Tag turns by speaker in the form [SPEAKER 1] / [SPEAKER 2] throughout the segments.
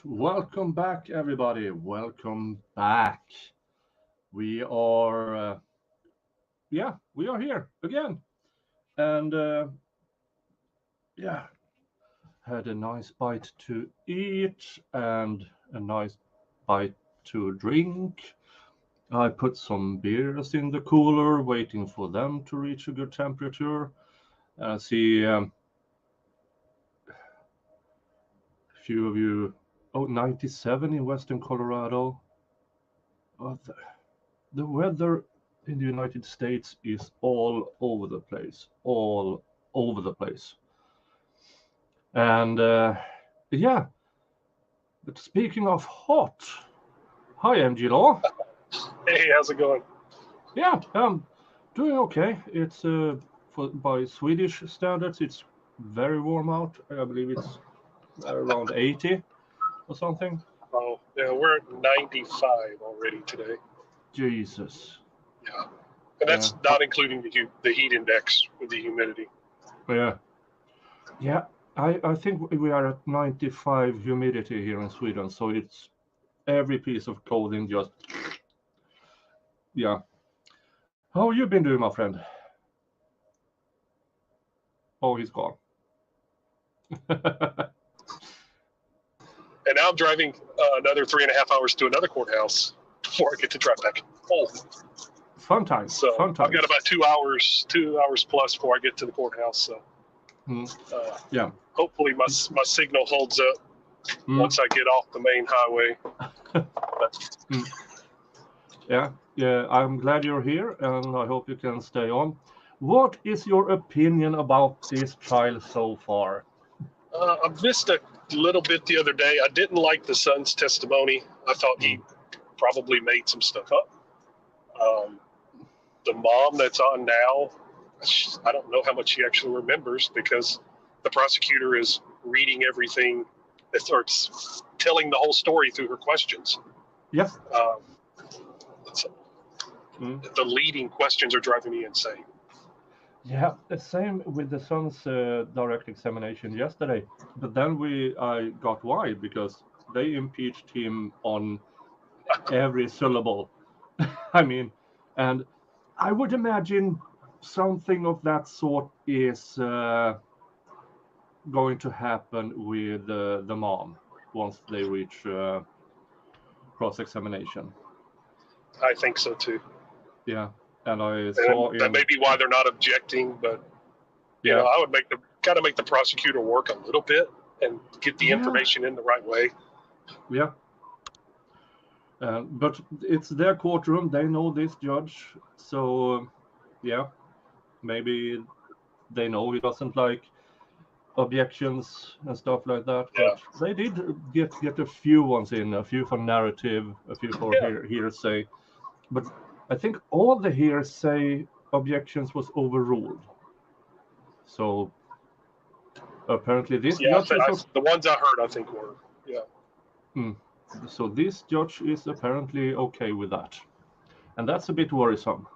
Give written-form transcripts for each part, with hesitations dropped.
[SPEAKER 1] Welcome back, everybody. Welcome back. We are, we are here again, and yeah, had a nice bite to eat and a nice bite to drink. I put some beers in the cooler, waiting for them to reach a good temperature. I see a few of you. Oh, 97 in Western Colorado. Oh, the weather in the United States is all over the place, all over the place. And yeah, but speaking of hot, hi MG Law.
[SPEAKER 2] Hey, how's it going?
[SPEAKER 1] Yeah, doing okay. It's by Swedish standards, it's very warm out. I believe it's around 80 or something.
[SPEAKER 2] Oh, yeah, we're at 95 already today.
[SPEAKER 1] Jesus.
[SPEAKER 2] Yeah, and that's not including the heat index with the humidity.
[SPEAKER 1] Yeah. I think we are at 95 humidity here in Sweden, so it's every piece of clothing just, yeah. How you been doing, my friend? Oh, he's gone.
[SPEAKER 2] And now I'm driving another 3.5 hours to another courthouse before I get to drive back home.
[SPEAKER 1] Fun times.
[SPEAKER 2] So
[SPEAKER 1] Fun times.
[SPEAKER 2] I've got about 2 hours plus before I get to the courthouse. So
[SPEAKER 1] yeah.
[SPEAKER 2] Hopefully my signal holds up once I get off the main highway.
[SPEAKER 1] Yeah. I'm glad you're here, and I hope you can stay on. What is your opinion about this trial so far?
[SPEAKER 2] I missed a little bit the other day. I didn't like the son's testimony. I thought he probably made some stuff up. The mom that's on now, I don't know how much she actually remembers because the prosecutor is reading everything or telling the whole story through her questions.
[SPEAKER 1] Yeah.
[SPEAKER 2] The leading questions are driving me insane.
[SPEAKER 1] Yeah, the same with the son's direct examination yesterday. But then I got why, because they impeached him on every syllable. I mean, and I would imagine something of that sort is going to happen with the mom once they reach cross-examination.
[SPEAKER 2] I think so too.
[SPEAKER 1] Yeah, and I saw
[SPEAKER 2] that may be why they're not objecting, but you know, I would make the prosecutor work a little bit and get the information in the right way.
[SPEAKER 1] Yeah. But it's their courtroom. They know this judge. So, yeah, maybe they know he doesn't like objections and stuff like that. But they did get a few ones in, a few for narrative, a few for hearsay. But I think all the hearsay objections was overruled. So apparently this judge is...
[SPEAKER 2] the ones I heard, I think, were,
[SPEAKER 1] So this judge is apparently okay with that. And that's a bit worrisome.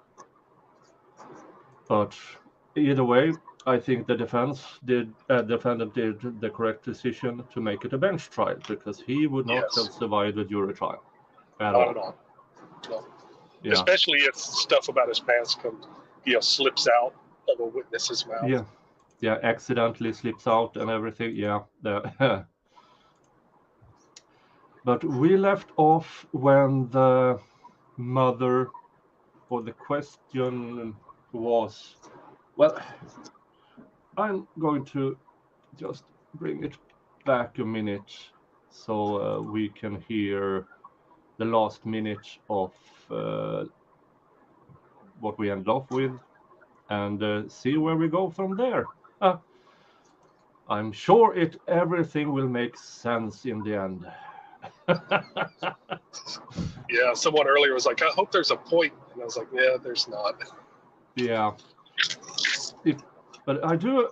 [SPEAKER 1] But either way, I think the defendant did the correct decision to make it a bench trial, because he would not have survived a jury trial at all.
[SPEAKER 2] Not at all. No. Yeah. Especially if stuff about his past slips out of a witness's mouth.
[SPEAKER 1] Yeah, accidentally slips out and everything. Yeah. But we left off when the mother, or the question was, well, I'm going to just bring it back a minute so we can hear the last minute of what we ended off with and see where we go from there. I'm sure everything will make sense in the end.
[SPEAKER 2] Yeah, someone earlier was like, I hope there's a point. And I was like, yeah, there's not.
[SPEAKER 1] Yeah. But I do...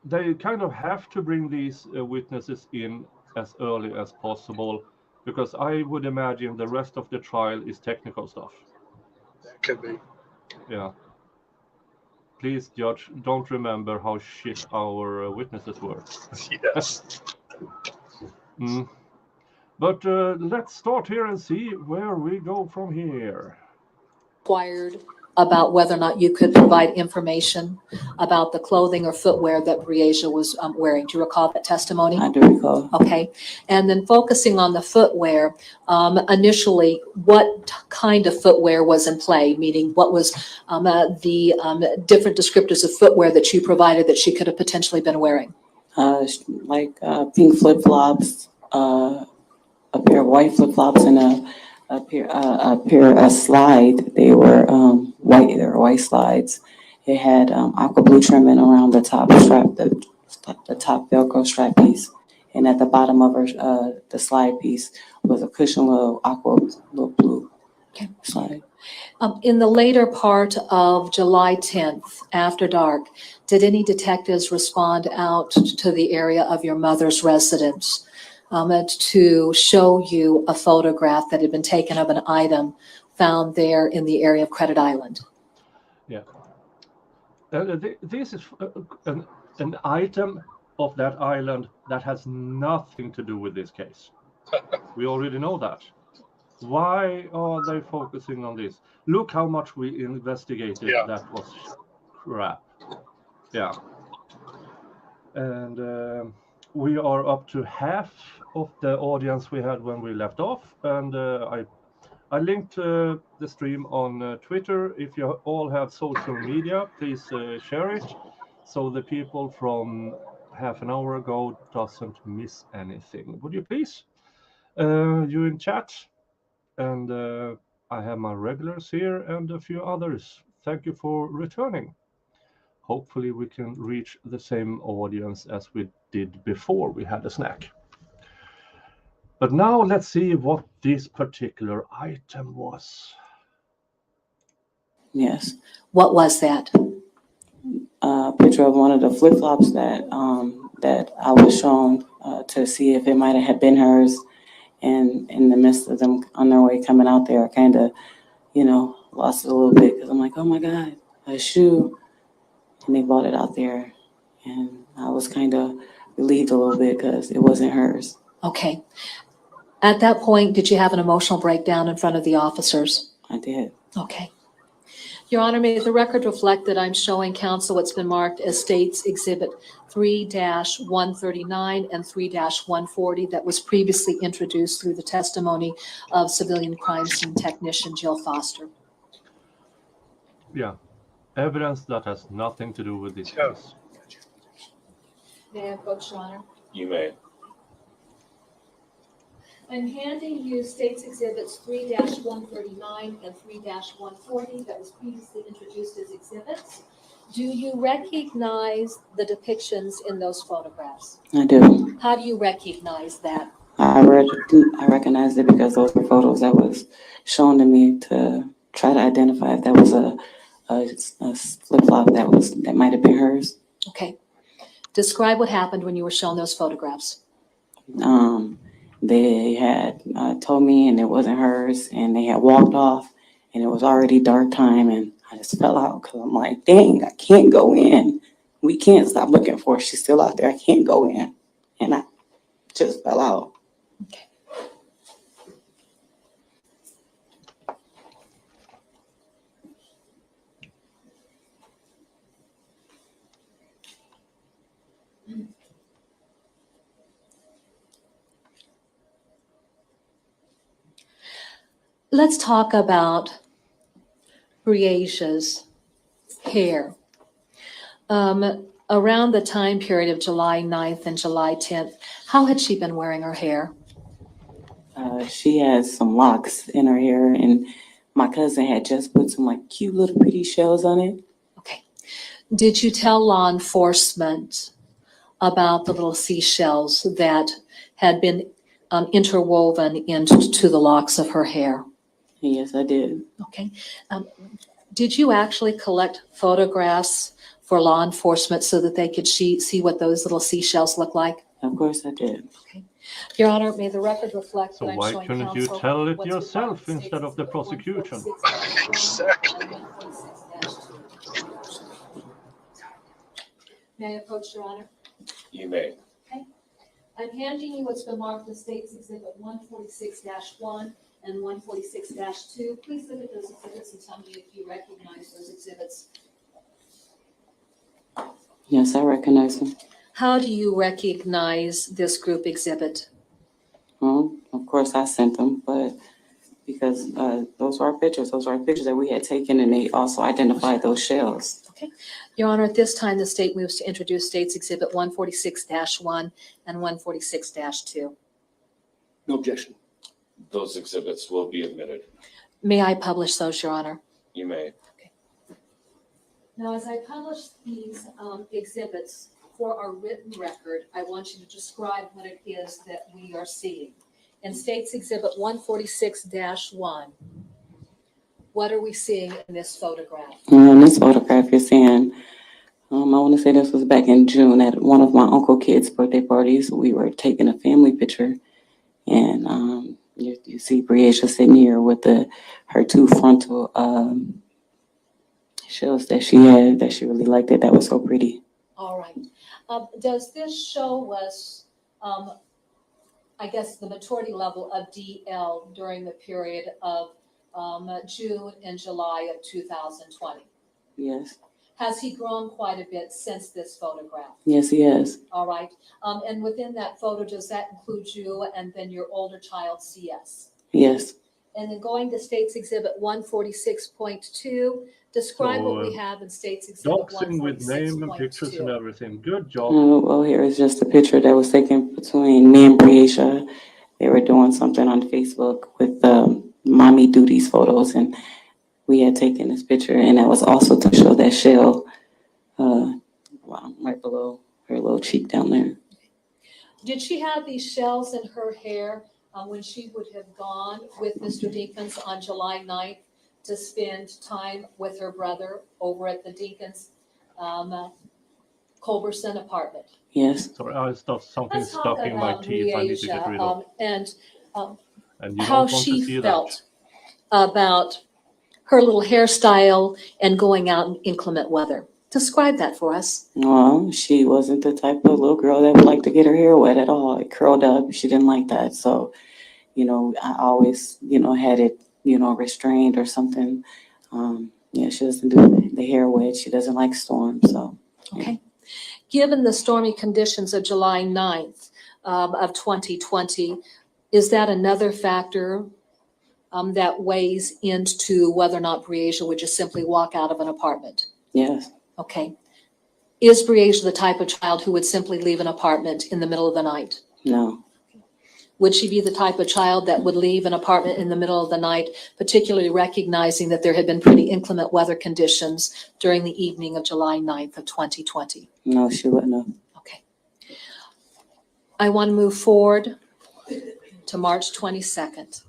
[SPEAKER 1] They kind of have to bring these witnesses in as early as possible, because I would imagine the rest of the trial is technical stuff.
[SPEAKER 2] That could be.
[SPEAKER 1] Yeah. Please, Judge, don't remember how shit our witnesses were.
[SPEAKER 2] Yes.
[SPEAKER 1] Mm. But let's start here and see where we go from here.
[SPEAKER 3] Inquired about whether or not you could provide information about the clothing or footwear that Breasia was wearing. Do you recall that testimony?
[SPEAKER 4] I do recall.
[SPEAKER 3] Okay. And then focusing on the footwear, initially, what kind of footwear was in play? Meaning, what was the different descriptors of footwear that you provided that she could have potentially been wearing?
[SPEAKER 4] Pink flip-flops, a pair of white flip-flops, and a pair of slide. They were white. They were white slides. It had aqua blue trimming around the top strap, the top Velcro strap piece, and at the bottom of her the slide piece was a cushion little aqua little blue slide.
[SPEAKER 3] In the later part of July 10th, after dark, did any detectives respond out to the area of your mother's residence to show you a photograph that had been taken of an item found there in the area of Credit Island?
[SPEAKER 1] Yeah. This is an item of that island that has nothing to do with this case. We already know that. Why are they focusing on this? Look how much we investigated.
[SPEAKER 2] Yeah.
[SPEAKER 1] That was crap. Yeah. And we are up to half of the audience we had when we left off. And I linked the stream on Twitter. If you all have social media, please share it so the people from half an hour ago doesn't miss anything. Would you please? You in chat? And I have my regulars here and a few others. Thank you for returning. Hopefully we can reach the same audience as we did before we had a snack. But now let's see what this particular item was.
[SPEAKER 4] Yes.
[SPEAKER 3] What was that?
[SPEAKER 4] A picture of one of the flip-flops that I was shown to see if it might have been hers. And in the midst of them on their way coming out there, I kind of, lost it a little bit because I'm like, oh my God, a shoe. And they bought it out there. And I was kind of relieved a little bit because it wasn't hers.
[SPEAKER 3] Okay. At that point, did you have an emotional breakdown in front of the officers?
[SPEAKER 4] I did.
[SPEAKER 3] Okay. Your Honor, may the record reflect that I'm showing counsel what's been marked as States Exhibit 3-139 and 3-140 that was previously introduced through the testimony of civilian crime scene technician Jill Foster.
[SPEAKER 1] Yeah, evidence that has nothing to do with this case.
[SPEAKER 3] May I approach, Your Honor?
[SPEAKER 5] You may.
[SPEAKER 3] I'm handing you States Exhibits 3-139 and 3-140 that was previously introduced as exhibits. Do you recognize the depictions in those photographs?
[SPEAKER 4] I do.
[SPEAKER 3] How do you recognize that?
[SPEAKER 4] I recognized it because those were photos that was shown to me to try to identify if that was a flip-flop that might have been hers.
[SPEAKER 3] Okay. Describe what happened when you were shown those photographs.
[SPEAKER 4] They had told me and it wasn't hers, and they had walked off, and it was already dark time, and I just fell out because I'm like, dang, I can't go in. We can't stop looking for her. She's still out there. I can't go in. And I just fell out.
[SPEAKER 3] Okay. Let's talk about Breasia's hair. Around the time period of July 9th and July 10th, how had she been wearing her hair?
[SPEAKER 4] She had some locks in her hair, and my cousin had just put some like cute little pretty shells on it.
[SPEAKER 3] Okay. Did you tell law enforcement about the little seashells that had been interwoven into the locks of her hair?
[SPEAKER 4] Yes, I did.
[SPEAKER 3] Okay. Did you actually collect photographs for law enforcement so that they could see what those little seashells look like?
[SPEAKER 4] Of course I did.
[SPEAKER 3] Okay. Your Honor, may the record reflect
[SPEAKER 1] So
[SPEAKER 3] that I'm
[SPEAKER 1] why
[SPEAKER 3] showing
[SPEAKER 1] couldn't you
[SPEAKER 3] counsel
[SPEAKER 1] tell it
[SPEAKER 3] what's
[SPEAKER 1] yourself
[SPEAKER 3] required
[SPEAKER 1] instead of the prosecution?
[SPEAKER 2] Exactly.
[SPEAKER 3] May I approach, Your Honor?
[SPEAKER 5] You may.
[SPEAKER 3] I'm handing you what's been marked as State's Exhibit 146-1 and 146-2. Please look at those exhibits and tell me if you recognize those exhibits.
[SPEAKER 4] Yes, I recognize them.
[SPEAKER 3] How do you recognize this group exhibit?
[SPEAKER 4] Well, of course, I sent them, but because those are our pictures. Those are our pictures that we had taken, and they also identified those shells.
[SPEAKER 3] Okay. Your Honor, at this time, the state moves to introduce State's Exhibit 146-1 and 146-2.
[SPEAKER 5] No objection.
[SPEAKER 6] Those exhibits will be admitted.
[SPEAKER 3] May I publish those, Your Honor?
[SPEAKER 6] You may.
[SPEAKER 3] Now, as I publish these exhibits for our written record, I want you to describe what it is that we are seeing. In State's Exhibit 146-1, what are we seeing in this photograph?
[SPEAKER 4] In this photograph, you're seeing, I want to say this was back in June at one of my uncle kids' birthday parties. We were taking a family picture, and you see Breasia sitting here with her two frontal shells that she had, that she really liked it. That was so pretty.
[SPEAKER 3] All right. Does this show us, I guess, the maturity level of DL during the period of June and July of 2020?
[SPEAKER 4] Yes.
[SPEAKER 3] Has he grown quite a bit since this photograph?
[SPEAKER 4] Yes, he has.
[SPEAKER 3] All right. And within that photo, does that include you and then your older child, CS?
[SPEAKER 4] Yes.
[SPEAKER 3] And then going to State's Exhibit 146.2, describe what we have in State's Exhibit 146.2.
[SPEAKER 1] Doxing with name and pictures and everything. Good job.
[SPEAKER 4] Well, here is just a picture that was taken between me and Breasia. They were doing something on Facebook with mommy duties photos, and we had taken this picture, and that was also to show that shell right below her little cheek down there.
[SPEAKER 3] Did she have these shells in her hair when she would have gone with Mr. Dinkins on July 9th to spend time with her brother over at the Dinkins Culberson apartment?
[SPEAKER 4] Yes.
[SPEAKER 1] Sorry, something
[SPEAKER 3] Let's talk
[SPEAKER 1] stuck in my
[SPEAKER 3] about
[SPEAKER 1] teeth. I need to get rid of.
[SPEAKER 3] and
[SPEAKER 1] And you
[SPEAKER 3] how
[SPEAKER 1] don't want to see
[SPEAKER 3] she
[SPEAKER 1] that.
[SPEAKER 3] felt about her little hairstyle and going out in inclement weather. Describe that for us.
[SPEAKER 4] Well, she wasn't the type of little girl that would like to get her hair wet at all. It curled up. She didn't like that. So, I always, had it, restrained or something. She doesn't do the hair wet. She doesn't like storms. So,
[SPEAKER 3] Okay. Given the stormy conditions of July 9th of 2020, is that another factor that weighs into whether or not Breasia would just simply walk out of an apartment?
[SPEAKER 4] yes.
[SPEAKER 3] Okay. Is Breasia the type of child who would simply leave an apartment in the middle of the night?
[SPEAKER 4] No.
[SPEAKER 3] Would she be the type of child that would leave an apartment in the middle of the night, particularly recognizing that there had been pretty inclement weather conditions during the evening of July 9th of 2020?
[SPEAKER 4] No, she wouldn't have.
[SPEAKER 3] Okay. I want to move forward to March 22nd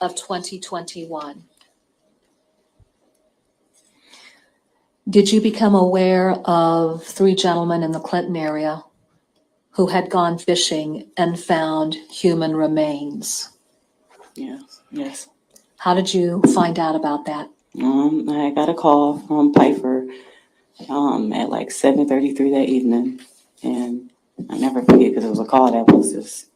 [SPEAKER 3] of 2021. Did you become aware of 3 gentlemen in the Clinton area who had gone fishing and found human remains?
[SPEAKER 4] Yes.
[SPEAKER 3] How did you find out about that?
[SPEAKER 4] I got a call from Piper at like 7:33 that evening, and I never forget because it was a call that was just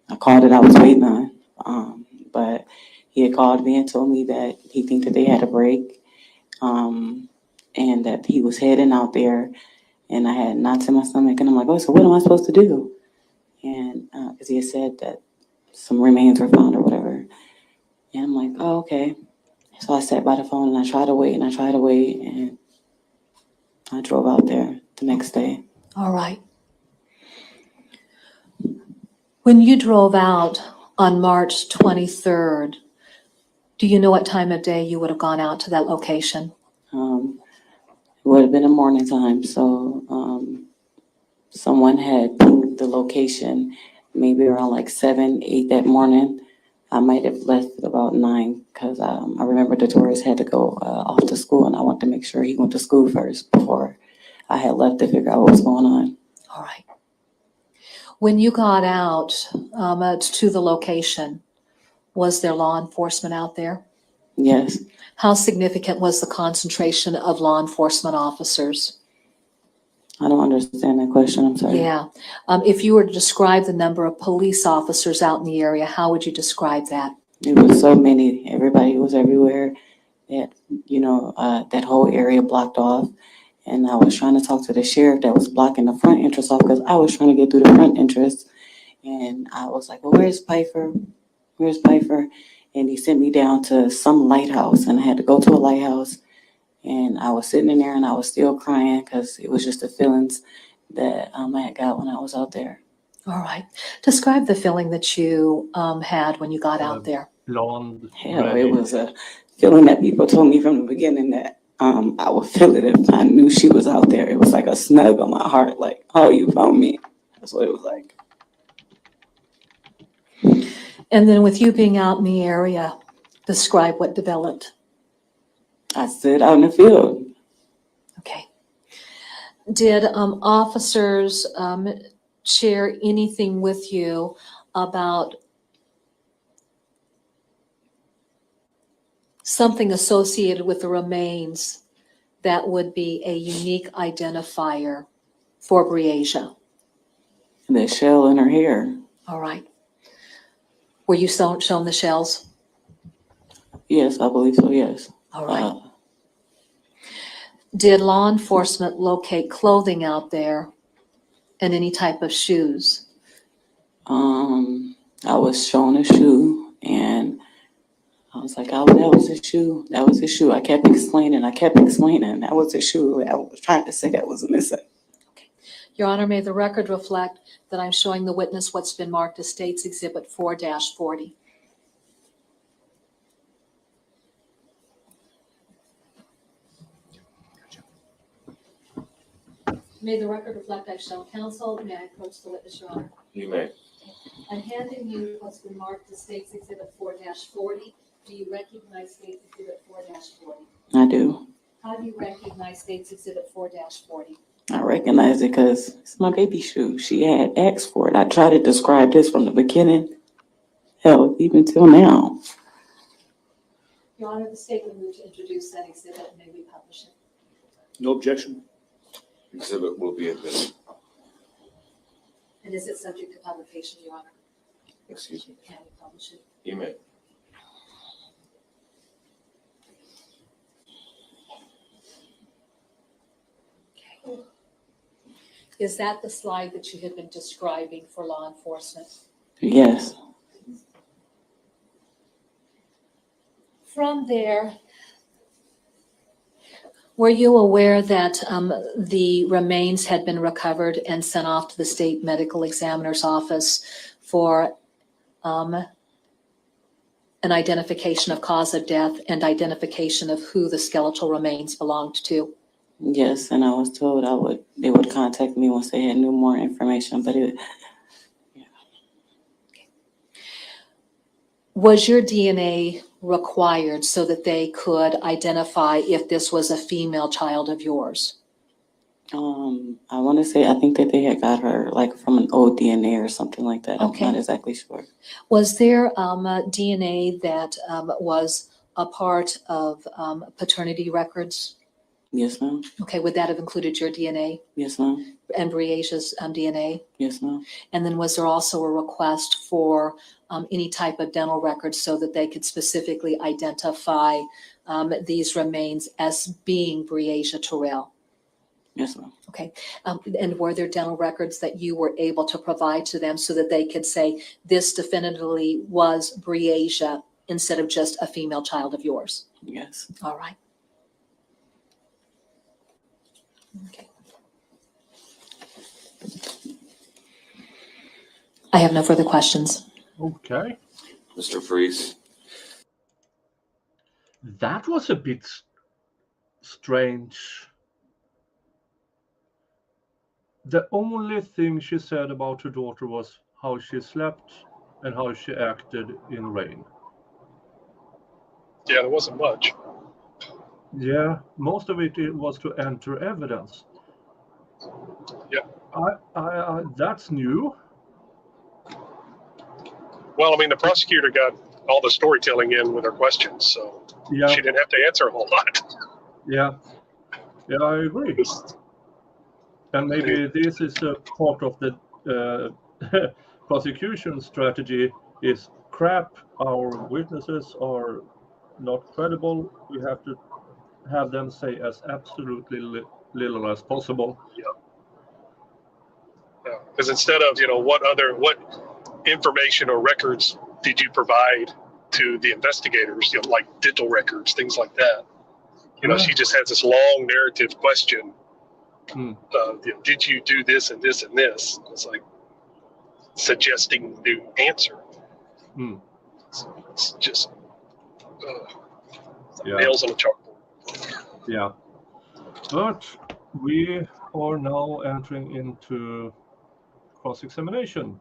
[SPEAKER 4] a call that I was waiting on. But he had called me and told me that he think that they had a break, and that he was heading out there, and I had knots in my stomach, and I'm like, oh, so what am I supposed to do? And because he had said that some remains were found or whatever, and I'm like, oh, okay. So I sat by the phone and I tried to wait and I drove out there the next day.
[SPEAKER 3] All right. When you drove out on March 23rd, do you know what time of day you would have gone out to that location?
[SPEAKER 4] It would have been a morning time, so someone had pinged the location maybe around like 7, 8 that morning. I might have left at about 9 because I remember the tourist had to go off to school, and I wanted to make sure he went to school first before I had left to figure out what was going on.
[SPEAKER 3] All right. When you got out to the location, was there law enforcement out there?
[SPEAKER 4] Yes.
[SPEAKER 3] How significant was the concentration of law enforcement officers?
[SPEAKER 4] I don't understand that question, I'm sorry.
[SPEAKER 3] Yeah. If you were to describe the number of police officers out in the area, how would you describe that?
[SPEAKER 4] It was so many, everybody was everywhere, that, that whole area blocked off. And I was trying to talk to the sheriff that was blocking the front entrance off, because I was trying to get through the front entrance. And I was like, well, where's Piper? Where's Piper? And he sent me down to some lighthouse, and I had to go to a lighthouse. And I was sitting in there and I was still crying, because it was just the feelings that I had got when I was out there.
[SPEAKER 3] All right. Describe the feeling that you had when you got out there.
[SPEAKER 1] Blonde,
[SPEAKER 4] Hell,
[SPEAKER 1] ready.
[SPEAKER 4] it was a feeling that people told me from the beginning that I would feel it if I knew she was out there. It was like a snug on my heart, like, oh, you found me. That's what it was like.
[SPEAKER 3] And then with you being out in the area, describe what developed.
[SPEAKER 4] I stood out in the field.
[SPEAKER 3] Okay. Did officers share anything with you about something associated with the remains that would be a unique identifier for Breasia?
[SPEAKER 4] The shell in her hair.
[SPEAKER 3] All right. Were you shown the shells?
[SPEAKER 4] Yes, I believe so, yes.
[SPEAKER 3] All right. Did law enforcement locate clothing out there and any type of shoes?
[SPEAKER 4] I was shown a shoe, and I was like, oh, that was a shoe. That was a shoe. I kept explaining. That was a shoe. I was trying to say that was missing.
[SPEAKER 3] Okay. Your Honor, may the record reflect that I'm showing the witness what's been marked as State's Exhibit 4-40. May the record reflect I've shown counsel. May I approach the witness, Your Honor?
[SPEAKER 6] You may.
[SPEAKER 3] I'm handing you what's been marked as State's Exhibit 4-40. Do you recognize State's Exhibit 4-40?
[SPEAKER 4] I do.
[SPEAKER 3] How do you recognize State's Exhibit 4-40?
[SPEAKER 4] I recognize it because it's my baby shoe. She had asked for it. I tried to describe this from the beginning. Hell, even till now.
[SPEAKER 3] Your Honor, the State will move to introduce that exhibit. May we publish it?
[SPEAKER 5] No objection.
[SPEAKER 6] Exhibit will be admitted.
[SPEAKER 3] And is it subject to publication, Your Honor?
[SPEAKER 6] Excuse me.
[SPEAKER 3] Can we publish it?
[SPEAKER 6] You may.
[SPEAKER 3] Okay. Is that the slide that you had been describing for law enforcement?
[SPEAKER 4] Yes.
[SPEAKER 3] From there, were you aware that the remains had been recovered and sent off to the state medical examiner's office for an identification of cause of death and identification of who the skeletal remains belonged to?
[SPEAKER 4] Yes, and I was told they would contact me once they had more information, but
[SPEAKER 3] Was your DNA required so that they could identify if this was a female child of yours?
[SPEAKER 4] I want to say, I think that they had got her like from an old DNA or something like that.
[SPEAKER 3] Okay.
[SPEAKER 4] I'm not exactly sure.
[SPEAKER 3] Was there DNA that was a part of paternity records?
[SPEAKER 4] Yes, ma'am.
[SPEAKER 3] Okay, would that have included your DNA
[SPEAKER 4] Yes, ma'am.
[SPEAKER 3] and Breasia's DNA?
[SPEAKER 4] Yes, ma'am.
[SPEAKER 3] And then was there also a request for any type of dental records so that they could specifically identify these remains as being Breasia Terrell?
[SPEAKER 4] Yes, ma'am.
[SPEAKER 3] Okay. And were there dental records that you were able to provide to them so that they could say this definitively was Breasia instead of just a female child of yours?
[SPEAKER 4] Yes.
[SPEAKER 3] All right. Okay. I have no further questions.
[SPEAKER 1] Okay.
[SPEAKER 6] Mr. Freeze.
[SPEAKER 1] That was a bit strange. The only thing she said about her daughter was how she slept and how she acted in rain.
[SPEAKER 2] Yeah, there wasn't much.
[SPEAKER 1] Yeah, most of it was to enter evidence.
[SPEAKER 2] Yeah.
[SPEAKER 1] I that's new.
[SPEAKER 2] Well, I mean, the prosecutor got all the storytelling in with her questions, so
[SPEAKER 1] Yeah,
[SPEAKER 2] she didn't have to answer a whole lot.
[SPEAKER 1] yeah, I agree. And maybe this is a part of the prosecution strategy is crap, our witnesses are not credible. We have to have them say as absolutely little as possible.
[SPEAKER 2] Because instead of, what information or records did you provide to the investigators, like dental records, things like that. She just has this long narrative question. Did you do this and this and this? It's like suggesting new answer. It's just nails on a chalkboard.
[SPEAKER 1] Yeah. But we are now entering into cross-examination.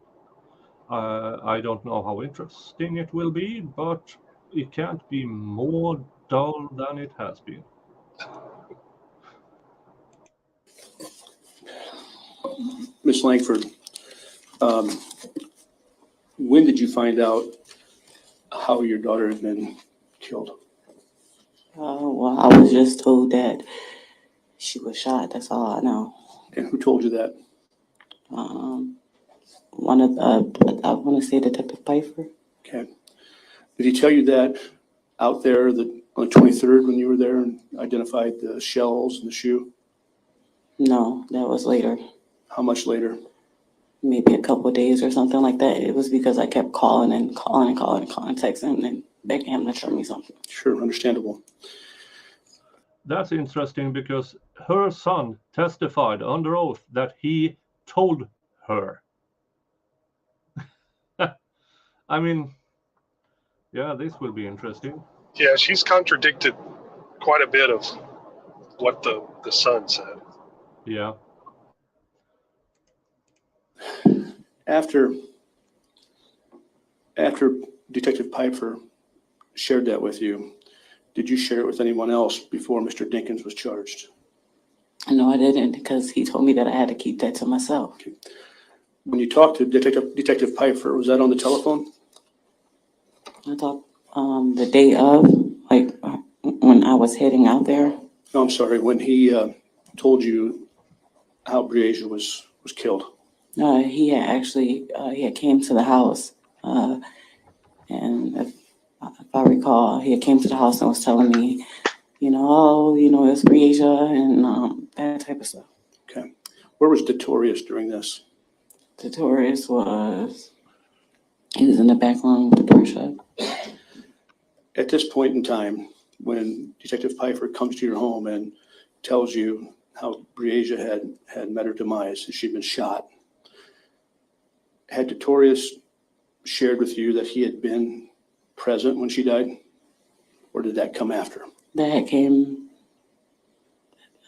[SPEAKER 1] I don't know how interesting it will be, but it can't be more dull than it has been.
[SPEAKER 5] Ms. Langford, when did you find out how your daughter had been killed?
[SPEAKER 4] Well, I was just told that she was shot. That's all I know.
[SPEAKER 5] And who told you that?
[SPEAKER 4] One of I want to say Detective Pfeiffer.
[SPEAKER 5] Okay. Did he tell you that out there on the 23rd when you were there and identified the shells and the shoe?
[SPEAKER 4] No, that was later.
[SPEAKER 5] How much later?
[SPEAKER 4] Maybe a couple of days or something like that. It was because I kept calling, texting him and begging him to show me something.
[SPEAKER 5] Sure, understandable.
[SPEAKER 1] That's interesting because her son testified under oath that he told her. I mean, yeah, this will be interesting.
[SPEAKER 2] Yeah, she's contradicted quite a bit of what the son said.
[SPEAKER 1] Yeah.
[SPEAKER 5] After Detective Pfeiffer shared that with you, did you share it with anyone else before Mr. Dinkins was charged?
[SPEAKER 4] No, I didn't, because he told me that I had to keep that to myself.
[SPEAKER 5] Okay. When you talked to Detective Pfeiffer, was that on the telephone?
[SPEAKER 4] I talked the day of, like when I was heading out there.
[SPEAKER 5] No, I'm sorry. When he told you how Breasia was killed.
[SPEAKER 4] He had actually he had came to the house, and if I recall, he had came to the house and was telling me, it's Breasia and that type of stuff.
[SPEAKER 5] Okay. Where was Detorius during this?
[SPEAKER 4] Detorius he was in the back room with the door shut.
[SPEAKER 5] At this point in time, when Detective Pfeiffer comes to your home and tells you how Breasia had met her demise, that she'd been shot, had Detorius shared with you that he had been present when she died? Or did that come after?
[SPEAKER 4] That came,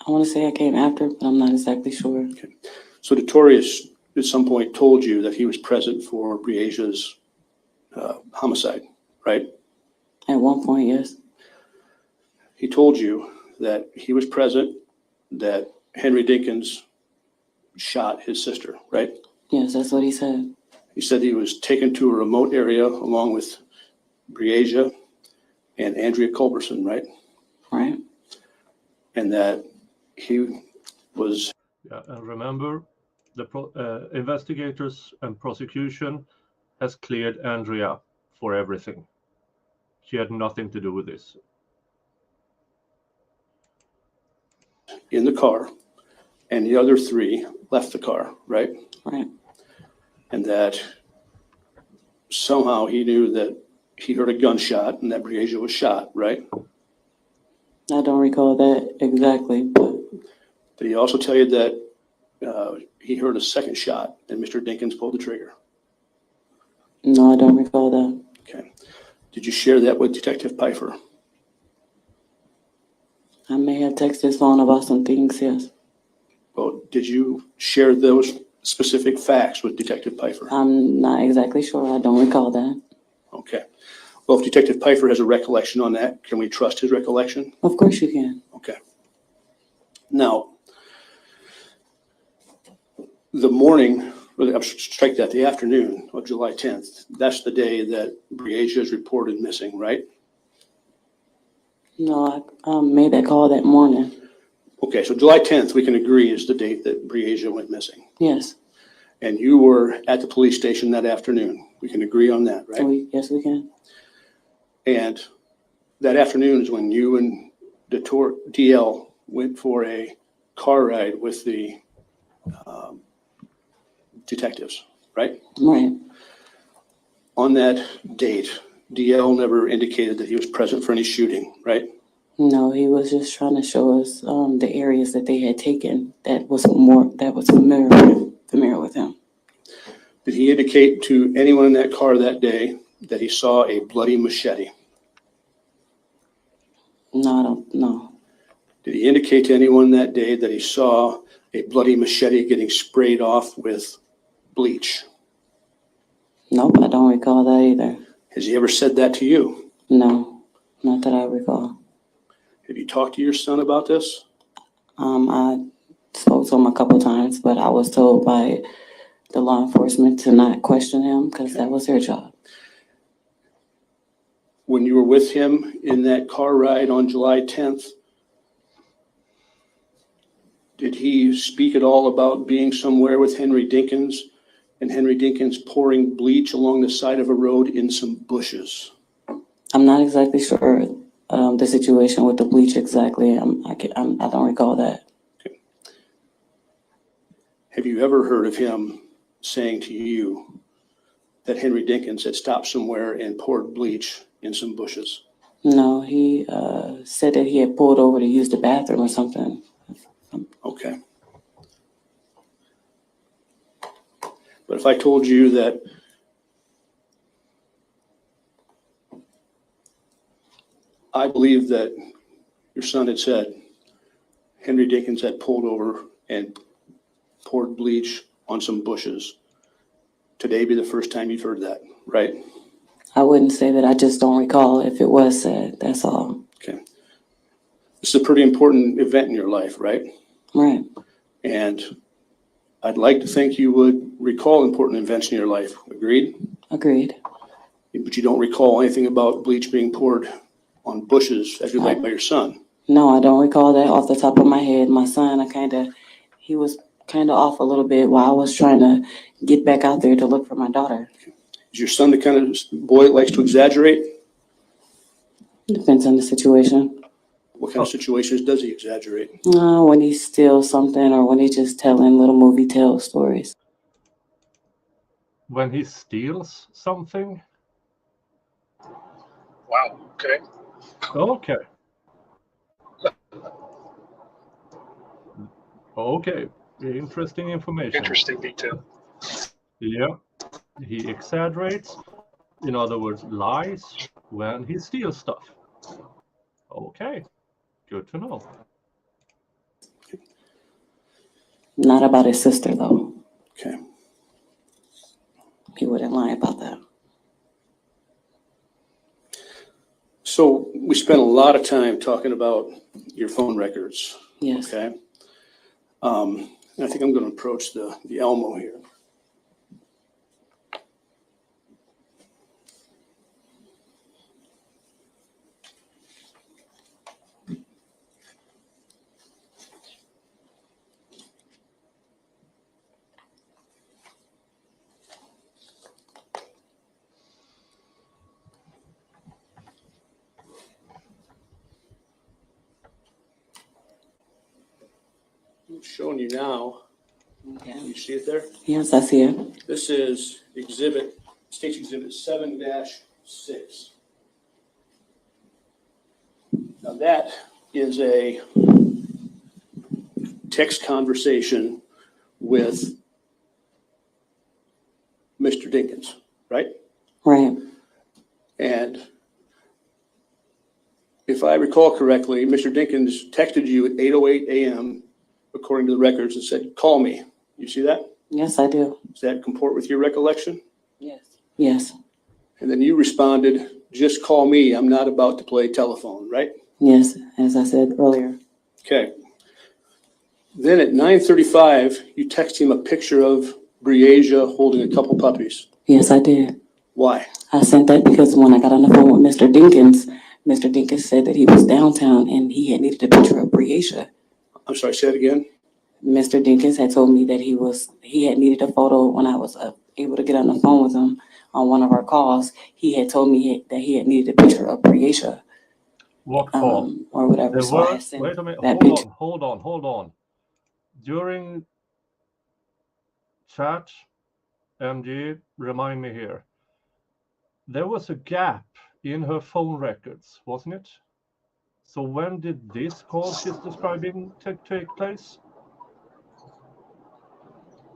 [SPEAKER 4] I want to say it came after, but I'm not exactly sure.
[SPEAKER 5] Okay. So Detorius at some point told you that he was present for Breasia's homicide, right?
[SPEAKER 4] At one point, yes.
[SPEAKER 5] He told you that he was present, that Henry Dinkins shot his sister, right?
[SPEAKER 4] Yes, that's what he said.
[SPEAKER 5] He said he was taken to a remote area along with Breasia and Andrea Culberson, right?
[SPEAKER 4] Right.
[SPEAKER 5] And that he was...
[SPEAKER 1] Yeah, and remember, the investigators and prosecution has cleared Andrea for everything. She had nothing to do with this.
[SPEAKER 5] in the car, and the other three left the car, right?
[SPEAKER 4] Right.
[SPEAKER 5] And that somehow he knew that he heard a gunshot and that Breasia was shot, right?
[SPEAKER 4] I don't recall that exactly, but
[SPEAKER 5] Did he also tell you that he heard a second shot and Mr. Dinkins pulled the trigger?
[SPEAKER 4] no, I don't recall that.
[SPEAKER 5] Okay. Did you share that with Detective Pfeiffer?
[SPEAKER 4] I may have texted his phone about some things, yes.
[SPEAKER 5] Well, did you share those specific facts with Detective Pfeiffer?
[SPEAKER 4] I'm not exactly sure. I don't recall that.
[SPEAKER 5] Okay. Well, if Detective Pfeiffer has a recollection on that, can we trust his recollection?
[SPEAKER 4] Of course you can.
[SPEAKER 5] Okay. Now, the morning, strike that, the afternoon of July 10th, that's the day that Breasia is reported missing, right?
[SPEAKER 4] No, I made that call that morning.
[SPEAKER 5] Okay, so July 10th, we can agree is the date that Breasia went missing.
[SPEAKER 4] Yes.
[SPEAKER 5] And you were at the police station that afternoon. We can agree on that, right?
[SPEAKER 4] Yes, we can.
[SPEAKER 5] And that afternoon is when you and DL went for a car ride with the detectives, right?
[SPEAKER 4] Right.
[SPEAKER 5] On that date, DL never indicated that he was present for any shooting, right?
[SPEAKER 4] No, he was just trying to show us the areas that they had taken that was familiar with him.
[SPEAKER 5] Did he indicate to anyone in that car that day that he saw a bloody machete?
[SPEAKER 4] No, I don't know.
[SPEAKER 5] Did he indicate to anyone that day that he saw a bloody machete getting sprayed off with bleach?
[SPEAKER 4] Nope, I don't recall that either.
[SPEAKER 5] Has he ever said that to you?
[SPEAKER 4] No, not that I recall.
[SPEAKER 5] Have you talked to your son about this?
[SPEAKER 4] I spoke to him a couple times, but I was told by the law enforcement to not question him because that was their job.
[SPEAKER 5] When you were with him in that car ride on July 10th, did he speak at all about being somewhere with Henry Dinkins and Henry Dinkins pouring bleach along the side of a road in some bushes?
[SPEAKER 4] I'm not exactly sure the situation with the bleach exactly. I don't recall that.
[SPEAKER 5] Okay. Have you ever heard of him saying to you that Henry Dinkins had stopped somewhere and poured bleach in some bushes?
[SPEAKER 4] No, he said that he had pulled over to use the bathroom or something.
[SPEAKER 5] Okay. But if I told you that I believe that your son had said Henry Dinkins had pulled over and poured bleach on some bushes, today be the first time you've heard that, right?
[SPEAKER 4] I wouldn't say that. I just don't recall if it was said. That's all.
[SPEAKER 5] Okay. This is a pretty important event in your life, right?
[SPEAKER 4] Right.
[SPEAKER 5] And I'd like to think you would recall important events in your life. Agreed?
[SPEAKER 4] Agreed.
[SPEAKER 5] But you don't recall anything about bleach being poured on bushes as relayed by your son.
[SPEAKER 4] No, I don't recall that off the top of my head. My son, he was kind of off a little bit while I was trying to get back out there to look for my daughter.
[SPEAKER 5] Is your son the kind of boy that likes to exaggerate?
[SPEAKER 4] Depends on the situation.
[SPEAKER 5] What kind of situations does he exaggerate?
[SPEAKER 4] When he steals something or when he's just telling little movie tale stories.
[SPEAKER 1] When he steals something?
[SPEAKER 2] Wow. Okay.
[SPEAKER 1] Okay. Okay. Interesting information.
[SPEAKER 2] Interesting detail.
[SPEAKER 1] Yeah. He exaggerates, in other words, lies when he steals stuff. Okay. Good to know.
[SPEAKER 4] Not about his sister, though.
[SPEAKER 5] Okay.
[SPEAKER 4] He wouldn't lie about that.
[SPEAKER 5] So we spent a lot of time talking about your phone records.
[SPEAKER 4] Yes.
[SPEAKER 5] Okay. And I think I'm going to approach the Elmo here. I'm showing you now.
[SPEAKER 4] Okay.
[SPEAKER 5] You see it there?
[SPEAKER 4] Yes, I see it.
[SPEAKER 5] This is State Exhibit 7-6. Now that is a text conversation with Mr. Dinkins, right?
[SPEAKER 4] Right.
[SPEAKER 5] And if I recall correctly, Mr. Dinkins texted you at 8:08 a.m., according to the records, and said, "Call me." You see that?
[SPEAKER 4] Yes, I do.
[SPEAKER 5] Does that comport with your recollection?
[SPEAKER 4] Yes. Yes.
[SPEAKER 5] And then you responded, "Just call me. I'm not about to play telephone," right?
[SPEAKER 4] Yes, as I said earlier.
[SPEAKER 5] Okay. Then at 9:35, you text him a picture of Breasia holding a couple puppies.
[SPEAKER 4] Yes, I did.
[SPEAKER 5] Why?
[SPEAKER 4] I sent that because when I got on the phone with Mr. Dinkins said that he was downtown and he had needed a picture of Breasia.
[SPEAKER 5] I'm sorry, say it again.
[SPEAKER 4] Mr. Dinkins had told me that he had needed a photo when I was able to get on the phone with him on one of our calls. He had told me that he had needed a picture of Breasia,
[SPEAKER 1] What call?
[SPEAKER 4] or whatever.
[SPEAKER 1] There
[SPEAKER 4] So I
[SPEAKER 1] were,
[SPEAKER 4] had sent
[SPEAKER 1] wait a minute,
[SPEAKER 4] that
[SPEAKER 1] hold
[SPEAKER 4] picture.
[SPEAKER 1] on, hold on. During chat, MG, remind me here. There was a gap in her phone records, wasn't it? So when did this call she's describing take place?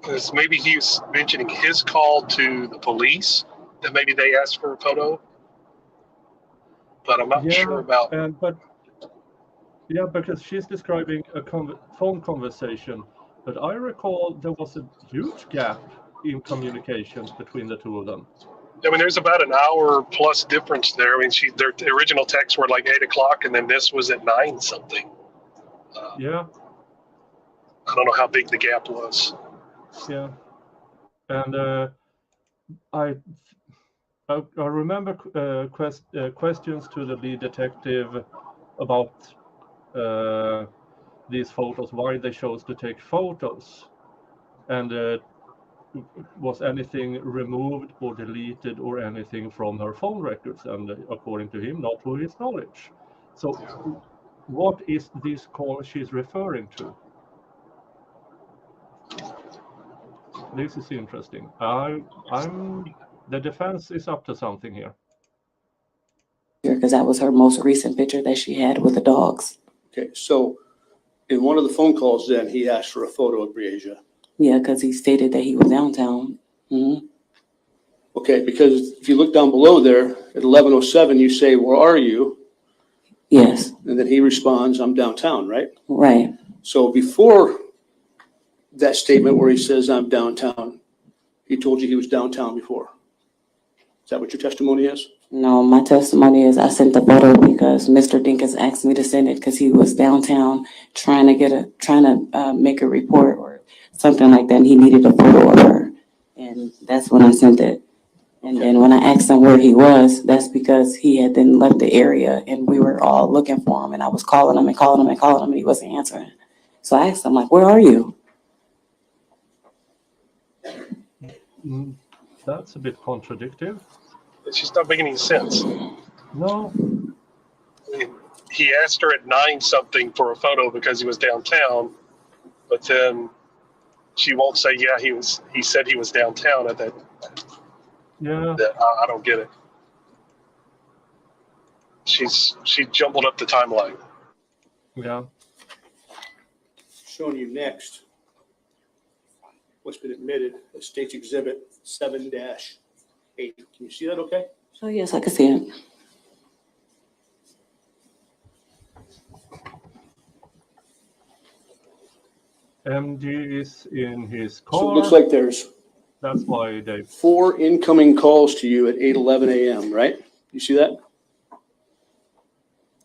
[SPEAKER 2] Because maybe he's mentioning his call to the police, that maybe they asked for a photo. But I'm not sure about.
[SPEAKER 1] Because she's describing a phone conversation, but I recall there was a huge gap in communications between the two of them.
[SPEAKER 2] I mean, there's about an hour plus difference there. I mean, the original texts were like 8 o'clock, and then this was at 9 something.
[SPEAKER 1] Yeah.
[SPEAKER 2] I don't know how big the gap was.
[SPEAKER 1] Yeah. And I remember questions to the lead detective about these photos, why they chose to take photos, and was anything removed or deleted or anything from her phone records, and according to him, not to his knowledge. So what is this call she's referring to? This is interesting. The defense is up to something here.
[SPEAKER 4] Because that was her most recent picture that she had with the dogs.
[SPEAKER 5] Okay, so in one of the phone calls then, he asked for a photo of Breasia.
[SPEAKER 4] Yeah, because he stated that he was downtown. Mm-hmm.
[SPEAKER 5] Okay, because if you look down below there, at 11:07, you say, "Where are you?"
[SPEAKER 4] Yes.
[SPEAKER 5] And then he responds, "I'm downtown," right?
[SPEAKER 4] Right.
[SPEAKER 5] So before that statement where he says, "I'm downtown," he told you he was downtown before. Is that what your testimony is?
[SPEAKER 4] No, my testimony is I sent the photo because Mr. Dinkins asked me to send it because he was downtown trying to make a report or something like that, and he needed a photo of her, and that's when I sent it. And then when I asked him where he was, that's because he had then left the area, and we were all looking for him, and I was calling him and calling him and calling him, and he wasn't answering. So I asked him, like, "Where are you?"
[SPEAKER 1] That's a bit contradictory.
[SPEAKER 2] It's just not making any sense.
[SPEAKER 1] No.
[SPEAKER 2] I mean, he asked her at 9 something for a photo because he was downtown, but then she won't say, yeah, he said he was downtown at that.
[SPEAKER 1] Yeah.
[SPEAKER 2] I don't get it. She jumbled up the timeline.
[SPEAKER 1] Yeah.
[SPEAKER 5] Showing you next what's been admitted as State's Exhibit 7-8. Can you see that okay?
[SPEAKER 4] Oh, yes, I can see it.
[SPEAKER 1] MG is in his car.
[SPEAKER 5] So it looks like there's
[SPEAKER 1] That's why they
[SPEAKER 5] 4 incoming calls to you at 8:11 a.m., right? You see that?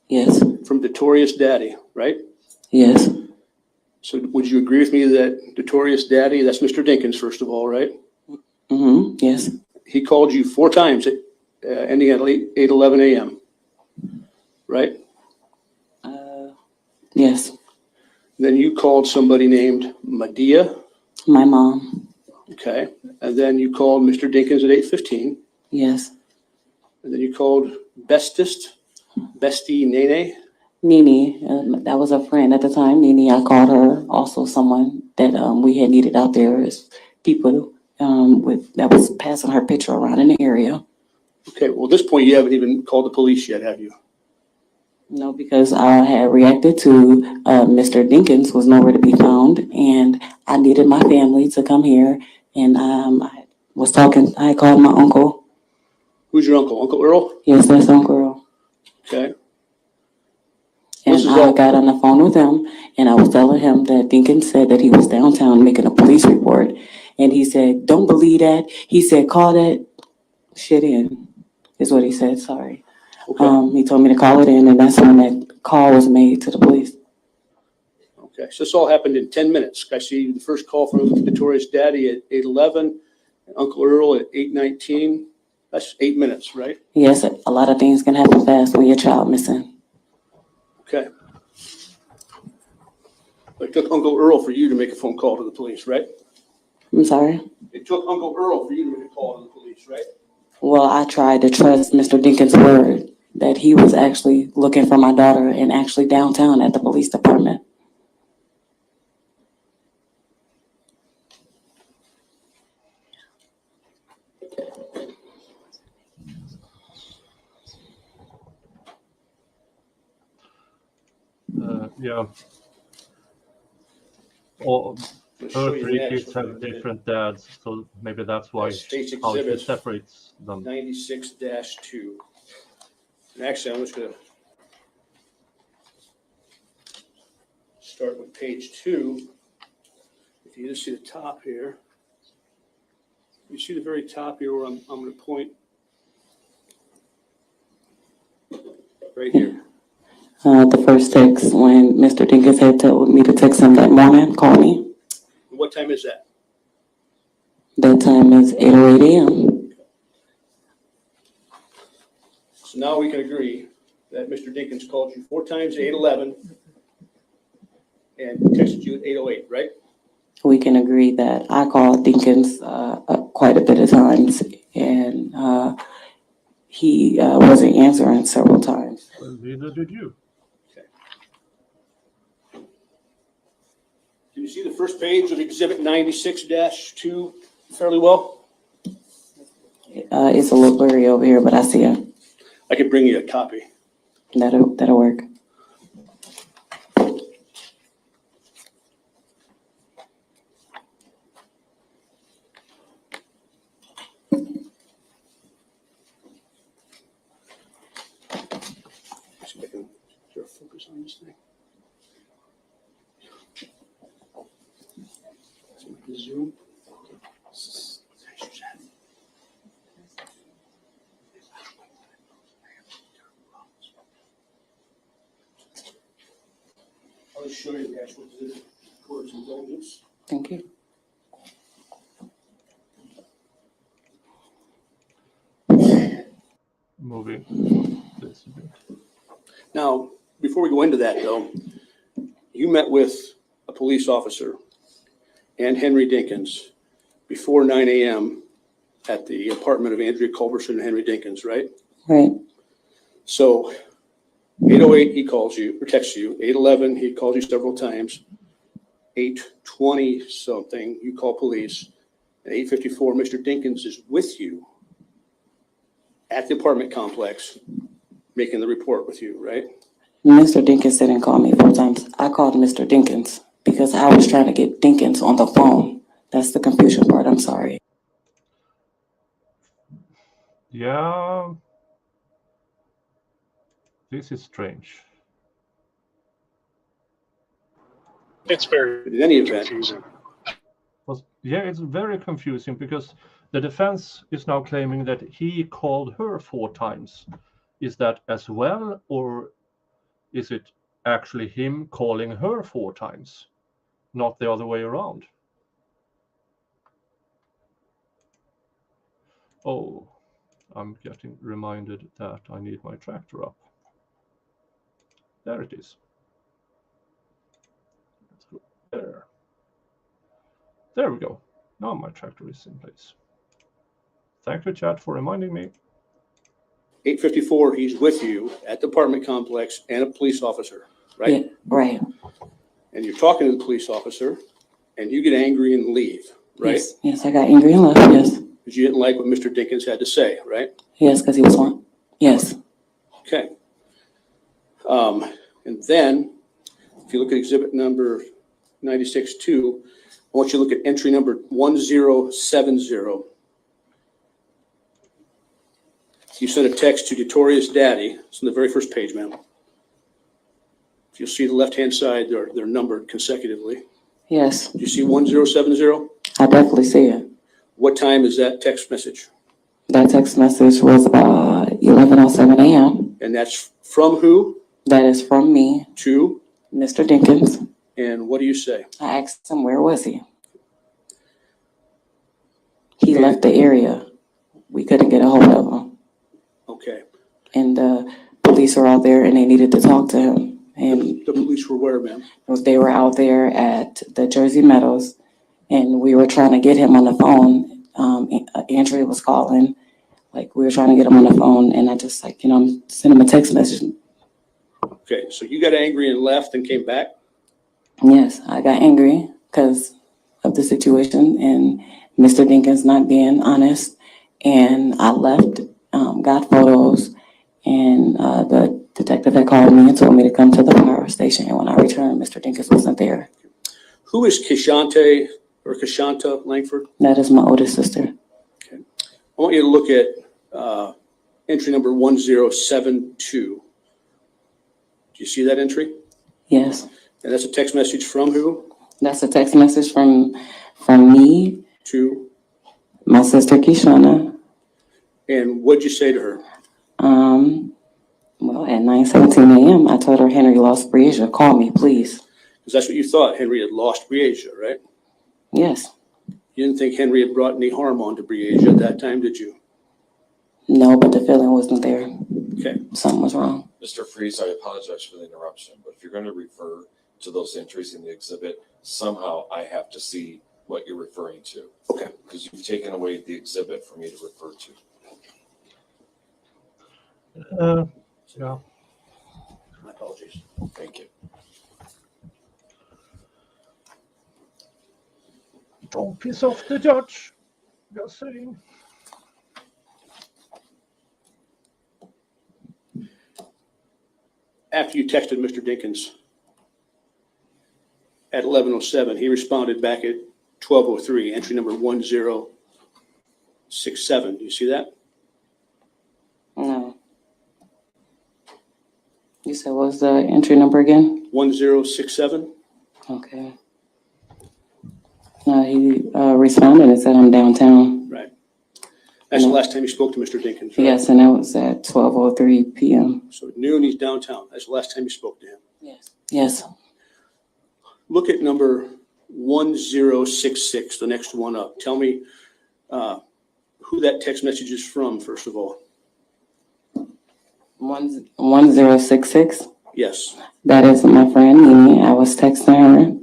[SPEAKER 4] Yes.
[SPEAKER 5] From Notorious Daddy, right?
[SPEAKER 4] Yes.
[SPEAKER 5] So would you agree with me that Notorious Daddy, that's Mr. Dinkins, first of all, right?
[SPEAKER 4] Mm-hmm. Yes.
[SPEAKER 5] He called you 4 times, ending at 8:11 a.m., right?
[SPEAKER 4] Yes.
[SPEAKER 5] Then you called somebody named Medea,
[SPEAKER 4] My mom.
[SPEAKER 5] okay? And then you called Mr. Dinkins at 8:15.
[SPEAKER 4] Yes.
[SPEAKER 5] And then you called Bestie Nene.
[SPEAKER 4] Nene, that was a friend at the time. Nene, I called her. Also, someone that we had needed out there as people that was passing her picture around in the area.
[SPEAKER 5] Okay, well, at this point, you haven't even called the police yet, have you?
[SPEAKER 4] No, because I had reacted to Mr. Dinkins was nowhere to be found, and I needed my family to come here. And I called my uncle.
[SPEAKER 5] Who's your uncle? Uncle Earl?
[SPEAKER 4] Yes, that's Uncle Earl.
[SPEAKER 5] Okay.
[SPEAKER 4] And I got on the phone with him, and I was telling him that Dinkins said that he was downtown making a police report. And he said, "Don't believe that." He said, "Call that shit in," is what he said. Sorry.
[SPEAKER 5] Okay.
[SPEAKER 4] He told me to call it in, and that's when that call was made to the police.
[SPEAKER 5] Okay, so this all happened in 10 minutes. I see the first call from Notorious Daddy at 8:11, and Uncle Earl at 8:19. That's 8 minutes, right?
[SPEAKER 4] Yes, a lot of things can happen fast when your child missing.
[SPEAKER 5] Okay. It took Uncle Earl for you to make a phone call to the police, right?
[SPEAKER 4] I'm sorry.
[SPEAKER 5] It took Uncle Earl for you to make a call to the police, right?
[SPEAKER 4] Well, I tried to trust Mr. Dinkins' word that he was actually looking for my daughter and actually downtown at the police department.
[SPEAKER 1] Yeah. Or
[SPEAKER 5] Let's show
[SPEAKER 1] her
[SPEAKER 5] you
[SPEAKER 1] three
[SPEAKER 5] next
[SPEAKER 1] kids
[SPEAKER 5] what
[SPEAKER 1] have
[SPEAKER 5] happened.
[SPEAKER 1] different dads, so maybe that's why
[SPEAKER 5] That's State's
[SPEAKER 1] how she
[SPEAKER 5] Exhibit
[SPEAKER 1] separates them.
[SPEAKER 5] 96-2. And actually, I'm just gonna start with page 2. If you just see the top here, you see the very top here where I'm gonna point right here.
[SPEAKER 4] The first text when Mr. Dinkins had told me to text him that morning, call me.
[SPEAKER 5] What time is that?
[SPEAKER 4] That time is 8:08 a.m.
[SPEAKER 5] So now we can agree that Mr. Dinkins called you 4 times at 8:11 and texted you at 8:08, right?
[SPEAKER 4] We can agree that I called Dinkins quite a bit of times, and he wasn't answering several times.
[SPEAKER 1] Well, neither did you.
[SPEAKER 5] Can you see the first page of Exhibit 96-2 fairly well?
[SPEAKER 4] It's a little blurry over here, but I see it.
[SPEAKER 5] I could bring you a copy.
[SPEAKER 4] That'll work.
[SPEAKER 5] See if I can get a focus on this thing. Zoom. I'll just show you the actual exhibit for its indulgence.
[SPEAKER 4] Thank you.
[SPEAKER 1] Moving this a bit.
[SPEAKER 5] Now, before we go into that, though, you met with a police officer and Henry Dinkins before 9 a.m. at the apartment of Andrea Culberson and Henry Dinkins, right?
[SPEAKER 4] Right.
[SPEAKER 5] So 8:08, he calls you or texts you. 8:11, he calls you several times. 8:20 something, you call police. At 8:54, Mr. Dinkins is with you at the apartment complex making the report with you, right?
[SPEAKER 4] Mr. Dinkins didn't call me 4 times. I called Mr. Dinkins because I was trying to get Dinkins on the phone. That's the confusion part. I'm sorry.
[SPEAKER 1] Yeah. This is strange.
[SPEAKER 2] It's very
[SPEAKER 5] But in any event,
[SPEAKER 2] confusing.
[SPEAKER 1] Yeah, it's very confusing because the defense is now claiming that he called her 4 times. Is that as well, or is it actually him calling her 4 times, not the other way around? Oh, I'm getting reminded that I need my tractor up. There it is. Let's go there. There we go. Now my tractor is in place. Thank you, chat, for reminding me.
[SPEAKER 5] 8:54, he's with you at the apartment complex and a police officer, right?
[SPEAKER 4] Yeah, right.
[SPEAKER 5] And you're talking to the police officer and you get angry and leave, right?
[SPEAKER 4] Yes, yes, I got angry and left. Yes,
[SPEAKER 5] Because you didn't like what Mr. Dinkins had to say, right?
[SPEAKER 4] yes, because he was one. Yes.
[SPEAKER 5] Okay. And then, if you look at exhibit number 96-2, I want you to look at entry number 1070. You sent a text to Detoria's daddy. It's on the very first page, ma'am. If you'll see the left-hand side, they're numbered consecutively.
[SPEAKER 4] Yes,
[SPEAKER 5] Do you see 1070?
[SPEAKER 4] I definitely see it.
[SPEAKER 5] What time is that text message?
[SPEAKER 4] That text message was about 11:07 a.m.
[SPEAKER 5] And that's from who
[SPEAKER 4] That is from me,
[SPEAKER 5] to,
[SPEAKER 4] Mr. Dinkins.
[SPEAKER 5] and what do you say?
[SPEAKER 4] I asked him where was he. He left the area. We couldn't get a hold of him.
[SPEAKER 5] Okay.
[SPEAKER 4] And police are out there and they needed to talk to him. And
[SPEAKER 5] The police were where, ma'am?
[SPEAKER 4] they were out there at the Jersey Meadows, and we were trying to get him on the phone. Andrea was calling, like we were trying to get him on the phone, and I just sent him a text message.
[SPEAKER 5] Okay, so you got angry and left and came back?
[SPEAKER 4] Yes, I got angry because of the situation and Mr. Dinkins not being honest, and I left, got photos, and the detective had called me and told me to come to the power station, and when I returned, Mr. Dinkins wasn't there.
[SPEAKER 5] Who is Kashanta Langford?
[SPEAKER 4] That is my oldest sister.
[SPEAKER 5] I want you to look at entry number 1072. Do you see that entry?
[SPEAKER 4] Yes,
[SPEAKER 5] And that's a text message from who?
[SPEAKER 4] that's a text message from me,
[SPEAKER 5] To,
[SPEAKER 4] my sister Kishana.
[SPEAKER 5] and what'd you say to her?
[SPEAKER 4] Well, at 9:17 a.m., I told her Henry lost Breasia. Call me, please.
[SPEAKER 5] Because that's what you thought, Henry had lost Breasia, right?
[SPEAKER 4] Yes.
[SPEAKER 5] You didn't think Henry had brought any harm on to Breasia at that time, did you?
[SPEAKER 4] No, but the feeling wasn't there.
[SPEAKER 5] Okay.
[SPEAKER 4] Something was wrong.
[SPEAKER 6] Mr. Freeze, I apologize for the interruption, but if you're going to refer to those entries in the exhibit, somehow I have to see what you're referring to.
[SPEAKER 5] Okay.
[SPEAKER 6] Because you've taken away the exhibit for me to refer to.
[SPEAKER 1] Yeah.
[SPEAKER 5] My apologies.
[SPEAKER 6] Thank you.
[SPEAKER 1] Don't piss off the judge. Just saying.
[SPEAKER 5] After you texted Mr. Dinkins at 11:07, he responded back at 12:03, entry number 1067. Do you see that?
[SPEAKER 4] No. You said what was the entry number again?
[SPEAKER 5] 1067.
[SPEAKER 4] Okay. No, he responded and said I'm downtown.
[SPEAKER 5] Right. That's the last time you spoke to Mr. Dinkins, right?
[SPEAKER 4] Yes, and that was at 12:03 p.m.
[SPEAKER 5] So at noon, he's downtown. That's the last time you spoke to him.
[SPEAKER 4] Yes. Yes.
[SPEAKER 5] Look at number 1066, the next one up. Tell me who that text message is from, first of all.
[SPEAKER 4] 1066.
[SPEAKER 5] Yes.
[SPEAKER 4] That is my friend Mimi. I was texting her.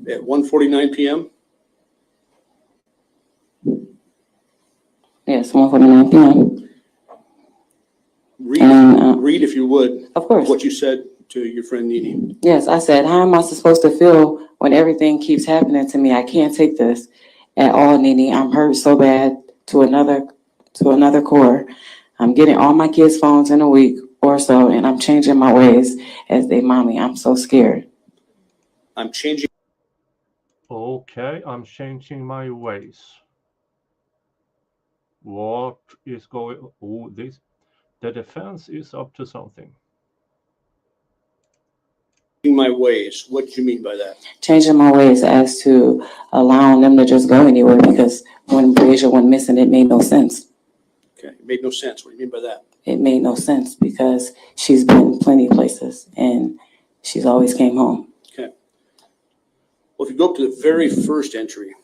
[SPEAKER 5] At 1:49 p.m.
[SPEAKER 4] Yes, 1:49 p.m.
[SPEAKER 5] Read, if you would,
[SPEAKER 4] Of course.
[SPEAKER 5] what you said to your friend Nini.
[SPEAKER 4] Yes, I said, how am I supposed to feel when everything keeps happening to me? I can't take this at all, Nini. I'm hurt so bad to another core. I'm getting all my kids' phones in a week or so, and I'm changing my ways as they mommy. I'm so scared.
[SPEAKER 5] I'm changing.
[SPEAKER 1] Okay, I'm changing my ways. What is going? Oh, the defense is up to something.
[SPEAKER 5] My ways. What do you mean by that?
[SPEAKER 4] Changing my ways as to allowing them to just go anywhere, because when Breasia went missing, it made no sense.
[SPEAKER 5] Okay, it made no sense. What do you mean by that?
[SPEAKER 4] It made no sense because she's been plenty of places and she's always came home.
[SPEAKER 5] Okay. Well, if you go up to the very first entry,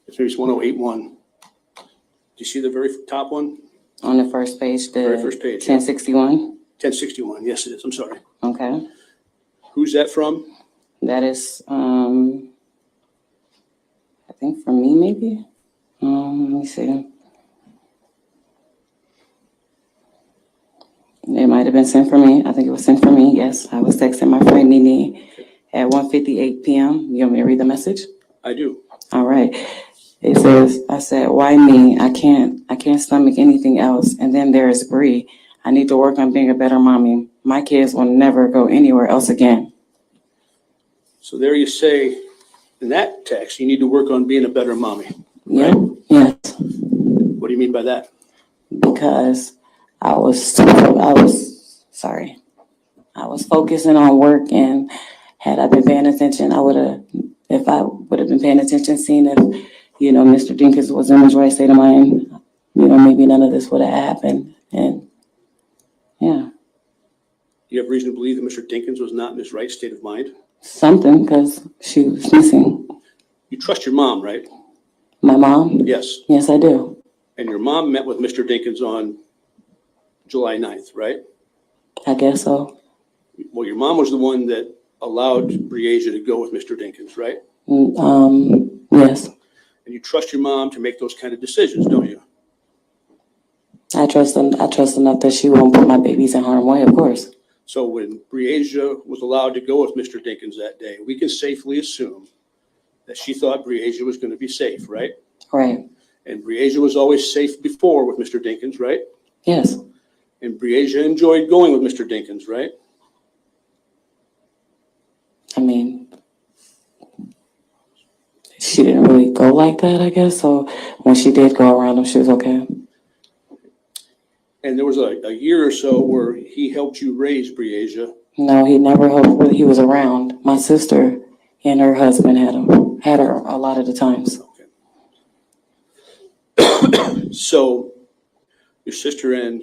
[SPEAKER 5] it's 1081. Do you see the very top one?
[SPEAKER 4] On the first page, the
[SPEAKER 5] Very first page.
[SPEAKER 4] 1061.
[SPEAKER 5] 1061. Yes, it is. I'm sorry.
[SPEAKER 4] Okay.
[SPEAKER 5] Who's that from?
[SPEAKER 4] That is, I think for me, maybe. Let me see. It might have been sent for me. I think it was sent for me. Yes, I was texting my friend Nini at 1:58 p.m. You want me to read the message?
[SPEAKER 5] I do.
[SPEAKER 4] All right. It says, I said, why me? I can't stomach anything else. And then there's Bree. I need to work on being a better mommy. My kids will never go anywhere else again.
[SPEAKER 5] So there you say, in that text, you need to work on being a better mommy.
[SPEAKER 4] Yeah.
[SPEAKER 5] Right?
[SPEAKER 4] Yes.
[SPEAKER 5] What do you mean by that?
[SPEAKER 4] Because I was focusing on work, and had I been paying attention, if I would have been paying attention, seeing if, Mr. Dinkins was in his right state of mind, maybe none of this would have happened. And yeah.
[SPEAKER 5] You have reason to believe that Mr. Dinkins was not in his right state of mind?
[SPEAKER 4] Something, because she was missing.
[SPEAKER 5] You trust your mom, right?
[SPEAKER 4] My mom?
[SPEAKER 5] Yes.
[SPEAKER 4] Yes, I do.
[SPEAKER 5] And your mom met with Mr. Dinkins on July 9th, right?
[SPEAKER 4] I guess so.
[SPEAKER 5] Well, your mom was the one that allowed Breasia to go with Mr. Dinkins, right?
[SPEAKER 4] Yes.
[SPEAKER 5] And you trust your mom to make those kind of decisions, don't you?
[SPEAKER 4] I trust enough that she won't put my babies in harm's way, of course.
[SPEAKER 5] So when Breasia was allowed to go with Mr. Dinkins that day, we can safely assume that she thought Breasia was going to be safe, right?
[SPEAKER 4] Right.
[SPEAKER 5] And Breasia was always safe before with Mr. Dinkins, right?
[SPEAKER 4] Yes.
[SPEAKER 5] And Breasia enjoyed going with Mr. Dinkins, right?
[SPEAKER 4] I mean, she didn't really go like that, I guess. So when she did go around him, she was okay.
[SPEAKER 5] And there was a year or so where he helped you raise Breasia.
[SPEAKER 4] No, he never helped. He was around. My sister and her husband had her a lot of the times.
[SPEAKER 5] Okay. So your sister and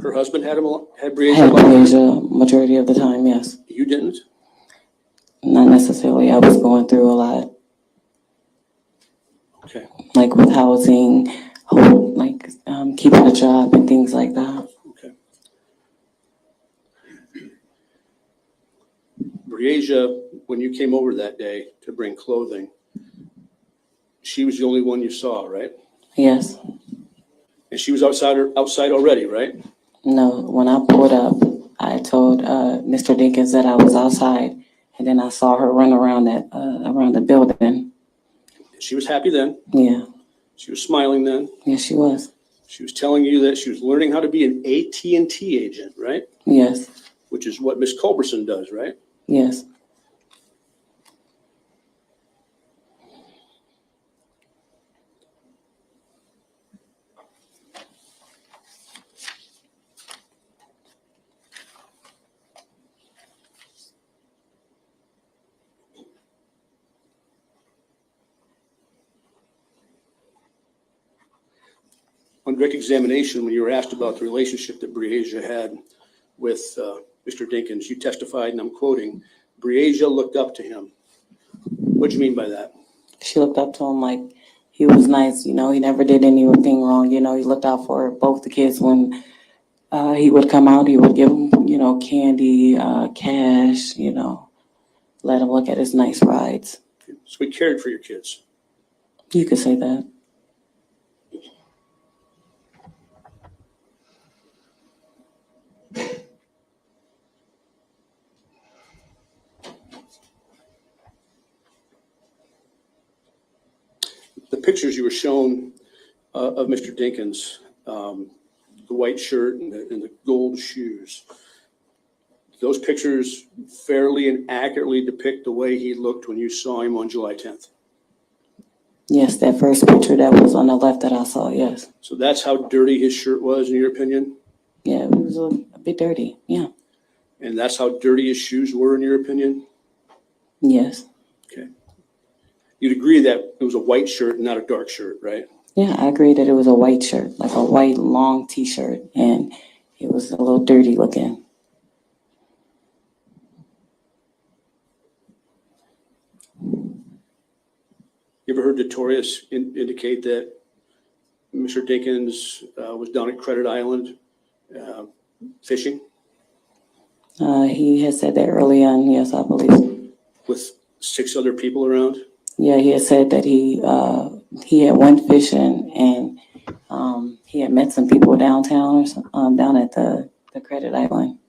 [SPEAKER 5] her husband had Breasia.
[SPEAKER 4] Had Breasia majority of the time, yes.
[SPEAKER 5] You didn't?
[SPEAKER 4] Not necessarily. I was going through a lot.
[SPEAKER 5] Okay.
[SPEAKER 4] Like with housing, keeping a job and things like that.
[SPEAKER 5] Okay. Breasia, when you came over that day to bring clothing, she was the only one you saw, right?
[SPEAKER 4] Yes.
[SPEAKER 5] And she was outside already, right?
[SPEAKER 4] No, when I pulled up, I told Mr. Dinkins that I was outside, and then I saw her run around the building.
[SPEAKER 5] She was happy then.
[SPEAKER 4] Yeah.
[SPEAKER 5] She was smiling then.
[SPEAKER 4] Yes, she was.
[SPEAKER 5] She was telling you that she was learning how to be an AT&T agent, right?
[SPEAKER 4] Yes.
[SPEAKER 5] Which is what Miss Culberson does, right?
[SPEAKER 4] Yes.
[SPEAKER 5] On direct examination, when you were asked about the relationship that Breasia had with Mr. Dinkins, you testified, and I'm quoting, Breasia looked up to him. What do you mean by that?
[SPEAKER 4] She looked up to him like he was nice. He never did anything wrong. He looked out for both the kids when he would come out. He would give them, candy, cash, let him look at his nice rides.
[SPEAKER 5] So he cared for your kids.
[SPEAKER 4] You could say that.
[SPEAKER 5] The pictures you were shown of Mr. Dinkins, the white shirt and the gold shoes, those pictures fairly and accurately depict the way he looked when you saw him on July 10th.
[SPEAKER 4] Yes, that first picture that was on the left that I saw, yes.
[SPEAKER 5] So that's how dirty his shirt was, in your opinion?
[SPEAKER 4] Yeah, it was a bit dirty, yeah.
[SPEAKER 5] And that's how dirty his shoes were, in your opinion?
[SPEAKER 4] Yes.
[SPEAKER 5] Okay. You'd agree that it was a white shirt, not a dark shirt, right?
[SPEAKER 4] Yeah, I agree that it was a white shirt, like a white long t-shirt, and it was a little dirty looking.
[SPEAKER 5] You ever heard Notorious indicate that Mr. Dinkins was down at Credit Island fishing
[SPEAKER 4] He had said that early on, yes, I believe.
[SPEAKER 5] with 6 other people around?
[SPEAKER 4] Yeah, he had said that he had went fishing and he had met some people downtown or down at the Credit Island.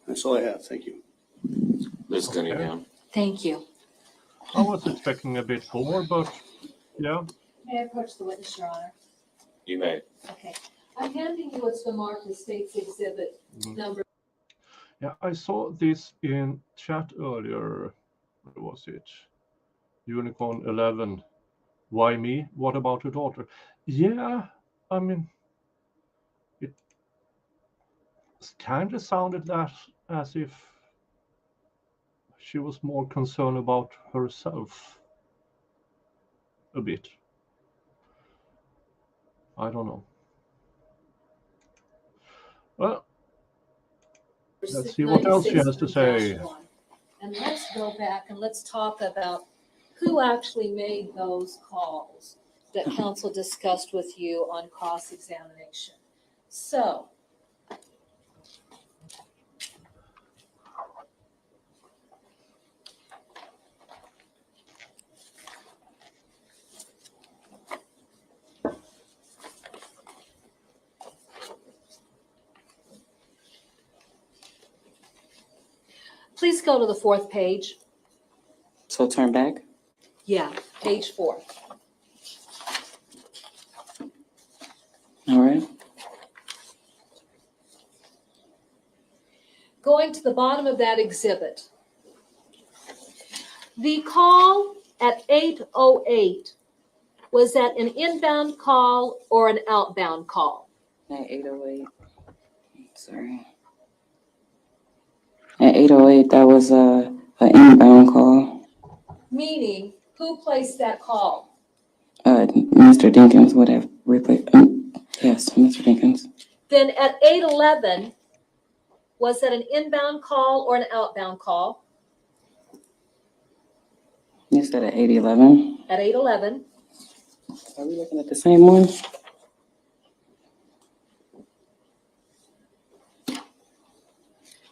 [SPEAKER 5] That's all I have. Thank you.
[SPEAKER 6] Ms. Cunningham.
[SPEAKER 3] Thank you.
[SPEAKER 1] I was expecting a bit more, but yeah.
[SPEAKER 3] May I approach the witness, Your Honor?
[SPEAKER 6] You may.
[SPEAKER 3] Okay. I'm handing you what's been marked as State's Exhibit number.
[SPEAKER 1] Yeah, I saw this in chat earlier. Where was it? Unicorn 11. Why me? What about your daughter? Yeah, I mean, it kind of sounded that as if she was more concerned about herself a bit. I don't know. Well, Let's see what else she has to say.
[SPEAKER 3] And let's go back and let's talk about who actually made those calls that council discussed with you on cross-examination. So, please go to the 4th page.
[SPEAKER 4] So turn back.
[SPEAKER 3] Yeah, page 4.
[SPEAKER 4] All right.
[SPEAKER 3] Going to the bottom of that exhibit. The call at 8:08, was that an inbound call or an outbound call?
[SPEAKER 4] At 8:08. Sorry. At 8:08, that was an inbound call.
[SPEAKER 3] Meaning, who placed that call?
[SPEAKER 4] Mr. Dinkins would have replaced. Yes, Mr. Dinkins.
[SPEAKER 3] Then at 8:11, was that an inbound call or an outbound call?
[SPEAKER 4] You said at 8:11.
[SPEAKER 3] At 8:11.
[SPEAKER 4] Are we looking at the same one?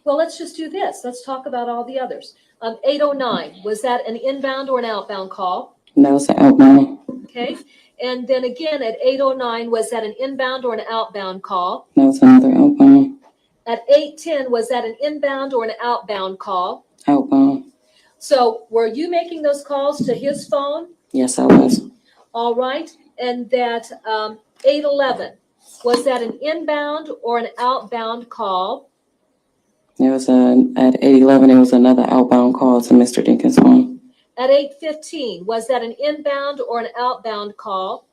[SPEAKER 3] Well, let's just do this. Let's talk about all the others. 8:09, was that an inbound or an outbound call?
[SPEAKER 4] That was an outbound.
[SPEAKER 3] Okay. And then again at 8:09, was that an inbound or an outbound call?
[SPEAKER 4] That was another outbound.
[SPEAKER 3] At 8:10, was that an inbound or an outbound call?
[SPEAKER 4] Outbound.
[SPEAKER 3] So were you making those calls to his phone?
[SPEAKER 4] Yes, I was.
[SPEAKER 3] All right. And that 8:11, was that an inbound or an outbound call?
[SPEAKER 4] It was at 8:11. It was another outbound call to Mr. Dinkins' phone.
[SPEAKER 3] At 8:15, was that an inbound or an outbound call?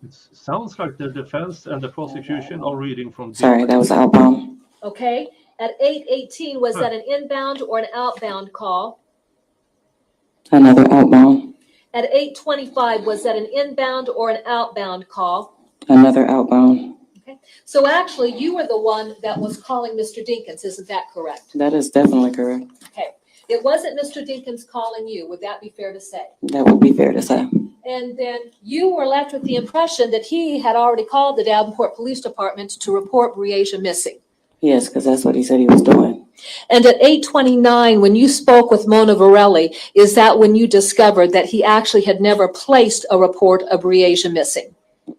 [SPEAKER 1] It sounds like the defense and the prosecution are reading from.
[SPEAKER 4] Sorry, that was outbound.
[SPEAKER 3] Okay. At 8:18, was that an inbound or an outbound call?
[SPEAKER 4] Another outbound.
[SPEAKER 3] At 8:25, was that an inbound or an outbound call?
[SPEAKER 4] Another outbound.
[SPEAKER 3] So actually, you were the one that was calling Mr. Dinkins, isn't that correct?
[SPEAKER 4] That is definitely correct.
[SPEAKER 3] Okay. It wasn't Mr. Dinkins calling you, would that be fair to say?
[SPEAKER 4] That would be fair to say.
[SPEAKER 3] And then you were left with the impression that he had already called the Davenport Police Department to report Breasia missing.
[SPEAKER 4] Yes, because that's what he said he was doing.
[SPEAKER 3] And at 8:29, when you spoke with Mona Varelli, is that when you discovered that he actually had never placed a report of Breasia missing?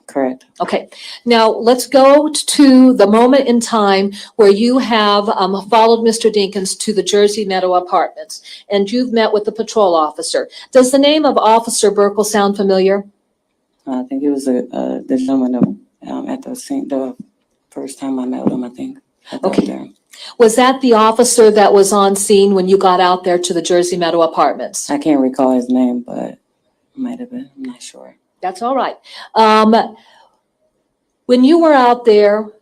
[SPEAKER 4] Correct.
[SPEAKER 3] Okay, now let's go to the moment in time where you have followed Mr. Dinkins to the Jersey Meadow Apartments, and you've met with the patrol officer. Does the name of Officer Burkle sound familiar?
[SPEAKER 4] I think it was the gentleman at the scene the first time I met with him, I think.
[SPEAKER 3] Okay. Was that the officer that was on scene when you got out there to the Jersey Meadow Apartments?
[SPEAKER 4] I can't recall his name, but it might have been. I'm not sure.
[SPEAKER 3] That's all right. When you were out there,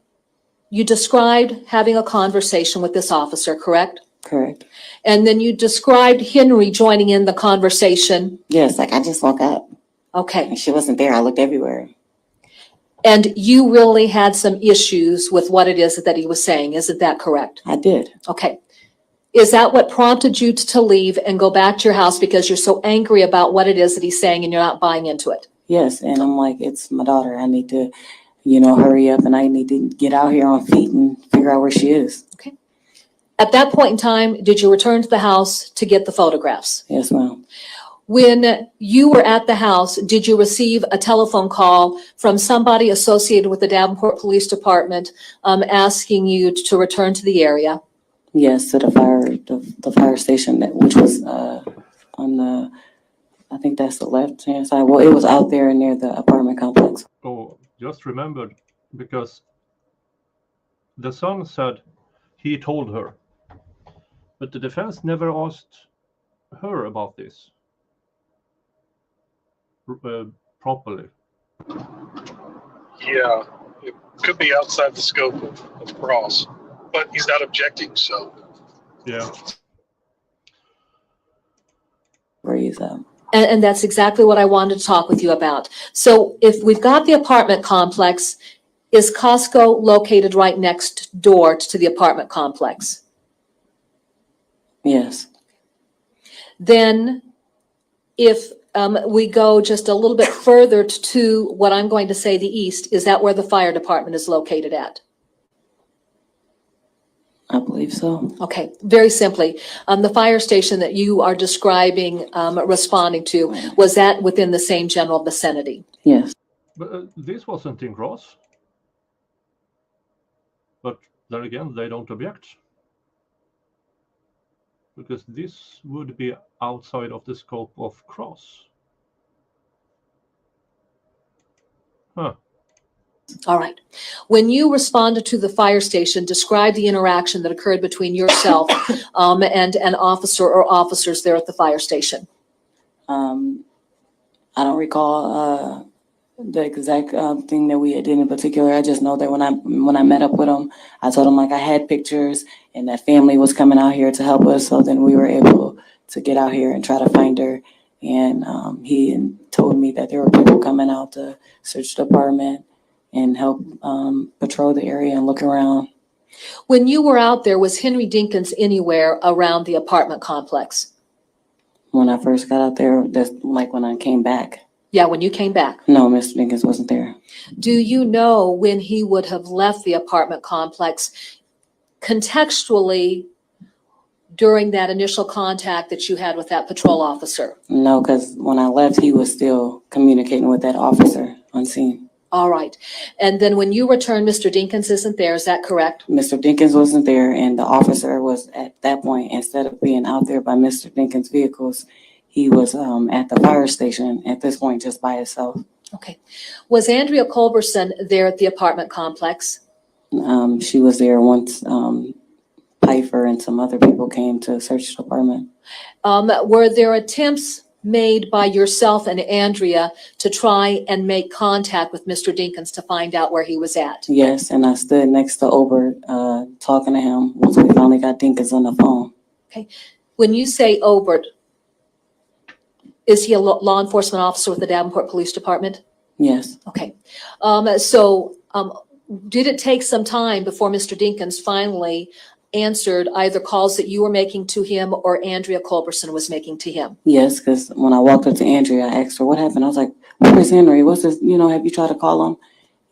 [SPEAKER 3] you described having a conversation with this officer, correct?
[SPEAKER 4] Correct.
[SPEAKER 3] And then you described Henry joining in the conversation.
[SPEAKER 4] Yes, like I just woke up
[SPEAKER 3] Okay.
[SPEAKER 4] and she wasn't there. I looked everywhere.
[SPEAKER 3] And you really had some issues with what it is that he was saying. Isn't that correct?
[SPEAKER 4] I did.
[SPEAKER 3] Okay. Is that what prompted you to leave and go back to your house because you're so angry about what it is that he's saying and you're not buying into it?
[SPEAKER 4] Yes, and I'm like, it's my daughter. I need to, hurry up, and I need to get out here on feet and figure out where she is.
[SPEAKER 3] Okay. At that point in time, did you return to the house to get the photographs?
[SPEAKER 4] Yes, ma'am.
[SPEAKER 3] When you were at the house, did you receive a telephone call from somebody associated with the Davenport Police Department asking you to return to the area?
[SPEAKER 4] Yes, to the fire station, which was on the, I think that's the left-hand side. Well, it was out there near the apartment complex.
[SPEAKER 1] Oh, just remembered, because the son said he told her, but the defense never asked her about this properly.
[SPEAKER 2] Yeah, it could be outside the scope of cross, but he's not objecting, so.
[SPEAKER 1] Yeah.
[SPEAKER 4] Where is that?
[SPEAKER 3] And that's exactly what I wanted to talk with you about. So if we've got the apartment complex, Is Costco located right next door to the apartment complex?
[SPEAKER 4] Yes.
[SPEAKER 3] Then if we go just a little bit further to what I'm going to say the east, is that where the fire department is located at?
[SPEAKER 4] I believe so.
[SPEAKER 3] Okay, very simply, the fire station that you are describing, responding to, was that within the same general vicinity?
[SPEAKER 4] Yes.
[SPEAKER 1] But this wasn't in Cross. But then again, they don't object. Because this would be outside of the scope of Cross. Huh.
[SPEAKER 3] All right. When you responded to the fire station, describe the interaction that occurred between yourself and an officer or officers there at the fire station.
[SPEAKER 4] I don't recall the exact thing that we did in particular. I just know that when I met up with him, I told him like I had pictures and that family was coming out here to help us. So then we were able to get out here and try to find her. And he told me that there were people coming out to search the apartment and help patrol the area and look around.
[SPEAKER 3] When you were out there, was Henry Dinkins anywhere around the apartment complex?
[SPEAKER 4] When I first got out there, that's like when I came back.
[SPEAKER 3] Yeah, when you came back.
[SPEAKER 4] No, Mr. Dinkins wasn't there.
[SPEAKER 3] Do you know when he would have left the apartment complex contextually during that initial contact that you had with that patrol officer?
[SPEAKER 4] No, because when I left, he was still communicating with that officer on scene.
[SPEAKER 3] All right. And then when you returned, Mr. Dinkins isn't there, is that correct?
[SPEAKER 4] Mr. Dinkins wasn't there, and the officer was at that point, instead of being out there by Mr. Dinkins' vehicles, he was at the fire station at this point just by himself.
[SPEAKER 3] Okay. Was Andrea Culberson there at the apartment complex?
[SPEAKER 4] She was there once Pfeiffer and some other people came to search the apartment.
[SPEAKER 3] Were there attempts made by yourself and Andrea to try and make contact with Mr. Dinkins to find out where he was at?
[SPEAKER 4] Yes, and I stood next to Obert talking to him once we finally got Dinkins on the phone.
[SPEAKER 3] Okay. When you say Obert, is he a law enforcement officer with the Davenport Police Department?
[SPEAKER 4] Yes.
[SPEAKER 3] Okay. Did it take some time before Mr. Dinkins finally answered either calls that you were making to him or Andrea Culberson was making to him?
[SPEAKER 4] Yes, because when I walked up to Andrea, I asked her what happened. I was like, where's Henry? What's this? Have you tried to call him?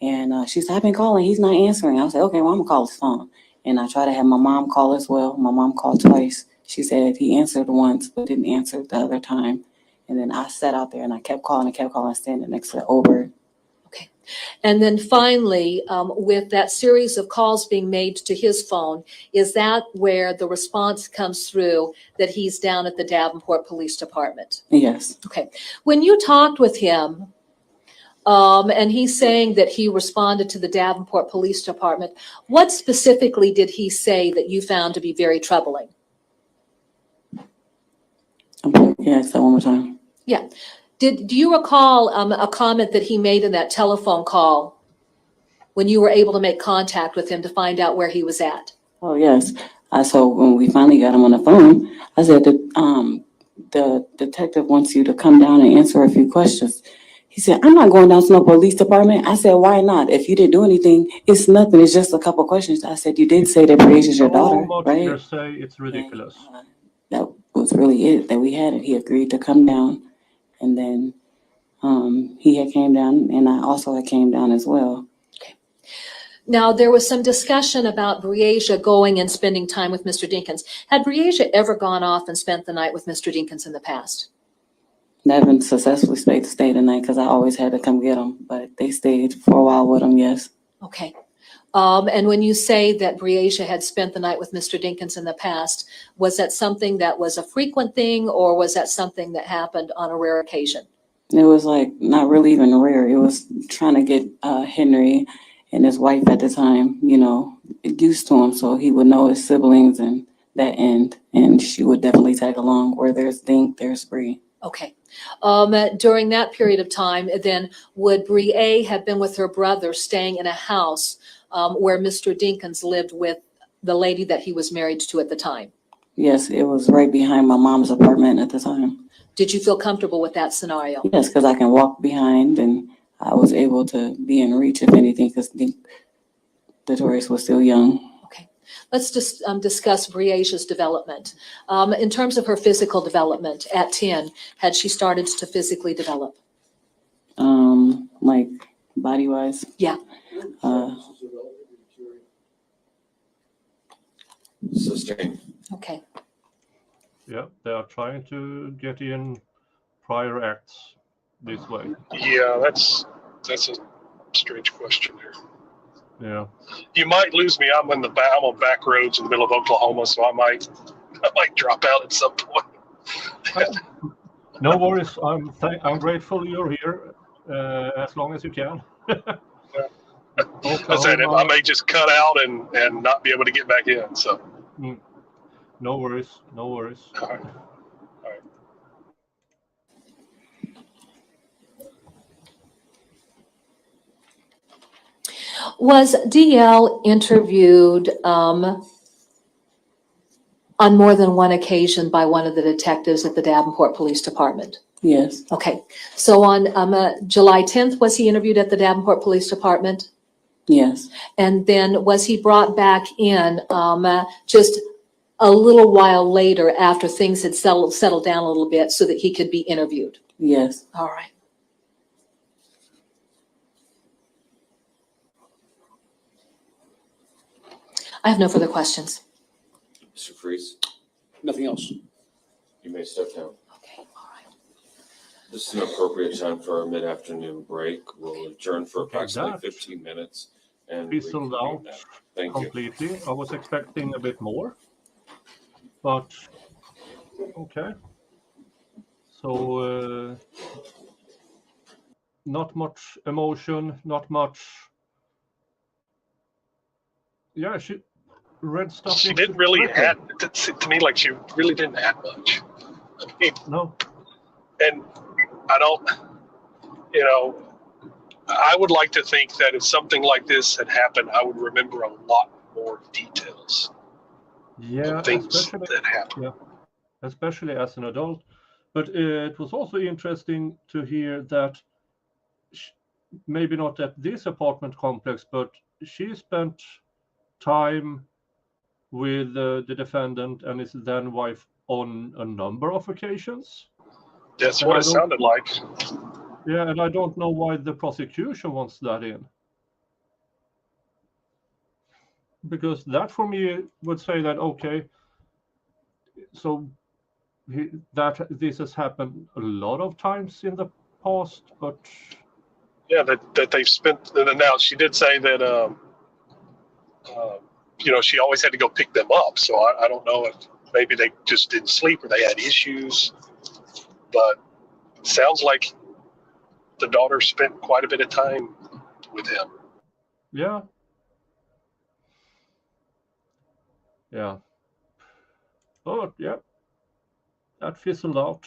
[SPEAKER 4] And she said, I've been calling. He's not answering. I was like, okay, well, I'm going to call his phone. And I tried to have my mom call as well. My mom called twice. She said he answered once, but didn't answer the other time. And then I sat out there and I kept calling, standing next to Obert.
[SPEAKER 3] Okay. And then finally, with that series of calls being made to his phone, is that where the response comes through that he's down at the Davenport Police Department?
[SPEAKER 4] Yes.
[SPEAKER 3] Okay. When you talked with him, and he's saying that he responded to the Davenport Police Department, what specifically did he say that you found to be very troubling?
[SPEAKER 4] Yeah, say that one more time.
[SPEAKER 3] Yeah. Do you recall a comment that he made in that telephone call when you were able to make contact with him to find out where he was at?
[SPEAKER 4] Oh, yes. So when we finally got him on the phone, I said, the detective wants you to come down and answer a few questions. He said, I'm not going down to no police department. I said, why not? If you didn't do anything, it's nothing. It's just a couple questions. I said, you did say that Breasia's your daughter, right?
[SPEAKER 1] You say it's ridiculous.
[SPEAKER 4] And, that was really it that we had it. He agreed to come down, and then he had came down, and I also had came down as well.
[SPEAKER 3] Okay. Now, there was some discussion about Breasia going and spending time with Mr. Dinkins. Had Breasia ever gone off and spent the night with Mr. Dinkins in the past?
[SPEAKER 4] Never successfully stayed the night because I always had to come get them, but they stayed for a while with him, yes.
[SPEAKER 3] Okay. And when you say that Breasia had spent the night with Mr. Dinkins in the past, was that something that was a frequent thing, or was that something that happened on a rare occasion?
[SPEAKER 4] It was like not really even rare. It was trying to get Henry and his wife at the time, used to him so he would know his siblings and that end, and she would definitely tag along. Where there's Dink, there's Bree.
[SPEAKER 3] Okay. During that period of time, then, would Bree have been with her brother staying in a house where Mr. Dinkins lived with the lady that he was married to at the time?
[SPEAKER 4] Yes, it was right behind my mom's apartment at the time.
[SPEAKER 3] Did you feel comfortable with that scenario?
[SPEAKER 4] Yes, because I can walk behind and I was able to be in reach, if anything, because Detorius was still young.
[SPEAKER 3] Okay, let's just discuss Breasia's development. In terms of her physical development at 10, had she started to physically develop?
[SPEAKER 4] Like body-wise?
[SPEAKER 3] Yeah.
[SPEAKER 6] Sustain.
[SPEAKER 3] Okay.
[SPEAKER 1] Yeah, they are trying to get in prior acts this way.
[SPEAKER 2] Yeah, that's a strange question there.
[SPEAKER 1] Yeah.
[SPEAKER 2] You might lose me. I'm on back roads in the middle of Oklahoma, so I might drop out at some point.
[SPEAKER 1] No worries. I'm grateful you're here as long as you can.
[SPEAKER 2] I said I may just cut out and not be able to get back in. So
[SPEAKER 1] no worries. No worries.
[SPEAKER 2] all right.
[SPEAKER 3] Was DL interviewed on more than one occasion by one of the detectives at the Davenport Police Department?
[SPEAKER 4] Yes.
[SPEAKER 3] Okay, so on July 10th, was he interviewed at the Davenport Police Department?
[SPEAKER 4] Yes.
[SPEAKER 3] And then was he brought back in just a little while later after things had settled down a little bit so that he could be interviewed?
[SPEAKER 4] Yes.
[SPEAKER 3] All right. I have no further questions.
[SPEAKER 6] Mr. Freeze,
[SPEAKER 5] Nothing else.
[SPEAKER 6] you may step down.
[SPEAKER 3] Okay, all right.
[SPEAKER 6] This is an appropriate time for our mid-afternoon break. We'll adjourn for approximately
[SPEAKER 1] that
[SPEAKER 6] 15 minutes and
[SPEAKER 1] fizzled out
[SPEAKER 6] reconvene then. Thank you.
[SPEAKER 1] completely. I was expecting a bit more, but okay. So not much emotion, not much. Yeah, she read stuff.
[SPEAKER 2] She didn't really add to me, like she really didn't add much. I mean,
[SPEAKER 1] No.
[SPEAKER 2] and I don't, I would like to think that if something like this had happened, I would remember a lot more details.
[SPEAKER 1] Yeah,
[SPEAKER 2] of things
[SPEAKER 1] especially
[SPEAKER 2] that happened.
[SPEAKER 1] yeah, especially as an adult. But it was also interesting to hear that maybe not at this apartment complex, but she spent time with the defendant and his then wife on a number of occasions.
[SPEAKER 2] That's
[SPEAKER 1] And
[SPEAKER 2] what
[SPEAKER 1] I
[SPEAKER 2] it
[SPEAKER 1] don't-
[SPEAKER 2] sounded like.
[SPEAKER 1] Yeah, and I don't know why the prosecution wants that in. Because that for me would say that, okay, so that this has happened a lot of times in the past, but
[SPEAKER 2] Yeah, that they've spent. And now she did say that, she always had to go pick them up. So I don't know if maybe they just didn't sleep or they had issues. But it sounds like the daughter spent quite a bit of time with him.
[SPEAKER 1] yeah. But yeah, that fizzled out.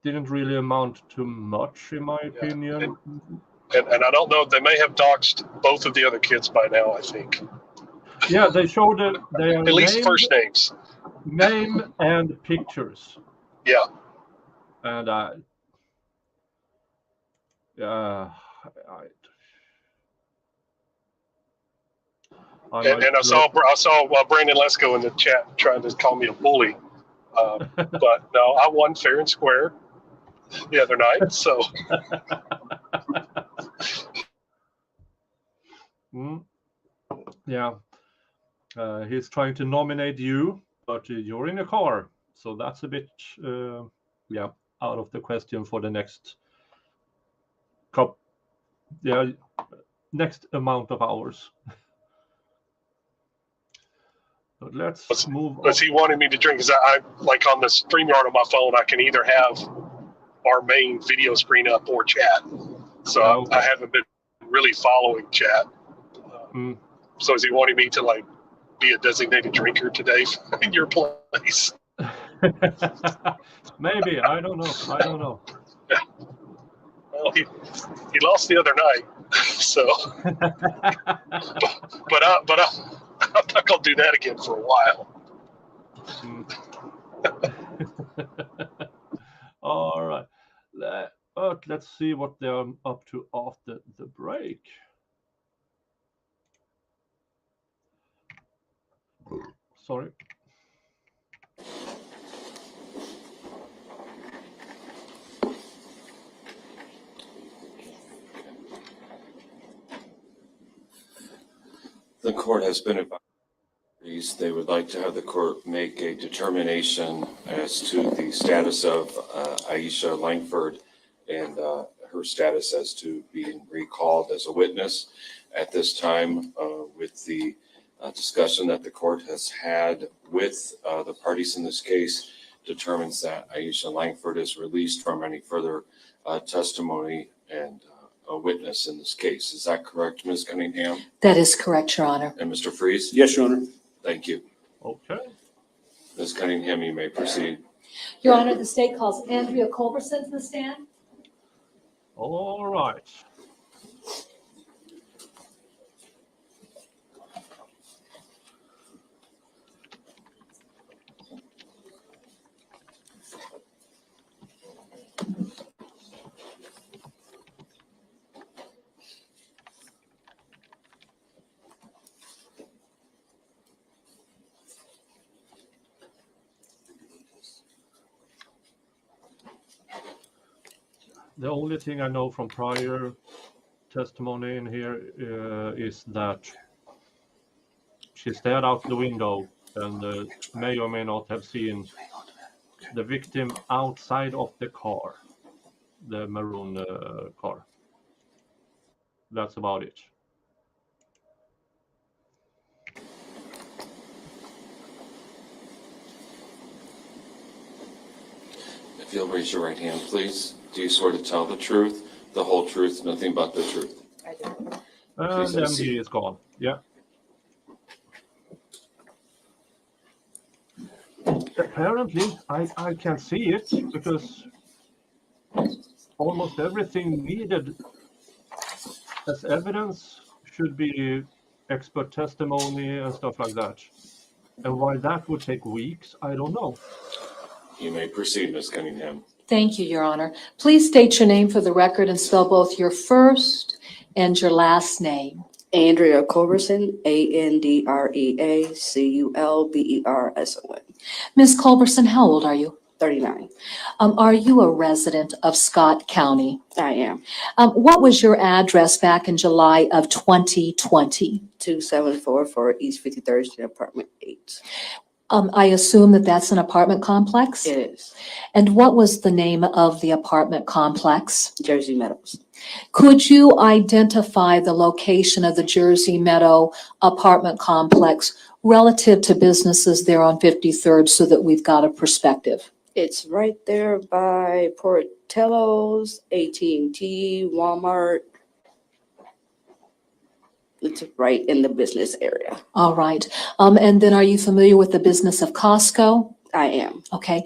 [SPEAKER 1] Didn't really amount to much, in my opinion.
[SPEAKER 2] And I don't know. They may have doxed both of the other kids by now, I think.
[SPEAKER 1] Yeah, they showed their
[SPEAKER 2] At least first names.
[SPEAKER 1] name and pictures.
[SPEAKER 2] Yeah.
[SPEAKER 1] And
[SPEAKER 2] And I saw Brandon Lesko in the chat trying to call me a bully. But no, I won fair and square the other night. So
[SPEAKER 1] yeah, he's trying to nominate you, but you're in a car, so that's a bit out of the question for the next next amount of hours. But let's move on.
[SPEAKER 2] Because he wanted me to drink, because I like on the StreamYard on my phone, I can either have our main video screen up or chat. So
[SPEAKER 1] Okay.
[SPEAKER 2] I haven't been really following chat. So is he wanting me to like be a designated drinker today in your place?
[SPEAKER 1] Maybe, I don't know.
[SPEAKER 2] Yeah. Well, he lost the other night, so. but I'm not gonna do that again for a while.
[SPEAKER 1] All right. but let's see what they're up to after the break. Sorry.
[SPEAKER 6] The court has been advised they would like to have the court make a determination as to the status of Aisha Langford and her status as to being recalled as a witness. At this time, with the discussion that the court has had with the parties in this case, determines that Aisha Langford is released from any further testimony and a witness in this case. Is that correct, Ms. Cunningham?
[SPEAKER 3] That is correct, Your Honor.
[SPEAKER 6] And Mr. Freeze?
[SPEAKER 5] Yes, Your Honor.
[SPEAKER 6] Thank you.
[SPEAKER 1] Okay.
[SPEAKER 6] Ms. Cunningham, you may proceed.
[SPEAKER 3] Your Honor, the state calls Andrea Culberson to the stand.
[SPEAKER 1] All right. The only thing I know from prior testimony in here is that she stared out the window and may or may not have seen the victim outside of the car, the maroon car. That's about it.
[SPEAKER 6] If you'll raise your right hand, please. Do you swear to tell the truth, the whole truth, nothing but the truth?
[SPEAKER 4] I do.
[SPEAKER 1] And
[SPEAKER 6] Please
[SPEAKER 1] the
[SPEAKER 6] have a seat.
[SPEAKER 1] MD is gone. Yeah. Apparently, I can see it because almost everything needed as evidence should be expert testimony and stuff like that. And why that would take weeks, I don't know.
[SPEAKER 6] You may proceed, Ms. Cunningham.
[SPEAKER 3] Thank you, Your Honor. Please state your name for the record and spell both your first and your last name.
[SPEAKER 7] Andrea Culberson, AndreaCulberson.
[SPEAKER 3] Ms. Culberson, how old are you?
[SPEAKER 7] 39.
[SPEAKER 3] Are you a resident of Scott County?
[SPEAKER 7] I am.
[SPEAKER 3] What was your address back in July of 2020?
[SPEAKER 7] 2744 East 53rd Street, apartment 8.
[SPEAKER 3] I assume that that's an apartment complex?
[SPEAKER 7] It is.
[SPEAKER 3] And what was the name of the apartment complex?
[SPEAKER 7] Jersey Meadows.
[SPEAKER 3] Could you identify the location of the Jersey Meadow apartment complex relative to businesses there on 53rd so that we've got a perspective?
[SPEAKER 7] It's right there by Portillo's, AT&T, Walmart. It's right in the business area.
[SPEAKER 3] All right. And then are you familiar with the business of Costco?
[SPEAKER 7] I am.
[SPEAKER 3] Okay.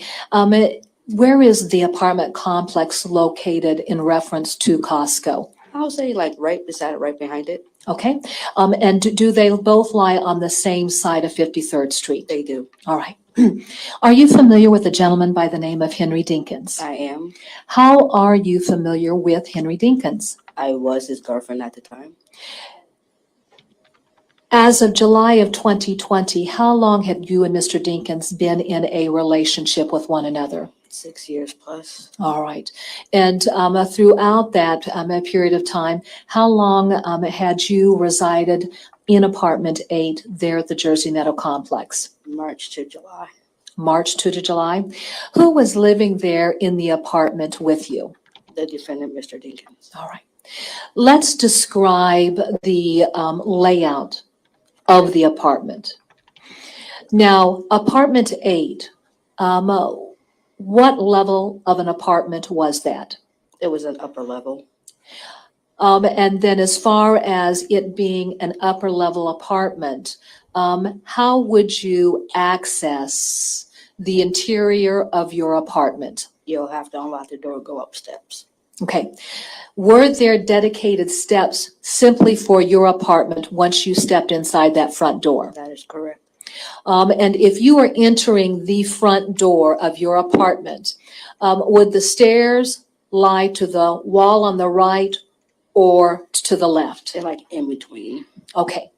[SPEAKER 3] Where is the apartment complex located in reference to Costco?
[SPEAKER 7] I'll say like right beside it, right behind it.
[SPEAKER 3] Okay. And do they both lie on the same side of 53rd Street?
[SPEAKER 7] They do.
[SPEAKER 3] All right. Are you familiar with a gentleman by the name of Henry Dinkins?
[SPEAKER 7] I am.
[SPEAKER 3] How are you familiar with Henry Dinkins?
[SPEAKER 7] I was his girlfriend at the time.
[SPEAKER 3] As of July of 2020, how long have you and Mr. Dinkins been in a relationship with one another?
[SPEAKER 7] 6 years plus.
[SPEAKER 3] All right. And throughout that period of time, how long had you resided in apartment 8 there at the Jersey Meadow complex?
[SPEAKER 7] March to July.
[SPEAKER 3] March to July. Who was living there in the apartment with you?
[SPEAKER 7] The defendant, Mr. Dinkins.
[SPEAKER 3] All right. Let's describe the layout of the apartment. Now, apartment 8, what level of an apartment was that?
[SPEAKER 7] It was an upper level.
[SPEAKER 3] And then as far as it being an upper level apartment, how would you access the interior of your apartment?
[SPEAKER 7] You'll have to unlock the door, go up steps.
[SPEAKER 3] Okay. Were there dedicated steps simply for your apartment once you stepped inside that front door?
[SPEAKER 7] That is correct.
[SPEAKER 3] And if you were entering the front door of your apartment, would the stairs lie to the wall on the right or to the left?
[SPEAKER 7] They're like in between.
[SPEAKER 3] Okay.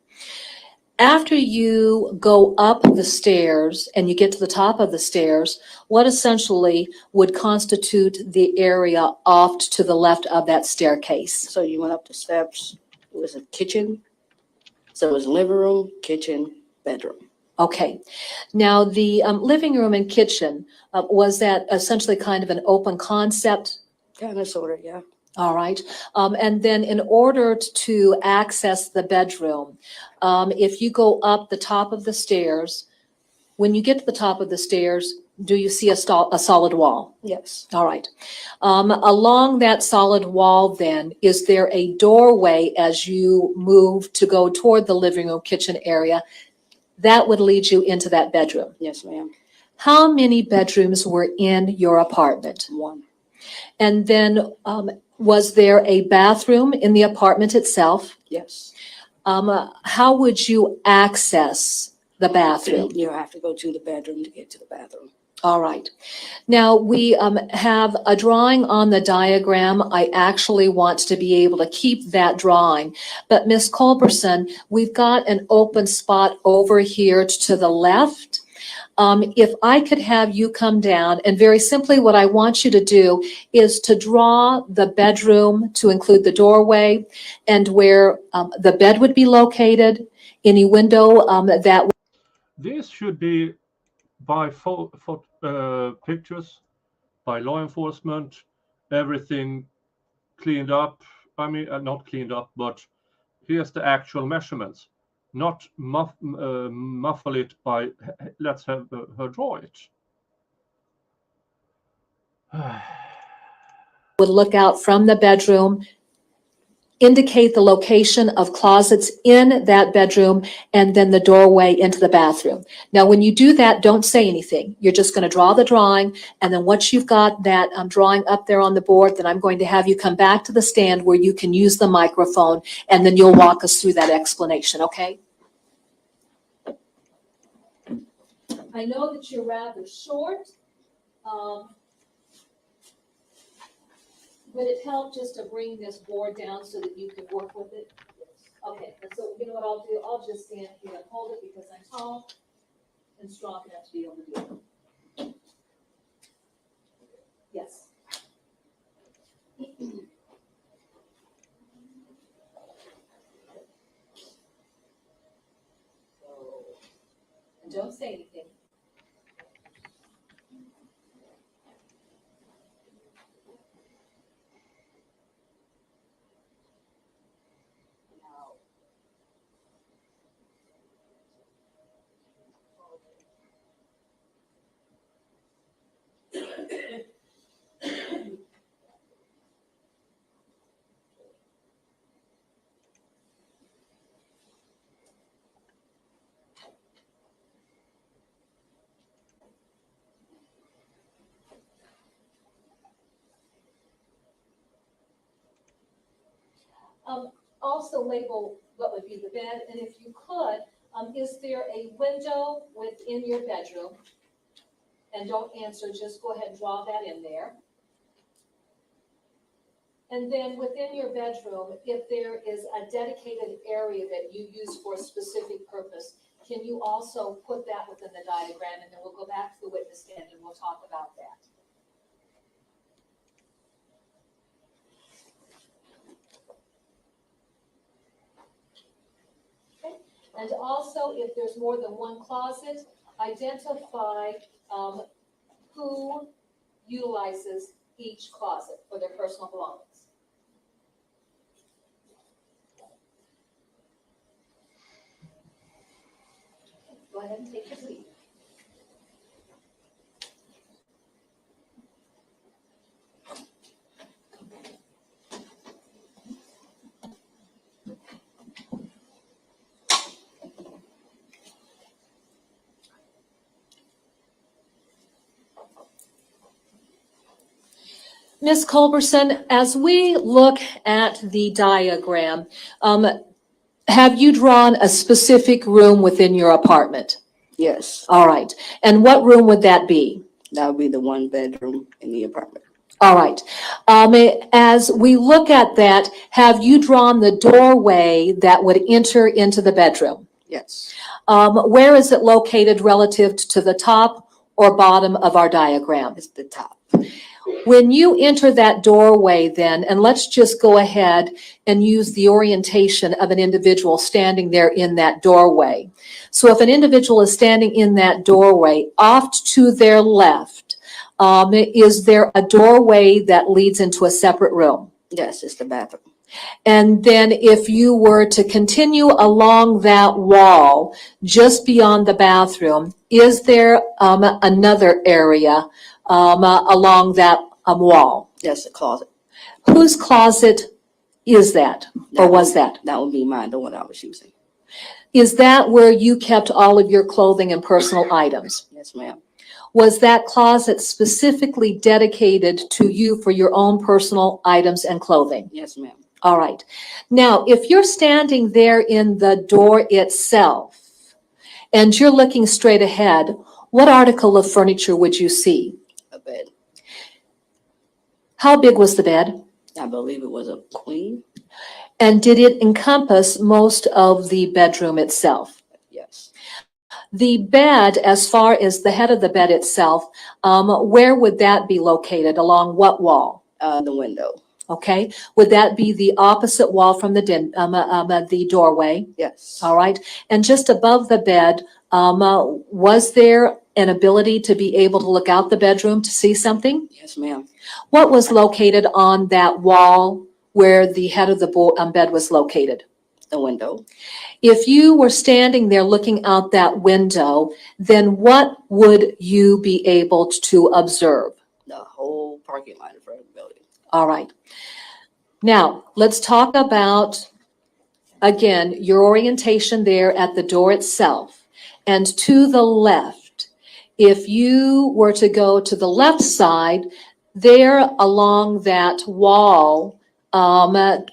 [SPEAKER 3] After you go up the stairs and you get to the top of the stairs, what essentially would constitute the area off to the left of that staircase?
[SPEAKER 7] So you went up the steps, it was a kitchen. So it was living room, kitchen, bedroom.
[SPEAKER 3] Okay. Now, the living room and kitchen, was that essentially kind of an open concept?
[SPEAKER 7] Kind of, sort of, yeah.
[SPEAKER 3] All right. And then in order to access the bedroom, if you go up the top of the stairs, when you get to the top of the stairs, do you see a solid wall?
[SPEAKER 7] Yes.
[SPEAKER 3] All right. Along that solid wall then, is there a doorway as you move to go toward the living room kitchen area that would lead you into that bedroom?
[SPEAKER 7] Yes, ma'am.
[SPEAKER 3] How many bedrooms were in your apartment?
[SPEAKER 7] One.
[SPEAKER 3] And then was there a bathroom in the apartment itself?
[SPEAKER 7] Yes.
[SPEAKER 3] How would you access the bathroom?
[SPEAKER 7] You have to go to the bedroom to get to the bathroom.
[SPEAKER 3] All right. Now, we have a drawing on the diagram. I actually want to be able to keep that drawing. But Ms. Culberson, we've got an open spot over here to the left. If I could have you come down, and very simply what I want you to do is to draw the bedroom to include the doorway and where the bed would be located, any window that.
[SPEAKER 1] This should be by pictures, by law enforcement, everything cleaned up. I mean, not cleaned up, but here's the actual measurements. Not muffle it by, let's have her draw it.
[SPEAKER 3] Would look out from the bedroom, indicate the location of closets in that bedroom, and then the doorway into the bathroom. Now, when you do that, don't say anything. You're just going to draw the drawing, and then once you've got that drawing up there on the board, then I'm going to have you come back to the stand where you can use the microphone, and then you'll walk us through that explanation, okay? I know that you're rather short. Would it help just to bring this board down so that you can work with it? Okay, and so you know what I'll do? I'll just stand here and hold it because I'm tall and strong enough to be able to do it. Yes. And don't say anything. Also label what would be the bed, and if you could, is there a window within your bedroom? And don't answer, just go ahead and draw that in there. And then within your bedroom, if there is a dedicated area that you use for a specific purpose, can you also put that within the diagram? And then we'll go back to the witness stand and we'll talk about that. And also, if there's more than one closet, identify who utilizes each closet for their personal belongings. Go ahead and take your seat. Ms. Culberson, as we look at the diagram, have you drawn a specific room within your apartment?
[SPEAKER 7] Yes.
[SPEAKER 3] All right. And what room would that be?
[SPEAKER 7] That would be the one bedroom in the apartment.
[SPEAKER 3] All right. As we look at that, have you drawn the doorway that would enter into the bedroom?
[SPEAKER 7] Yes.
[SPEAKER 3] Where is it located relative to the top or bottom of our diagram?
[SPEAKER 7] It's the top.
[SPEAKER 3] When you enter that doorway then, and let's just go ahead and use the orientation of an individual standing there in that doorway. So if an individual is standing in that doorway, off to their left, is there a doorway that leads into a separate room?
[SPEAKER 7] Yes, it's the bathroom.
[SPEAKER 3] And then if you were to continue along that wall, just beyond the bathroom, is there another area along that wall?
[SPEAKER 7] Yes, the closet.
[SPEAKER 3] Whose closet is that, or was that?
[SPEAKER 7] That would be mine, the one I was using.
[SPEAKER 3] Is that where you kept all of your clothing and personal items?
[SPEAKER 7] Yes, ma'am.
[SPEAKER 3] Was that closet specifically dedicated to you for your own personal items and clothing?
[SPEAKER 7] Yes, ma'am.
[SPEAKER 3] All right. Now, if you're standing there in the door itself and you're looking straight ahead, what article of furniture would you see?
[SPEAKER 7] A bed.
[SPEAKER 3] How big was the bed?
[SPEAKER 7] I believe it was a queen.
[SPEAKER 3] And did it encompass most of the bedroom itself?
[SPEAKER 7] Yes.
[SPEAKER 3] The bed, as far as the head of the bed itself, where would that be located? Along what wall?
[SPEAKER 7] The window.
[SPEAKER 3] Okay. Would that be the opposite wall from the doorway?
[SPEAKER 7] Yes.
[SPEAKER 3] All right. And just above the bed, was there an ability to be able to look out the bedroom to see something?
[SPEAKER 7] Yes, ma'am.
[SPEAKER 3] What was located on that wall where the head of the bed was located?
[SPEAKER 7] The window.
[SPEAKER 3] If you were standing there looking out that window, then what would you be able to observe?
[SPEAKER 7] The whole parking lot in front of the building.
[SPEAKER 3] All right. Now, let's talk about, again, your orientation there at the door itself. And to the left, if you were to go to the left side, there along that wall,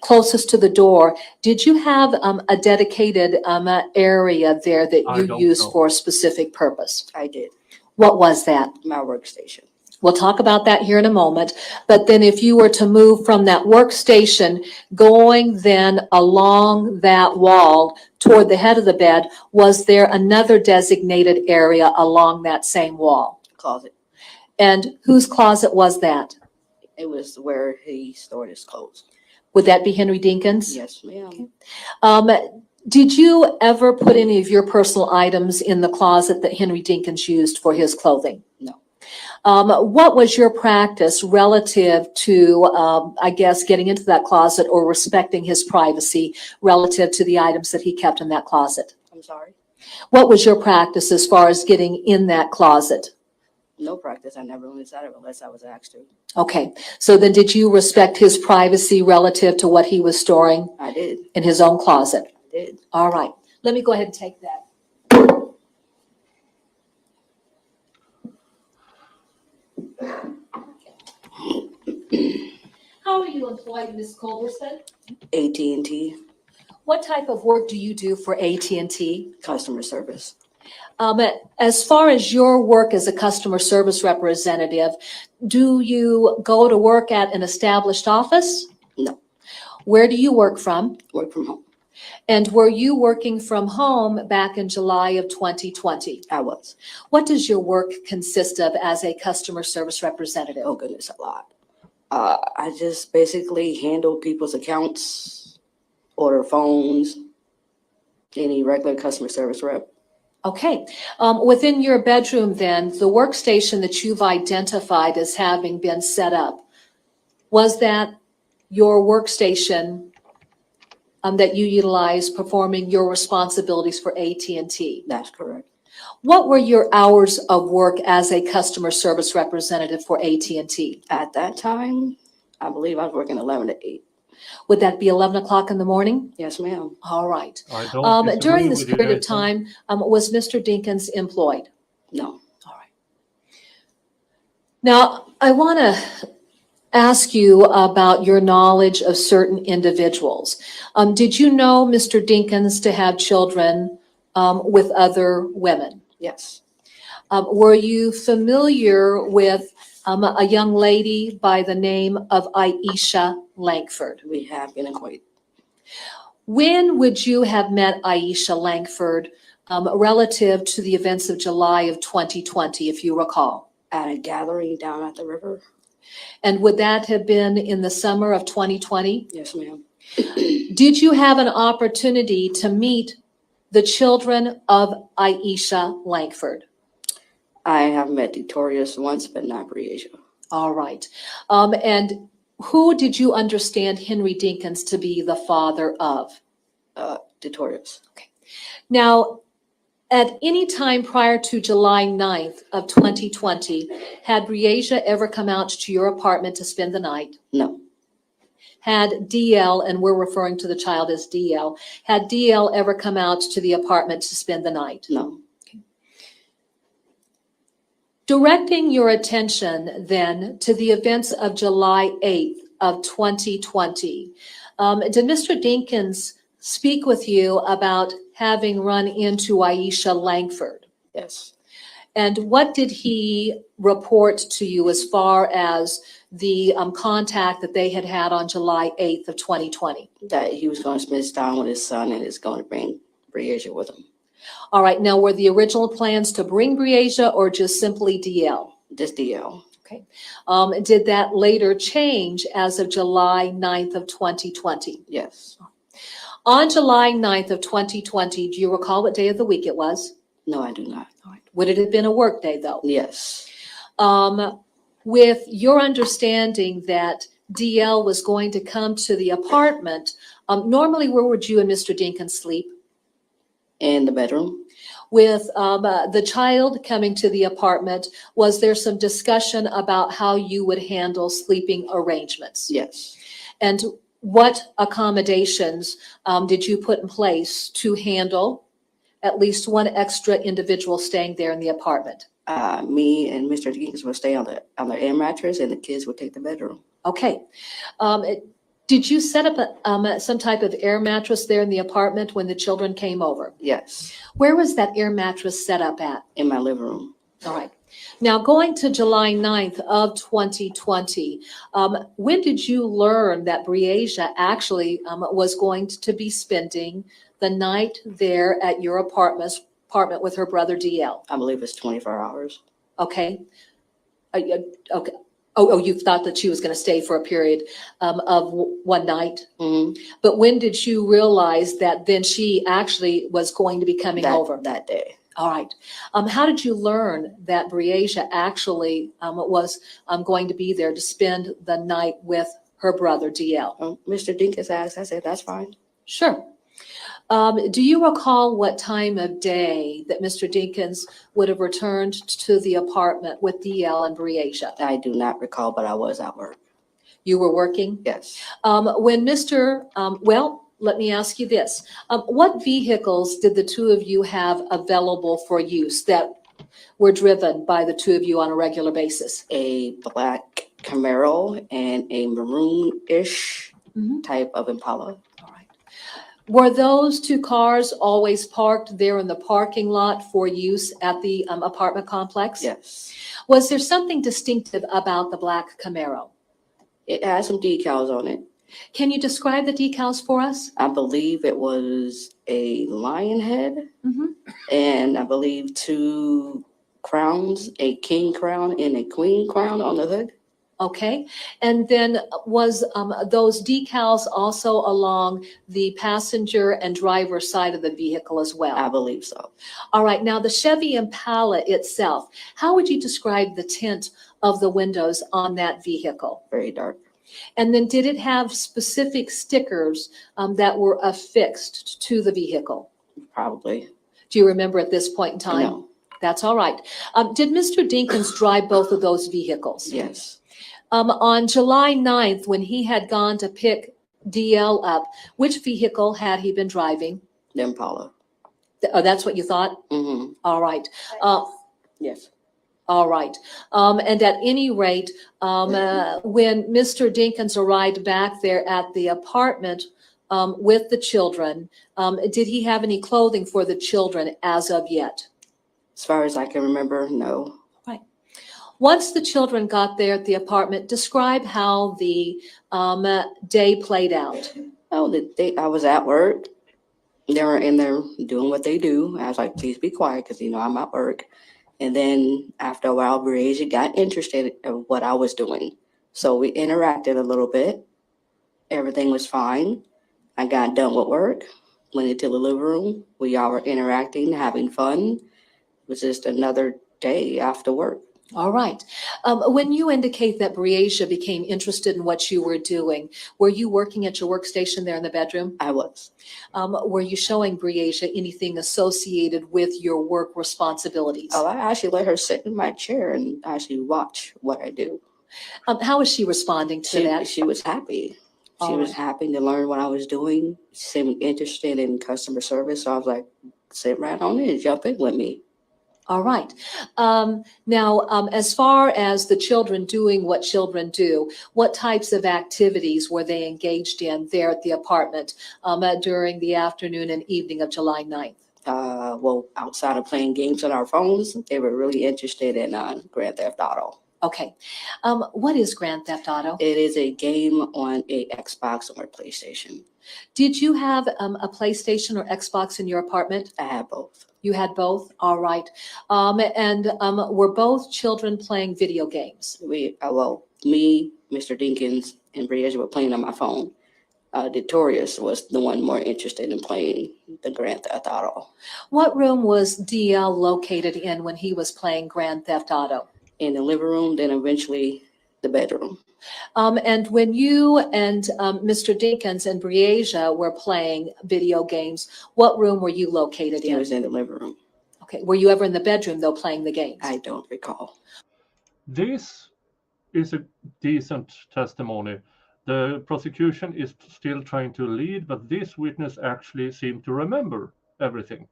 [SPEAKER 3] closest to the door, did you have a dedicated area there that
[SPEAKER 1] I
[SPEAKER 3] you
[SPEAKER 1] don't
[SPEAKER 3] used
[SPEAKER 1] know.
[SPEAKER 3] for a specific purpose?
[SPEAKER 7] I did.
[SPEAKER 3] What was that?
[SPEAKER 7] My workstation.
[SPEAKER 3] We'll talk about that here in a moment. But then if you were to move from that workstation, going then along that wall toward the head of the bed, was there another designated area along that same wall?
[SPEAKER 7] Closet.
[SPEAKER 3] And whose closet was that?
[SPEAKER 7] It was where he stored his clothes.
[SPEAKER 3] Would that be Henry Dinkins?
[SPEAKER 7] Yes, ma'am.
[SPEAKER 3] Did you ever put any of your personal items in the closet that Henry Dinkins used for his clothing?
[SPEAKER 7] No.
[SPEAKER 3] What was your practice relative to, I guess, getting into that closet or respecting his privacy relative to the items that he kept in that closet?
[SPEAKER 7] I'm sorry.
[SPEAKER 3] What was your practice as far as getting in that closet?
[SPEAKER 7] No practice. I never went inside of it unless I was asked to.
[SPEAKER 3] Okay, so then did you respect his privacy relative to what he was storing
[SPEAKER 7] I did.
[SPEAKER 3] in his own closet?
[SPEAKER 7] I did.
[SPEAKER 3] All right, let me go ahead and take that. How are you employed, Ms. Culberson?
[SPEAKER 7] AT&T
[SPEAKER 3] What type of work do you do for AT&T?
[SPEAKER 7] customer service.
[SPEAKER 3] As far as your work as a customer service representative, do you go to work at an established office?
[SPEAKER 7] No.
[SPEAKER 3] Where do you work from?
[SPEAKER 7] Work from home.
[SPEAKER 3] And were you working from home back in July of 2020?
[SPEAKER 7] I was.
[SPEAKER 3] What does your work consist of as a customer service representative?
[SPEAKER 7] Oh, goodness, a lot. I just basically handle people's accounts, order phones, any regular customer service rep.
[SPEAKER 3] Okay. Within your bedroom then, the workstation that you've identified as having been set up, was that your workstation that you utilize performing your responsibilities for AT&T?
[SPEAKER 7] That's correct.
[SPEAKER 3] What were your hours of work as a customer service representative for AT&T?
[SPEAKER 7] At that time, I believe I was working 11 to 8.
[SPEAKER 3] Would that be 11 o'clock in the morning?
[SPEAKER 7] Yes, ma'am.
[SPEAKER 3] All right.
[SPEAKER 1] I don't disagree
[SPEAKER 3] During this
[SPEAKER 1] with you,
[SPEAKER 3] period of
[SPEAKER 1] Jason.
[SPEAKER 3] time, was Mr. Dinkins employed?
[SPEAKER 7] No.
[SPEAKER 3] All right. Now, I want to ask you about your knowledge of certain individuals. Did you know Mr. Dinkins to have children with other women?
[SPEAKER 7] Yes.
[SPEAKER 3] Were you familiar with a young lady by the name of Aisha Langford.
[SPEAKER 7] We have been acquainted.
[SPEAKER 3] When would you have met Aisha Langford relative to the events of July of 2020, if you recall?
[SPEAKER 7] At a gathering down at the river.
[SPEAKER 3] And would that have been in the summer of 2020?
[SPEAKER 7] Yes, ma'am.
[SPEAKER 3] Did you have an opportunity to meet the children of Aisha Langford?
[SPEAKER 7] I have met Victorious once, but not Breasia.
[SPEAKER 3] All right. And who did you understand Henry Dinkins to be the father of?
[SPEAKER 7] Victorious.
[SPEAKER 3] Now, at any time prior to July 9th of 2020, had Breasia ever come out to your apartment to spend the night?
[SPEAKER 7] No.
[SPEAKER 3] Had DL, and we're referring to the child as DL, had DL ever come out to the apartment to spend the night?
[SPEAKER 7] No.
[SPEAKER 3] Directing your attention then to the events of July 8th of 2020, did Mr. Dinkins speak with you about having run into Aisha Langford?
[SPEAKER 7] Yes.
[SPEAKER 3] And what did he report to you as far as the contact that they had had on July 8th of 2020?
[SPEAKER 7] That he was going to spend his time with his son and is going to bring Breasia with him.
[SPEAKER 3] All right, now were the original plans to bring Breasia or just simply DL?
[SPEAKER 7] Just DL.
[SPEAKER 3] Okay. Did that later change as of July 9th of 2020?
[SPEAKER 7] Yes.
[SPEAKER 3] On July 9th of 2020, do you recall what day of the week it was?
[SPEAKER 7] No, I do not.
[SPEAKER 3] All right. Would it have been a work day though?
[SPEAKER 7] Yes.
[SPEAKER 3] With your understanding that DL was going to come to the apartment, normally where would you and Mr. Dinkins sleep?
[SPEAKER 7] In the bedroom.
[SPEAKER 3] With the child coming to the apartment, was there some discussion about how you would handle sleeping arrangements?
[SPEAKER 7] Yes.
[SPEAKER 3] And what accommodations did you put in place to handle at least one extra individual staying there in the apartment?
[SPEAKER 7] Me and Mr. Dinkins would stay on the air mattress, and the kids would take the bedroom.
[SPEAKER 3] Okay. Did you set up some type of air mattress there in the apartment when the children came over?
[SPEAKER 7] Yes.
[SPEAKER 3] Where was that air mattress set up at?
[SPEAKER 7] In my living room.
[SPEAKER 3] All right. Now, going to July 9th of 2020, when did you learn that Breasia actually was going to be spending the night there at your apartment with her brother DL?
[SPEAKER 7] I believe it's 24 hours.
[SPEAKER 3] Okay. Okay. Oh, you thought that she was going to stay for a period of one night?
[SPEAKER 7] Mm-hmm.
[SPEAKER 3] But when did you realize that then she actually was going to be coming over?
[SPEAKER 7] That day.
[SPEAKER 3] All right. How did you learn that Breasia actually was going to be there to spend the night with her brother DL?
[SPEAKER 7] Mr. Dinkins asked. I said, that's fine.
[SPEAKER 3] Sure. Do you recall what time of day that Mr. Dinkins would have returned to the apartment with DL and Breasia?
[SPEAKER 7] I do not recall, but I was at work.
[SPEAKER 3] You were working?
[SPEAKER 7] Yes.
[SPEAKER 3] When Mr. Well, let me ask you this. What vehicles did the two of you have available for use that were driven by the two of you on a regular basis?
[SPEAKER 7] A black Camaro and a maroon-ish type of Impala.
[SPEAKER 3] All right. Were those two cars always parked there in the parking lot for use at the apartment complex?
[SPEAKER 7] Yes.
[SPEAKER 3] Was there something distinctive about the black Camaro?
[SPEAKER 7] It had some decals on it.
[SPEAKER 3] Can you describe the decals for us?
[SPEAKER 7] I believe it was a lion head,
[SPEAKER 3] Mm-hmm.
[SPEAKER 7] and I believe two crowns, a king crown and a queen crown on the hood.
[SPEAKER 3] Okay. And then was those decals also along the passenger and driver side of the vehicle as well?
[SPEAKER 7] I believe so.
[SPEAKER 3] All right. Now, the Chevy Impala itself, how would you describe the tint of the windows on that vehicle?
[SPEAKER 7] Very dark.
[SPEAKER 3] And then did it have specific stickers that were affixed to the vehicle?
[SPEAKER 7] Probably.
[SPEAKER 3] Do you remember at this point in time?
[SPEAKER 7] No.
[SPEAKER 3] That's all right. Did Mr. Dinkins drive both of those vehicles?
[SPEAKER 7] Yes.
[SPEAKER 3] On July 9th, when he had gone to pick DL up, which vehicle had he been driving?
[SPEAKER 7] The Impala.
[SPEAKER 3] Oh, that's what you thought?
[SPEAKER 7] Mm-hmm.
[SPEAKER 3] All right.
[SPEAKER 7] Yes.
[SPEAKER 3] All right. And at any rate, when Mr. Dinkins arrived back there at the apartment with the children, did he have any clothing for the children as of yet?
[SPEAKER 7] As far as I can remember, no.
[SPEAKER 3] Once the children got there at the apartment, describe how the day played out.
[SPEAKER 7] Oh, I was at work. They were in there doing what they do. I was like, please be quiet because, I'm at work. And then after a while, Breasia got interested in what I was doing. So we interacted a little bit. Everything was fine. I got done with work, went into the living room. We all were interacting, having fun. It was just another day after work.
[SPEAKER 3] All right. When you indicate that Breasia became interested in what you were doing, were you working at your workstation there in the bedroom?
[SPEAKER 7] I was.
[SPEAKER 3] Were you showing Breasia anything associated with your work responsibilities?
[SPEAKER 7] Oh, I actually let her sit in my chair and actually watch what I do.
[SPEAKER 3] How was she responding to that?
[SPEAKER 7] She was happy. She
[SPEAKER 3] All
[SPEAKER 7] was
[SPEAKER 3] right.
[SPEAKER 7] happy to learn what I was doing. She seemed interested in customer service. So I was like, sit right on in, jump in with me.
[SPEAKER 3] All right. Now, as far as the children doing what children do, what types of activities were they engaged in there at the apartment during the afternoon and evening of July 9th?
[SPEAKER 7] Well, outside of playing games on our phones, they were really interested in Grand Theft Auto.
[SPEAKER 3] Okay. What is Grand Theft Auto?
[SPEAKER 7] It is a game on a Xbox or PlayStation.
[SPEAKER 3] Did you have a PlayStation or Xbox in your apartment?
[SPEAKER 7] I had both.
[SPEAKER 3] You had both? All right. And were both children playing video games?
[SPEAKER 7] Me, Mr. Dinkins, and Breasia were playing on my phone. Victorious was the one more interested in playing the Grand Theft Auto.
[SPEAKER 3] What room was DL located in when he was playing Grand Theft Auto?
[SPEAKER 7] In the living room, then eventually the bedroom.
[SPEAKER 3] And when you and Mr. Dinkins and Breasia were playing video games, what room were you located
[SPEAKER 7] He
[SPEAKER 3] in?
[SPEAKER 7] was in the living room.
[SPEAKER 3] Okay. Were you ever in the bedroom, though, playing the games?
[SPEAKER 7] I don't recall.
[SPEAKER 1] This is a decent testimony. The prosecution is still trying to lead, but this witness actually seemed to remember everything.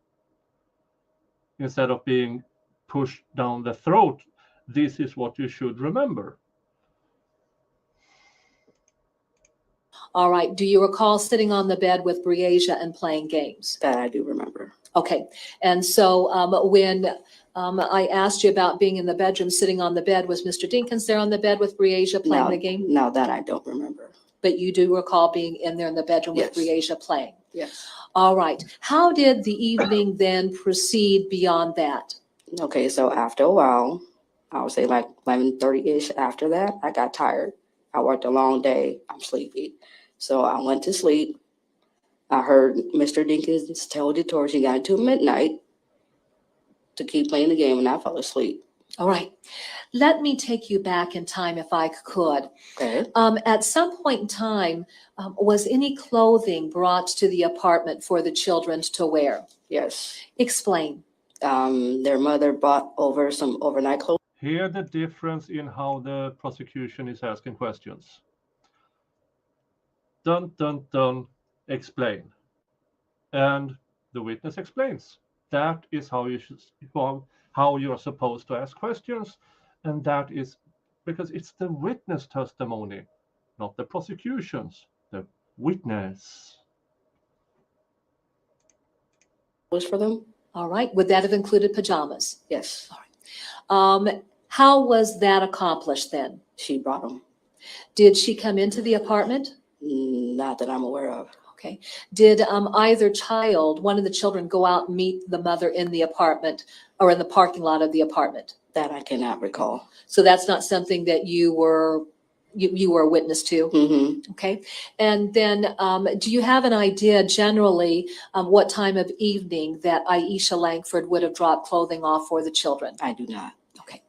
[SPEAKER 1] Instead of being pushed down the throat, this is what you should remember.
[SPEAKER 3] All right. Do you recall sitting on the bed with Breasia and playing games?
[SPEAKER 7] That I do remember.
[SPEAKER 3] Okay. And so when I asked you about being in the bedroom, sitting on the bed, was Mr. Dinkins there on the bed with Breasia playing the game?
[SPEAKER 7] No, that I don't remember.
[SPEAKER 3] But you do recall being in there in the bedroom with
[SPEAKER 7] Yes.
[SPEAKER 3] Breasia playing?
[SPEAKER 7] Yes.
[SPEAKER 3] All right. How did the evening then proceed beyond that?
[SPEAKER 7] Okay, so after a while, I would say like 11:30-ish after that, I got tired. I worked a long day. I'm sleepy. So I went to sleep. I heard Mr. Dinkins tell Victoria she got until midnight to keep playing the game, and I fell asleep.
[SPEAKER 3] All right. Let me take you back in time if I could.
[SPEAKER 7] Okay.
[SPEAKER 3] At some point in time, was any clothing brought to the apartment for the children to wear?
[SPEAKER 7] Yes.
[SPEAKER 3] Explain.
[SPEAKER 7] Their mother bought over some overnight clothes.
[SPEAKER 1] Hear the difference in how the prosecution is asking questions. Dun, dun, dun, explain. And the witness explains. That is how you're supposed to ask questions. And that is because it's the witness testimony, not the prosecution's, the witness.
[SPEAKER 7] For them?
[SPEAKER 3] All right. Would that have included pajamas?
[SPEAKER 7] Yes.
[SPEAKER 3] How was that accomplished then?
[SPEAKER 7] She brought them.
[SPEAKER 3] Did she come into the apartment?
[SPEAKER 7] Not that I'm aware of.
[SPEAKER 3] Okay. Did either child, one of the children, go out and meet the mother in the apartment or in the parking lot of the apartment?
[SPEAKER 7] That I cannot recall.
[SPEAKER 3] So that's not something that you were a witness to?
[SPEAKER 7] Mm-hmm.
[SPEAKER 3] Okay. And then do you have an idea generally what time of evening that Aisha Langford would have dropped clothing off for the children?
[SPEAKER 7] I do not.
[SPEAKER 3] Okay.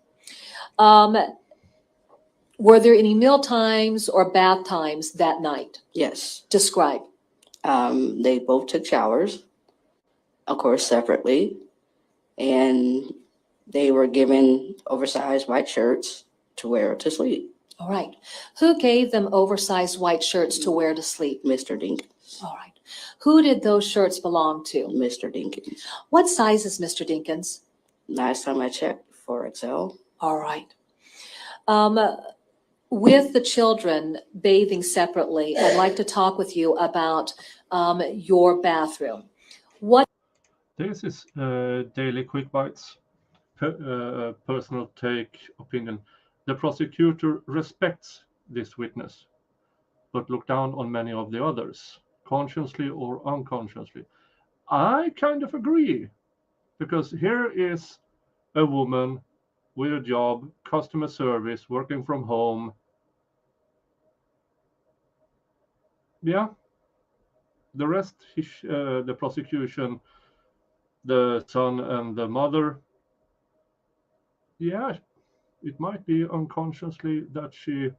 [SPEAKER 3] Were there any meal times or bath times that night?
[SPEAKER 7] Yes.
[SPEAKER 3] Describe.
[SPEAKER 7] They both took showers, of course, separately, and they were given oversized white shirts to wear to sleep.
[SPEAKER 3] All right. Who gave them oversized white shirts to wear to sleep?
[SPEAKER 7] Mr. Dinkins.
[SPEAKER 3] All right. Who did those shirts belong to?
[SPEAKER 7] Mr. Dinkins.
[SPEAKER 3] What size is Mr. Dinkins?
[SPEAKER 7] Last time I checked, 4XL.
[SPEAKER 3] All right. With the children bathing separately, I'd like to talk with you about your bathroom. What?
[SPEAKER 1] This is Daily Quick Bites. personal opinion. The prosecutor respects this witness, but look down on many of the others, consciously or unconsciously. I kind of agree, because here is a woman with a job, customer service, working from home. Yeah, the rest, the prosecution, the son and the mother, yeah, it might be unconsciously that she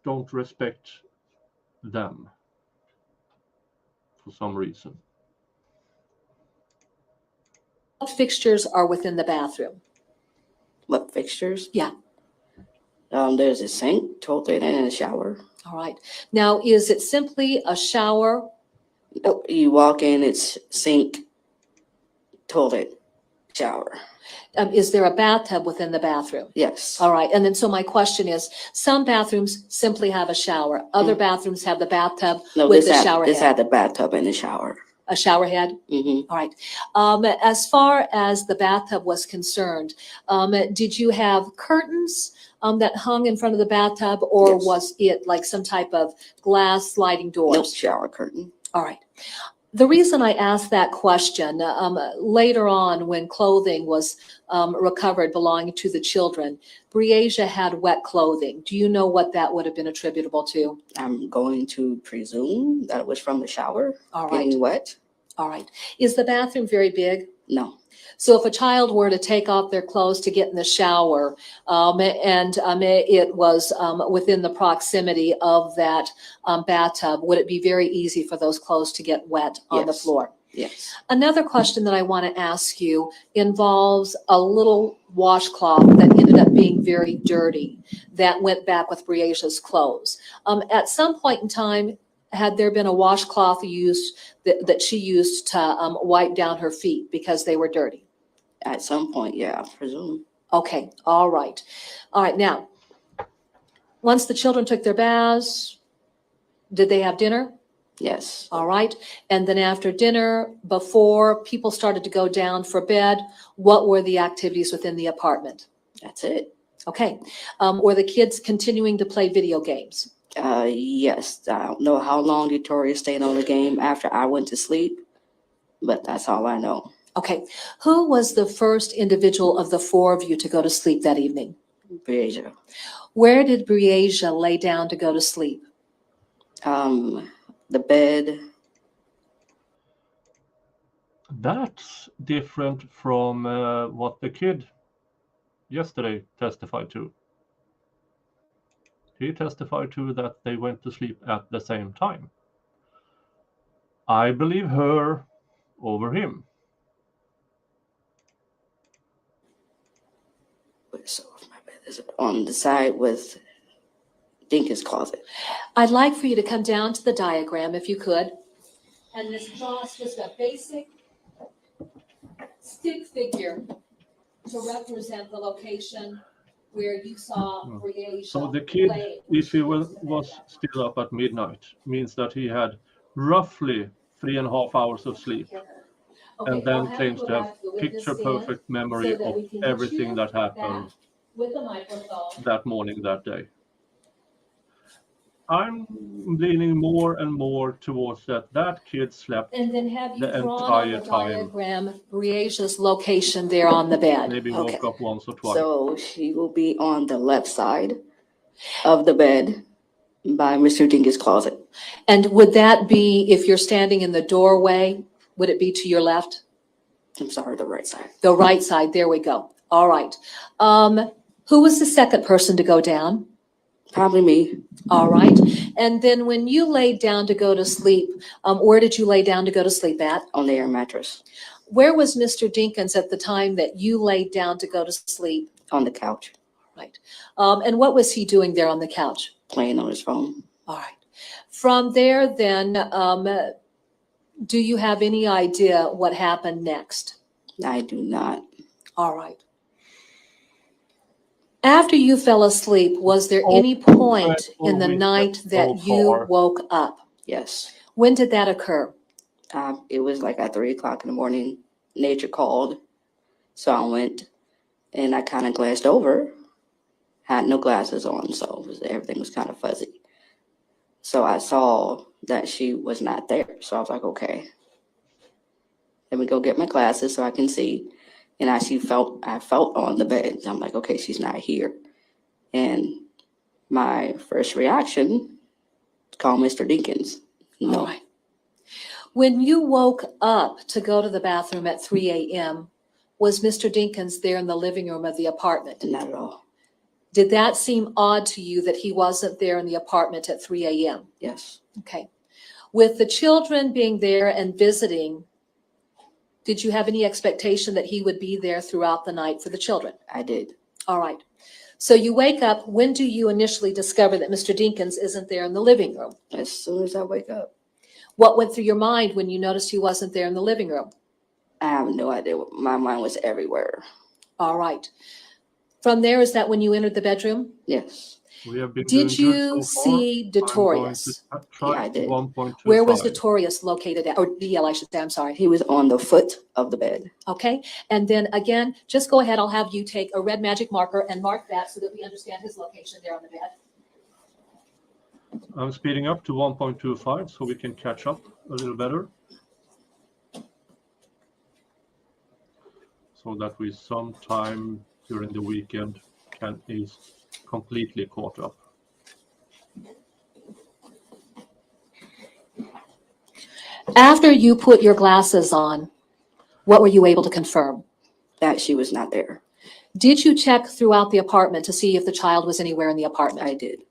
[SPEAKER 1] don't respect them for some reason.
[SPEAKER 3] What fixtures are within the bathroom?
[SPEAKER 7] What fixtures?
[SPEAKER 3] Yeah.
[SPEAKER 7] There's a sink, toilet, and a shower.
[SPEAKER 3] All right. Now, is it simply a shower?
[SPEAKER 7] Nope, you walk in, it's sink, toilet, shower.
[SPEAKER 3] Is there a bathtub within the bathroom?
[SPEAKER 7] Yes.
[SPEAKER 3] All right. And then, so my question is, some bathrooms simply have a shower. Other bathrooms have the bathtub
[SPEAKER 7] No,
[SPEAKER 3] with
[SPEAKER 7] this
[SPEAKER 3] the
[SPEAKER 7] had,
[SPEAKER 3] shower
[SPEAKER 7] this
[SPEAKER 3] head.
[SPEAKER 7] had the bathtub and the shower.
[SPEAKER 3] A shower head?
[SPEAKER 7] Mm-hmm.
[SPEAKER 3] All right. As far as the bathtub was concerned, did you have curtains that hung in front of the bathtub, or
[SPEAKER 7] Yes.
[SPEAKER 3] was it like some type of glass sliding doors?
[SPEAKER 7] Nope, shower curtain.
[SPEAKER 3] All right. The reason I asked that question, later on when clothing was recovered belonging to the children, Breasia had wet clothing. Do you know what that would have been attributable to?
[SPEAKER 7] I'm going to presume that it was from the shower,
[SPEAKER 3] All right.
[SPEAKER 7] getting wet.
[SPEAKER 3] All right. Is the bathroom very big?
[SPEAKER 7] No.
[SPEAKER 3] So if a child were to take off their clothes to get in the shower, and it was within the proximity of that bathtub, would it be very easy for those clothes to get wet on the
[SPEAKER 7] Yes.
[SPEAKER 3] floor?
[SPEAKER 7] Yes.
[SPEAKER 3] Another question that I want to ask you involves a little washcloth that ended up being very dirty that went back with Breasia's clothes. At some point in time, had there been a washcloth used that she used to wipe down her feet because they were dirty?
[SPEAKER 7] At some point, yeah, I presume.
[SPEAKER 3] Okay, all right. All right, now, once the children took their baths, did they have dinner?
[SPEAKER 7] Yes.
[SPEAKER 3] All right. And then after dinner, before people started to go down for bed, what were the activities within the apartment?
[SPEAKER 7] That's it.
[SPEAKER 3] Okay. Were the kids continuing to play video games?
[SPEAKER 7] Yes. I don't know how long Victoria stayed on the game after I went to sleep, but that's all I know.
[SPEAKER 3] Okay. Who was the first individual of the four of you to go to sleep that evening?
[SPEAKER 7] Breasia.
[SPEAKER 3] Where did Breasia lay down to go to sleep?
[SPEAKER 7] The bed.
[SPEAKER 1] That's different from what the kid yesterday testified to. He testified to that they went to sleep at the same time. I believe her over him.
[SPEAKER 7] So my bed is on the side with Dinkins' closet.
[SPEAKER 3] I'd like for you to come down to the diagram if you could. And this draws just a basic stick figure to represent the location where you saw Breasia.
[SPEAKER 1] So the kid,
[SPEAKER 3] lay.
[SPEAKER 1] if he was still up at midnight, means that he had roughly 3.5 hours of sleep,
[SPEAKER 3] Okay,
[SPEAKER 1] and then
[SPEAKER 3] I'll have
[SPEAKER 1] claims
[SPEAKER 3] go
[SPEAKER 1] to have
[SPEAKER 3] back to the witness
[SPEAKER 1] picture-perfect memory
[SPEAKER 3] so that
[SPEAKER 1] of
[SPEAKER 3] we can
[SPEAKER 1] everything
[SPEAKER 3] cheer
[SPEAKER 1] that happened
[SPEAKER 3] back with the microphone.
[SPEAKER 1] that morning, that day. I'm leaning more and more towards that kid slept
[SPEAKER 3] And then have you
[SPEAKER 1] the
[SPEAKER 3] drawn on
[SPEAKER 1] entire
[SPEAKER 3] the
[SPEAKER 1] time.
[SPEAKER 3] diagram Breasia's location there on the bed?
[SPEAKER 1] Maybe
[SPEAKER 3] Okay.
[SPEAKER 1] woke up once or twice.
[SPEAKER 7] So she will be on the left side of the bed by Mr. Dinkins' closet.
[SPEAKER 3] And would that be, if you're standing in the doorway, would it be to your left?
[SPEAKER 7] I'm sorry, the right side.
[SPEAKER 3] The right side, there we go. All right. Who was the second person to go down?
[SPEAKER 7] Probably me.
[SPEAKER 3] All right. And then when you laid down to go to sleep, where did you lay down to go to sleep at?
[SPEAKER 7] On the air mattress.
[SPEAKER 3] Where was Mr. Dinkins at the time that you laid down to go to sleep?
[SPEAKER 7] On the couch.
[SPEAKER 3] Right. And what was he doing there on the couch?
[SPEAKER 7] Playing on his phone.
[SPEAKER 3] All right. From there, then, do you have any idea what happened next?
[SPEAKER 7] I do not.
[SPEAKER 3] All right. After you fell asleep, was there any point in the night that you woke up?
[SPEAKER 7] Yes.
[SPEAKER 3] When did that occur?
[SPEAKER 7] It was like at 3 o'clock in the morning. Nature called. So I went and I kind of glanced over, had no glasses on, so everything was kind of fuzzy. So I saw that she was not there. So I was like, okay, let me go get my glasses so I can see. And I felt on the bed. I'm like, okay, she's not here. And my first reaction, call Mr. Dinkins.
[SPEAKER 3] All
[SPEAKER 7] No,
[SPEAKER 3] right. When you woke up to go to the bathroom at 3 a.m., was Mr. Dinkins there in the living room of the apartment?
[SPEAKER 7] not at all.
[SPEAKER 3] Did that seem odd to you that he wasn't there in the apartment at 3 a.m.?
[SPEAKER 7] Yes,
[SPEAKER 3] Okay. With the children being there and visiting, did you have any expectation that he would be there throughout the night for the children?
[SPEAKER 7] I did.
[SPEAKER 3] All right. So you wake up, when do you initially discover that Mr. Dinkins isn't there in the living room?
[SPEAKER 7] As soon as I wake up,
[SPEAKER 3] What went through your mind when you noticed he wasn't there in the living room?
[SPEAKER 7] I have no idea. My mind was everywhere.
[SPEAKER 3] All right. From there, is that when you entered the bedroom?
[SPEAKER 7] Yes,
[SPEAKER 1] We have been doing
[SPEAKER 3] Did
[SPEAKER 1] good
[SPEAKER 3] you
[SPEAKER 1] so far.
[SPEAKER 3] see
[SPEAKER 1] I'm going to
[SPEAKER 3] Detorius?
[SPEAKER 1] try
[SPEAKER 7] Yeah, I did.
[SPEAKER 1] 1.25.
[SPEAKER 3] Where was Detorius located at, or DL, I should say, I'm sorry.
[SPEAKER 7] he was on the foot of the bed.
[SPEAKER 3] Okay, and then again, just go ahead, I'll have you take a red magic marker and mark that so that we understand his location there on the bed.
[SPEAKER 1] I'm speeding up to 1.25 so we can catch up a little better. So that we sometime during the weekend is completely caught up.
[SPEAKER 3] After you put your glasses on, what were you able to confirm?
[SPEAKER 7] That she was not there.
[SPEAKER 3] Did you check throughout the apartment to see if the child was anywhere in the apartment?
[SPEAKER 7] I did.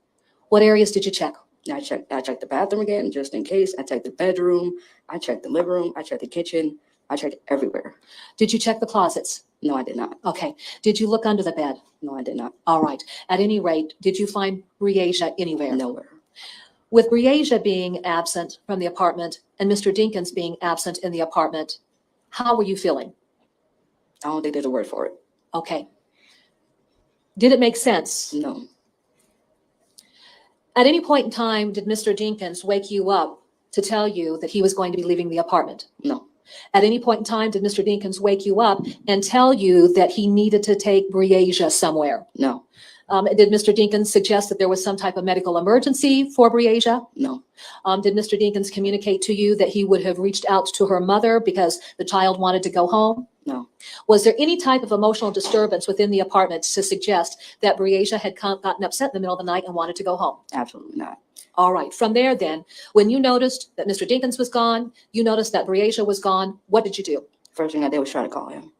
[SPEAKER 3] What areas did you check?
[SPEAKER 7] I checked the bathroom again, just in case. I checked the bedroom. I checked the living room. I checked the kitchen. I checked everywhere.
[SPEAKER 3] Did you check the closets?
[SPEAKER 7] No, I did not.
[SPEAKER 3] Okay. Did you look under the bed?
[SPEAKER 7] No, I did not.
[SPEAKER 3] All right. At any rate, did you find Breasia anywhere?
[SPEAKER 7] Nowhere.
[SPEAKER 3] With Breasia being absent from the apartment and Mr. Dinkins being absent in the apartment, how were you feeling?
[SPEAKER 7] I don't think there's a word for it.
[SPEAKER 3] Okay. Did it make sense?
[SPEAKER 7] No.
[SPEAKER 3] At any point in time, did Mr. Dinkins wake you up to tell you that he was going to be leaving the apartment?
[SPEAKER 7] No.
[SPEAKER 3] At any point in time, did Mr. Dinkins wake you up and tell you that he needed to take Breasia somewhere?
[SPEAKER 7] No.
[SPEAKER 3] Did Mr. Dinkins suggest that there was some type of medical emergency for Breasia?
[SPEAKER 7] No.
[SPEAKER 3] Did Mr. Dinkins communicate to you that he would have reached out to her mother because the child wanted to go home?
[SPEAKER 7] No.
[SPEAKER 3] Was there any type of emotional disturbance within the apartment to suggest that Breasia had gotten upset in the middle of the night and wanted to go home?
[SPEAKER 7] Absolutely not.
[SPEAKER 3] All right. From there, then, when you noticed that Mr. Dinkins was gone, you noticed that Breasia was gone, what did you do?
[SPEAKER 7] First thing I did was try to call him.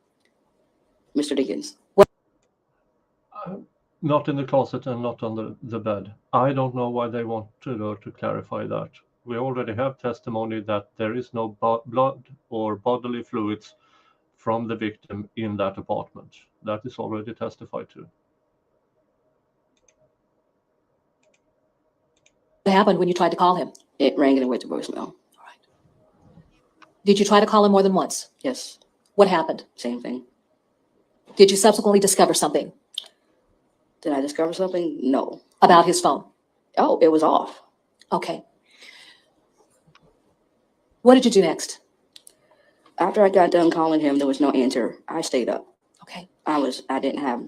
[SPEAKER 7] Mr. Dinkins.
[SPEAKER 1] Not in the closet and not on the bed. I don't know why they wanted her to clarify that. We already have testimony that there is no blood or bodily fluids from the victim in that apartment. That is already testified to.
[SPEAKER 3] What happened when you tried to call him?
[SPEAKER 7] It rang and it went to voicemail.
[SPEAKER 3] Did you try to call him more than once?
[SPEAKER 7] Yes.
[SPEAKER 3] What happened?
[SPEAKER 7] Same thing.
[SPEAKER 3] Did you subsequently discover something
[SPEAKER 7] Did I discover something? No.
[SPEAKER 3] about his phone?
[SPEAKER 7] Oh, it was off.
[SPEAKER 3] Okay. What did you do next?
[SPEAKER 7] After I got done calling him, there was no answer. I stayed up.
[SPEAKER 3] Okay.
[SPEAKER 7] I didn't have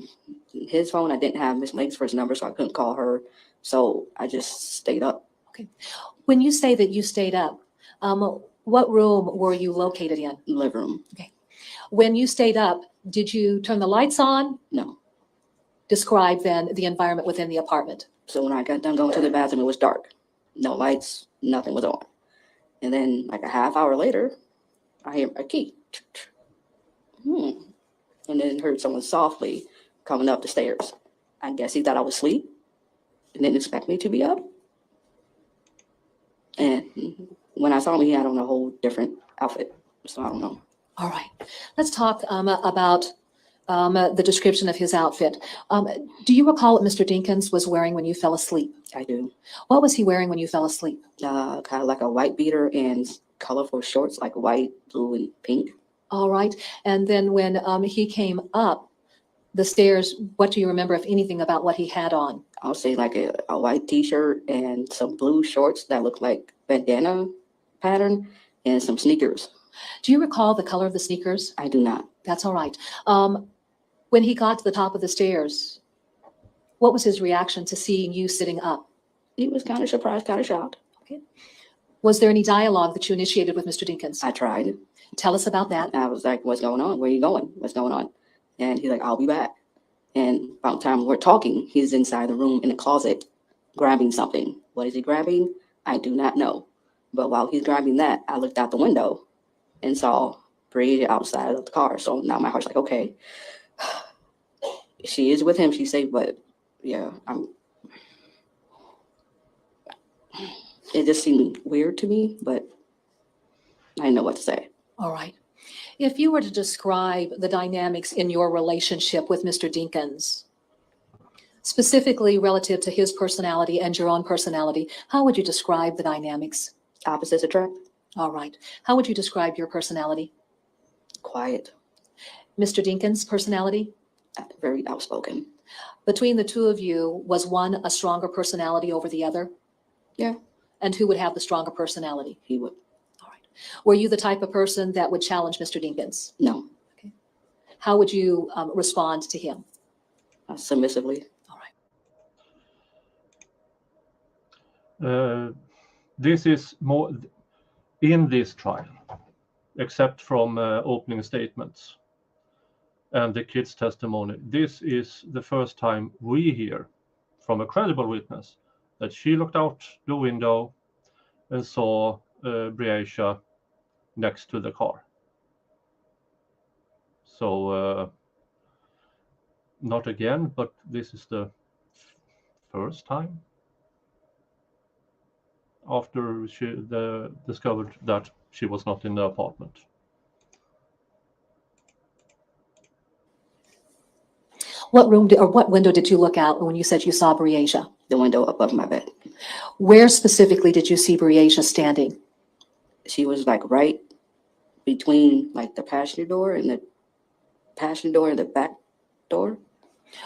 [SPEAKER 7] his phone. I didn't have Miss Langsford's number, so I couldn't call her. So I just stayed up.
[SPEAKER 3] When you say that you stayed up, what room were you located in?
[SPEAKER 7] Living room.
[SPEAKER 3] When you stayed up, did you turn the lights on?
[SPEAKER 7] No.
[SPEAKER 3] Describe then the environment within the apartment.
[SPEAKER 7] So when I got done going to the bathroom, it was dark. No lights, nothing was on. And then like a half hour later, I hear a key. And then heard someone softly coming up the stairs. I guess he thought I was asleep and didn't expect me to be up. And when I saw him, he had on a whole different outfit. So I don't know.
[SPEAKER 3] All right. Let's talk about the description of his outfit. Do you recall what Mr. Dinkins was wearing when you fell asleep?
[SPEAKER 7] I do.
[SPEAKER 3] What was he wearing when you fell asleep?
[SPEAKER 7] Kind of like a white beater and colorful shorts, like white, blue, and pink.
[SPEAKER 3] All right. And then when he came up the stairs, what do you remember, if anything, about what he had on?
[SPEAKER 7] I'll say like a white t-shirt and some blue shorts that look like bandana pattern and some sneakers.
[SPEAKER 3] Do you recall the color of the sneakers?
[SPEAKER 7] I do not.
[SPEAKER 3] That's all right. When he got to the top of the stairs, what was his reaction to seeing you sitting up?
[SPEAKER 7] He was kind of surprised, kind of shocked.
[SPEAKER 3] Was there any dialogue that you initiated with Mr. Dinkins?
[SPEAKER 7] I tried.
[SPEAKER 3] Tell us about that.
[SPEAKER 7] I was like, what's going on? Where are you going? What's going on? And he's like, I'll be back. And about the time we're talking, he's inside the room in the closet grabbing something. What is he grabbing? I do not know. But while he's grabbing that, I looked out the window and saw Breasia outside of the car. So now my heart's like, okay, she is with him. She's safe, but yeah, it just seemed weird to me, but I didn't know what to say.
[SPEAKER 3] All right. If you were to describe the dynamics in your relationship with Mr. Dinkins, specifically relative to his personality and your own personality, how would you describe the dynamics?
[SPEAKER 7] Opposites attract.
[SPEAKER 3] All right. How would you describe your personality?
[SPEAKER 7] Quiet,
[SPEAKER 3] Mr. Dinkins' personality?
[SPEAKER 7] very outspoken.
[SPEAKER 3] Between the two of you, was one a stronger personality over the other?
[SPEAKER 7] Yeah.
[SPEAKER 3] And who would have the stronger personality?
[SPEAKER 7] He would.
[SPEAKER 3] All right. Were you the type of person that would challenge Mr. Dinkins?
[SPEAKER 7] No.
[SPEAKER 3] How would you respond to him?
[SPEAKER 7] Submissively.
[SPEAKER 3] All right.
[SPEAKER 1] This is more in this trial, except from opening statements and the kid's testimony. This is the first time we hear from a credible witness that she looked out the window and saw Breasia next to the car. So not again, but this is the first time after she discovered that she was not in the apartment.
[SPEAKER 3] What room or what window did you look out when you said you saw Breasia?
[SPEAKER 7] The window above my bed.
[SPEAKER 3] Where specifically did you see Breasia standing?
[SPEAKER 7] She was like right between like the passenger door and the back door,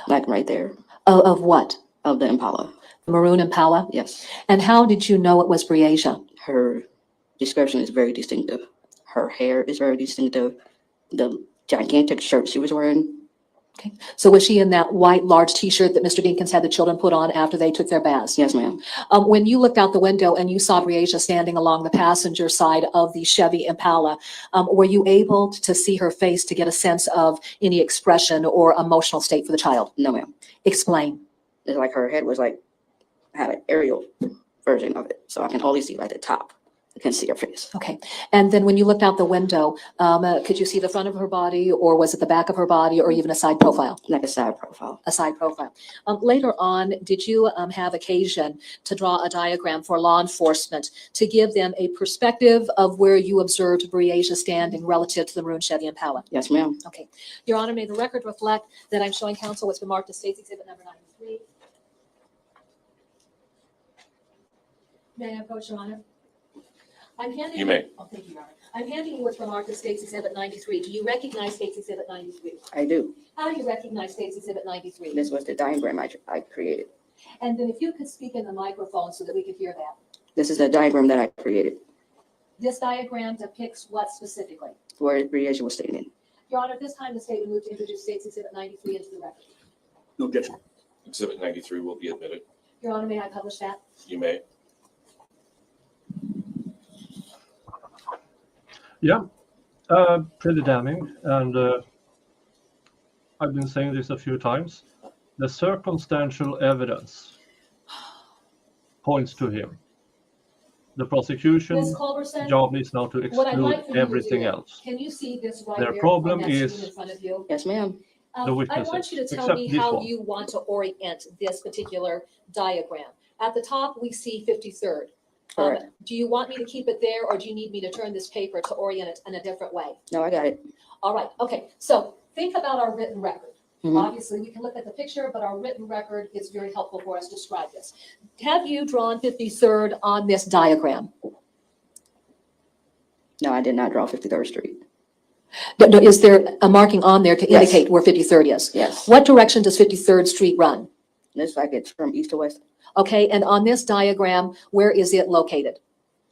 [SPEAKER 7] like right there.
[SPEAKER 3] Of what?
[SPEAKER 7] Of the Impala.
[SPEAKER 3] Maroon Impala?
[SPEAKER 7] Yes.
[SPEAKER 3] And how did you know it was Breasia?
[SPEAKER 7] Her description is very distinctive. Her hair is very distinctive. The gigantic shirt she was wearing.
[SPEAKER 3] Okay. So was she in that white large T-shirt that Mr. Dinkins had the children put on after they took their baths?
[SPEAKER 7] Yes, ma'am.
[SPEAKER 3] When you looked out the window and you saw Breasia standing along the passenger side of the Chevy Impala, were you able to see her face to get a sense of any expression or emotional state for the child?
[SPEAKER 7] No, ma'am.
[SPEAKER 3] Explain.
[SPEAKER 7] It's like her head was like, had an aerial version of it. So I can only see like the top. I can see her face.
[SPEAKER 3] Okay. And then when you looked out the window, could you see the front of her body, or was it the back of her body, or even a side profile?
[SPEAKER 7] Like a side profile.
[SPEAKER 3] A side profile. Later on, did you have occasion to draw a diagram for law enforcement to give them a perspective of where you observed Breasia standing relative to the maroon Chevy Impala?
[SPEAKER 7] Yes, ma'am.
[SPEAKER 3] Okay. Your Honor, may the record reflect that I'm showing counsel what's been marked as State's Exhibit number 93. May I approach, Your Honor? I'm handing
[SPEAKER 6] You may.
[SPEAKER 3] Oh, thank you, Your Honor. I'm handing you what's been marked as State's Exhibit 93. Do you recognize State's Exhibit 93?
[SPEAKER 7] I do.
[SPEAKER 3] How do you recognize State's Exhibit 93?
[SPEAKER 7] This was the diagram I created.
[SPEAKER 3] And then if you could speak in the microphone so that we could hear that.
[SPEAKER 7] This is the diagram that I created
[SPEAKER 3] This diagram depicts what specifically?
[SPEAKER 7] where Breasia was standing.
[SPEAKER 3] Your Honor, at this time, the state will move to introduce State's Exhibit 93 into the record.
[SPEAKER 5] No objection.
[SPEAKER 6] Exhibit 93 will be admitted.
[SPEAKER 3] Your Honor, may I publish that?
[SPEAKER 6] You may.
[SPEAKER 1] Yeah, pretty damning. And I've been saying this a few times. The circumstantial evidence points to him. The prosecution
[SPEAKER 3] Ms. Culberson,
[SPEAKER 1] job is now to
[SPEAKER 3] what I'd like
[SPEAKER 1] exclude
[SPEAKER 3] for you to
[SPEAKER 1] everything
[SPEAKER 3] do,
[SPEAKER 1] else.
[SPEAKER 3] can you see this right
[SPEAKER 1] Their
[SPEAKER 3] there
[SPEAKER 1] problem
[SPEAKER 3] on that
[SPEAKER 1] is-
[SPEAKER 3] screen in front of you?
[SPEAKER 7] Yes, ma'am.
[SPEAKER 1] The
[SPEAKER 3] I
[SPEAKER 1] witnesses,
[SPEAKER 3] want you to tell
[SPEAKER 1] except
[SPEAKER 3] me
[SPEAKER 1] this
[SPEAKER 3] how
[SPEAKER 1] one.
[SPEAKER 3] you want to orient this particular diagram. At the top, we see 53rd.
[SPEAKER 7] Correct.
[SPEAKER 3] Do you want me to keep it there, or do you need me to turn this paper to orient it in a different way?
[SPEAKER 7] No, I got it.
[SPEAKER 3] All right, okay, so think about our written record.
[SPEAKER 7] Mhm.
[SPEAKER 3] Obviously, we can look at the picture, but our written record is very helpful for us to describe this. Have you drawn 53rd on this diagram?
[SPEAKER 7] No, I did not draw 53rd Street.
[SPEAKER 3] No, is there a marking on there to
[SPEAKER 7] Yes.
[SPEAKER 3] indicate where 53rd is?
[SPEAKER 7] Yes.
[SPEAKER 3] What direction does 53rd Street run?
[SPEAKER 7] Looks like it's from east to west
[SPEAKER 3] Okay, and on this diagram, where is it located?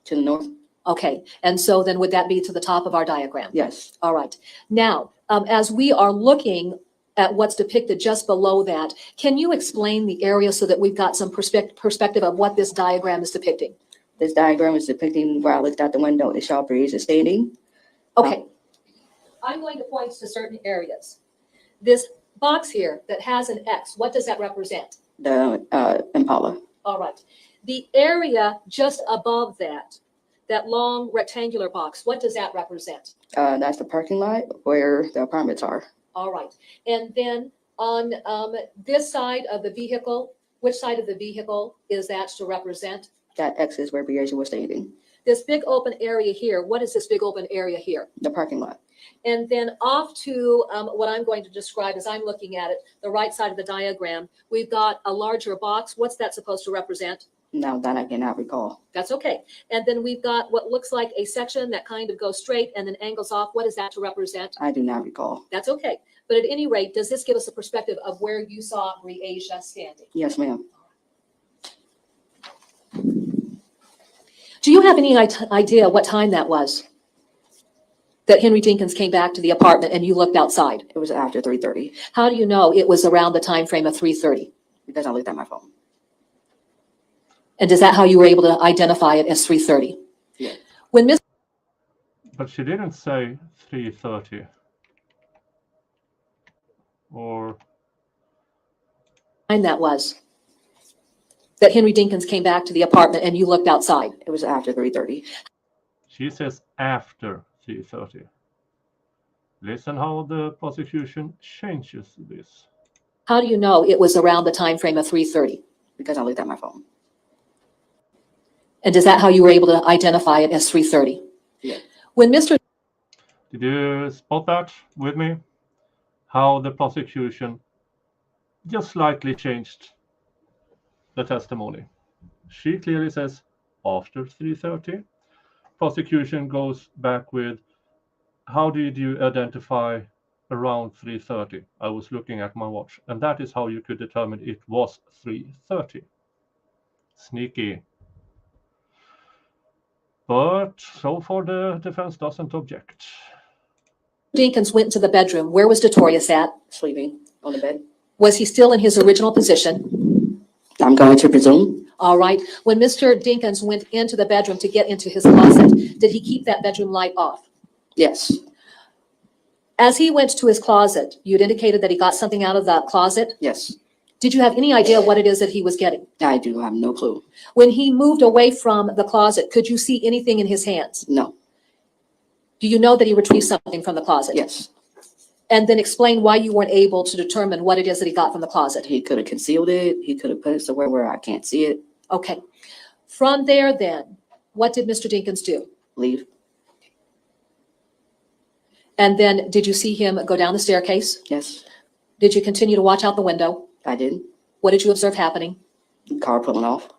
[SPEAKER 7] to the north.
[SPEAKER 3] Okay, and so then would that be to the top of our diagram?
[SPEAKER 7] Yes.
[SPEAKER 3] All right. Now, as we are looking at what's depicted just below that. Can you explain the area so that we've got some perspective of what this diagram is depicting?
[SPEAKER 7] This diagram is depicting where I looked out the window and saw Breasia standing.
[SPEAKER 3] Okay. I'm going to point to certain areas. This box here that has an X, what does that represent?
[SPEAKER 7] The Impala.
[SPEAKER 3] All right. The area just above that, that long rectangular box, what does that represent?
[SPEAKER 7] That's the parking lot where the apartments are.
[SPEAKER 3] All right. And then on this side of the vehicle, which side of the vehicle is that to represent?
[SPEAKER 7] That X is where Breasia was standing.
[SPEAKER 3] This big open area here, what is this big open area here?
[SPEAKER 7] The parking lot.
[SPEAKER 3] And then off to what I'm going to describe as I'm looking at it, the right side of the diagram, we've got a larger box. What's that supposed to represent?
[SPEAKER 7] Now that I cannot recall.
[SPEAKER 3] That's okay. And then we've got what looks like a section that kind of goes straight and then angles off. What is that to represent?
[SPEAKER 7] I do not recall.
[SPEAKER 3] That's okay. But at any rate, does this give us a perspective of where you saw Breasia standing?
[SPEAKER 7] Yes, ma'am.
[SPEAKER 3] Do you have any idea what time that was? That Henry Dinkins came back to the apartment and you looked outside?
[SPEAKER 7] It was after 3:30
[SPEAKER 3] How do you know it was around the time frame of 3:30?
[SPEAKER 7] because I looked at my phone.
[SPEAKER 3] And is that how you were able to identify it as 3:30?
[SPEAKER 7] Yeah.
[SPEAKER 3] When Miss
[SPEAKER 1] But she didn't say 3:30. Or
[SPEAKER 3] time that was? That Henry Dinkins came back to the apartment and you looked outside?
[SPEAKER 7] It was after 3:30
[SPEAKER 1] she says after 3:30. Listen how the prosecution changes this.
[SPEAKER 3] How do you know it was around the time frame of 3:30?
[SPEAKER 7] because I looked at my phone.
[SPEAKER 3] And is that how you were able to identify it as 3:30?
[SPEAKER 7] Yeah.
[SPEAKER 3] When Mr.
[SPEAKER 1] Did you spot that with me? How the prosecution just slightly changed the testimony. She clearly says after 3:30. Prosecution goes back with, how did you identify around 3:30? I was looking at my watch. And that is how you could determine it was 3:30. Sneaky. But so far the defense doesn't object.
[SPEAKER 3] Dinkins went into the bedroom, where was Detorius at?
[SPEAKER 7] Sleeping on the bed.
[SPEAKER 3] Was he still in his original position?
[SPEAKER 7] I'm going to presume.
[SPEAKER 3] All right. When Mr. Dinkins went into the bedroom to get into his closet, did he keep that bedroom light off?
[SPEAKER 7] Yes.
[SPEAKER 3] As he went to his closet, you'd indicated that he got something out of the closet.
[SPEAKER 7] Yes.
[SPEAKER 3] Did you have any idea what it is that he was getting?
[SPEAKER 7] I do have no clue.
[SPEAKER 3] When he moved away from the closet, could you see anything in his hands?
[SPEAKER 7] No.
[SPEAKER 3] Do you know that he retrieved something from the closet?
[SPEAKER 7] Yes.
[SPEAKER 3] And then explain why you weren't able to determine what it is that he got from the closet.
[SPEAKER 7] He could have concealed it. He could have put it somewhere where I can't see it.
[SPEAKER 3] Okay. From there then, what did Mr. Dinkins do?
[SPEAKER 7] Leave.
[SPEAKER 3] And then did you see him go down the staircase?
[SPEAKER 7] Yes.
[SPEAKER 3] Did you continue to watch out the window?
[SPEAKER 7] I did.
[SPEAKER 3] What did you observe happening?
[SPEAKER 7] Car pulling off.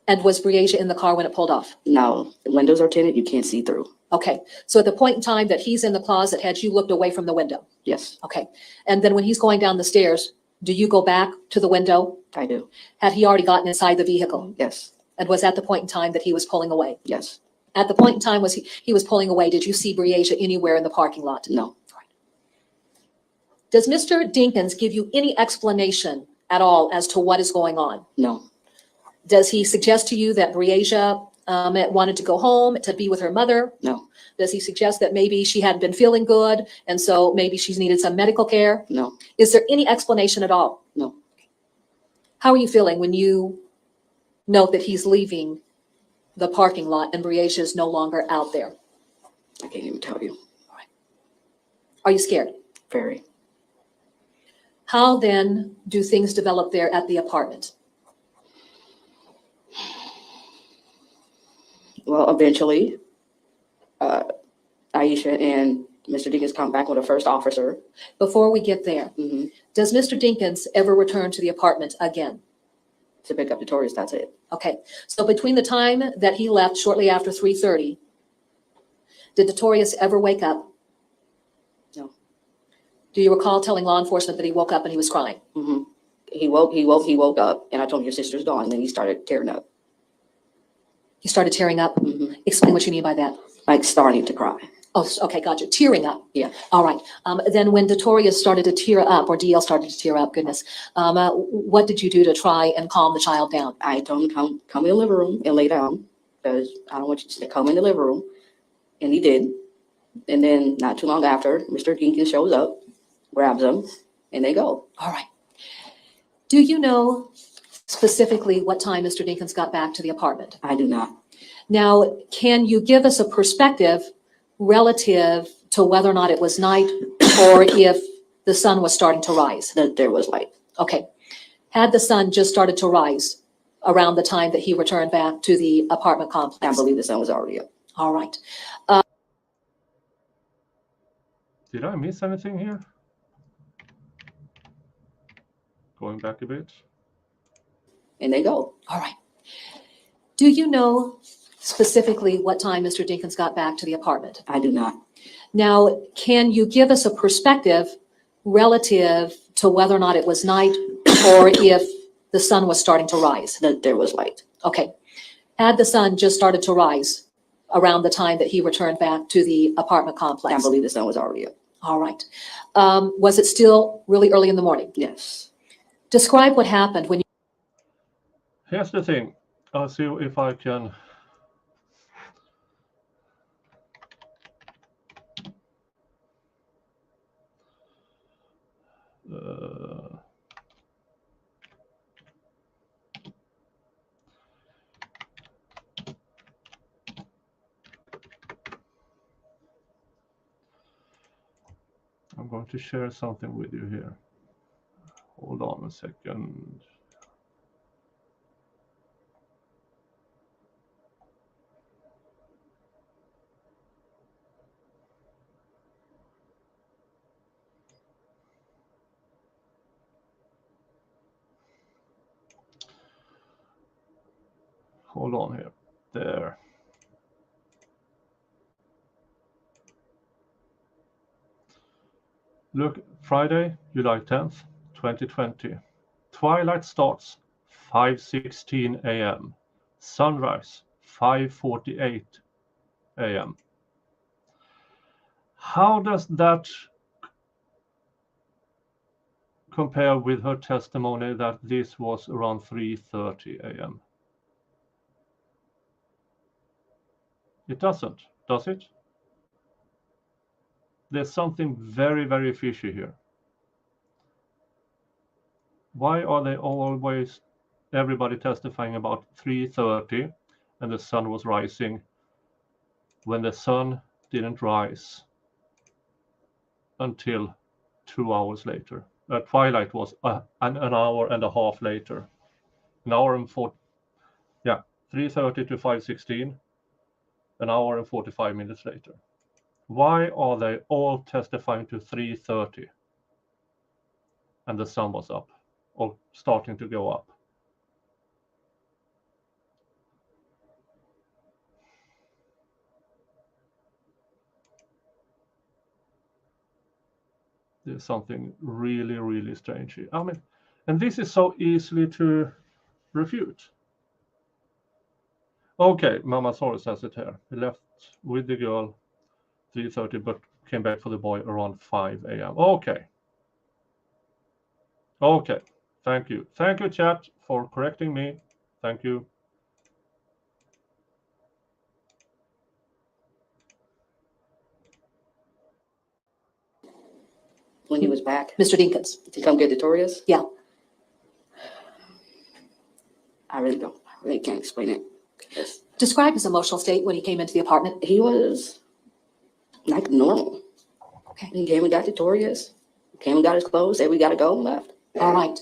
[SPEAKER 3] And was Breasia in the car when it pulled off?
[SPEAKER 7] No, the windows are tinted. You can't see through.
[SPEAKER 3] Okay. So at the point in time that he's in the closet, had you looked away from the window?
[SPEAKER 7] Yes,
[SPEAKER 3] Okay. And then when he's going down the stairs, do you go back to the window?
[SPEAKER 7] I do.
[SPEAKER 3] Had he already gotten inside the vehicle?
[SPEAKER 7] Yes.
[SPEAKER 3] And was at the point in time that he was pulling away?
[SPEAKER 7] Yes.
[SPEAKER 3] At the point in time he was pulling away, did you see Breasia anywhere in the parking lot?
[SPEAKER 7] No.
[SPEAKER 3] Does Mr. Dinkins give you any explanation at all as to what is going on?
[SPEAKER 7] No.
[SPEAKER 3] Does he suggest to you that Breasia wanted to go home to be with her mother?
[SPEAKER 7] No.
[SPEAKER 3] Does he suggest that maybe she hadn't been feeling good and so maybe she's needed some medical care?
[SPEAKER 7] No.
[SPEAKER 3] Is there any explanation at all?
[SPEAKER 7] No.
[SPEAKER 3] How are you feeling when you note that he's leaving the parking lot and Breasia is no longer out there?
[SPEAKER 7] I can't even tell you.
[SPEAKER 3] Are you scared?
[SPEAKER 7] Very.
[SPEAKER 3] How then do things develop there at the apartment?
[SPEAKER 7] Well, eventually, Aisha and Mr. Dinkins come back with a first officer.
[SPEAKER 3] Before we get there, does Mr. Dinkins ever return to the apartment again?
[SPEAKER 7] To pick up the tourists, that's it.
[SPEAKER 3] Okay, so between the time that he left shortly after 3:30, did Detorius ever wake up?
[SPEAKER 7] No.
[SPEAKER 3] Do you recall telling law enforcement that he woke up and he was crying?
[SPEAKER 7] He woke up, and I told him your sister's gone, and then he started tearing up.
[SPEAKER 3] He started tearing up? Explain what you mean by that.
[SPEAKER 7] Like starting to cry.
[SPEAKER 3] Oh, okay, gotcha. Tearing up.
[SPEAKER 7] Yeah.
[SPEAKER 3] All right. Then when Detorius started to tear up, or DL started to tear up, goodness, what did you do to try and calm the child down?
[SPEAKER 7] I told him come in the living room and lay down because I don't want you to come in the living room. And he did. And then not too long after, Mr. Dinkins shows up, grabs him, and they go.
[SPEAKER 3] All right. Do you know specifically what time Mr. Dinkins got back to the apartment?
[SPEAKER 7] I do not.
[SPEAKER 3] Now, can you give us a perspective relative to whether or not it was night or if the sun was starting to rise?
[SPEAKER 7] That there was light.
[SPEAKER 3] Okay. Had the sun just started to rise around the time that he returned back to the apartment
[SPEAKER 7] I
[SPEAKER 3] complex?
[SPEAKER 7] believe the sun was already up.
[SPEAKER 3] All right.
[SPEAKER 1] Did I miss anything here? Going back a bit.
[SPEAKER 7] And they go.
[SPEAKER 3] All right. Do you know specifically what time Mr. Dinkins got back to the apartment?
[SPEAKER 7] I do not.
[SPEAKER 3] Now, can you give us a perspective relative to whether or not it was night or if the sun was starting to rise?
[SPEAKER 7] That there was light.
[SPEAKER 3] Okay. Had the sun just started to rise around the time that he returned back to the apartment
[SPEAKER 7] I
[SPEAKER 3] complex?
[SPEAKER 7] believe the sun was already up.
[SPEAKER 3] All right. Was it still really early in the morning?
[SPEAKER 7] Yes.
[SPEAKER 3] Describe what happened when you...
[SPEAKER 1] Here's the thing. I'll see if I can. I'm going to share something with you here. Hold on a second. Hold on here. There. Look, Friday, July 10th, 2020. Twilight starts 5:16 a.m. Sunrise 5:48 a.m. How does that compare with her testimony that this was around 3:30 a.m.? It doesn't, does it? There's something very, very fishy here. Why are they always, everybody testifying about 3:30 and the sun was rising when the sun didn't rise until 2 hours later? Twilight was an hour and a half later. An hour and 3:30 to 5:16, an hour and 45 minutes later. Why are they all testifying to 3:30 and the sun was up or starting to go up? There's something really, really strange here. I mean, and this is so easily to refute. Okay, Mama Soros has it here. He left with the girl 3:30, but came back for the boy around 5 a.m. Okay. Okay. Thank you. Thank you, chat, for correcting me. Thank you.
[SPEAKER 7] When he was back
[SPEAKER 3] Mr. Dinkins?
[SPEAKER 7] to come get Detorius?
[SPEAKER 3] Yeah.
[SPEAKER 7] I really can't explain it.
[SPEAKER 3] Describe his emotional state when he came into the apartment.
[SPEAKER 7] He was like normal.
[SPEAKER 3] Okay.
[SPEAKER 7] He came and got Detorius, came and got his clothes, said we gotta go, and left.
[SPEAKER 3] All right.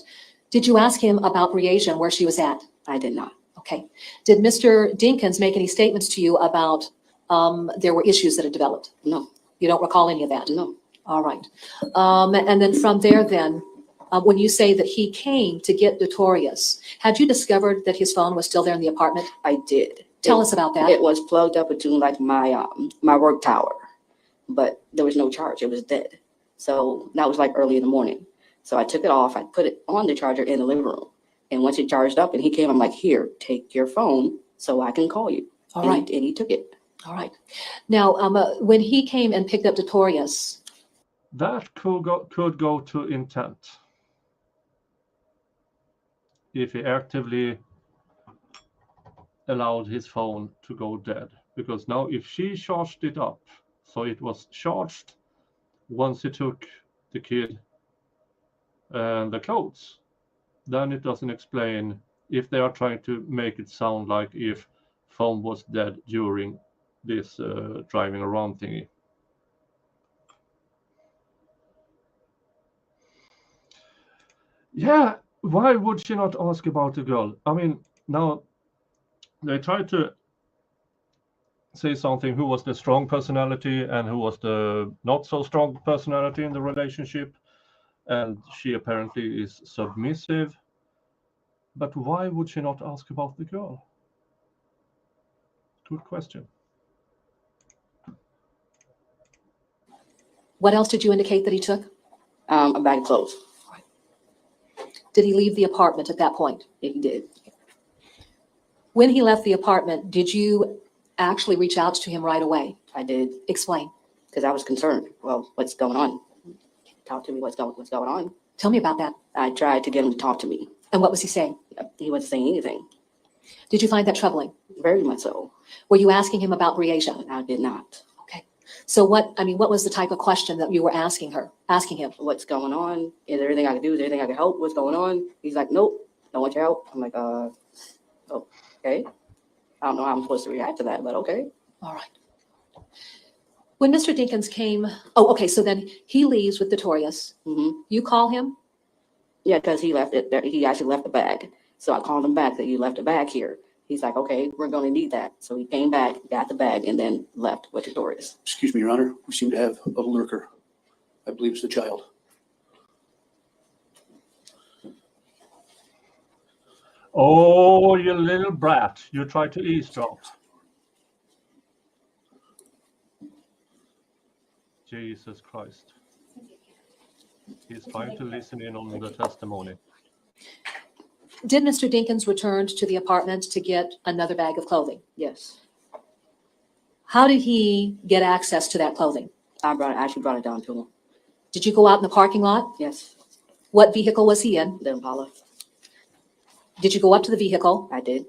[SPEAKER 3] Did you ask him about Breasia and where she was at?
[SPEAKER 7] I did not.
[SPEAKER 3] Okay. Did Mr. Dinkins make any statements to you about there were issues that had developed?
[SPEAKER 7] No.
[SPEAKER 3] You don't recall any of that?
[SPEAKER 7] No.
[SPEAKER 3] All right. And then from there then, when you say that he came to get Detorius, had you discovered that his phone was still there in the apartment?
[SPEAKER 7] I did.
[SPEAKER 3] Tell us about that.
[SPEAKER 7] It was plugged up into like my work tower, but there was no charge. It was dead. So that was like early in the morning. So I took it off. I put it on the charger in the living room. And once it charged up and he came, I'm like, here, take your phone so I can call you.
[SPEAKER 3] All
[SPEAKER 7] and
[SPEAKER 3] right.
[SPEAKER 7] He took it.
[SPEAKER 3] All right. Now, when he came and picked up Detorius,
[SPEAKER 1] That could go to intent. If he actively allowed his phone to go dead. Because now if she charged it up, so it was charged once he took the kid and the clothes, then it doesn't explain if they are trying to make it sound like if phone was dead during this driving around thingy. Yeah, why would she not ask about the girl? I mean, now they try to say something who was the strong personality and who was the not so strong personality in the relationship, and she apparently is submissive. But why would she not ask about the girl? Good question.
[SPEAKER 3] what else did you indicate that he took?
[SPEAKER 7] A bag of clothes.
[SPEAKER 3] Did he leave the apartment at that point?
[SPEAKER 7] If he did.
[SPEAKER 3] When he left the apartment, did you actually reach out to him right away?
[SPEAKER 7] I did,
[SPEAKER 3] Explain.
[SPEAKER 7] because I was concerned. Well, what's going on? Talk to me, what's going on?
[SPEAKER 3] Tell me about that.
[SPEAKER 7] I tried to get him to talk to me.
[SPEAKER 3] And what was he saying?
[SPEAKER 7] He wasn't saying anything.
[SPEAKER 3] Did you find that troubling?
[SPEAKER 7] Very much so.
[SPEAKER 3] Were you asking him about Breasia?
[SPEAKER 7] I did not.
[SPEAKER 3] Okay. So what was the type of question that you were asking him?
[SPEAKER 7] What's going on? Is there anything I can do? Is there anything I can help? What's going on? He's like, nope, don't want your help. I'm like, okay. I don't know how I'm supposed to react to that, but okay.
[SPEAKER 3] All right. When Mr. Dinkins came, oh, okay, so then he leaves with Detorius.
[SPEAKER 7] Mm-hmm.
[SPEAKER 3] You call him?
[SPEAKER 7] Yeah, because he left it there. He actually left the bag. So I called him back that you left a bag here. He's like, okay, we're going to need that. So he came back, got the bag, and then left with Detorius.
[SPEAKER 5] Excuse me, Your Honor, we seem to have a lurker. I believe it's the child.
[SPEAKER 1] Oh, you little brat. You tried to eavesdrop. Jesus Christ. He's trying to listen in on the testimony.
[SPEAKER 3] Did Mr. Dinkins return to the apartment to get another bag of clothing?
[SPEAKER 7] Yes.
[SPEAKER 3] How did he get access to that clothing?
[SPEAKER 7] I actually brought it down to him.
[SPEAKER 3] Did you go out in the parking lot?
[SPEAKER 7] Yes.
[SPEAKER 3] What vehicle was he in?
[SPEAKER 7] The Impala.
[SPEAKER 3] Did you go up to the vehicle?
[SPEAKER 7] I did.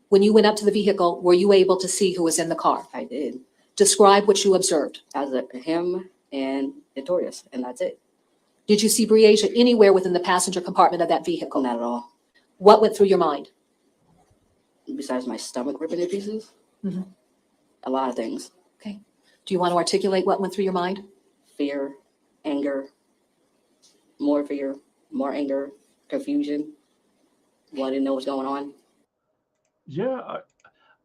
[SPEAKER 3] When you went up to the vehicle, were you able to see who was in the car?
[SPEAKER 7] I did.
[SPEAKER 3] Describe what you observed.
[SPEAKER 7] As him and Detorius, and that's it.
[SPEAKER 3] Did you see Breasia anywhere within the passenger compartment of that vehicle?
[SPEAKER 7] Not at all.
[SPEAKER 3] What went through your mind?
[SPEAKER 7] Besides my stomach ripping to pieces,
[SPEAKER 3] Mhm.
[SPEAKER 7] a lot of things.
[SPEAKER 3] Okay. Do you want to articulate what went through your mind?
[SPEAKER 7] Fear, anger, more fear, more anger, confusion, wanting to know what's going on.
[SPEAKER 1] Yeah,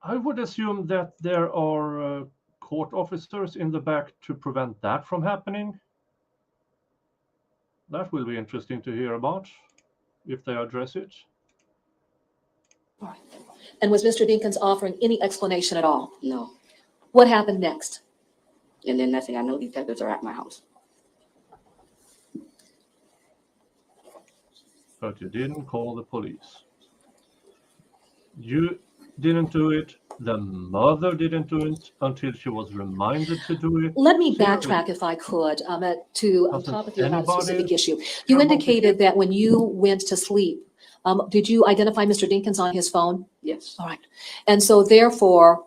[SPEAKER 1] I would assume that there are court officers in the back to prevent that from happening. That will be interesting to hear about if they address it.
[SPEAKER 3] All right. And was Mr. Dinkins offering any explanation at all?
[SPEAKER 7] No.
[SPEAKER 3] What happened next?
[SPEAKER 7] And then next thing I know, detectives are at my house.
[SPEAKER 1] But you didn't call the police. You didn't do it. The mother didn't do it until she was reminded to do it.
[SPEAKER 3] Let me
[SPEAKER 1] She
[SPEAKER 3] backtrack if I could to
[SPEAKER 1] Doesn't
[SPEAKER 3] talk with you about a
[SPEAKER 1] anybody
[SPEAKER 3] specific issue.
[SPEAKER 1] care
[SPEAKER 3] You
[SPEAKER 1] about the
[SPEAKER 3] indicated that when you went to sleep, did you identify Mr. Dinkins on his phone?
[SPEAKER 7] Yes.
[SPEAKER 3] All right. And so therefore,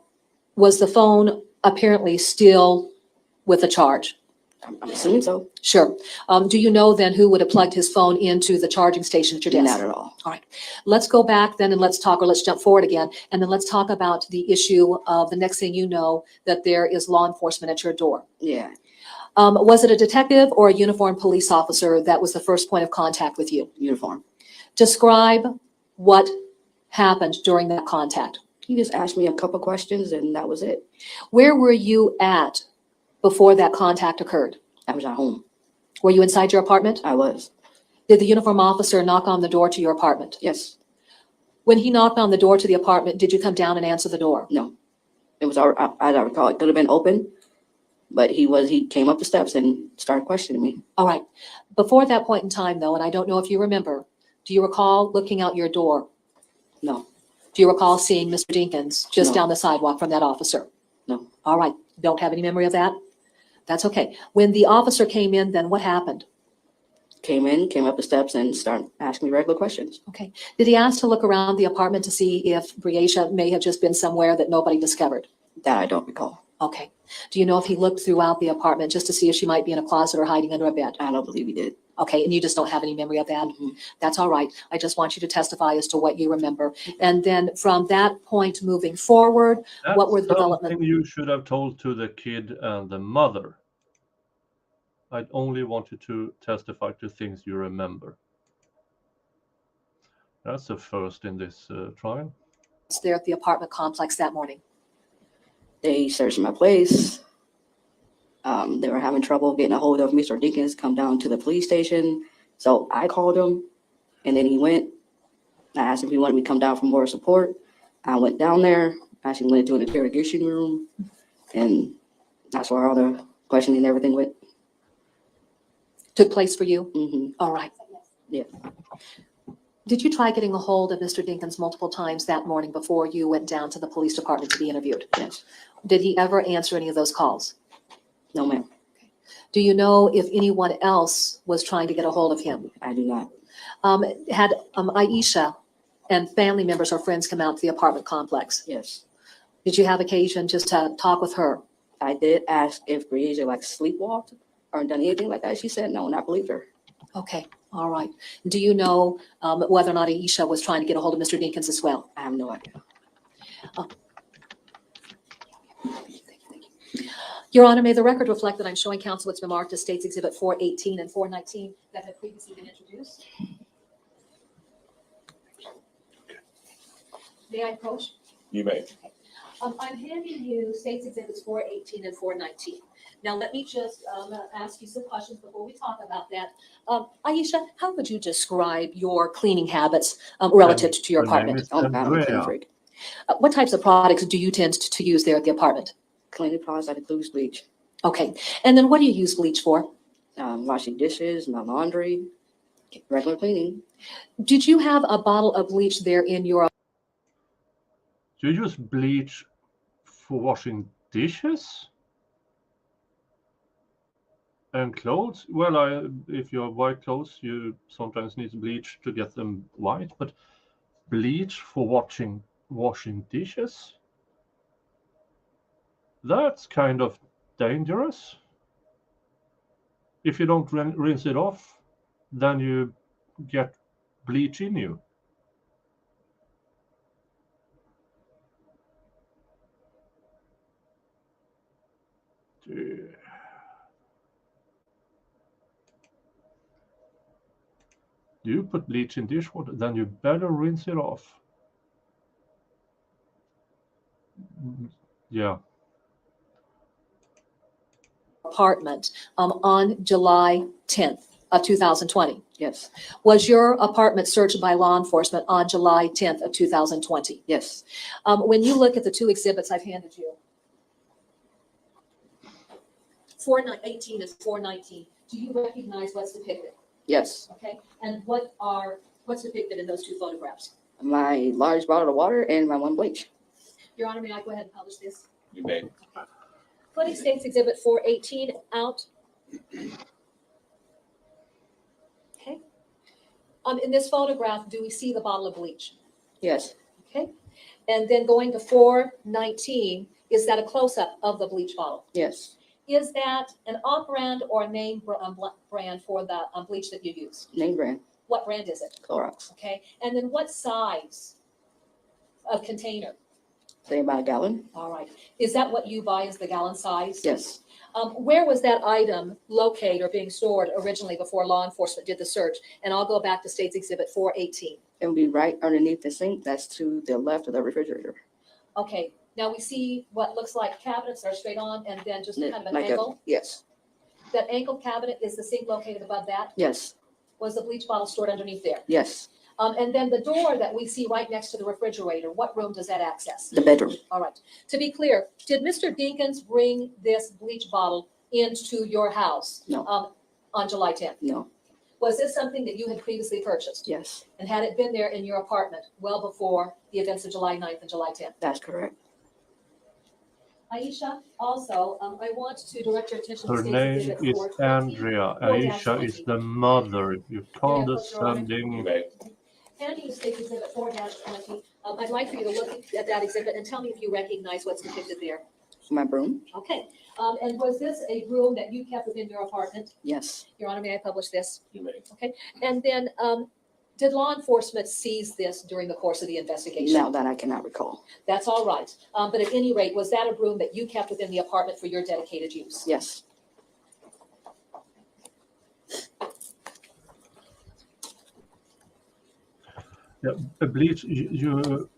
[SPEAKER 3] was the phone apparently still with a charge?
[SPEAKER 7] I'm assuming so.
[SPEAKER 3] Sure. Do you know then who would have plugged his phone into the charging station at your desk?
[SPEAKER 7] Not at all.
[SPEAKER 3] All right. Let's go back then and let's jump forward again. And then let's talk about the issue of the next thing you know, that there is law enforcement at your door.
[SPEAKER 7] Yeah.
[SPEAKER 3] Was it a detective or a uniformed police officer that was the first point of contact with you?
[SPEAKER 7] Uniform.
[SPEAKER 3] Describe what happened during that contact.
[SPEAKER 7] He just asked me a couple questions and that was it.
[SPEAKER 3] Where were you at before that contact occurred?
[SPEAKER 7] I was at home.
[SPEAKER 3] Were you inside your apartment?
[SPEAKER 7] I was.
[SPEAKER 3] Did the uniform officer knock on the door to your apartment?
[SPEAKER 7] Yes.
[SPEAKER 3] When he knocked on the door to the apartment, did you come down and answer the door?
[SPEAKER 7] No. It was, as I recall, it could have been open, but he came up the steps and started questioning me.
[SPEAKER 3] All right. Before that point in time, though, and I don't know if you remember, do you recall looking out your door?
[SPEAKER 7] No.
[SPEAKER 3] Do you recall seeing Mr. Dinkins just
[SPEAKER 7] No.
[SPEAKER 3] down the sidewalk from that officer?
[SPEAKER 7] No.
[SPEAKER 3] All right, don't have any memory of that? That's okay. When the officer came in, then what happened?
[SPEAKER 7] Came in, came up the steps and started asking me regular questions.
[SPEAKER 3] Okay. Did he ask to look around the apartment to see if Breasia may have just been somewhere that nobody discovered?
[SPEAKER 7] That I don't recall.
[SPEAKER 3] Okay. Do you know if he looked throughout the apartment just to see if she might be in a closet or hiding under a bed?
[SPEAKER 7] I don't believe he did.
[SPEAKER 3] Okay, and you just don't have any memory of that?
[SPEAKER 7] Mhm.
[SPEAKER 3] That's all right. I just want you to testify as to what you remember. And then from that point moving forward, what were the
[SPEAKER 1] That's
[SPEAKER 3] development?
[SPEAKER 1] something you should have told to the kid and the mother. I'd only want you to testify to things you remember. That's the first in this trial.
[SPEAKER 3] There at the apartment complex that morning?
[SPEAKER 7] They searched my place. They were having trouble getting a hold of Mr. Dinkins, come down to the police station. So I called him and then he went. I asked if he wanted me to come down for more support. I went down there, actually went into an interrogation room, and that's where all the questioning and everything went.
[SPEAKER 3] Took place for you?
[SPEAKER 7] Hmm.
[SPEAKER 3] All right.
[SPEAKER 7] Yeah.
[SPEAKER 3] Did you try getting a hold of Mr. Dinkins multiple times that morning before you went down to the police department to be interviewed?
[SPEAKER 7] Yes.
[SPEAKER 3] Did he ever answer any of those calls?
[SPEAKER 7] No, ma'am.
[SPEAKER 3] Do you know if anyone else was trying to get a hold of him?
[SPEAKER 7] I do not.
[SPEAKER 3] Had Aisha and family members or friends come out to the apartment complex?
[SPEAKER 7] Yes.
[SPEAKER 3] Did you have occasion just to talk with her?
[SPEAKER 7] I did ask if Breasia like sleepwalked or done anything like that. She said no, and I believed her.
[SPEAKER 3] Okay, all right. Do you know whether or not Aisha was trying to get a hold of Mr. Dinkins as well?
[SPEAKER 7] I have no idea.
[SPEAKER 3] Your Honor, may the record reflect that I'm showing counsel what's been marked as States Exhibit 418 and 419 that had previously been introduced. May I approach?
[SPEAKER 6] You may.
[SPEAKER 3] I'm handing you States Exhibits 418 and 419. Now, let me just ask you some questions before we talk about that. Aisha, how would you describe your cleaning habits relative to your
[SPEAKER 1] Her name
[SPEAKER 3] apartment?
[SPEAKER 1] is
[SPEAKER 7] Oh, I'm a clean
[SPEAKER 1] Andrea.
[SPEAKER 7] freak.
[SPEAKER 3] What types of products do you tend to use there at the apartment?
[SPEAKER 7] Cleaning products that includes bleach.
[SPEAKER 3] Okay, and then what do you use bleach for?
[SPEAKER 7] Washing dishes, my laundry, regular cleaning.
[SPEAKER 3] Did you have a bottle of bleach there in your?
[SPEAKER 1] Do you use bleach for washing dishes? And clothes? Well, if you have white clothes, you sometimes need bleach to get them white, but bleach for washing dishes? That's kind of dangerous. If you don't rinse it off, then you get bleach in you. Do you put bleach in dishwater, then you better rinse it off. Yeah.
[SPEAKER 3] Apartment on July 10th of 2020.
[SPEAKER 7] Yes.
[SPEAKER 3] Was your apartment searched by law enforcement on July 10th of 2020?
[SPEAKER 7] Yes.
[SPEAKER 3] When you look at the two exhibits I've handed you, 418 and 419, do you recognize what's depicted?
[SPEAKER 7] Yes.
[SPEAKER 3] Okay, and what's depicted in those two photographs?
[SPEAKER 7] My large bottle of water and my one bleach.
[SPEAKER 3] Your Honor, may I go ahead and publish this?
[SPEAKER 6] You may.
[SPEAKER 3] Putting States Exhibit 418 out. Okay. In this photograph, do we see the bottle of bleach?
[SPEAKER 7] Yes.
[SPEAKER 3] Okay. And then going to 419, is that a close-up of the bleach bottle?
[SPEAKER 7] Yes.
[SPEAKER 3] Is that an off-brand or a name brand for the bleach that you use?
[SPEAKER 7] Name brand.
[SPEAKER 3] What brand is it?
[SPEAKER 7] Clorox.
[SPEAKER 3] Okay. And then what size of container?
[SPEAKER 7] Say about a gallon.
[SPEAKER 3] All right. Is that what you buy as the gallon size?
[SPEAKER 7] Yes.
[SPEAKER 3] Where was that item located or being stored originally before law enforcement did the search? And I'll go back to States Exhibit 418.
[SPEAKER 7] It will be right underneath the sink. That's to the left of the refrigerator.
[SPEAKER 3] Okay. Now we see what looks like cabinets that are straight on and then just kind of an
[SPEAKER 7] Like
[SPEAKER 3] angle.
[SPEAKER 7] Yes.
[SPEAKER 3] That angled cabinet, is the sink located above that?
[SPEAKER 7] Yes.
[SPEAKER 3] Was the bleach bottle stored underneath there?
[SPEAKER 7] Yes.
[SPEAKER 3] And then the door that we see right next to the refrigerator, what room does that access?
[SPEAKER 7] The bedroom.
[SPEAKER 3] All right. To be clear, did Mr. Dinkins bring this bleach bottle into your house?
[SPEAKER 7] No.
[SPEAKER 3] On July 10th?
[SPEAKER 7] No.
[SPEAKER 3] Was this something that you had previously purchased?
[SPEAKER 7] Yes.
[SPEAKER 3] And had it been there in your apartment well before the events of July 9th and July 10th?
[SPEAKER 7] That's correct.
[SPEAKER 3] Aisha, also, I want to direct your attention to
[SPEAKER 1] Her
[SPEAKER 3] State's
[SPEAKER 1] name
[SPEAKER 3] Exhibit
[SPEAKER 1] is
[SPEAKER 3] 420.
[SPEAKER 1] Andrea. Aisha is the mother. You condescending.
[SPEAKER 6] You may.
[SPEAKER 3] Handing you State's Exhibit 4-20, I'd like for you to look at that exhibit and tell me if you recognize what's depicted there.
[SPEAKER 7] My broom?
[SPEAKER 3] Okay, and was this a room that you kept within your apartment?
[SPEAKER 7] Yes.
[SPEAKER 3] Your Honor, may I publish this?
[SPEAKER 6] You may.
[SPEAKER 3] And then, did law enforcement seize this during the course of the investigation?
[SPEAKER 7] Now that I cannot recall.
[SPEAKER 3] That's all right. But at any rate, was that a room that you kept within the apartment for your dedicated use?
[SPEAKER 7] Yes.
[SPEAKER 1] Yeah, please, you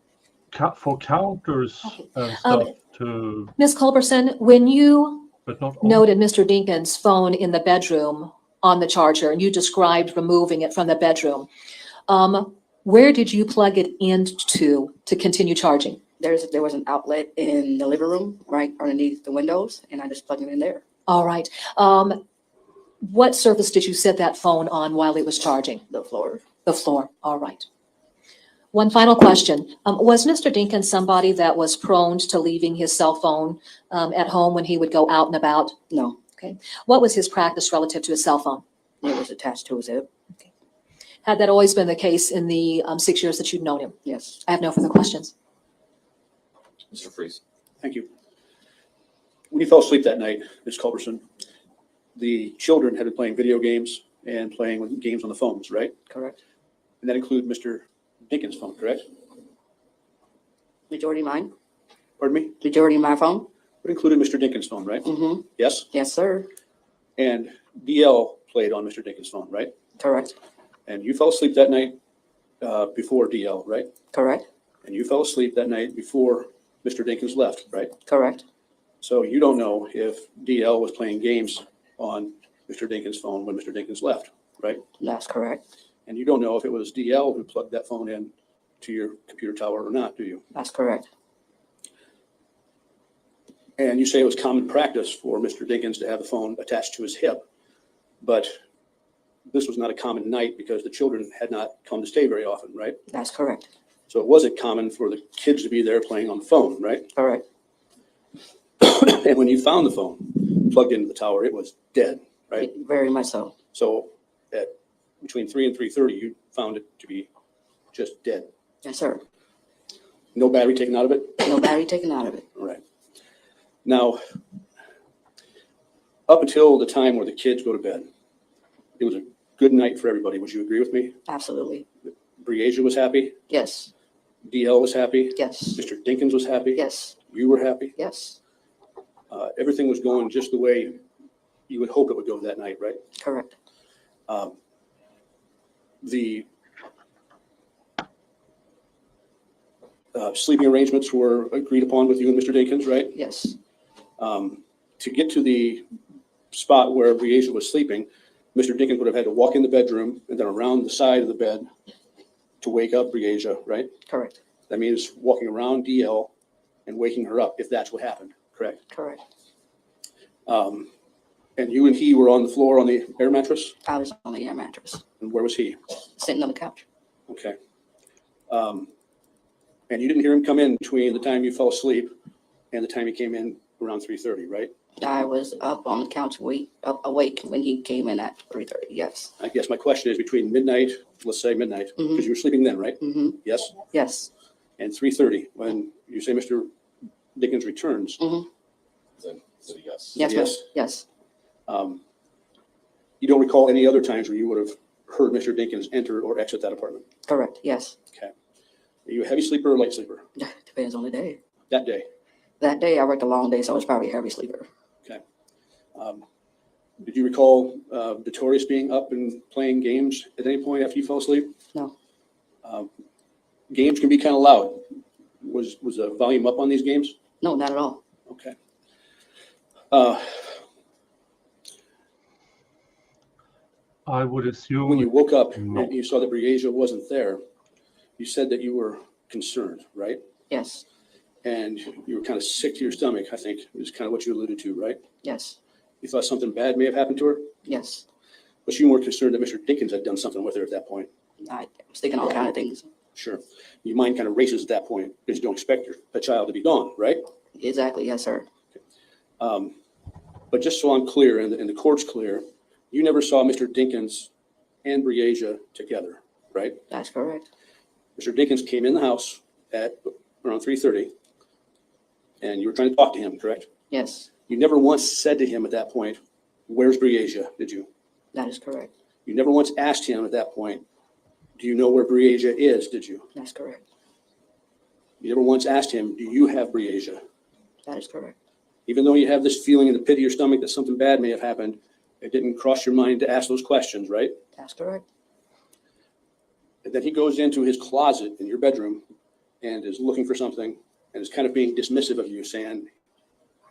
[SPEAKER 1] for counters
[SPEAKER 3] Okay.
[SPEAKER 1] and stuff to,
[SPEAKER 3] Ms. Culberson, when you
[SPEAKER 1] but not all.
[SPEAKER 3] noted Mr. Dinkins' phone in the bedroom on the charger, and you described removing it from the bedroom, where did you plug it into to continue charging?
[SPEAKER 7] There was an outlet in the living room, right underneath the windows, and I just plugged it in there.
[SPEAKER 3] All right. What surface did you set that phone on while it was charging?
[SPEAKER 7] The floor.
[SPEAKER 3] The floor. All right. One final question. Was Mr. Dinkins somebody that was prone to leaving his cell phone at home when he would go out and about?
[SPEAKER 7] No,
[SPEAKER 3] What was his practice relative to his cell phone?
[SPEAKER 7] it was attached to his hip.
[SPEAKER 3] Had that always been the case in the 6 years that you've known him?
[SPEAKER 7] Yes.
[SPEAKER 3] I have no further questions.
[SPEAKER 6] Mr. Freeze.
[SPEAKER 5] Thank you. When you fell asleep that night, Ms. Culberson, the children had been playing video games and playing with games on the phones, right?
[SPEAKER 7] Correct.
[SPEAKER 5] And that included Mr. Dinkins' phone, correct?
[SPEAKER 7] Majority mine.
[SPEAKER 5] Pardon me?
[SPEAKER 7] Majority my phone.
[SPEAKER 5] It included Mr. Dinkins' phone, right?
[SPEAKER 7] Mm-hmm.
[SPEAKER 5] Yes?
[SPEAKER 7] Yes, sir.
[SPEAKER 5] And DL played on Mr. Dinkins' phone, right?
[SPEAKER 7] Correct.
[SPEAKER 5] And you fell asleep that night before DL, right?
[SPEAKER 7] Correct.
[SPEAKER 5] And you fell asleep that night before Mr. Dinkins left, right?
[SPEAKER 7] Correct.
[SPEAKER 5] So you don't know if DL was playing games on Mr. Dinkins' phone when Mr. Dinkins left, right?
[SPEAKER 7] That's correct.
[SPEAKER 5] And you don't know if it was DL who plugged that phone in to your computer tower or not, do you?
[SPEAKER 7] That's correct.
[SPEAKER 5] And you say it was common practice for Mr. Dinkins to have the phone attached to his hip, but this was not a common night because the children had not come to stay very often, right?
[SPEAKER 7] That's correct.
[SPEAKER 5] So it wasn't common for the kids to be there playing on the phone, right?
[SPEAKER 7] Correct.
[SPEAKER 5] And when you found the phone plugged into the tower, it was dead, right?
[SPEAKER 7] Very much so.
[SPEAKER 5] So at between 3 and 3:30, you found it to be just dead.
[SPEAKER 7] Yes, sir.
[SPEAKER 5] No battery taken out of it?
[SPEAKER 7] No battery taken out of it.
[SPEAKER 5] All right. Now, up until the time where the kids go to bed, it was a good night for everybody. Would you agree with me?
[SPEAKER 7] Absolutely.
[SPEAKER 5] Breasia was happy.
[SPEAKER 7] Yes.
[SPEAKER 5] DL was happy.
[SPEAKER 7] Yes.
[SPEAKER 5] Mr. Dinkins was happy.
[SPEAKER 7] Yes.
[SPEAKER 5] You were happy.
[SPEAKER 7] Yes.
[SPEAKER 5] Everything was going just the way you would hope it would go that night, right?
[SPEAKER 7] Correct.
[SPEAKER 5] The sleeping arrangements were agreed upon with you and Mr. Dinkins, right?
[SPEAKER 7] Yes.
[SPEAKER 5] To get to the spot where Breasia was sleeping, Mr. Dinkins would have had to walk in the bedroom and then around the side of the bed to wake up Breasia, right?
[SPEAKER 7] Correct.
[SPEAKER 5] That means walking around DL and waking her up if that's what happened, correct?
[SPEAKER 7] Correct.
[SPEAKER 5] And you and he were on the floor on the air mattress?
[SPEAKER 7] I was on the air mattress,
[SPEAKER 5] And where was he?
[SPEAKER 7] sitting on the couch.
[SPEAKER 5] Okay. And you didn't hear him come in between the time you fell asleep and the time he came in around 3:30, right?
[SPEAKER 7] I was up on the couch, awake when he came in at 3:30. Yes.
[SPEAKER 5] I guess my question is between midnight, let's say midnight, because you were sleeping then, right?
[SPEAKER 7] Mm-hmm.
[SPEAKER 5] Yes?
[SPEAKER 7] Yes.
[SPEAKER 5] And 3:30, when you say Mr. Dinkins returns,
[SPEAKER 6] Then, so yes.
[SPEAKER 7] Yes.
[SPEAKER 5] Yes.
[SPEAKER 7] Yes. Yes.
[SPEAKER 5] you don't recall any other times where you would have heard Mr. Dinkins enter or exit that apartment?
[SPEAKER 7] Correct. Yes.
[SPEAKER 5] Are you a heavy sleeper or light sleeper
[SPEAKER 7] Depends on the day.
[SPEAKER 5] that day?
[SPEAKER 7] That day I worked a long day, so I was probably a heavy sleeper.
[SPEAKER 5] Did you recall Notorious being up and playing games at any point after you fell asleep?
[SPEAKER 7] No.
[SPEAKER 5] Games can be kind of loud. Was the volume up on these games?
[SPEAKER 7] No, not at all.
[SPEAKER 5] Okay.
[SPEAKER 1] I would assume.
[SPEAKER 5] When you woke up
[SPEAKER 1] No.
[SPEAKER 5] and you saw that Breasia wasn't there, you said that you were concerned, right?
[SPEAKER 7] Yes.
[SPEAKER 5] And you were kind of sick to your stomach, I think, is kind of what you alluded to, right?
[SPEAKER 7] Yes.
[SPEAKER 5] You thought something bad may have happened to her,
[SPEAKER 7] Yes.
[SPEAKER 5] but you weren't concerned that Mr. Dinkins had done something with her at that point.
[SPEAKER 7] I was thinking all kind of things.
[SPEAKER 5] Sure. Your mind kind of races at that point because you don't expect a child to be gone, right?
[SPEAKER 7] Exactly. Yes, sir.
[SPEAKER 5] But just so I'm clear, and the court's clear, you never saw Mr. Dinkins and Breasia together, right?
[SPEAKER 7] That's correct.
[SPEAKER 5] Mr. Dinkins came in the house at around 3:30, and you were trying to talk to him, correct?
[SPEAKER 7] Yes,
[SPEAKER 5] You never once said to him at that point, "Where's Breasia?" Did you?
[SPEAKER 7] that is correct.
[SPEAKER 5] You never once asked him at that point, "Do you know where Breasia is?" Did you?
[SPEAKER 7] That's correct.
[SPEAKER 5] You never once asked him, "Do you have Breasia?"
[SPEAKER 7] That is correct.
[SPEAKER 5] Even though you have this feeling in the pit of your stomach that something bad may have happened, it didn't cross your mind to ask those questions, right?
[SPEAKER 7] That's correct.
[SPEAKER 5] And then he goes into his closet in your bedroom and is looking for something and is kind of being dismissive of you, saying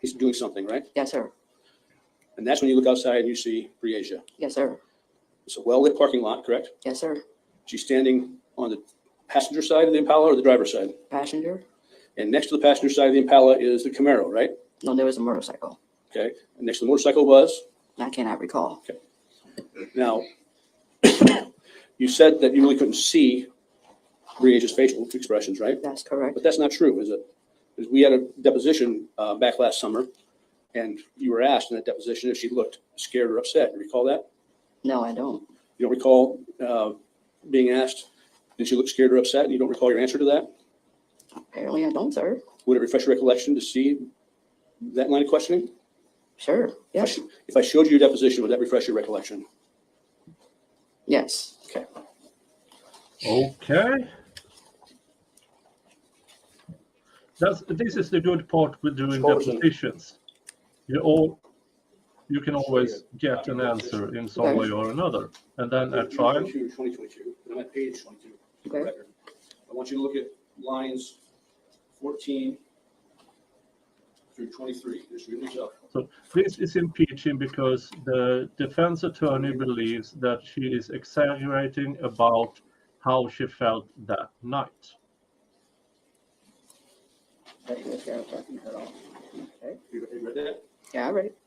[SPEAKER 5] he's doing something, right?
[SPEAKER 7] Yes, sir.
[SPEAKER 5] And that's when you look outside and you see Breasia.
[SPEAKER 7] Yes, sir.
[SPEAKER 5] It's a well-lit parking lot, correct?
[SPEAKER 7] Yes, sir.
[SPEAKER 5] She's standing on the passenger side of the Impala or the driver's side?
[SPEAKER 7] Passenger?
[SPEAKER 5] And next to the passenger side of the Impala is the Camaro, right?
[SPEAKER 7] No, there was a motorcycle.
[SPEAKER 5] Okay. And next to the motorcycle was?
[SPEAKER 7] I cannot recall.
[SPEAKER 5] Now, you said that you really couldn't see Breasia's facial expressions, right?
[SPEAKER 7] That's correct.
[SPEAKER 5] But that's not true, is it? Because we had a deposition back last summer, and you were asked in that deposition if she looked scared or upset. You recall that?
[SPEAKER 7] No, I don't.
[SPEAKER 5] You don't recall being asked, did she look scared or upset? And you don't recall your answer to that?
[SPEAKER 7] Apparently I don't, sir.
[SPEAKER 5] Would it refresh your recollection to see that line of questioning?
[SPEAKER 7] Sure. Yes.
[SPEAKER 5] If I showed you your deposition, would that refresh your recollection?
[SPEAKER 7] Yes.
[SPEAKER 5] Okay.
[SPEAKER 1] Okay. This is the good part with doing depositions. You can always get an answer in some way or another. And then at trial,
[SPEAKER 5] 2022. I'm at page 22.
[SPEAKER 7] Okay.
[SPEAKER 5] Record. I want you to look at lines 14 through 23. Just read yourself.
[SPEAKER 1] so this is impeaching because the defense attorney believes that she is exaggerating about how she felt that night.
[SPEAKER 7] Okay.
[SPEAKER 5] You read that?
[SPEAKER 7] Yeah, I read it.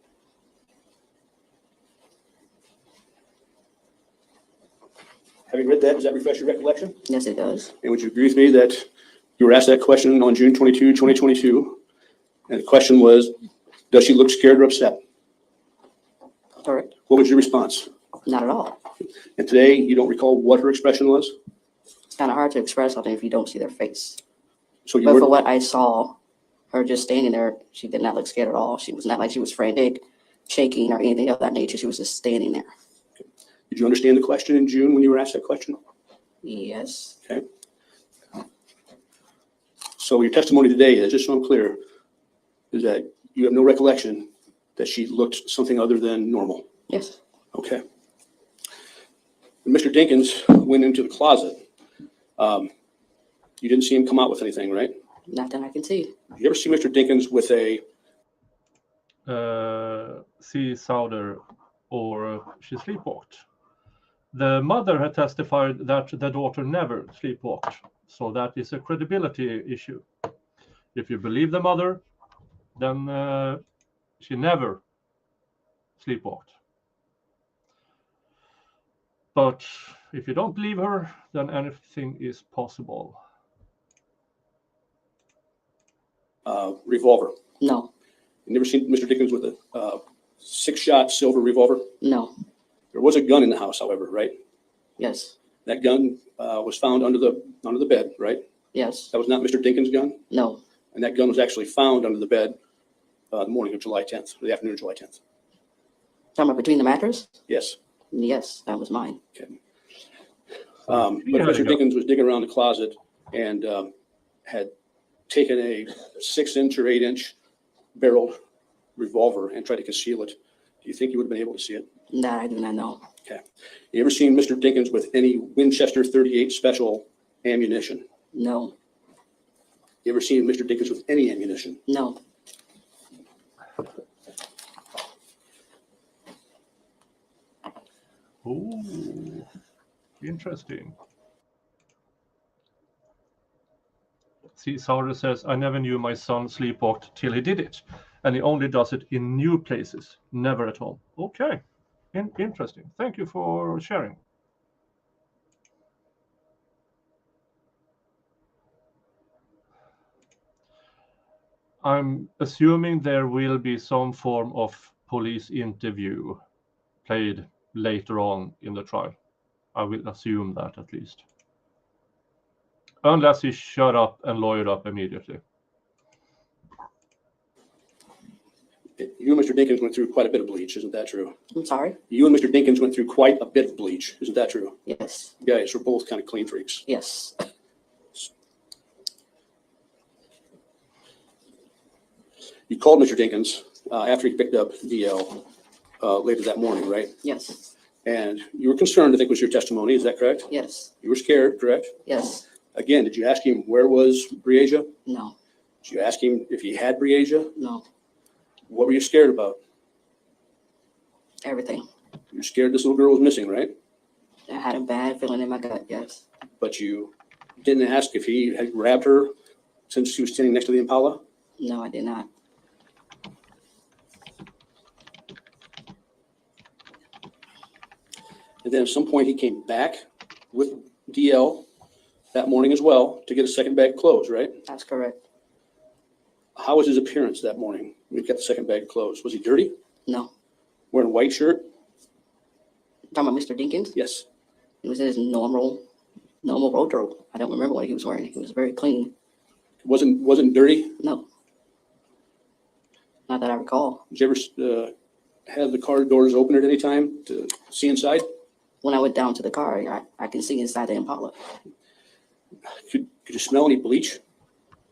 [SPEAKER 5] Having read that, does that refresh your recollection?
[SPEAKER 7] Yes, it does.
[SPEAKER 5] And would you agree with me that you were asked that question on June 22, 2022? And the question was, does she look scared or upset?
[SPEAKER 7] Correct.
[SPEAKER 5] What was your response?
[SPEAKER 7] Not at all.
[SPEAKER 5] And today, you don't recall what her expression was?
[SPEAKER 7] It's kind of hard to express something if you don't see their face.
[SPEAKER 5] So you
[SPEAKER 7] But for
[SPEAKER 5] were,
[SPEAKER 7] what I saw, her just standing there, she did not look scared at all. She was not like she was frantic, shaking, or anything of that nature. She was just standing there.
[SPEAKER 5] did you understand the question in June when you were asked that question?
[SPEAKER 7] Yes.
[SPEAKER 5] Okay. So your testimony today is, just so I'm clear, is that you have no recollection that she looked something other than normal?
[SPEAKER 7] Yes.
[SPEAKER 5] Okay. When Mr. Dinkins went into the closet, you didn't see him come out with anything, right?
[SPEAKER 7] Not that I can see.
[SPEAKER 5] You ever see Mr. Dinkins with a,
[SPEAKER 1] See Sauder or she sleepwalked. The mother had testified that the daughter never sleepwalked, so that is a credibility issue. If you believe the mother, then she never sleepwalked. But if you don't believe her, then anything is possible.
[SPEAKER 5] revolver?
[SPEAKER 7] No.
[SPEAKER 5] You never seen Mr. Dinkins with a 6-shot silver revolver?
[SPEAKER 7] No.
[SPEAKER 5] There was a gun in the house, however, right?
[SPEAKER 7] Yes.
[SPEAKER 5] That gun was found under the bed, right?
[SPEAKER 7] Yes.
[SPEAKER 5] That was not Mr. Dinkins' gun?
[SPEAKER 7] No.
[SPEAKER 5] And that gun was actually found under the bed the morning of July 10th, or the afternoon of July 10th.
[SPEAKER 7] Talking about between the mattress?
[SPEAKER 5] Yes.
[SPEAKER 7] Yes, that was mine.
[SPEAKER 5] Okay. But Mr. Dinkins was digging around the closet and had taken a 6-inch or 8-inch barreled revolver and tried to conceal it. Do you think you would have been able to see it?
[SPEAKER 7] That I do not know.
[SPEAKER 5] Okay. You ever seen Mr. Dinkins with any Winchester 38 special ammunition?
[SPEAKER 7] No.
[SPEAKER 5] You ever seen Mr. Dinkins with any ammunition?
[SPEAKER 7] No.
[SPEAKER 1] Ooh, interesting. See, Sauer says, I never knew my son sleepwalked till he did it. And he only does it in new places, never at home. Okay, interesting. Thank you for sharing. I'm assuming there will be some form of police interview played later on in the trial. I will assume that at least. Unless he shut up and lawyered up immediately.
[SPEAKER 5] You and Mr. Dinkins went through quite a bit of bleach, isn't that true?
[SPEAKER 7] I'm sorry?
[SPEAKER 5] You and Mr. Dinkins went through quite a bit of bleach, isn't that true?
[SPEAKER 7] Yes,
[SPEAKER 5] You guys were both kind of clean freaks.
[SPEAKER 7] yes.
[SPEAKER 5] You called Mr. Dinkins after he picked up DL later that morning, right?
[SPEAKER 7] Yes,
[SPEAKER 5] And you were concerned, I think was your testimony, is that correct?
[SPEAKER 7] yes,
[SPEAKER 5] You were scared, correct?
[SPEAKER 7] yes.
[SPEAKER 5] Again, did you ask him where was Breasia?
[SPEAKER 7] No,
[SPEAKER 5] Did you ask him if he had Breasia?
[SPEAKER 7] no,
[SPEAKER 5] What were you scared about?
[SPEAKER 7] everything.
[SPEAKER 5] You were scared this little girl was missing, right?
[SPEAKER 7] I had a bad feeling in my gut, yes.
[SPEAKER 5] But you didn't ask if he had grabbed her since she was standing next to the Impala?
[SPEAKER 7] No, I did not.
[SPEAKER 5] And then at some point he came back with DL that morning as well to get a second bag of clothes, right?
[SPEAKER 7] That's correct.
[SPEAKER 5] How was his appearance that morning when he got the second bag of clothes? Was he dirty?
[SPEAKER 7] No.
[SPEAKER 5] Wearing a white shirt?
[SPEAKER 7] Talking about Mr. Dinkins?
[SPEAKER 5] Yes.
[SPEAKER 7] He was in his normal wardrobe. I don't remember what he was wearing. He was very clean.
[SPEAKER 5] Wasn't dirty?
[SPEAKER 7] No. Not that I recall.
[SPEAKER 5] Did you ever have the car doors open at any time to see inside?
[SPEAKER 7] When I went down to the car, I can see inside the Impala.
[SPEAKER 5] Could you smell any bleach?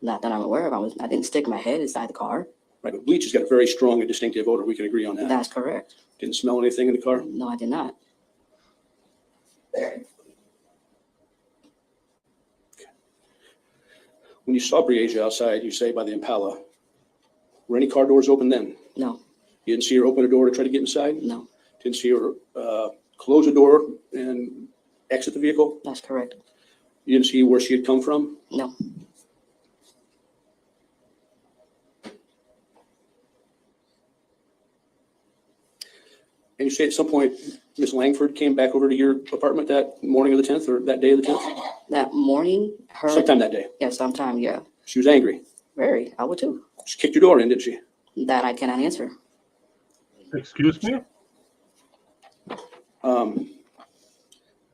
[SPEAKER 7] Not that I'm aware of. I didn't stick my head inside the car.
[SPEAKER 5] Right, but bleach has got a very strong and distinctive odor. We can agree on that.
[SPEAKER 7] That's correct.
[SPEAKER 5] Didn't smell anything in the car?
[SPEAKER 7] No, I did not.
[SPEAKER 5] When you saw Breasia outside, you say by the Impala, were any car doors open then?
[SPEAKER 7] No,
[SPEAKER 5] You didn't see her open a door to try to get inside?
[SPEAKER 7] no,
[SPEAKER 5] Didn't see her close a door and exit the vehicle?
[SPEAKER 7] that's correct.
[SPEAKER 5] You didn't see where she had come from?
[SPEAKER 7] No,
[SPEAKER 5] And you say at some point, Miss Langford came back over to your apartment that morning of the 10th or that day of the 10th?
[SPEAKER 7] that morning,
[SPEAKER 5] Sometime that day.
[SPEAKER 7] yeah, sometime, yeah.
[SPEAKER 5] She was angry.
[SPEAKER 7] Very, I would too.
[SPEAKER 5] She kicked your door in, didn't she?
[SPEAKER 7] That I cannot answer.
[SPEAKER 1] Excuse me?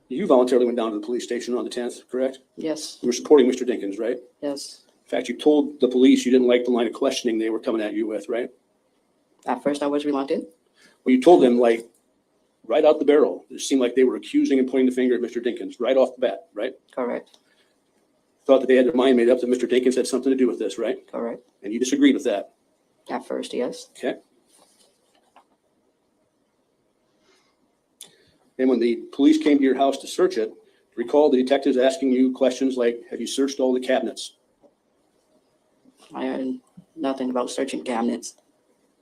[SPEAKER 5] You voluntarily went down to the police station on the 10th, correct?
[SPEAKER 7] Yes,
[SPEAKER 5] You were supporting Mr. Dinkins, right?
[SPEAKER 7] yes.
[SPEAKER 5] In fact, you told the police you didn't like the line of questioning they were coming at you with, right?
[SPEAKER 7] At first I was reluctant.
[SPEAKER 5] Well, you told them like right out the barrel. It seemed like they were accusing and pointing the finger at Mr. Dinkins right off the bat, right?
[SPEAKER 7] Correct,
[SPEAKER 5] Thought that they had their mind made up that Mr. Dinkins had something to do with this, right?
[SPEAKER 7] correct.
[SPEAKER 5] And you disagreed with that,
[SPEAKER 7] At first, yes.
[SPEAKER 5] okay? And when the police came to your house to search it, recall the detectives asking you questions like, have you searched all the cabinets?
[SPEAKER 7] I heard nothing about searching cabinets.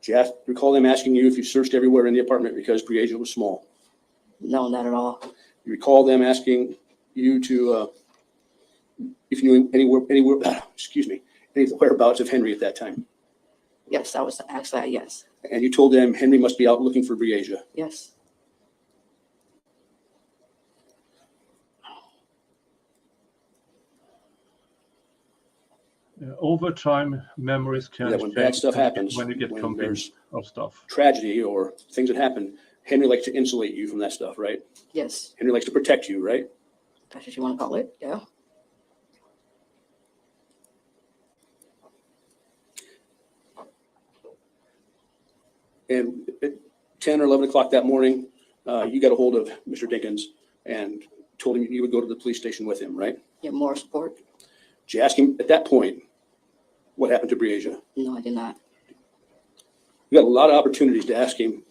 [SPEAKER 5] Did you recall them asking you if you searched everywhere in the apartment because Breasia was small?
[SPEAKER 7] No, not at all.
[SPEAKER 5] You recall them asking you to, if you knew anywhere, any of the whereabouts of Henry at that time?
[SPEAKER 7] Yes, I was asked that, yes,
[SPEAKER 5] And you told them Henry must be out looking for Breasia.
[SPEAKER 7] yes.
[SPEAKER 1] Over time, memories can
[SPEAKER 5] Yeah, when bad
[SPEAKER 1] change
[SPEAKER 5] stuff happens,
[SPEAKER 1] when you get
[SPEAKER 5] when
[SPEAKER 1] convinced of stuff.
[SPEAKER 5] Tragedy or things that happen, Henry likes to insulate you from that stuff, right?
[SPEAKER 7] Yes,
[SPEAKER 5] Henry likes to protect you, right?
[SPEAKER 7] that's what you want to call it, yeah.
[SPEAKER 5] And at 10 or 11 o'clock that morning, you got a hold of Mr. Dinkins and told him you would go to the police station with him, right?
[SPEAKER 7] Get more support?
[SPEAKER 5] Did you ask him at that point what happened to Breasia?
[SPEAKER 7] No, I did not.
[SPEAKER 5] You got a lot of opportunities to ask him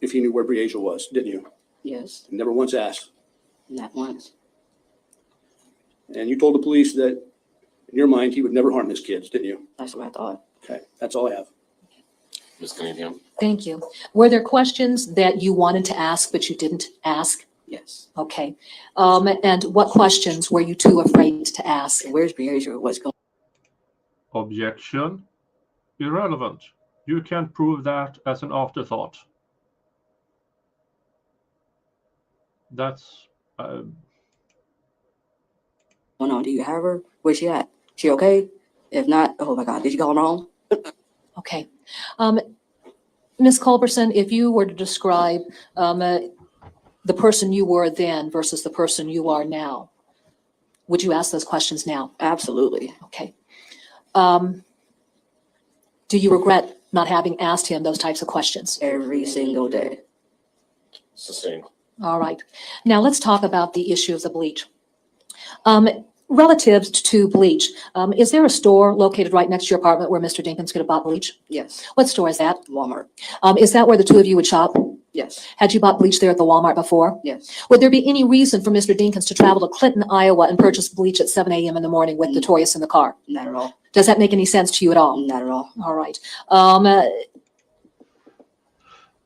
[SPEAKER 5] if he knew where Breasia was, didn't you?
[SPEAKER 7] Yes,
[SPEAKER 5] Never once asked.
[SPEAKER 7] not once.
[SPEAKER 5] And you told the police that in your mind, he would never harm his kids, didn't you?
[SPEAKER 7] That's what I thought.
[SPEAKER 5] Okay, that's all I have.
[SPEAKER 6] Ms. Cunningham?
[SPEAKER 3] Thank you. Were there questions that you wanted to ask but you didn't ask?
[SPEAKER 7] Yes.
[SPEAKER 3] Okay. And what questions were you too afraid to ask?
[SPEAKER 7] Where's Breasia? What's going?
[SPEAKER 1] Objection. Irrelevant. You can't prove that as an afterthought. That's
[SPEAKER 7] on? Do you have her? Where's she at? She okay? If not, oh my God, did you call her wrong?
[SPEAKER 3] Okay. Ms. Culberson, if you were to describe the person you were then versus the person you are now, would you ask those questions now?
[SPEAKER 7] Absolutely.
[SPEAKER 3] Okay. Do you regret not having asked him those types of questions?
[SPEAKER 7] Every single day.
[SPEAKER 6] Sustained.
[SPEAKER 3] All right. Now let's talk about the issue of the bleach. Relative to bleach, is there a store located right next to your apartment where Mr. Dinkins could have bought bleach?
[SPEAKER 7] Yes.
[SPEAKER 3] What store is that?
[SPEAKER 7] Walmart.
[SPEAKER 3] Is that where the two of you would shop?
[SPEAKER 7] Yes.
[SPEAKER 3] Had you bought bleach there at the Walmart before?
[SPEAKER 7] Yes.
[SPEAKER 3] Would there be any reason for Mr. Dinkins to travel to Clinton, Iowa and purchase bleach at 7 a.m. in the morning with Notorious in the car?
[SPEAKER 7] Not at all.
[SPEAKER 3] Does that make any sense to you at all?
[SPEAKER 7] Not at all.
[SPEAKER 3] All right.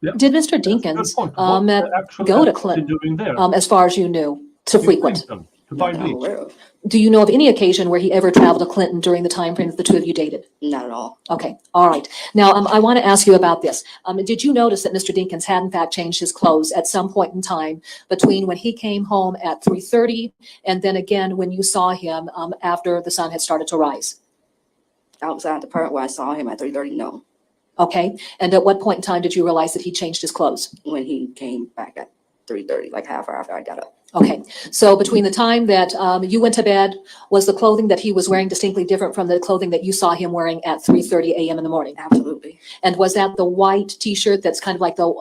[SPEAKER 1] Yeah.
[SPEAKER 3] Did Mr.
[SPEAKER 1] Good
[SPEAKER 3] Dinkins
[SPEAKER 1] point. What actually
[SPEAKER 3] go to
[SPEAKER 1] was he
[SPEAKER 3] Clinton,
[SPEAKER 1] doing there?
[SPEAKER 3] as far as you knew, to
[SPEAKER 1] In
[SPEAKER 3] frequent?
[SPEAKER 1] Clinton, to buy
[SPEAKER 7] Not that I'm
[SPEAKER 1] bleach.
[SPEAKER 7] aware of.
[SPEAKER 3] Do you know of any occasion where he ever traveled to Clinton during the time frame that the two of you dated?
[SPEAKER 7] Not at all.
[SPEAKER 3] Okay, all right. Now, I want to ask you about this. Did you notice that Mr. Dinkins had in fact changed his clothes at some point in time between when he came home at 3:30 and then again when you saw him after the sun had started to rise?
[SPEAKER 7] Outside the part where I saw him at 3:30, no.
[SPEAKER 3] Okay, and at what point in time did you realize that he changed his clothes?
[SPEAKER 7] When he came back at 3:30, like half hour after I got up.
[SPEAKER 3] Okay, so between the time that you went to bed, was the clothing that he was wearing distinctly different from the clothing that you saw him wearing at 3:30 a.m. in the morning?
[SPEAKER 7] Absolutely.
[SPEAKER 3] And was that the white T-shirt that's kind of like the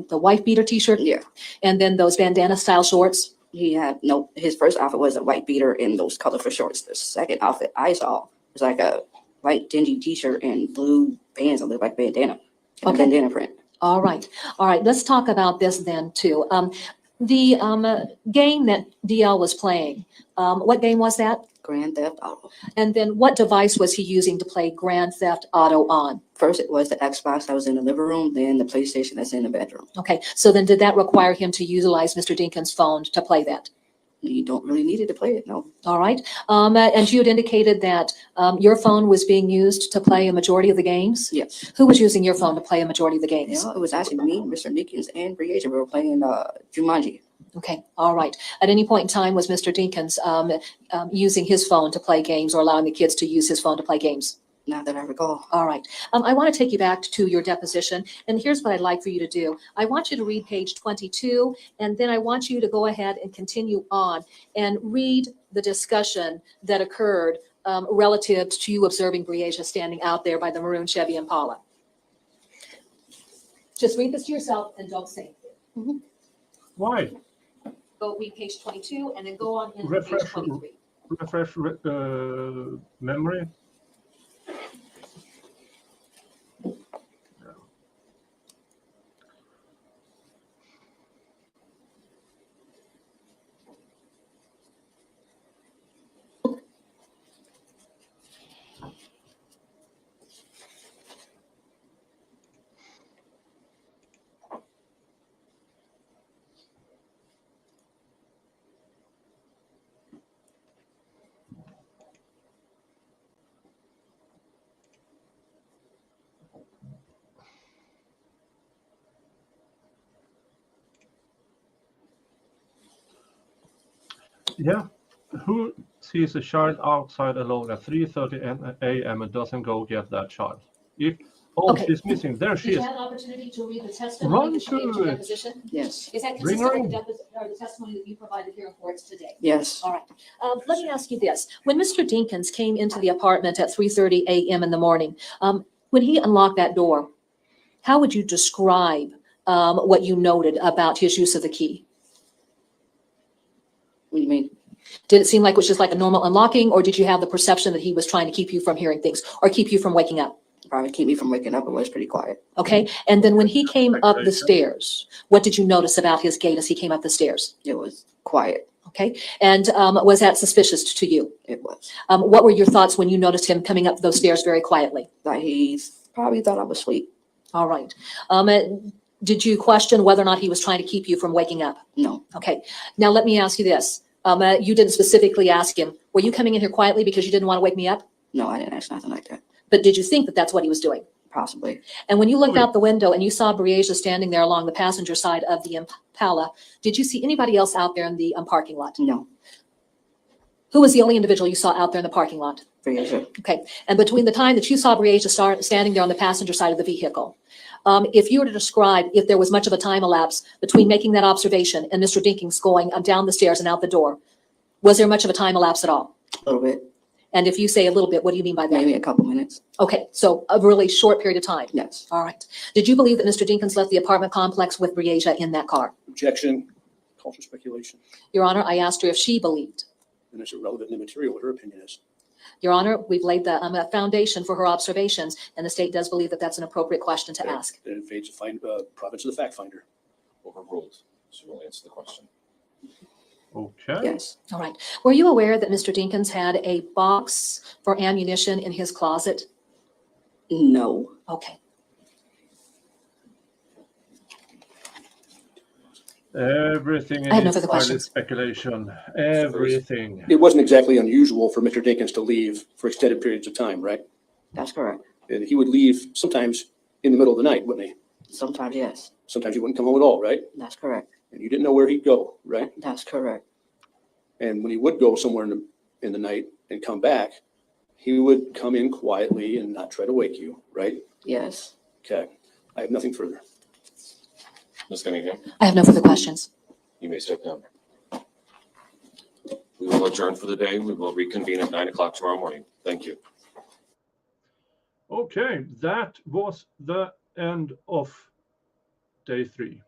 [SPEAKER 3] the wife beater T-shirt?
[SPEAKER 7] Yeah.
[SPEAKER 3] And then those bandana style shorts?
[SPEAKER 7] He had no, his first outfit was a white beater and those colorful shorts. The second outfit I saw was like a white dingy T-shirt and blue bands that looked like bandana. And
[SPEAKER 3] Okay.
[SPEAKER 7] a bandana print.
[SPEAKER 3] All right, all right. Let's talk about this then too. The game that DL was playing, what game was that?
[SPEAKER 7] Grand Theft Auto.
[SPEAKER 3] And then what device was he using to play Grand Theft Auto on?
[SPEAKER 7] First, it was the Xbox that was in the living room, then the PlayStation that's in the bedroom.
[SPEAKER 3] Okay, so then did that require him to utilize Mr. Dinkins' phone to play that?
[SPEAKER 7] You don't really need it to play it, no.
[SPEAKER 3] All right, and you had indicated that your phone was being used to play a majority of the games?
[SPEAKER 7] Yes.
[SPEAKER 3] Who was using your phone to play a majority of the games?
[SPEAKER 7] Yeah, it was actually me, Mr. Dinkins, and Breasia. We were playing Jumanji.
[SPEAKER 3] Okay, all right. At any point in time, was Mr. Dinkins using his phone to play games or allowing the kids to use his phone to play games?
[SPEAKER 7] Not that I recall.
[SPEAKER 3] All right. I want to take you back to your deposition, and here's what I'd like for you to do. I want you to read page 22, and then I want you to go ahead and continue on and read the discussion that occurred relative to you observing Breasia standing out there by the maroon Chevy Impala. Just read this to yourself and don't say anything.
[SPEAKER 1] Why?
[SPEAKER 3] Go read page 22 and then go on into page
[SPEAKER 1] Refresh.
[SPEAKER 3] 23.
[SPEAKER 1] Refresh memory. Yeah. Who sees a child outside alone at 3:30 a.m. and doesn't go get that child?
[SPEAKER 3] Okay.
[SPEAKER 1] She's missing. There she
[SPEAKER 3] Did you
[SPEAKER 1] is.
[SPEAKER 3] have an opportunity to read the testimony
[SPEAKER 1] Run
[SPEAKER 3] that you gave
[SPEAKER 1] to
[SPEAKER 3] to
[SPEAKER 1] it.
[SPEAKER 3] deposition?
[SPEAKER 7] Yes.
[SPEAKER 3] Is that
[SPEAKER 1] Bring
[SPEAKER 3] consistent
[SPEAKER 1] her
[SPEAKER 3] with the testimony that you provided here in courts today?
[SPEAKER 7] Yes.
[SPEAKER 3] All right. Let me ask you this. When Mr. Dinkins came into the apartment at 3:30 a.m. in the morning, when he unlocked that door, how would you describe what you noted about his use of the key?
[SPEAKER 7] What do you mean?
[SPEAKER 3] Did it seem like it was just like a normal unlocking, or did you have the perception that he was trying to keep you from hearing things or keep you from waking up?
[SPEAKER 7] Probably keep me from waking up. It was pretty quiet.
[SPEAKER 3] Okay. And then when he came up the stairs, what did you notice about his gait as he came up the stairs?
[SPEAKER 7] It was quiet.
[SPEAKER 3] Okay. And was that suspicious to you?
[SPEAKER 7] It was.
[SPEAKER 3] What were your thoughts when you noticed him coming up those stairs very quietly?
[SPEAKER 7] Like he probably thought I was asleep.
[SPEAKER 3] All right. Did you question whether or not he was trying to keep you from waking up?
[SPEAKER 7] No.
[SPEAKER 3] Okay. Now let me ask you this. You didn't specifically ask him, were you coming in here quietly because you didn't want to wake me up?
[SPEAKER 7] No, I didn't ask nothing like that.
[SPEAKER 3] But did you think that that's what he was doing?
[SPEAKER 7] Possibly.
[SPEAKER 3] And when you looked out the window and you saw Breasia standing there along the passenger side of the Impala, did you see anybody else out there in the parking lot?
[SPEAKER 7] No.
[SPEAKER 3] Who was the only individual you saw out there in the parking lot?
[SPEAKER 7] Breasia.
[SPEAKER 3] Okay, and between the time that you saw Breasia standing there on the passenger side of the vehicle, if you were to describe if there was much of a time elapse between making that observation and Mr. Dinkins going down the stairs and out the door, was there much of a time elapse at all?
[SPEAKER 7] A little bit,
[SPEAKER 3] And if you say a little bit, what do you mean by that?
[SPEAKER 7] maybe a couple minutes.
[SPEAKER 3] Okay, so a really short period of time.
[SPEAKER 7] Yes.
[SPEAKER 3] All right. Did you believe that Mr. Dinkins left the apartment complex with Breasia in that car?
[SPEAKER 5] Objection, call for speculation.
[SPEAKER 3] Your Honor, I asked her if she believed.
[SPEAKER 5] And it's irrelevant and immaterial what her opinion is.
[SPEAKER 3] Your Honor, we've laid the foundation for her observations, and the state does believe that that's an appropriate question to ask.
[SPEAKER 5] Then it invades the province of the fact finder.
[SPEAKER 6] Overruled. So we'll answer the question.
[SPEAKER 1] Okay.
[SPEAKER 7] Yes.
[SPEAKER 3] All right. Were you aware that Mr. Dinkins had a box for ammunition in his closet?
[SPEAKER 7] No.
[SPEAKER 3] Okay.
[SPEAKER 1] Everything
[SPEAKER 3] I have no
[SPEAKER 1] is
[SPEAKER 3] further
[SPEAKER 1] highly
[SPEAKER 3] questions.
[SPEAKER 1] speculation. Everything.
[SPEAKER 5] It wasn't exactly unusual for Mr. Dinkins to leave for extended periods of time, right?
[SPEAKER 7] That's correct.
[SPEAKER 5] And he would leave sometimes in the middle of the night, wouldn't he?
[SPEAKER 7] Sometimes, yes.
[SPEAKER 5] Sometimes he wouldn't come home at all, right?
[SPEAKER 7] That's correct.
[SPEAKER 5] And you didn't know where he'd go, right?
[SPEAKER 7] That's correct.
[SPEAKER 5] And when he would go somewhere in the night and come back, he would come in quietly and not try to wake you, right?
[SPEAKER 7] Yes.
[SPEAKER 5] Okay. I have nothing further.
[SPEAKER 6] Ms. Cunningham,
[SPEAKER 3] I have no further questions.
[SPEAKER 6] you may step down. We will adjourn for the day. We will reconvene at 9 o'clock tomorrow morning. Thank you.
[SPEAKER 1] Okay, that was the end of day 3.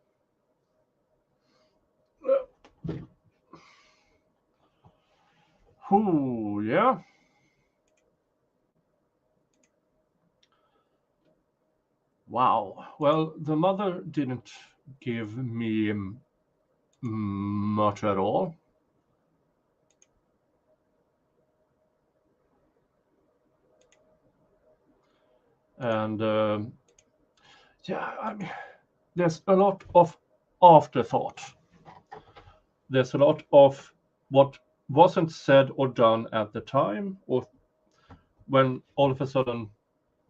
[SPEAKER 1] Ooh, yeah. Wow. Well, the mother didn't give me much at all. And yeah, I mean, there's a lot of afterthought. There's a lot of what wasn't said or done at the time, or when all of a sudden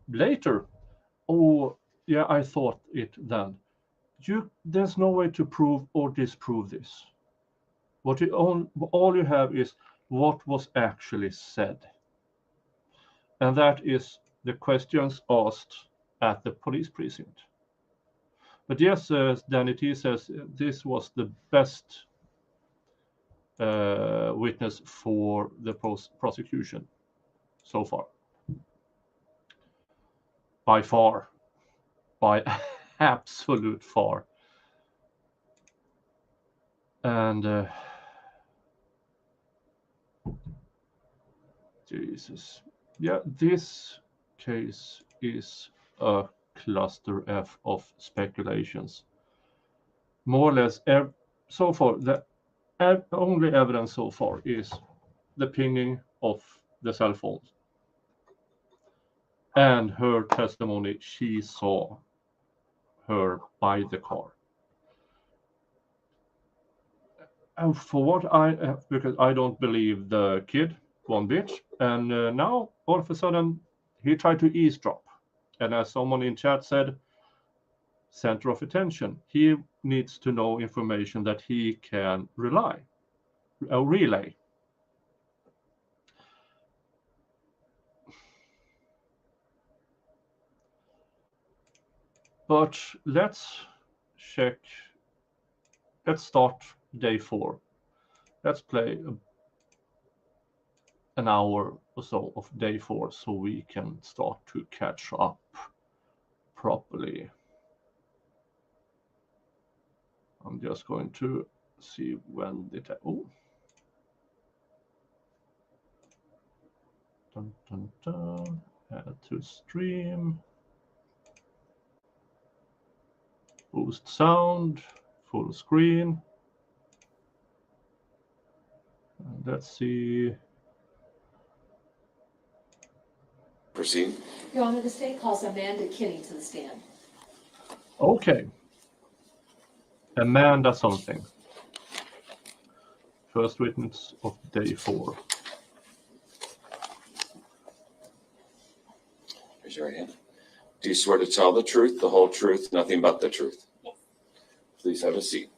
[SPEAKER 1] later, oh yeah, I thought it then. There's no way to prove or disprove this. All you have is what was actually said, and that is the questions asked at the police precinct. But yes, Danny T says this was the best witness for the prosecution so far. By far. By absolute far. And Jesus. Yeah, this case is a cluster F of speculations. More or less, so far, the only evidence so far is the pinging of the cell phones and her testimony. She saw her by the car. And for what because I don't believe the kid one bit, and now all of a sudden he tried to eavesdrop, and as someone in chat said, center of attention. He needs to know information that he can relay. But let's check. Let's start day 4. Let's play an hour or so of day 4 so we can start to catch up properly. I'm just going to see when it. Oh. Dun, dun, dun. Add to stream. Boost sound. Full screen. And let's see.
[SPEAKER 6] Proceed.
[SPEAKER 3] Your Honor, the state calls Amanda Kinney to the stand.
[SPEAKER 1] Okay. Amanda something. First witness of day 4.
[SPEAKER 6] Raise your right hand. Do you swear to tell the truth, the whole truth, nothing but the truth? Please have a seat.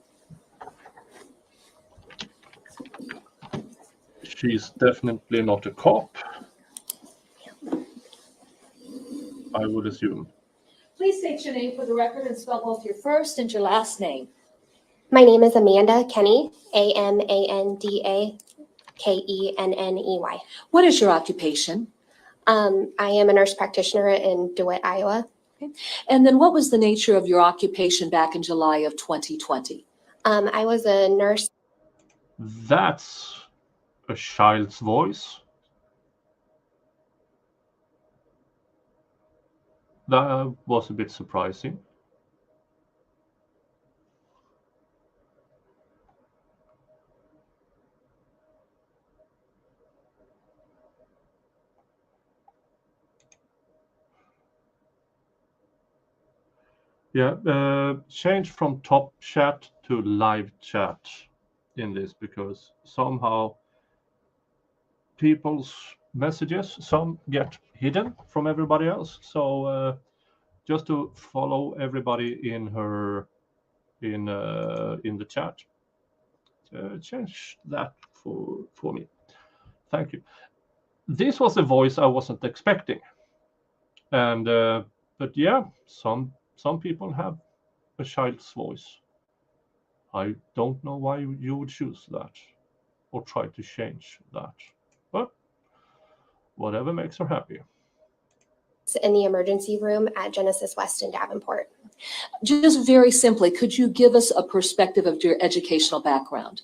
[SPEAKER 1] She's definitely not a cop, I would assume.
[SPEAKER 3] Please state your name for the record and spell both your first and your last name.
[SPEAKER 8] My name is Amanda Kenny, AmandaKenney.
[SPEAKER 3] What is your occupation?
[SPEAKER 8] I am a nurse practitioner in DeWitt, Iowa.
[SPEAKER 3] And then what was the nature of your occupation back in July of 2020?
[SPEAKER 8] I was a nurse.
[SPEAKER 1] That's a child's voice. That was a bit surprising. Yeah, change from top chat to live chat in this, because somehow people's messages, some get hidden from everybody else. So just to follow everybody in the chat, change that for me. Thank you. This was a voice I wasn't expecting, and but yeah, some people have a child's voice. I don't know why you would choose that or try to change that, but whatever makes her happy.
[SPEAKER 8] In the emergency room at Genesis West in Davenport.
[SPEAKER 3] Just very simply, could you give us a perspective of your educational background?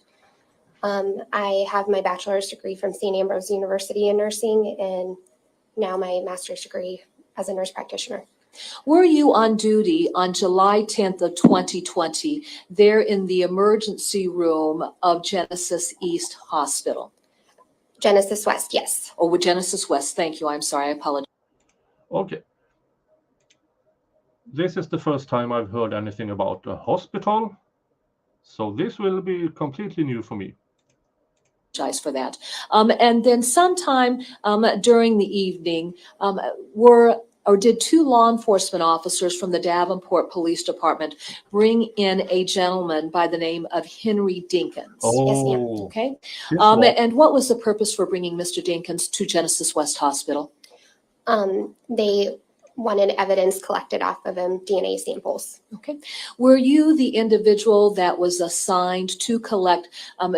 [SPEAKER 8] I have my bachelor's degree from St. Ambrose University in nursing, and now my master's degree as a nurse practitioner.
[SPEAKER 3] Were you on duty on July 10th of 2020 there in the emergency room of Genesis East Hospital?
[SPEAKER 8] Genesis West, yes.
[SPEAKER 3] Oh, with Genesis West, thank you. I'm sorry, I apologize.
[SPEAKER 1] Okay. This is the first time I've heard anything about a hospital, so this will be completely new for me.
[SPEAKER 3] For that. And then sometime during the evening, did two law enforcement officers from the Davenport Police Department bring in a gentleman by the name of Henry Dinkins?
[SPEAKER 8] Yes, ma'am.
[SPEAKER 3] Okay.
[SPEAKER 1] Yes, ma'am.
[SPEAKER 3] And what was the purpose for bringing Mr. Dinkins to Genesis West Hospital?
[SPEAKER 8] They wanted evidence collected off of him, DNA samples.
[SPEAKER 3] Okay. Were you the individual that was assigned to collect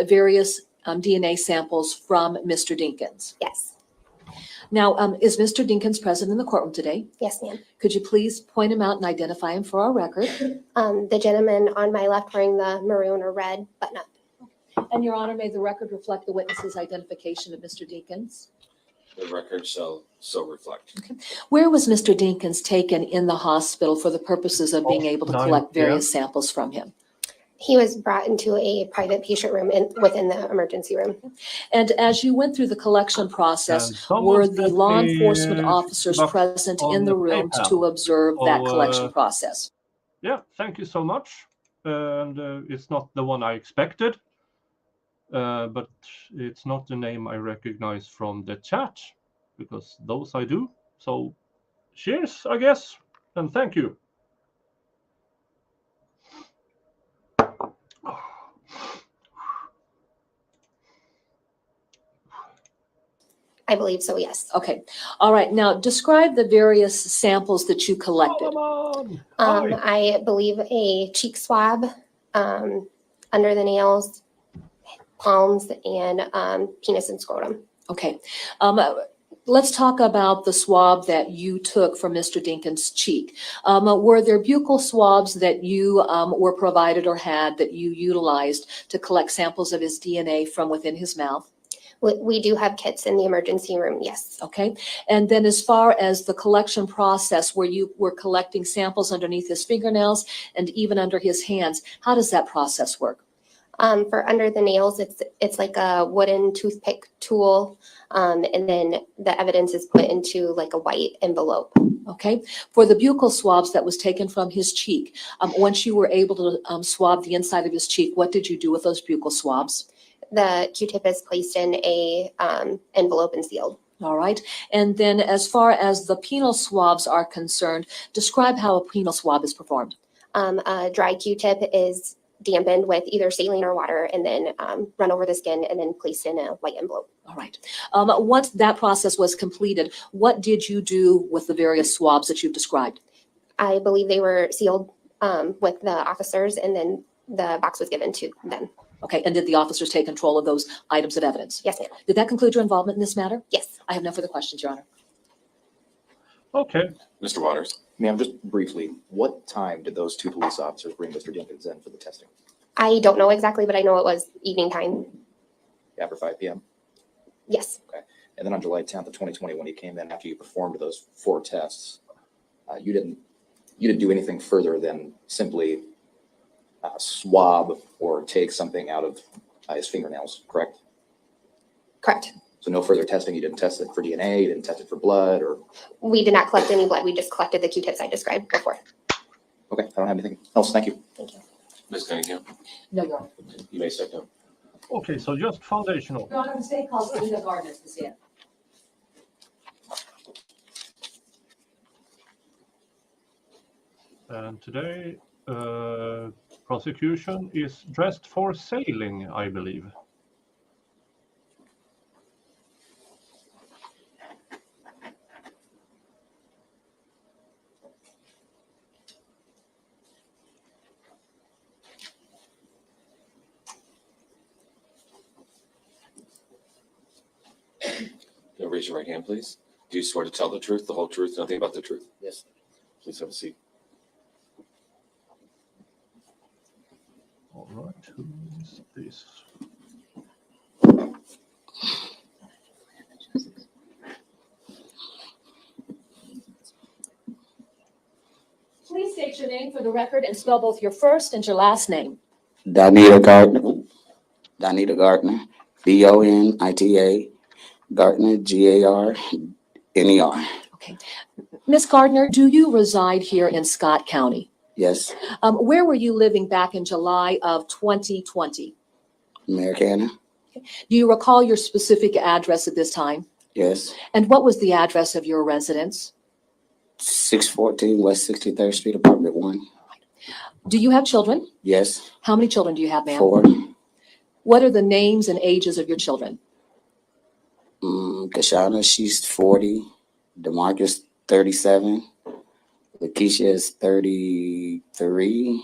[SPEAKER 3] various DNA samples from Mr. Dinkins?
[SPEAKER 8] Yes.
[SPEAKER 3] Now, is Mr. Dinkins present in the courtroom today?
[SPEAKER 8] Yes, ma'am.
[SPEAKER 3] Could you please point him out and identify him for our record?
[SPEAKER 8] The gentleman on my left wearing the maroon or red button-up.
[SPEAKER 3] And Your Honor, may the record reflect the witness's identification of Mr. Dinkins?
[SPEAKER 6] The record shall so reflect.
[SPEAKER 3] Okay. Where was Mr. Dinkins taken in the hospital for the purposes of being able to collect various samples from him?
[SPEAKER 8] He was brought into a private patient room within the emergency room.
[SPEAKER 3] And as you went through the collection process, were the law enforcement officers present in the room to observe that collection process?
[SPEAKER 1] Yeah, thank you so much. And it's not the one I expected, but it's not the name I recognize from the chat, because those I do. So cheers, I guess, and thank you.
[SPEAKER 8] I believe so, yes.
[SPEAKER 3] Okay. All right. Now, describe the various samples that you collected.
[SPEAKER 8] I believe a cheek swab, under the nails, palms, and penis and scrotum.
[SPEAKER 3] Okay. Let's talk about the swab that you took from Mr. Dinkins' cheek. Were there buccal swabs that you were provided or had that you utilized to collect samples of his DNA from within his mouth?
[SPEAKER 8] We do have kits in the emergency room, yes.
[SPEAKER 3] Okay. And then as far as the collection process, where you were collecting samples underneath his fingernails and even under his hands, how does that process work?
[SPEAKER 8] For under the nails, it's like a wooden toothpick tool, and then the evidence is put into like a white envelope.
[SPEAKER 3] Okay. For the buccal swabs that was taken from his cheek, once you were able to swab the inside of his cheek, what did you do with those buccal swabs?
[SPEAKER 8] The Q-tip is placed in a envelope and sealed.
[SPEAKER 3] All right. And then as far as the penile swabs are concerned, describe how a penile swab is performed.
[SPEAKER 8] A dry Q-tip is dampened with either saline or water, and then run over the skin and then placed in a white envelope.
[SPEAKER 3] All right. Once that process was completed, what did you do with the various swabs that you've described?
[SPEAKER 8] I believe they were sealed with the officers, and then the box was given to them.
[SPEAKER 3] Okay, and did the officers take control of those items of evidence?
[SPEAKER 8] Yes, ma'am.
[SPEAKER 3] Did that conclude your involvement in this matter?
[SPEAKER 8] Yes.
[SPEAKER 3] I have no further questions, Your Honor.
[SPEAKER 1] Okay.
[SPEAKER 6] Mr. Waters?
[SPEAKER 9] Ma'am, just briefly, what time did those two police officers bring Mr. Dinkins in for the testing?
[SPEAKER 8] I don't know exactly, but I know it was evening time.
[SPEAKER 9] After 5 p.m.?
[SPEAKER 8] Yes.
[SPEAKER 9] And then on July 10th of 2020, when he came in after you performed those 4 tests, you didn't do anything further than simply swab or take something out of his fingernails, correct?
[SPEAKER 8] Correct.
[SPEAKER 9] So no further testing. You didn't test it for DNA. You didn't test it for blood, or?
[SPEAKER 8] We did not collect any blood. We just collected the Q-tips I described before.
[SPEAKER 9] Okay, I don't have anything else. Thank you.
[SPEAKER 8] Thank you.
[SPEAKER 6] Ms. Cunningham?
[SPEAKER 3] No, Your Honor.
[SPEAKER 6] You may sit down.
[SPEAKER 1] Okay, so just foundational.
[SPEAKER 3] Your Honor, the state calls Linda Gardner to see it.
[SPEAKER 1] And today, prosecution is dressed for sailing, I believe.
[SPEAKER 6] Now raise your right hand, please. Do you swear to tell the truth, the whole truth, nothing but the truth?
[SPEAKER 9] Yes.
[SPEAKER 6] Please have a seat.
[SPEAKER 1] All right, who is this?
[SPEAKER 3] Please state your name for the record and spell both your first and your last name.
[SPEAKER 10] Donita Gardner, Bonita, Gardner, Garner.
[SPEAKER 3] Okay. Ms. Gardner, do you reside here in Scott County?
[SPEAKER 10] Yes,
[SPEAKER 3] Where were you living back in July of 2020?
[SPEAKER 10] Americana.
[SPEAKER 3] Do you recall your specific address at this time?
[SPEAKER 10] Yes,
[SPEAKER 3] And what was the address of your residence?
[SPEAKER 10] 614 West 63rd Street, Apartment 1.
[SPEAKER 3] Do you have children?
[SPEAKER 10] Yes,
[SPEAKER 3] How many children do you have, ma'am?
[SPEAKER 10] 4.
[SPEAKER 3] What are the names and ages of your children?
[SPEAKER 10] Kashana, she's 40. DeMarcus, 37. Lakeisha is 33.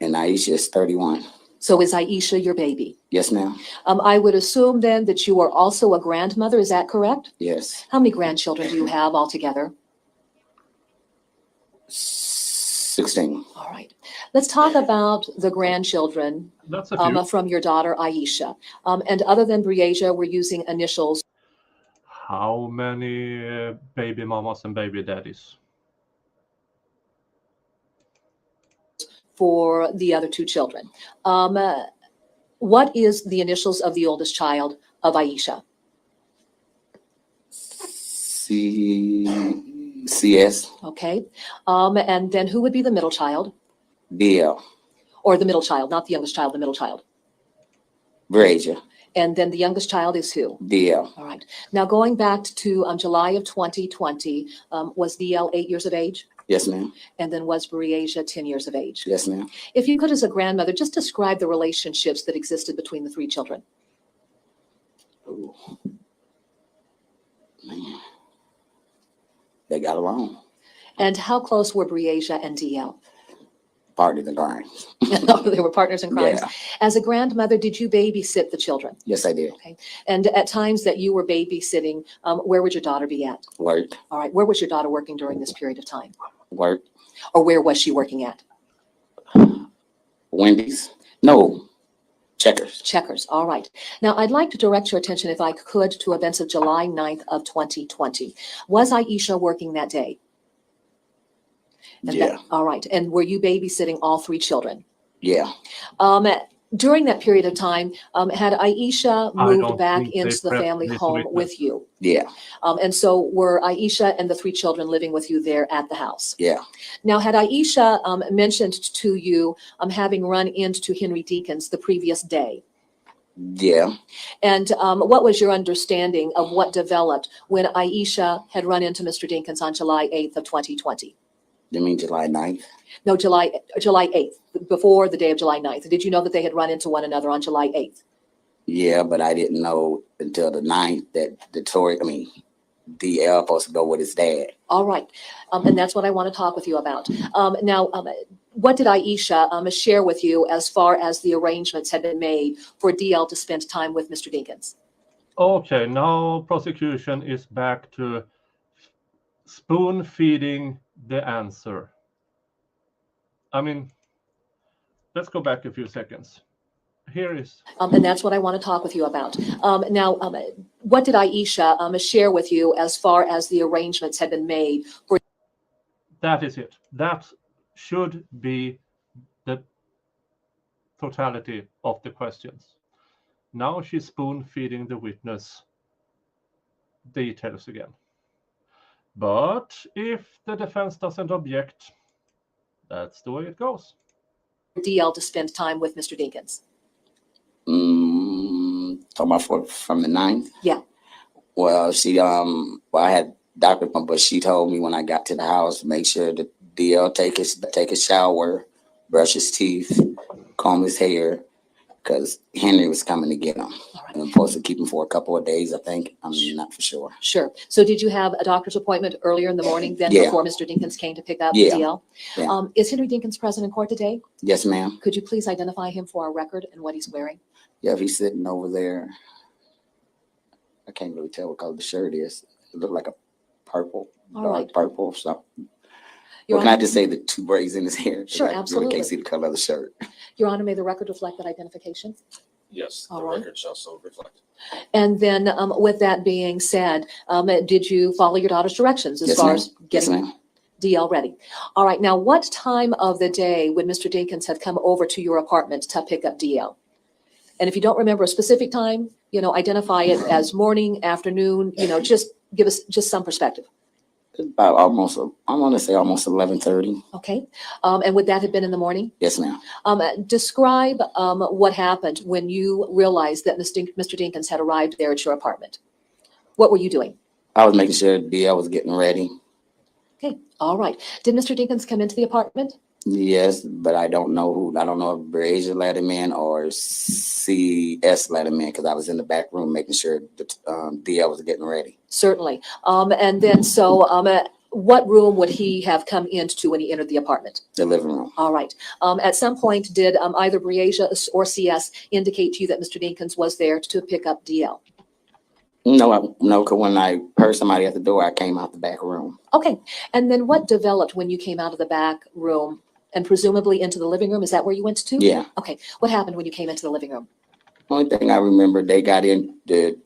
[SPEAKER 10] And Aisha is 31.
[SPEAKER 3] So is Aisha your baby?
[SPEAKER 10] Yes, ma'am.
[SPEAKER 3] I would assume then that you are also a grandmother, is that correct?
[SPEAKER 10] Yes,
[SPEAKER 3] How many grandchildren do you have altogether?
[SPEAKER 10] 16.
[SPEAKER 3] All right. Let's talk about the grandchildren
[SPEAKER 1] That's a few.
[SPEAKER 3] from your daughter Aisha. And other than Breasia, we're using initials.
[SPEAKER 1] How many baby mamas and baby daddies?
[SPEAKER 3] For the other 2 children. What is the initials of the oldest child of Aisha?
[SPEAKER 10] CS,
[SPEAKER 3] Okay. And then who would be the middle child?
[SPEAKER 10] DL,
[SPEAKER 3] Or the middle child, not the youngest child, the middle child.
[SPEAKER 10] Breasia,
[SPEAKER 3] And then the youngest child is who?
[SPEAKER 10] DL.
[SPEAKER 3] All right. Now going back to July of 2020, was DL 8 years of age?
[SPEAKER 10] Yes, ma'am.
[SPEAKER 3] And then was Breasia 10 years of age?
[SPEAKER 10] Yes, ma'am.
[SPEAKER 3] If you could, as a grandmother, just describe the relationships that existed between the 3 children.
[SPEAKER 10] Ooh. Man. They got along.
[SPEAKER 3] And how close were Breasia and DL?
[SPEAKER 10] Partners in crime.
[SPEAKER 3] They were partners in crimes.
[SPEAKER 10] Yeah.
[SPEAKER 3] As a grandmother, did you babysit the children?
[SPEAKER 10] Yes, I did.
[SPEAKER 3] And at times that you were babysitting, where would your daughter be at?
[SPEAKER 10] Worked.
[SPEAKER 3] All right. Where was your daughter working during this period of time?
[SPEAKER 10] Worked.
[SPEAKER 3] Or where was she working at?
[SPEAKER 10] Wendy's. No. Checkers.
[SPEAKER 3] Checkers. All right. Now, I'd like to direct your attention, if I could, to events of July 9th of 2020. Was Aisha working that day? And
[SPEAKER 10] Yeah.
[SPEAKER 3] All right. And were you babysitting all 3 children?
[SPEAKER 10] Yeah.
[SPEAKER 3] During that period of time, had Aisha
[SPEAKER 1] I
[SPEAKER 3] moved
[SPEAKER 1] don't
[SPEAKER 3] back
[SPEAKER 1] think they
[SPEAKER 3] into the
[SPEAKER 1] pressed
[SPEAKER 3] family
[SPEAKER 1] this
[SPEAKER 3] home
[SPEAKER 1] witness.
[SPEAKER 3] with you?
[SPEAKER 10] Yeah.
[SPEAKER 3] And so were Aisha and the 3 children living with you there at the house?
[SPEAKER 10] Yeah.
[SPEAKER 3] Now, had Aisha mentioned to you having run into Henry Dinkins the previous day?
[SPEAKER 10] Yeah.
[SPEAKER 3] And what was your understanding of what developed when Aisha had run into Mr. Dinkins on July 8th of 2020?
[SPEAKER 10] You mean July 9th?
[SPEAKER 3] No, July 8th. before the day of July 9th? Did you know that they had run into one another on July 8th?
[SPEAKER 10] Yeah, but I didn't know until the 9th that DL supposed to go with his dad.
[SPEAKER 3] All right. And that's what I want to talk with you about. Now, what did Aisha share with you as far as the arrangements had been made for DL to spend time with Mr. Dinkins?
[SPEAKER 1] Okay, now prosecution is back to spoon feeding the answer. I mean, let's go back a few seconds. Here is.
[SPEAKER 3] And that's what I want to talk with you about. Now, what did Aisha share with you as far as the arrangements had been made for?
[SPEAKER 1] That is it. That should be the totality of the questions. Now she's spoon feeding the witness details again. But if the defense doesn't object, that's the way it goes.
[SPEAKER 3] DL to spend time with Mr. Dinkins.
[SPEAKER 10] Talking about from the 9th?
[SPEAKER 3] Yeah.
[SPEAKER 10] Well, I had doctor, but she told me when I got to the house, make sure that DL take a shower, brush his teeth, comb his hair, because Henry was coming to get him. And I'm supposed to keep him for a couple of days, I think. I'm not for sure.
[SPEAKER 3] Sure. So did you have a doctor's appointment earlier in the morning then before Mr. Dinkins came to pick up DL?
[SPEAKER 10] Yeah.
[SPEAKER 3] Is Henry Dinkins present in court today?
[SPEAKER 10] Yes, ma'am.
[SPEAKER 3] Could you please identify him for our record and what he's wearing?
[SPEAKER 10] Yeah, he's sitting over there. I can't really tell what color the shirt is. It looked like a purple, dark purple or something. Well, can I just say the 2 braids in his hair?
[SPEAKER 3] Sure,
[SPEAKER 10] I
[SPEAKER 3] absolutely.
[SPEAKER 10] really can't see the color of the shirt.
[SPEAKER 3] Your Honor, may the record reflect that identification?
[SPEAKER 6] Yes, the
[SPEAKER 3] All right.
[SPEAKER 6] record shall so reflect.
[SPEAKER 3] And then with that being said, did you follow your daughter's directions as far as getting DL ready? All right. Now, what time of the day would Mr. Dinkins have come over to your apartment to pick up DL? And if you don't remember a specific time, identify it as morning, afternoon, just give us just some perspective.
[SPEAKER 10] About almost 11:30.
[SPEAKER 3] Okay. And would that have been in the morning?
[SPEAKER 10] Yes, ma'am.
[SPEAKER 3] Describe what happened when you realized that Mr. Dinkins had arrived there at your apartment. What were you doing?
[SPEAKER 10] I was making sure DL was getting ready.
[SPEAKER 3] Okay. All right. Did Mr. Dinkins come into the apartment?
[SPEAKER 10] Yes, but I don't know who. I don't know if Breasia let him in or CS let him in because I was in the back room making sure that DL was getting ready.
[SPEAKER 3] Certainly. And then what room would he have come into when he entered the apartment?
[SPEAKER 10] The living room.
[SPEAKER 3] All right. At some point, did either Breasia or CS indicate to you that Mr. Dinkins was there to pick up DL?
[SPEAKER 10] No, because when I heard somebody at the door, I came out the back room.
[SPEAKER 3] Okay. And then what developed when you came out of the back room and presumably into the living room? Is that where you went to?
[SPEAKER 10] Yeah.
[SPEAKER 3] Okay. What happened when you came into the living room?
[SPEAKER 10] Only thing I remember, they got in the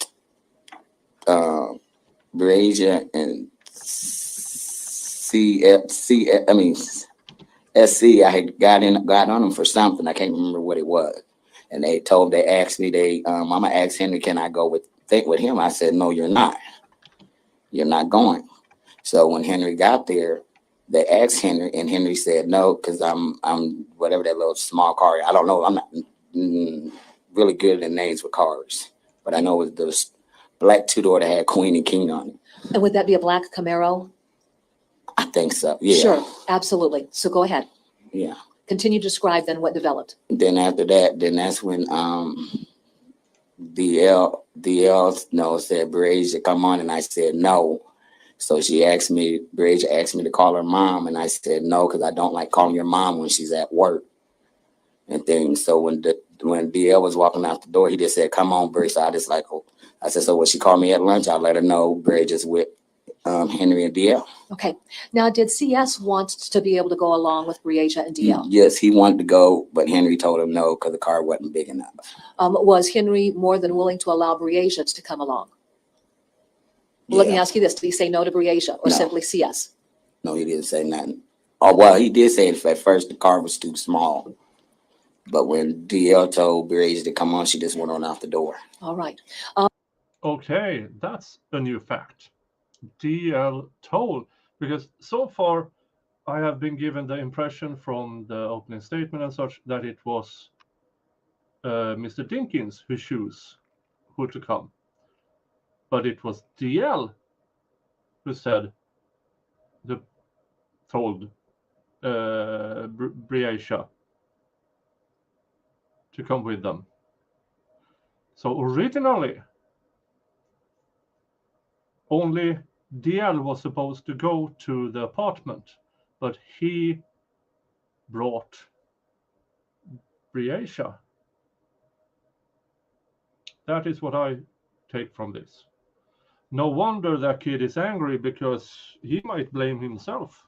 [SPEAKER 10] Breasia and SC. I had got on them for something. I can't remember what it was. And they asked me, Mama asked Henry, can I go with him? I said, no, you're not. You're not going. So when Henry got there, they asked Henry, and Henry said no, because I'm whatever that little small car. I don't know. I'm not really good at names with cars, but I know it was the black 2-door that had Queen and King on it.
[SPEAKER 3] And would that be a black Camaro?
[SPEAKER 10] I think so. Yeah.
[SPEAKER 3] Sure. Absolutely. So go ahead.
[SPEAKER 10] Yeah.
[SPEAKER 3] Continue to describe then what developed.
[SPEAKER 10] Then after that, that's when DL said, Breasia, come on, and I said no. So Breasia asked me to call her mom, and I said no, because I don't like calling your mom when she's at work and things. So when DL was walking out the door, he just said, come on, Breasia. So I said, so when she called me at lunch, I'll let her know Breasia's with Henry and DL.
[SPEAKER 3] Okay. Now, did CS want to be able to go along with Breasia and DL?
[SPEAKER 10] Yes, he wanted to go, but Henry told him no because the car wasn't big enough.
[SPEAKER 3] Was Henry more than willing to allow Breasia to come along? Well, let me ask you this. Did he say no to Breasia or simply CS?
[SPEAKER 10] No, he didn't say nothing. Oh, well, he did say at first the car was too small. But when DL told Breasia to come on, she just went on out the door.
[SPEAKER 3] All right.
[SPEAKER 1] Okay, that's a new fact. DL told, because so far I have been given the impression from the opening statement and such that it was Mr. Dinkins who chose who to come. But it was DL who told Breasia to come with them. So originally, only DL was supposed to go to the apartment, but he brought Breasia. That is what I take from this. No wonder that kid is angry, because he might blame himself.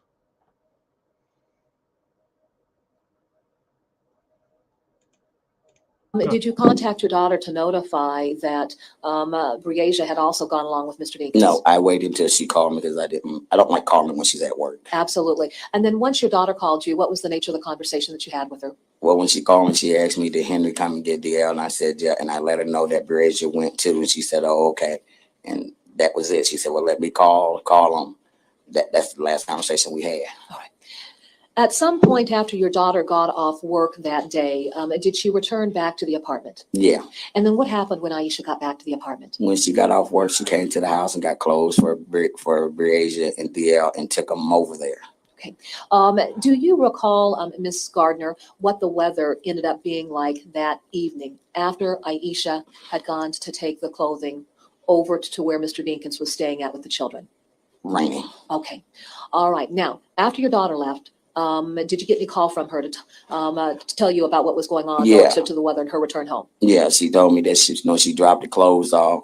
[SPEAKER 3] Did you contact your daughter to notify that Breasia had also gone along with Mr. Dinkins?
[SPEAKER 10] No, I waited until she called me because I don't like calling her when she's at work.
[SPEAKER 3] Absolutely. And then once your daughter called you, what was the nature of the conversation that you had with her?
[SPEAKER 10] Well, when she called me, she asked me, did Henry come and get DL? And I said, yeah. And I let her know that Breasia went too. And she said, oh, okay. And that was it. She said, well, let me call him. That's the last conversation we had.
[SPEAKER 3] All right. At some point after your daughter got off work that day, did she return back to the apartment?
[SPEAKER 10] Yeah.
[SPEAKER 3] And then what happened when Aisha got back to the apartment?
[SPEAKER 10] When she got off work, she came to the house and got clothes for Breasia and DL and took them over there.
[SPEAKER 3] Okay. Do you recall, Ms. Gardner, what the weather ended up being like that evening after Aisha had gone to take the clothing over to where Mr. Dinkins was staying at with the children?
[SPEAKER 10] Raining.
[SPEAKER 3] Okay. All right. Now, after your daughter left, did you get any call from her to tell you about what was going on relative to the weather and her return home?
[SPEAKER 10] Yeah, she told me that she dropped the clothes off.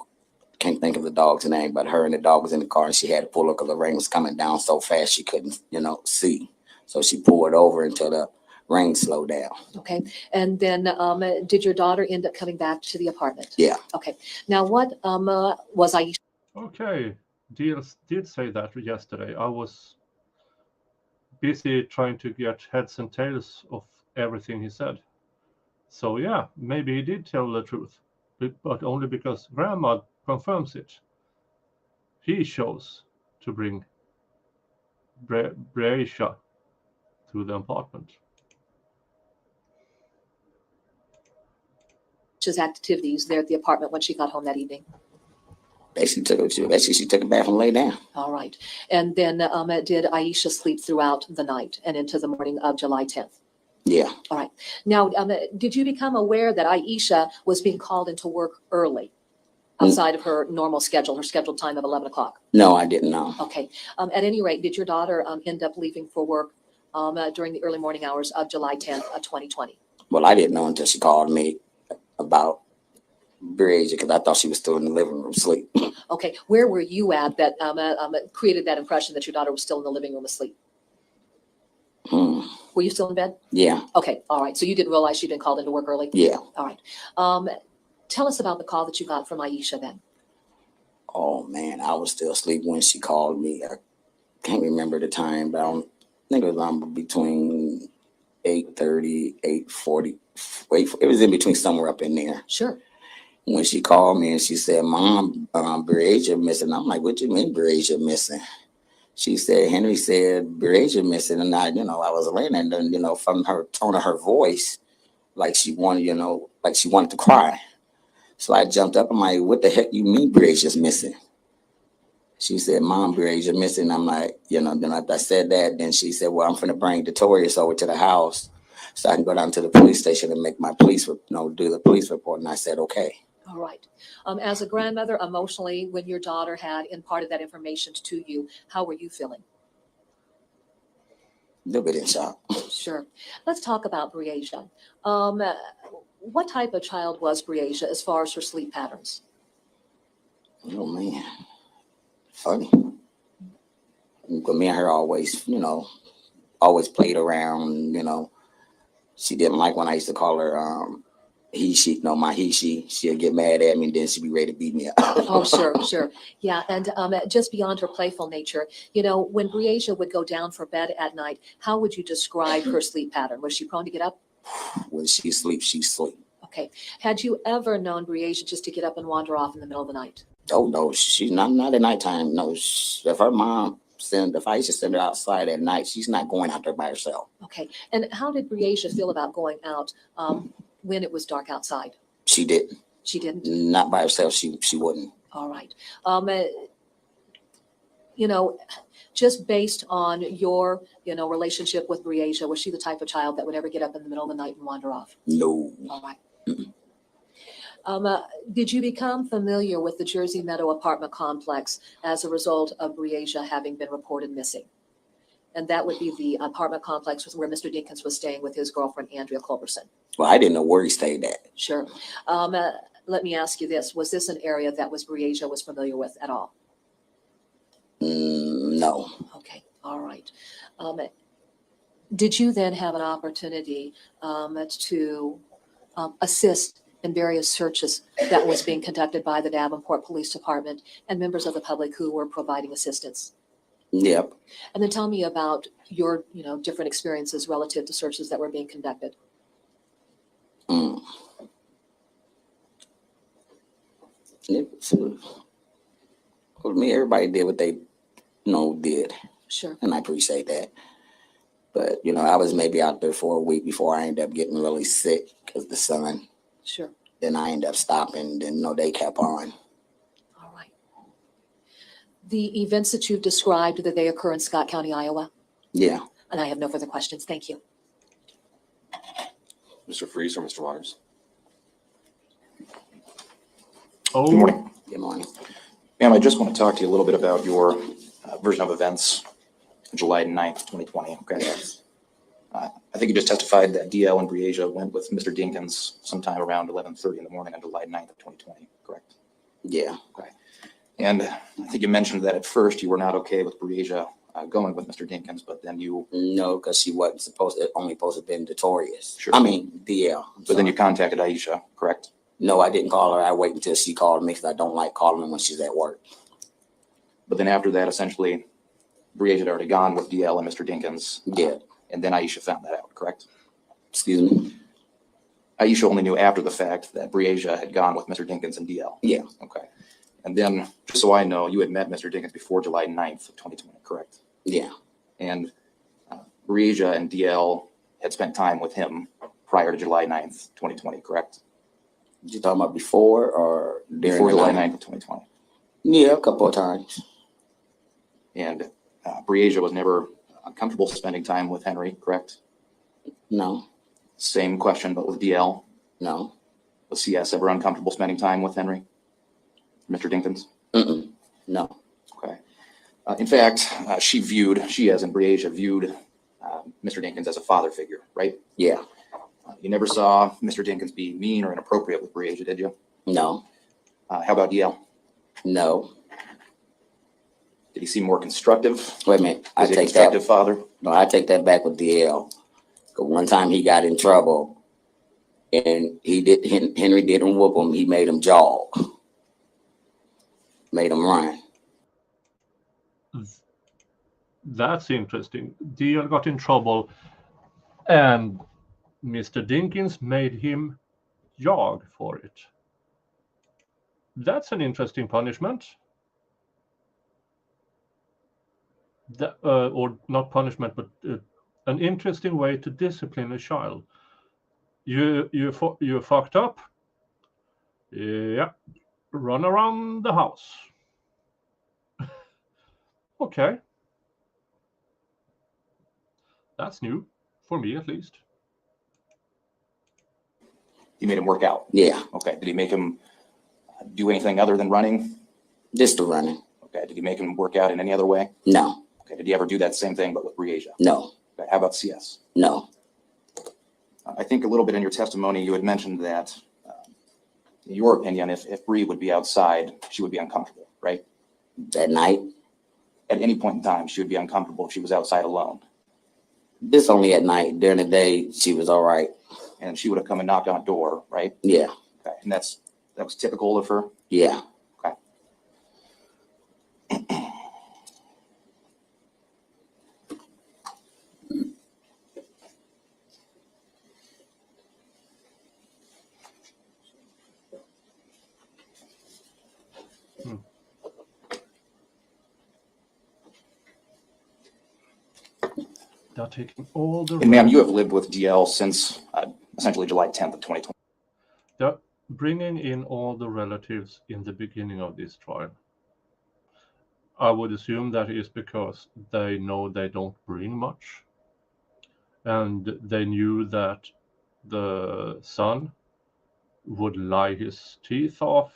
[SPEAKER 10] Can't think of the dog's name, but her and the dog was in the car and she had to pull up because the rain was coming down so fast she couldn't, see. So she pulled over until the rain slowed down.
[SPEAKER 3] Okay. And then did your daughter end up coming back to the apartment?
[SPEAKER 10] Yeah.
[SPEAKER 3] Okay. Now, what was Aisha?
[SPEAKER 1] Okay, Deals did say that yesterday. I was busy trying to get heads and tails of everything he said. So yeah, maybe he did tell the truth, but only because Grandma confirms it. He chose to bring Breasia to the apartment.
[SPEAKER 3] Activities there at the apartment when she got home that evening?
[SPEAKER 10] Basically, she took a bath and lay down.
[SPEAKER 3] All right. And then did Aisha sleep throughout the night and into the morning of July 10th?
[SPEAKER 10] Yeah.
[SPEAKER 3] All right. Now, did you become aware that Aisha was being called into work early, outside of her normal schedule, her scheduled time of 11 o'clock?
[SPEAKER 10] No, I didn't know.
[SPEAKER 3] Okay. At any rate, did your daughter end up leaving for work during the early morning hours of July 10th of 2020?
[SPEAKER 10] Well, I didn't know until she called me about Breasia because I thought she was still in the living room asleep.
[SPEAKER 3] Okay. Where were you at that created that impression that your daughter was still in the living room asleep? Were you still in bed?
[SPEAKER 10] Yeah.
[SPEAKER 3] Okay. All right. So you didn't realize she'd been called into work early?
[SPEAKER 10] Yeah.
[SPEAKER 3] All right. Tell us about the call that you got from Aisha then.
[SPEAKER 10] Oh, man, I was still asleep when she called me. I can't remember the time, but I think it was between 8:30, 8:40. It was in between somewhere up in there.
[SPEAKER 3] Sure.
[SPEAKER 10] When she called me and she said, Mom, Breasia missing. I'm like, what you mean Breasia missing? She said, Henry said Breasia missing. And I was laying there and then, from her tone of her voice, like she wanted, like she wanted to cry. So I jumped up. I'm like, what the heck you mean Breasia's missing? She said, Mom, Breasia missing. I'm like, then after I said that, then she said, well, I'm going to bring Detorius over to the house so I can go down to the police station and make my do the police report. And I said, okay.
[SPEAKER 3] All right. As a grandmother, emotionally, when your daughter had imparted that information to you, how were you feeling?
[SPEAKER 10] A little bit in shock.
[SPEAKER 3] Sure. Let's talk about Breasia. What type of child was Breasia as far as her sleep patterns?
[SPEAKER 10] Oh, man. Funny. Me and her always played around, She didn't like when I used to call her he, she. No, my he, she. She'd get mad at me and then she'd be ready to beat me up.
[SPEAKER 3] Oh, sure. Yeah. And just beyond her playful nature, when Breasia would go down for bed at night, how would you describe her sleep pattern? Was she prone to get up?
[SPEAKER 10] When she sleeps, she sleeps.
[SPEAKER 3] Okay. Had you ever known Breasia just to get up and wander off in the middle of the night?
[SPEAKER 10] Oh, no, she's not at nighttime. No, if her mom if I used to send her outside at night, she's not going out there by herself.
[SPEAKER 3] Okay. And how did Breasia feel about going out when it was dark outside?
[SPEAKER 10] She didn't.
[SPEAKER 3] She didn't?
[SPEAKER 10] Not by herself. She wouldn't.
[SPEAKER 3] All right. Just based on your, relationship with Breasia, was she the type of child that would ever get up in the middle of the night and wander off?
[SPEAKER 10] No.
[SPEAKER 3] All right. Did you become familiar with the Jersey Meadow apartment complex as a result of Breasia having been reported missing? And that would be the apartment complex where Mr. Dinkins was staying with his girlfriend, Andrea Culberson.
[SPEAKER 10] Well, I didn't know where he stayed at.
[SPEAKER 3] Sure. Let me ask you this. Was this an area that Breasia was familiar with at all?
[SPEAKER 10] No.
[SPEAKER 3] Okay, all right. Did you then have an opportunity to assist in various searches that was being conducted by the Davenport Police Department and members of the public who were providing assistance?
[SPEAKER 10] Yep.
[SPEAKER 3] And then tell me about your, different experiences relative to searches that were being conducted.
[SPEAKER 10] For me, everybody did what they, did.
[SPEAKER 3] Sure.
[SPEAKER 10] And I appreciate that. But, I was maybe out there for a week before I ended up getting really sick because of the sun.
[SPEAKER 3] Sure.
[SPEAKER 10] Then I ended up stopping. Then, they kept on.
[SPEAKER 3] All right. The events that you've described, did they occur in Scott County, Iowa?
[SPEAKER 10] Yeah.
[SPEAKER 3] And I have no further questions. Thank you.
[SPEAKER 6] Mr. Freeze or Mr. Waters?
[SPEAKER 1] Oh,
[SPEAKER 9] Good morning.
[SPEAKER 10] Good morning.
[SPEAKER 9] Ma'am, I just want to talk to you a little bit about your version of events, July 9th, 2020. Okay. I think you just testified that DL and Breasia went with Mr. Dinkins sometime around 11:30 in the morning on July 9th of 2020, correct?
[SPEAKER 10] Yeah.
[SPEAKER 9] Okay. And I think you mentioned that at first you were not okay with Breasia going with Mr. Dinkins, but then you...
[SPEAKER 10] No, because she wasn't only supposed to have been notorious.
[SPEAKER 9] Sure.
[SPEAKER 10] I mean, DL.
[SPEAKER 9] But then you contacted Aisha, correct?
[SPEAKER 10] No, I didn't call her. I wait until she called me because I don't like calling her when she's at work.
[SPEAKER 9] But then after that, essentially, Breasia had already gone with DL and Mr. Dinkins.
[SPEAKER 10] Yeah.
[SPEAKER 9] And then Aisha found that out, correct?
[SPEAKER 10] Excuse me?
[SPEAKER 9] Aisha only knew after the fact that Breasia had gone with Mr. Dinkins and DL.
[SPEAKER 10] Yeah.
[SPEAKER 9] Okay. And then, just so I know, you had met Mr. Dinkins before July 9th of 2020, correct?
[SPEAKER 10] Yeah.
[SPEAKER 9] And Breasia and DL had spent time with him prior to July 9th, 2020, correct?
[SPEAKER 10] You talking about before or during?
[SPEAKER 9] Before
[SPEAKER 10] the
[SPEAKER 9] July
[SPEAKER 10] night?
[SPEAKER 9] 9th of 2020.
[SPEAKER 10] Yeah, a couple of times.
[SPEAKER 9] And Breasia was never comfortable spending time with Henry, correct?
[SPEAKER 10] No.
[SPEAKER 9] Same question, but with DL.
[SPEAKER 10] No.
[SPEAKER 9] Was CS ever uncomfortable spending time with Henry? Mr. Dinkins?
[SPEAKER 10] No.
[SPEAKER 9] Okay. In fact, she as in Breasia viewed Mr. Dinkins as a father figure, right?
[SPEAKER 10] Yeah.
[SPEAKER 9] You never saw Mr. Dinkins be mean or inappropriate with Breasia, did you?
[SPEAKER 10] No.
[SPEAKER 9] How about DL?
[SPEAKER 10] No.
[SPEAKER 9] Did he seem more constructive?
[SPEAKER 10] Wait a minute. I
[SPEAKER 9] Is he a
[SPEAKER 10] take
[SPEAKER 9] constructive
[SPEAKER 10] that.
[SPEAKER 9] father?
[SPEAKER 10] No, I take that back with DL. 'Cause one time he got in trouble, and Henry didn't whoop him. He made him jog. Made him run.
[SPEAKER 1] that's interesting. DL got in trouble, and Mr. Dinkins made him jog for it. That's an interesting punishment. Or not punishment, but an interesting way to discipline a child. You fucked up. Yeah, run around the house. Okay, that's new for me at least.
[SPEAKER 9] You made him work out?
[SPEAKER 10] Yeah.
[SPEAKER 9] Okay. Did he make him do anything other than running?
[SPEAKER 10] Just the running.
[SPEAKER 9] Okay. Did he make him work out in any other way?
[SPEAKER 10] No.
[SPEAKER 9] Okay. Did he ever do that same thing but with Breasia?
[SPEAKER 10] No.
[SPEAKER 9] Okay. How about CS?
[SPEAKER 10] No.
[SPEAKER 9] I think a little bit in your testimony, you had mentioned that, in your opinion, if Bree would be outside, she would be uncomfortable, right?
[SPEAKER 10] At night?
[SPEAKER 9] At any point in time, she would be uncomfortable if she was outside alone.
[SPEAKER 10] This only at night. During the day, she was all right.
[SPEAKER 9] And she would have come and knocked on a door, right?
[SPEAKER 10] Yeah.
[SPEAKER 9] Okay. And that was typical of her?
[SPEAKER 10] Yeah.
[SPEAKER 9] Okay.
[SPEAKER 1] They're taking all the.
[SPEAKER 9] And ma'am, you have lived with DL since essentially July 10th of 2020.
[SPEAKER 1] They're bringing in all the relatives in the beginning of this trial. I would assume that is because they know they don't bring much. And they knew that the son would lie his teeth off.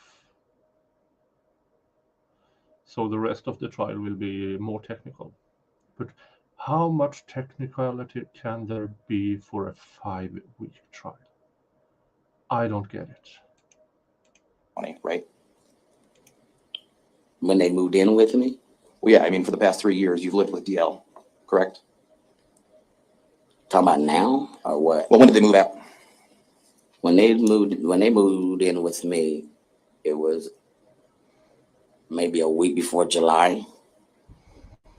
[SPEAKER 1] So the rest of the trial will be more technical. But how much technicality can there be for a 5-week trial? I don't get it.
[SPEAKER 9] Funny, right?
[SPEAKER 10] When they moved in with me,
[SPEAKER 9] Well, yeah, I mean, for the past 3 years, you've lived with DL, correct?
[SPEAKER 10] talking about now or what?
[SPEAKER 9] Well, when did they move out?
[SPEAKER 10] When they moved in with me, it was maybe a week before July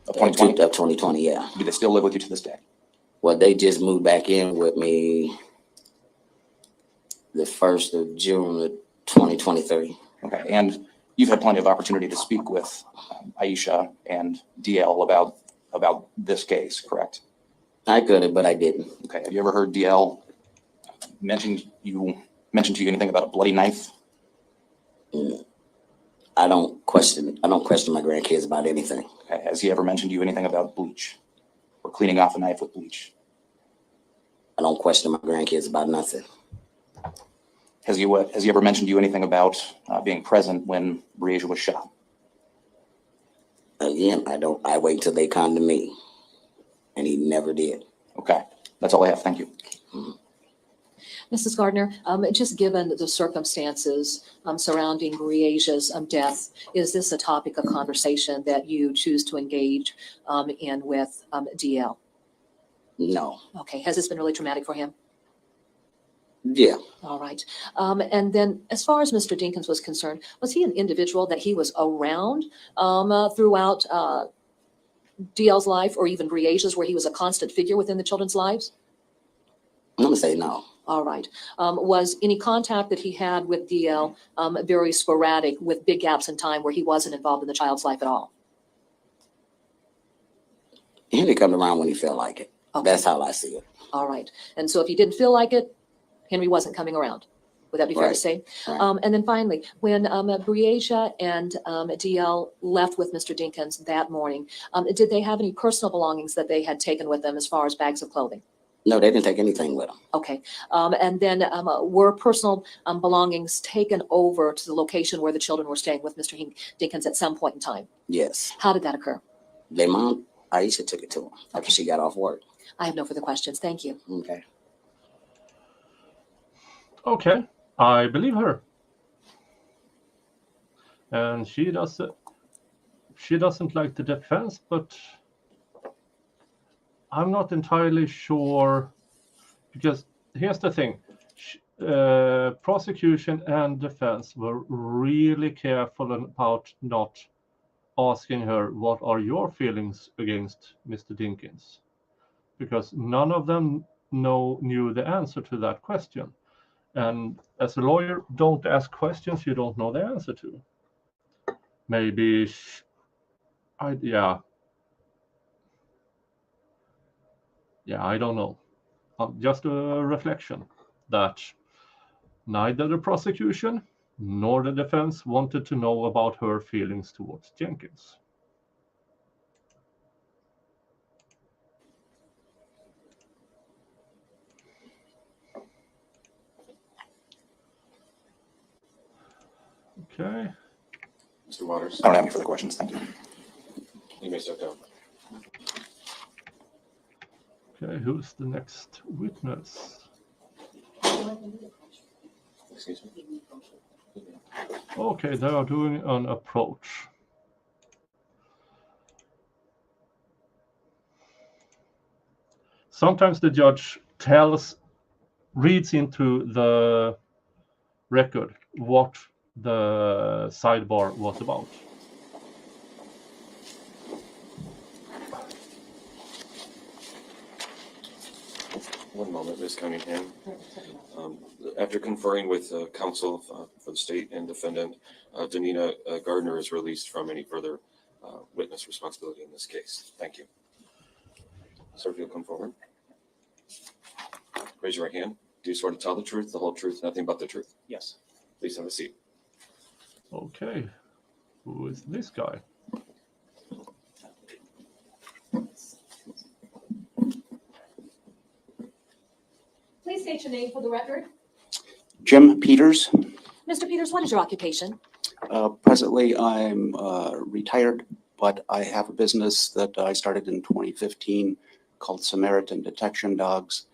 [SPEAKER 9] Of 2020?
[SPEAKER 10] of 2020. Yeah.
[SPEAKER 9] Do they still live with you to this day?
[SPEAKER 10] Well, they just moved back in with me the 1st of June of 2023.
[SPEAKER 9] Okay, and you've had plenty of opportunity to speak with Aisha and DL about this case, correct?
[SPEAKER 10] I could have, but I didn't.
[SPEAKER 9] Okay, have you ever heard DL mention to you anything about a bloody knife?
[SPEAKER 10] I don't question my grandkids about anything.
[SPEAKER 9] Okay, has he ever mentioned to you anything about bleach or cleaning off a knife with bleach?
[SPEAKER 10] I don't question my grandkids about nothing.
[SPEAKER 9] Has he ever mentioned to you anything about being present when Breasia was shot?
[SPEAKER 10] Again, I wait until they come to me, and he never did.
[SPEAKER 9] Okay, that's all I have. Thank you.
[SPEAKER 3] Mrs. Gardner, just given the circumstances surrounding Breasia's death, is this a topic of conversation that you choose to engage in with DL?
[SPEAKER 10] No.
[SPEAKER 3] Okay, has this been really traumatic for him?
[SPEAKER 10] Yeah.
[SPEAKER 3] All right. And then as far as Mr. Dinkins was concerned, was he an individual that he was around throughout DL's life or even Breasia's, where he was a constant figure within the children's lives?
[SPEAKER 10] I'm going to say no.
[SPEAKER 3] All right. Was any contact that he had with DL very sporadic with big gaps in time where he wasn't involved in the child's life at all?
[SPEAKER 10] He only comes around when he felt like it.
[SPEAKER 3] Okay.
[SPEAKER 10] That's how I see it.
[SPEAKER 3] All right. And so if he didn't feel like it, Henry wasn't coming around. Would that be fair to
[SPEAKER 10] Right.
[SPEAKER 3] say?
[SPEAKER 10] Right.
[SPEAKER 3] And then finally, when Breasia and DL left with Mr. Dinkins that morning, did they have any personal belongings that they had taken with them as far as bags of clothing?
[SPEAKER 10] No, they didn't take anything with them.
[SPEAKER 3] Okay. And then were personal belongings taken over to the location where the children were staying with Mr. Dinkins at some point in time?
[SPEAKER 10] Yes.
[SPEAKER 3] How did that occur?
[SPEAKER 10] Their mom, Aisha, took it to him after she got off work.
[SPEAKER 3] I have no further questions. Thank you.
[SPEAKER 10] Okay.
[SPEAKER 1] Okay, I believe her. And she doesn't like the defense, but I'm not entirely sure, because here's the thing. Prosecution and defense were really careful about not asking her, what are your feelings against Mr. Dinkins? Because none of them knew the answer to that question. And as a lawyer, don't ask questions you don't know the answer to. Maybe, I don't know. Just a reflection that neither the prosecution nor the defense wanted to know about her feelings towards Jenkins. Okay.
[SPEAKER 6] Mr. Waters,
[SPEAKER 9] I don't have any further questions. Thank you.
[SPEAKER 6] you may step down.
[SPEAKER 1] Okay, who's the next witness?
[SPEAKER 6] Excuse me?
[SPEAKER 1] Okay, they are doing an approach. Sometimes the judge reads into the record what the sidebar was about.
[SPEAKER 6] One moment, Ms. Cunningham. After conferring with counsel for the state and defendant, Danina Gardner is released from any further witness responsibility in this case. Thank you. Sir, if you'll come forward. Raise your right hand. Do you swear to tell the truth, the whole truth, nothing but the truth?
[SPEAKER 9] Yes.
[SPEAKER 6] Please have a seat.
[SPEAKER 1] Okay, who is this guy?
[SPEAKER 3] Please state your name for the record.
[SPEAKER 11] Jim Peters.
[SPEAKER 3] Mr. Peters, what is your occupation?
[SPEAKER 11] Presently, I'm retired, but I have a business that I started in 2015 called Samaritan Detection Dogs,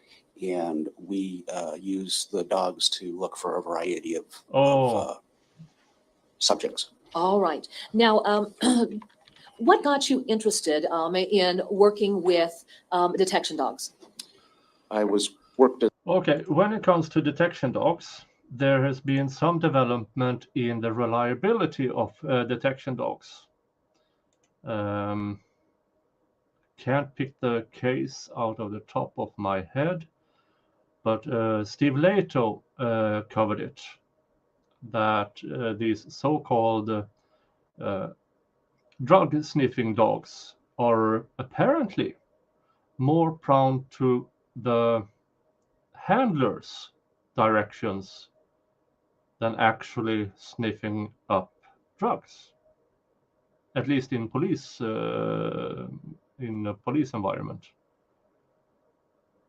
[SPEAKER 11] and we use the dogs to look for a variety of subjects.
[SPEAKER 3] All right. Now, what got you interested in working with detection dogs?
[SPEAKER 11] I was worked at
[SPEAKER 1] Okay, when it comes to detection dogs, there has been some development in the reliability of detection dogs. Can't pick the case out of the top of my head, but Steve Leto covered it, that these so-called drug sniffing dogs are apparently more prone to the handler's directions than actually sniffing up drugs, at least in police in a police environment.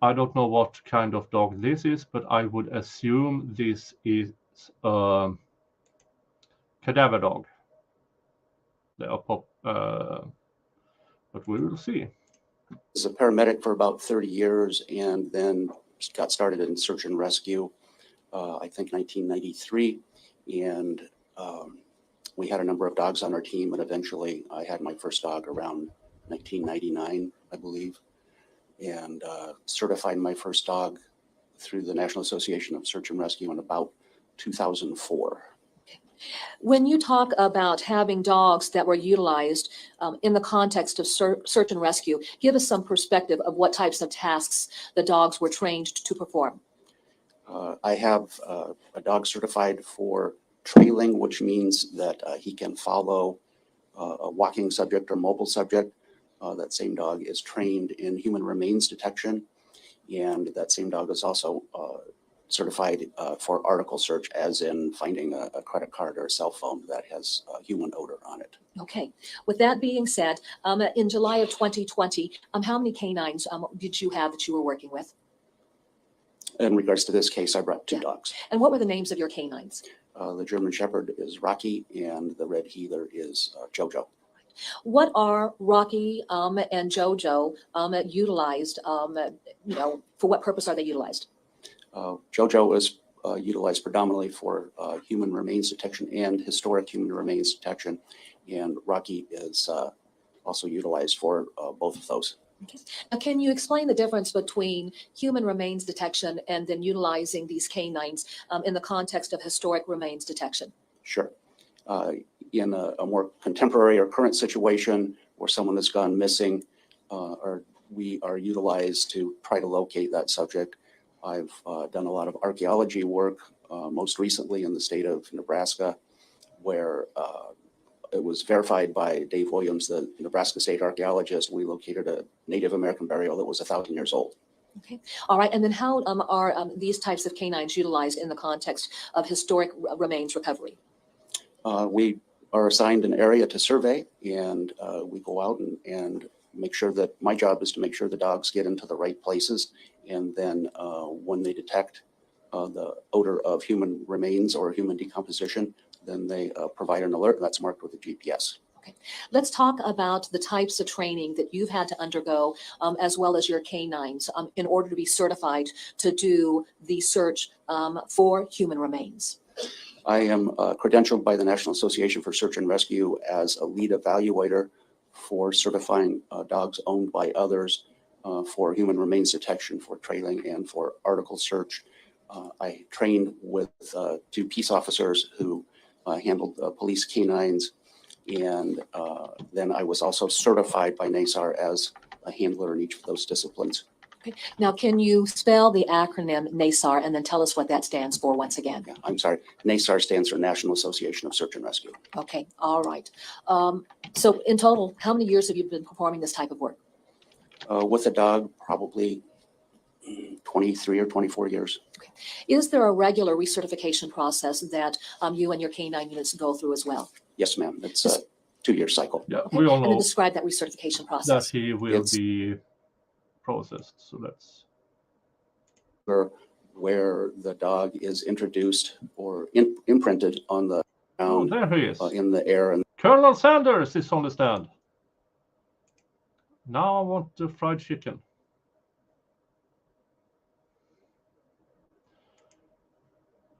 [SPEAKER 1] I don't know what kind of dog this is, but I would assume this is a cadaver dog. They are but we will see.
[SPEAKER 11] as a paramedic for about 30 years and then got started in search and rescue, I think 1993. And we had a number of dogs on our team, and eventually I had my first dog around 1999, I believe, and certified my first dog through the National Association of Search and Rescue in about 2004.
[SPEAKER 3] When you talk about having dogs that were utilized in the context of search and rescue, give us some perspective of what types of tasks the dogs were trained to perform.
[SPEAKER 11] I have a dog certified for trailing, which means that he can follow a walking subject or mobile subject. That same dog is trained in human remains detection, and that same dog is also certified for article search, as in finding a credit card or a cell phone that has human odor on it.
[SPEAKER 3] Okay. With that being said, in July of 2020, how many canines did you have that you were working with?
[SPEAKER 11] In regards to this case, I brought two dogs.
[SPEAKER 3] And what were the names of your canines?
[SPEAKER 11] The German Shepherd is Rocky, and the Red Heeler is Jojo.
[SPEAKER 3] What are Rocky and Jojo utilized, for what purpose are they utilized?
[SPEAKER 11] Jojo is utilized predominantly for human remains detection and historic human remains detection, and Rocky is also utilized for both of those.
[SPEAKER 3] Okay. Now, can you explain the difference between human remains detection and then utilizing these canines in the context of historic remains detection?
[SPEAKER 11] Sure. In a more contemporary or current situation where someone has gone missing, or we are utilized to try to locate that subject. I've done a lot of archaeology work, most recently in the state of Nebraska, where it was verified by Dave Williams, the Nebraska state archaeologist. We located a Native American burial that was 1,000 years old.
[SPEAKER 3] Okay. All right. And then how are these types of canines utilized in the context of historic remains recovery?
[SPEAKER 11] We are assigned an area to survey, and we go out and make sure that my job is to make sure the dogs get into the right places. And then when they detect the odor of human remains or human decomposition, then they provide an alert that's marked with a GPS.
[SPEAKER 3] Okay. Let's talk about the types of training that you've had to undergo, as well as your canines, in order to be certified to do the search for human remains.
[SPEAKER 11] I am credentialed by the National Association for Search and Rescue as a lead evaluator for certifying dogs owned by others for human remains detection, for trailing, and for article search. I trained with two peace officers who handled police canines, and then I was also certified by NASAR as a handler in each of those disciplines.
[SPEAKER 3] Okay. Now, can you spell the acronym NASAR and then tell us what that stands for once again?
[SPEAKER 11] Yeah, I'm sorry. NASAR stands for National Association of Search and Rescue.
[SPEAKER 3] Okay. All right. So in total, how many years have you been performing this type of work?
[SPEAKER 11] With a dog, probably 23 or 24 years.
[SPEAKER 3] Okay. Is there a regular recertification process that you and your canine units go through as well?
[SPEAKER 11] Yes, ma'am. It's a 2-year cycle.
[SPEAKER 1] Yeah,
[SPEAKER 3] Okay.
[SPEAKER 1] we all
[SPEAKER 3] And then
[SPEAKER 1] know
[SPEAKER 3] describe that recertification process.
[SPEAKER 1] that he will be processed. So that's
[SPEAKER 11] where the dog is introduced or imprinted on the
[SPEAKER 1] Oh,
[SPEAKER 11] ground,
[SPEAKER 1] there he is.
[SPEAKER 11] in the air. And
[SPEAKER 1] Colonel Sanders is on the stand. Now I want the fried chicken.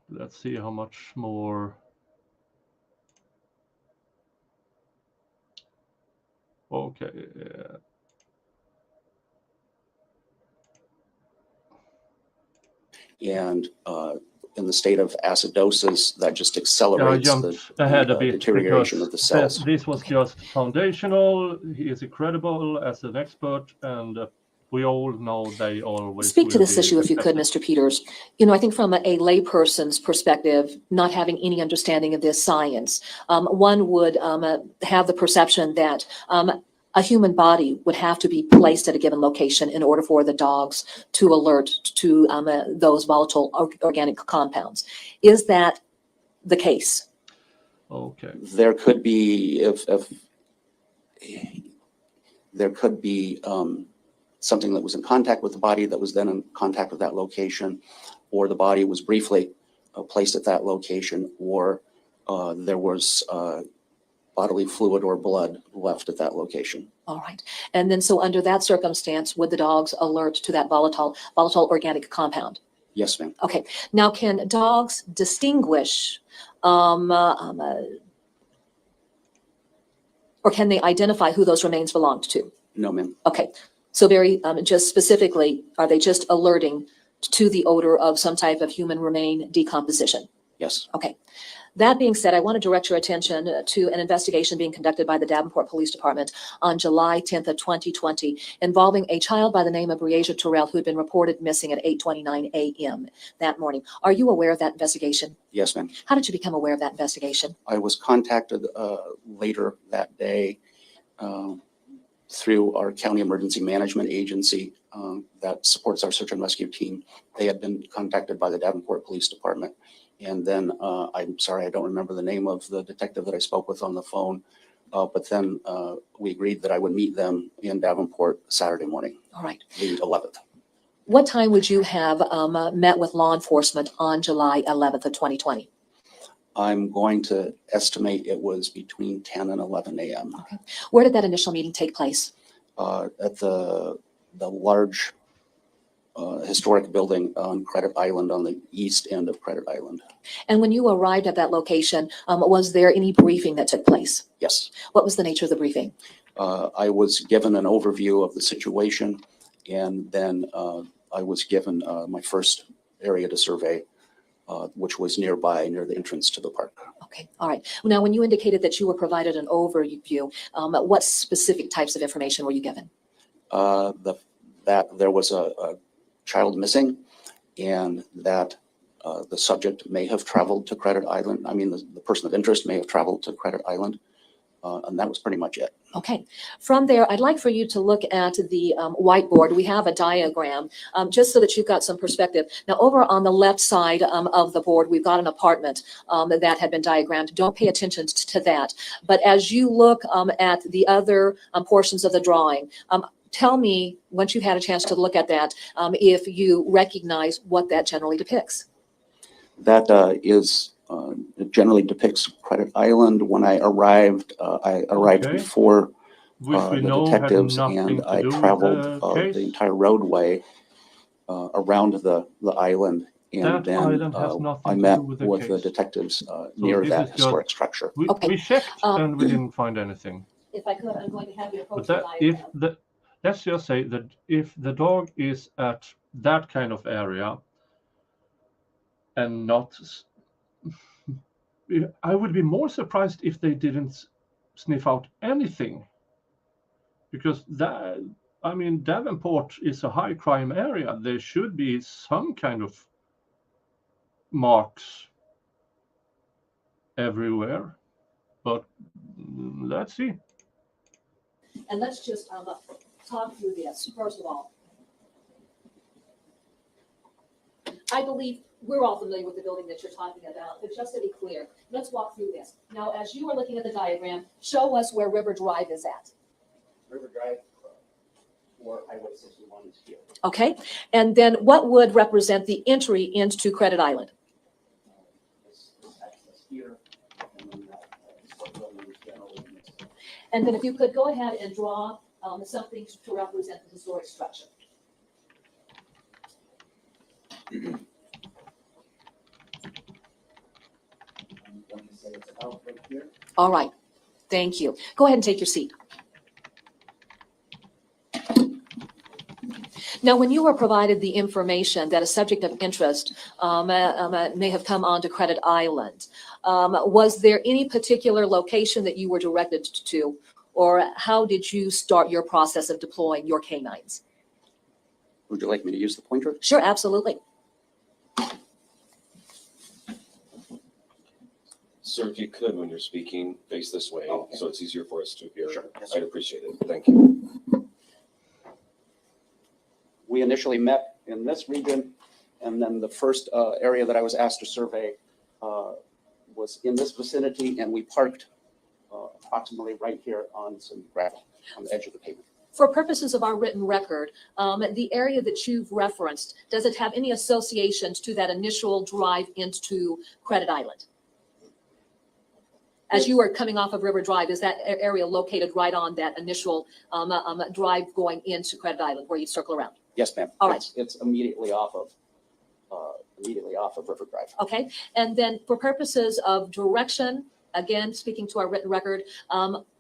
[SPEAKER 1] Let's see how much more. Okay.
[SPEAKER 11] and in the state of acidosis, that just accelerates
[SPEAKER 1] I jumped ahead a bit
[SPEAKER 11] deterioration
[SPEAKER 1] because
[SPEAKER 11] of the cells.
[SPEAKER 1] this was just foundational. He is incredible as an expert, and we all know they always
[SPEAKER 3] Speak to
[SPEAKER 1] will
[SPEAKER 3] this
[SPEAKER 1] be
[SPEAKER 3] issue if you could,
[SPEAKER 1] affected.
[SPEAKER 3] Mr. Peters. I think from a layperson's perspective, not having any understanding of this science, one would have the perception that a human body would have to be placed at a given location in order for the dogs to alert to those volatile organic compounds. Is that the case?
[SPEAKER 1] Okay.
[SPEAKER 11] There could be, if there could be something that was in contact with the body that was then in contact with that location, or the body was briefly placed at that location, or there was bodily fluid or blood left at that location.
[SPEAKER 3] All right. And then so under that circumstance, would the dogs alert to that volatile organic compound?
[SPEAKER 11] Yes, ma'am.
[SPEAKER 3] Okay. Now, can dogs distinguish or can they identify who those remains belonged to?
[SPEAKER 11] No, ma'am.
[SPEAKER 3] Okay. So very just specifically, are they just alerting to the odor of some type of human remain decomposition?
[SPEAKER 11] Yes.
[SPEAKER 3] Okay. That being said, I want to direct your attention to an investigation being conducted by the Davenport Police Department on July 10th of 2020 involving a child by the name of Breasia Terrell who had been reported missing at 8:29 a.m. that morning. Are you aware of that investigation?
[SPEAKER 11] Yes, ma'am.
[SPEAKER 3] How did you become aware of that investigation?
[SPEAKER 11] I was contacted later that day through our county emergency management agency that supports our search and rescue team. They had been contacted by the Davenport Police Department. And then I'm sorry, I don't remember the name of the detective that I spoke with on the phone. But then we agreed that I would meet them in Davenport Saturday morning.
[SPEAKER 3] All right.
[SPEAKER 11] The 11th.
[SPEAKER 3] What time would you have met with law enforcement on July 11th of 2020?
[SPEAKER 11] I'm going to estimate it was between 10 and 11 a.m.
[SPEAKER 3] Okay. Where did that initial meeting take place?
[SPEAKER 11] At the large historic building on Credit Island, on the east end of Credit Island.
[SPEAKER 3] And when you arrived at that location, was there any briefing that took place?
[SPEAKER 11] Yes.
[SPEAKER 3] What was the nature of the briefing?
[SPEAKER 11] I was given an overview of the situation, and then I was given my first area to survey, which was near the entrance to the park.
[SPEAKER 3] Okay, all right. Now, when you indicated that you were provided an overview, what specific types of information were you given?
[SPEAKER 11] That there was a child missing, and that the subject may have traveled to Credit Island. I mean, the person of interest may have traveled to Credit Island, and that was pretty much it.
[SPEAKER 3] Okay. From there, I'd like for you to look at the whiteboard. We have a diagram, just so that you've got some perspective. Now, over on the left side of the board, we've got an apartment that had been diagrammed. Don't pay attention to that. But as you look at the other portions of the drawing, tell me, once you've had a chance to look at that, if you recognize what that generally depicts.
[SPEAKER 11] That it generally depicts Credit Island. When I arrived
[SPEAKER 1] Okay.
[SPEAKER 11] before
[SPEAKER 1] Which we
[SPEAKER 11] the
[SPEAKER 1] know had
[SPEAKER 11] detectives,
[SPEAKER 1] nothing
[SPEAKER 11] and
[SPEAKER 1] to
[SPEAKER 11] I
[SPEAKER 1] do with
[SPEAKER 11] traveled
[SPEAKER 1] the case.
[SPEAKER 11] the entire roadway around the island, and
[SPEAKER 1] That
[SPEAKER 11] then
[SPEAKER 1] island has nothing
[SPEAKER 11] I
[SPEAKER 1] to
[SPEAKER 11] met
[SPEAKER 1] do with the
[SPEAKER 11] with the
[SPEAKER 1] case.
[SPEAKER 11] detectives near
[SPEAKER 1] this
[SPEAKER 11] that
[SPEAKER 1] is just-
[SPEAKER 11] historic structure.
[SPEAKER 3] Okay.
[SPEAKER 1] We checked and we didn't find anything.
[SPEAKER 3] If I could, I'm going to have you approach
[SPEAKER 1] But let's just say that if the dog is at that kind of area and not, I would be more surprised if they didn't sniff out anything, because Davenport is a high crime area. There should be some kind of marks everywhere, but let's see.
[SPEAKER 3] And let's just talk through this. First of all, I believe we're all familiar with the building that you're talking about, but just to be clear, let's walk through this. Now, as you are looking at the diagram, show us where River Drive is at.
[SPEAKER 9] River Drive.
[SPEAKER 11] for Highway 61 is here.
[SPEAKER 3] Okay, and then what would represent the entry into Credit Island?
[SPEAKER 11] This access here, and then that historic building is generally in this area.
[SPEAKER 3] And then if you could go ahead and draw something to represent the historic structure.
[SPEAKER 11] I'm going to say it's about right here.
[SPEAKER 3] All right, thank you. Go ahead and take your seat. Now, when you were provided the information that a subject of interest may have come onto Credit Island, was there any particular location that you were directed to, or how did you start your process of deploying your canines?
[SPEAKER 11] Would you like me to use the pointer?
[SPEAKER 3] Sure, absolutely.
[SPEAKER 6] Sir, if you could, when you're speaking, face this way,
[SPEAKER 11] Okay.
[SPEAKER 6] so it's easier for us to hear.
[SPEAKER 11] Sure. Yes,
[SPEAKER 6] I'd
[SPEAKER 11] sir.
[SPEAKER 6] appreciate it. Thank you.
[SPEAKER 11] We initially met in this region, and then the first area that I was asked to survey was in this vicinity, and we parked approximately right here on some gravel on the edge of the pavement.
[SPEAKER 3] For purposes of our written record, the area that you've referenced, does it have any associations to that initial drive into Credit Island? As you were coming off of River Drive, is that area located right on that initial drive going into Credit Island where you circle around?
[SPEAKER 11] Yes, ma'am.
[SPEAKER 3] All right.
[SPEAKER 11] It's immediately off of River Drive.
[SPEAKER 3] Okay, and then for purposes of direction, again, speaking to our written record,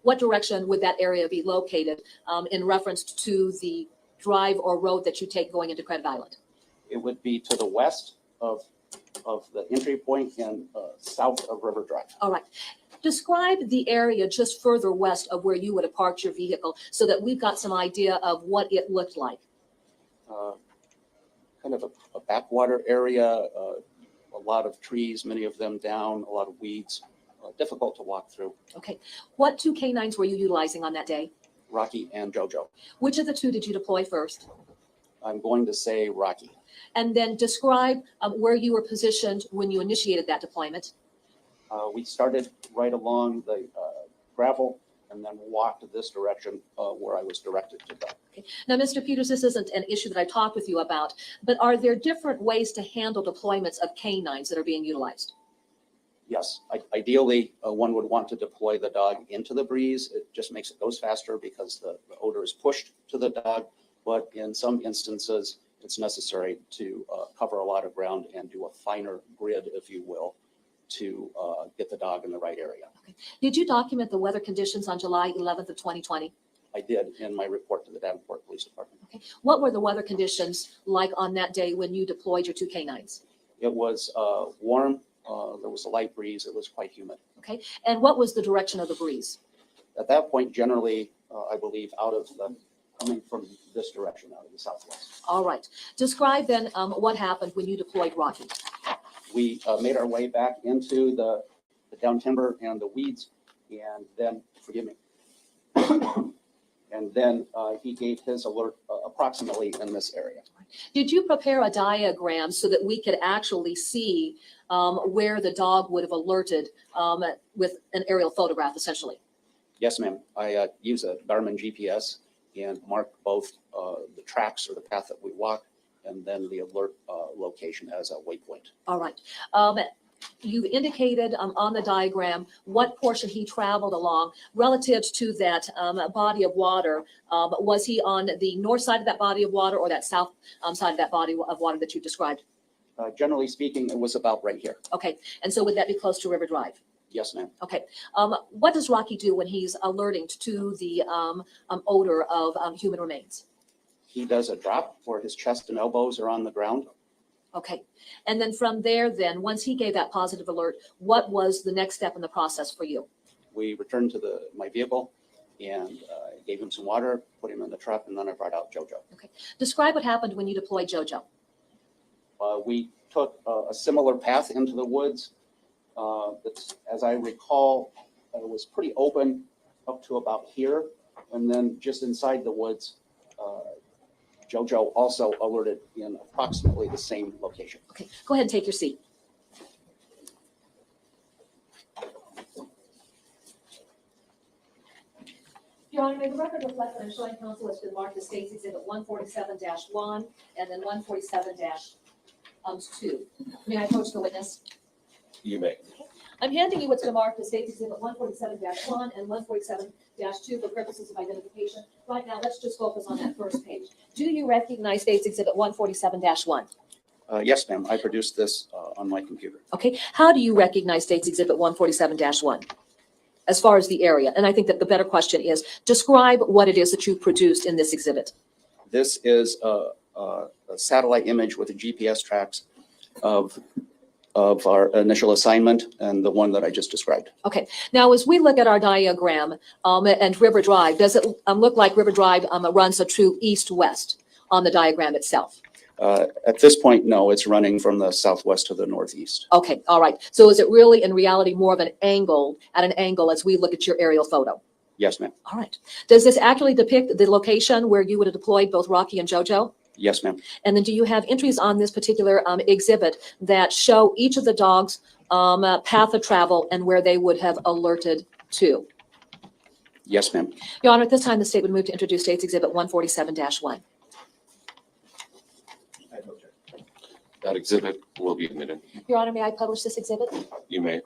[SPEAKER 3] what direction would that area be located in reference to the drive or road that you take going into Credit Island?
[SPEAKER 11] It would be to the west of the entry point and south of River Drive.
[SPEAKER 3] All right. Describe the area just further west of where you would have parked your vehicle so that we've got some idea of what it looked like.
[SPEAKER 11] Kind of a backwater area, a lot of trees, many of them down, a lot of weeds, difficult to walk through.
[SPEAKER 3] Okay. What two canines were you utilizing on that day?
[SPEAKER 11] Rocky and JoJo.
[SPEAKER 3] Which of the two did you deploy first?
[SPEAKER 11] I'm going to say Rocky.
[SPEAKER 3] And then describe where you were positioned when you initiated that deployment.
[SPEAKER 11] We started right along the gravel and then walked this direction where I was directed to go.
[SPEAKER 3] Okay. Now, Mr. Peters, this isn't an issue that I talked with you about, but are there different ways to handle deployments of canines that are being utilized?
[SPEAKER 11] Yes, ideally, one would want to deploy the dog into the breeze. It just makes it goes faster because the odor is pushed to the dog. But in some instances, it's necessary to cover a lot of ground and do a finer grid, if you will, to get the dog in the right area.
[SPEAKER 3] Okay. Did you document the weather conditions on July 11th of 2020?
[SPEAKER 11] I did in my report to the Davenport Police Department.
[SPEAKER 3] Okay. What were the weather conditions like on that day when you deployed your two canines?
[SPEAKER 11] It was warm. There was a light breeze. It was quite humid.
[SPEAKER 3] Okay. And what was the direction of the breeze?
[SPEAKER 11] At that point, generally, I believe coming from this direction, out of the southwest.
[SPEAKER 3] All right. Describe then what happened when you deployed Rocky.
[SPEAKER 11] We made our way back into the down timber and the weeds, and then, forgive me, and then he gave his alert approximately in this area.
[SPEAKER 3] Did you prepare a diagram so that we could actually see where the dog would have alerted with an aerial photograph, essentially?
[SPEAKER 11] Yes, ma'am. I use a Garmin GPS and mark both the tracks or the path that we walk and then the alert location as a waypoint.
[SPEAKER 3] All right. You indicated on the diagram what portion he traveled along relative to that body of water. Was he on the north side of that body of water or that south side of that body of water that you described?
[SPEAKER 11] Generally speaking, it was about right here.
[SPEAKER 3] Okay. And so would that be close to River Drive?
[SPEAKER 11] Yes, ma'am.
[SPEAKER 3] Okay. What does Rocky do when he's alerting to the odor of human remains?
[SPEAKER 11] He does a drop where his chest and elbows are on the ground.
[SPEAKER 3] Okay. And then from there, then, once he gave that positive alert, what was the next step in the process for you?
[SPEAKER 11] We returned to my vehicle and gave him some water, put him in the truck, and then I brought out JoJo.
[SPEAKER 3] Okay. Describe what happened when you deployed JoJo.
[SPEAKER 11] We took a similar path into the woods. As I recall, it was pretty open up to about here. And then just inside the woods, JoJo also alerted in approximately the same location.
[SPEAKER 3] Okay. Go ahead and take your seat. Your Honor, may the record reflect that I'm showing counsel has been marked as State's Exhibit 147-1 and then 147-2. May I approach the witness?
[SPEAKER 6] You may.
[SPEAKER 3] I'm handing you what's been marked as State's Exhibit 147-1 and 147-2 for purposes of identification. Right now, let's just focus on that first page. Do you recognize State's Exhibit 147-1?
[SPEAKER 11] Yes, ma'am. I produced this on my computer.
[SPEAKER 3] Okay. How do you recognize State's Exhibit 147-1 as far as the area? And I think that the better question is, describe what it is that you produced in this exhibit.
[SPEAKER 11] This is a satellite image with the GPS tracks of our initial assignment and the one that I just described.
[SPEAKER 3] Okay. Now, as we look at our diagram and River Drive, does it look like River Drive runs a true east-west on the diagram itself?
[SPEAKER 11] At this point, no, it's running from the southwest to the northeast.
[SPEAKER 3] Okay. All right. So is it really in reality more of an angle as we look at your aerial photo?
[SPEAKER 11] Yes, ma'am.
[SPEAKER 3] All right. Does this accurately depict the location where you would have deployed both Rocky and JoJo?
[SPEAKER 11] Yes, ma'am.
[SPEAKER 3] And then do you have entries on this particular exhibit that show each of the dogs' path of travel and where they would have alerted to?
[SPEAKER 11] Yes, ma'am.
[SPEAKER 3] Your Honor, at this time, the state would move to introduce State's Exhibit 147-1.
[SPEAKER 6] That exhibit will be admitted.
[SPEAKER 3] Your Honor, may I publish this exhibit?
[SPEAKER 6] You may.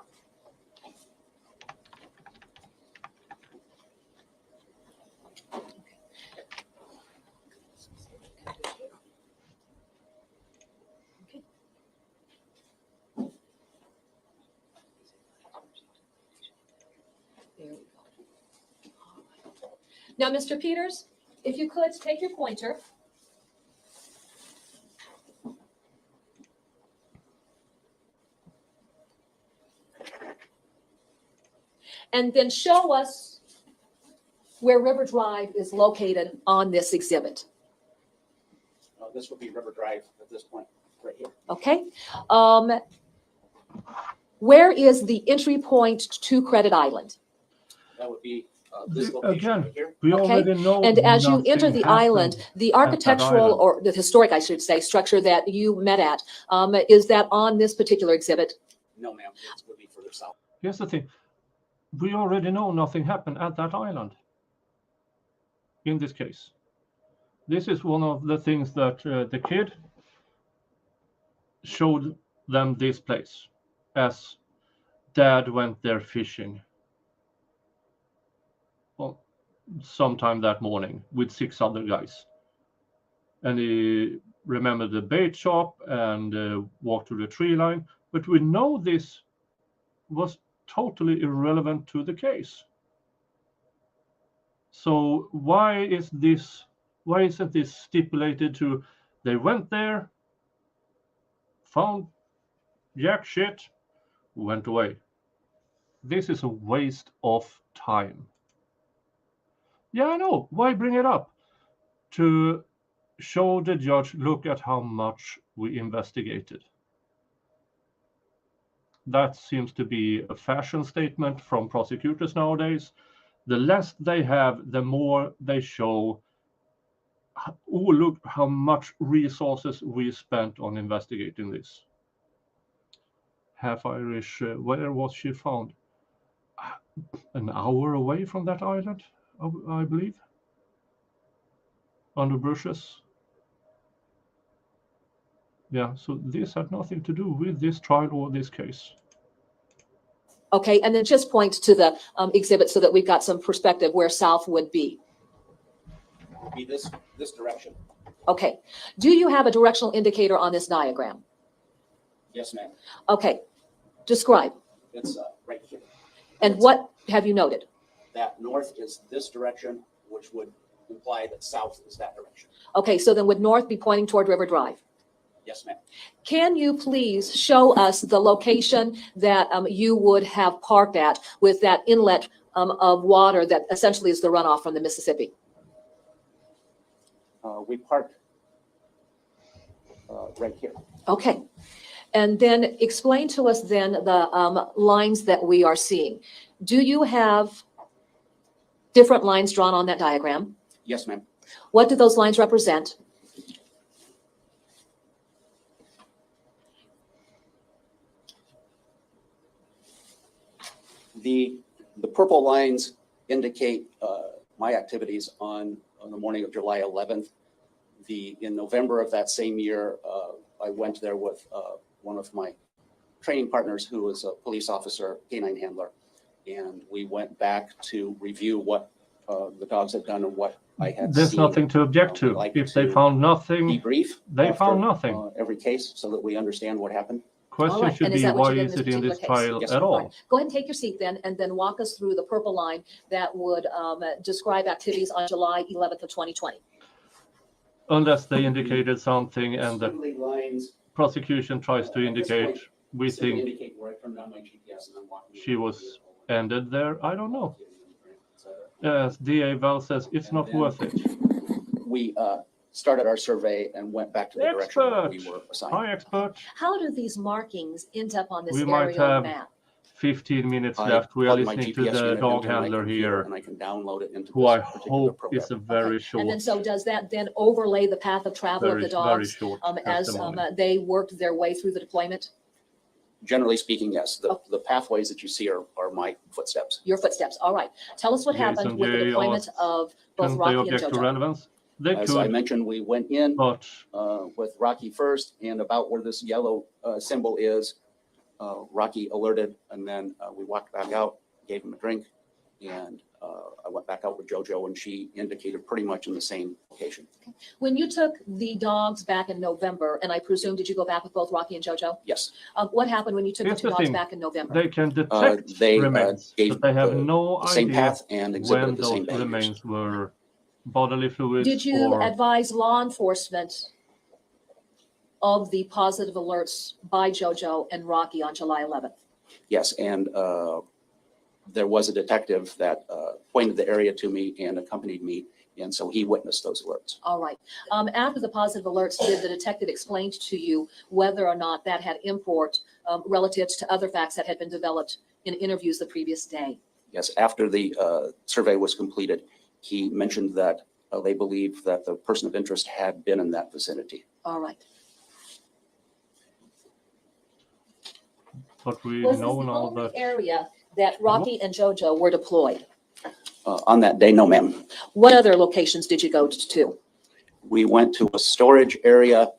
[SPEAKER 3] There we go. Now, Mr. Peters, if you could take your pointer. And then show us where River Drive is located on this exhibit.
[SPEAKER 11] This would be River Drive at this point, right here.
[SPEAKER 3] Okay. Where is the entry point to Credit Island?
[SPEAKER 11] That would be this location
[SPEAKER 1] Again,
[SPEAKER 11] right here.
[SPEAKER 1] we
[SPEAKER 3] Okay.
[SPEAKER 1] already know.
[SPEAKER 3] And as you enter
[SPEAKER 1] nothing
[SPEAKER 3] the island,
[SPEAKER 1] happened
[SPEAKER 3] the
[SPEAKER 1] at that
[SPEAKER 3] architectural
[SPEAKER 1] island.
[SPEAKER 3] or the historic, I should say, structure that you met at, is that on this particular exhibit?
[SPEAKER 11] No, ma'am. This would be further south.
[SPEAKER 1] Here's the thing. We already know nothing happened at that island. In this case, this is one of the things that the kid showed them this place as dad went there fishing. Well, sometime that morning with 6 other guys. And he remembered the bait shop and walked to the tree line. But we know this was totally irrelevant to the case. So why isn't this stipulated to they went there, found jack shit, went away? This is a waste of time. Yeah, I know. Why bring it up? To show the judge, look at how much we investigated. That seems to be a fashion statement from prosecutors nowadays. The less they have, the more they show, oh, look how much resources we spent on investigating this. Half Irish, where was she found? An hour away from that island, I believe. Under bushes. Yeah, so this had nothing to do with this trial or this case.
[SPEAKER 3] Okay, and then just point to the exhibit so that we've got some perspective where south would be.
[SPEAKER 11] Would be this direction.
[SPEAKER 3] Okay, do you have a directional indicator on this diagram?
[SPEAKER 11] Yes, ma'am.
[SPEAKER 3] Okay, describe.
[SPEAKER 11] It's right here.
[SPEAKER 3] And what have you noted?
[SPEAKER 11] That north is this direction, which would imply that south is that direction.
[SPEAKER 3] Okay, so then would north be pointing toward River Drive?
[SPEAKER 11] Yes, ma'am.
[SPEAKER 3] Can you please show us the location that you would have parked at with that inlet of water that essentially is the runoff from the Mississippi?
[SPEAKER 11] We parked right here.
[SPEAKER 3] Okay. And then explain to us then the lines that we are seeing. Do you have different lines drawn on that diagram?
[SPEAKER 11] Yes, ma'am.
[SPEAKER 3] What do those lines represent?
[SPEAKER 11] The purple lines indicate my activities on the morning of July 11th. In November of that same year, I went there with one of my training partners who was a police officer, canine handler. And we went back to review what the dogs had done and what I had
[SPEAKER 1] There's
[SPEAKER 11] seen.
[SPEAKER 1] nothing to object to.
[SPEAKER 11] Like
[SPEAKER 1] If they
[SPEAKER 11] to
[SPEAKER 1] found nothing,
[SPEAKER 11] debrief
[SPEAKER 1] they
[SPEAKER 11] after,
[SPEAKER 1] found nothing.
[SPEAKER 11] every case so that we understand what happened.
[SPEAKER 1] Question
[SPEAKER 3] All right,
[SPEAKER 1] should
[SPEAKER 3] and is
[SPEAKER 1] be,
[SPEAKER 3] that what
[SPEAKER 1] why
[SPEAKER 3] you did in
[SPEAKER 1] is
[SPEAKER 3] this
[SPEAKER 1] it in this
[SPEAKER 3] particular case?
[SPEAKER 1] file
[SPEAKER 11] Yes,
[SPEAKER 1] at
[SPEAKER 3] All
[SPEAKER 1] all?
[SPEAKER 3] right, go ahead and take your seat then, and then walk us through the purple line that would describe activities on July 11th of 2020.
[SPEAKER 1] Unless they indicated something and the
[SPEAKER 11] Squiggly lines,
[SPEAKER 1] prosecution tries to
[SPEAKER 11] at this
[SPEAKER 1] indicate,
[SPEAKER 11] point,
[SPEAKER 1] we
[SPEAKER 11] simply
[SPEAKER 1] think
[SPEAKER 11] indicate where I turned on my GPS and I'm walking.
[SPEAKER 1] she was ended there. I don't know. As DA Val says, it's not worth it.
[SPEAKER 11] We started our survey and went back to the direction that we were assigned.
[SPEAKER 1] Hi, expert.
[SPEAKER 3] How do these markings end up on this
[SPEAKER 1] We might
[SPEAKER 3] aerial
[SPEAKER 1] have
[SPEAKER 3] map?
[SPEAKER 1] 15 minutes
[SPEAKER 11] I
[SPEAKER 1] left. We are
[SPEAKER 11] plug my
[SPEAKER 1] listening to
[SPEAKER 11] GPS
[SPEAKER 1] the
[SPEAKER 11] unit
[SPEAKER 1] dog
[SPEAKER 11] into my
[SPEAKER 1] handler
[SPEAKER 11] computer
[SPEAKER 1] here,
[SPEAKER 11] and I can download it into
[SPEAKER 1] who
[SPEAKER 11] this
[SPEAKER 1] I
[SPEAKER 11] particular
[SPEAKER 1] hope
[SPEAKER 11] program.
[SPEAKER 1] is a very short,
[SPEAKER 3] And then so does that then overlay the path of travel of
[SPEAKER 1] very,
[SPEAKER 3] the
[SPEAKER 1] very
[SPEAKER 3] dogs
[SPEAKER 1] short
[SPEAKER 3] as
[SPEAKER 1] testimony.
[SPEAKER 3] they worked their way through the deployment?
[SPEAKER 11] Generally speaking, yes.
[SPEAKER 3] Oh.
[SPEAKER 11] The pathways that you see are my footsteps.
[SPEAKER 3] Your footsteps, all right. Tell us what happened
[SPEAKER 1] Jason
[SPEAKER 3] with the
[SPEAKER 1] J.
[SPEAKER 3] deployment
[SPEAKER 1] asked,
[SPEAKER 3] of both
[SPEAKER 1] Couldn't they
[SPEAKER 3] Rocky and
[SPEAKER 1] object to
[SPEAKER 3] JoJo.
[SPEAKER 1] relevance? They
[SPEAKER 11] As I
[SPEAKER 1] could,
[SPEAKER 11] mentioned, we went in
[SPEAKER 1] but
[SPEAKER 11] with Rocky first, and about where this yellow symbol is, Rocky alerted, and then we walked back out, gave him a drink, and I went back out with JoJo, and she indicated pretty much in the same location.
[SPEAKER 3] When you took the dogs back in November, and I presume, did you go back with both Rocky and JoJo?
[SPEAKER 11] Yes.
[SPEAKER 3] What happened when you took
[SPEAKER 1] Here's
[SPEAKER 3] the two
[SPEAKER 1] the
[SPEAKER 3] dogs
[SPEAKER 1] thing.
[SPEAKER 3] back in November?
[SPEAKER 1] they can detect
[SPEAKER 11] They
[SPEAKER 1] remains,
[SPEAKER 11] gave
[SPEAKER 1] but they have
[SPEAKER 11] the
[SPEAKER 1] no
[SPEAKER 11] same
[SPEAKER 1] idea
[SPEAKER 11] path and
[SPEAKER 1] when
[SPEAKER 11] exhibited the
[SPEAKER 1] those
[SPEAKER 11] same behaviors.
[SPEAKER 1] remains were bodily fluids
[SPEAKER 3] Did you
[SPEAKER 1] or
[SPEAKER 3] advise law enforcement of the positive alerts by JoJo and Rocky on July 11th?
[SPEAKER 11] Yes, and there was a detective that pointed the area to me and accompanied me, and so he witnessed those alerts.
[SPEAKER 3] All right. After the positive alerts, did the detective explain to you whether or not that had import relative to other facts that had been developed in interviews the previous day?
[SPEAKER 11] Yes, after the survey was completed, he mentioned that they believed that the person of interest had been in that vicinity.
[SPEAKER 3] All right.
[SPEAKER 1] but we
[SPEAKER 3] Was this
[SPEAKER 1] know
[SPEAKER 3] the
[SPEAKER 1] now
[SPEAKER 3] only
[SPEAKER 1] that
[SPEAKER 3] area that Rocky and JoJo were deployed?
[SPEAKER 11] On that day, no, ma'am.
[SPEAKER 3] What other locations did you go to?
[SPEAKER 11] We went to a storage area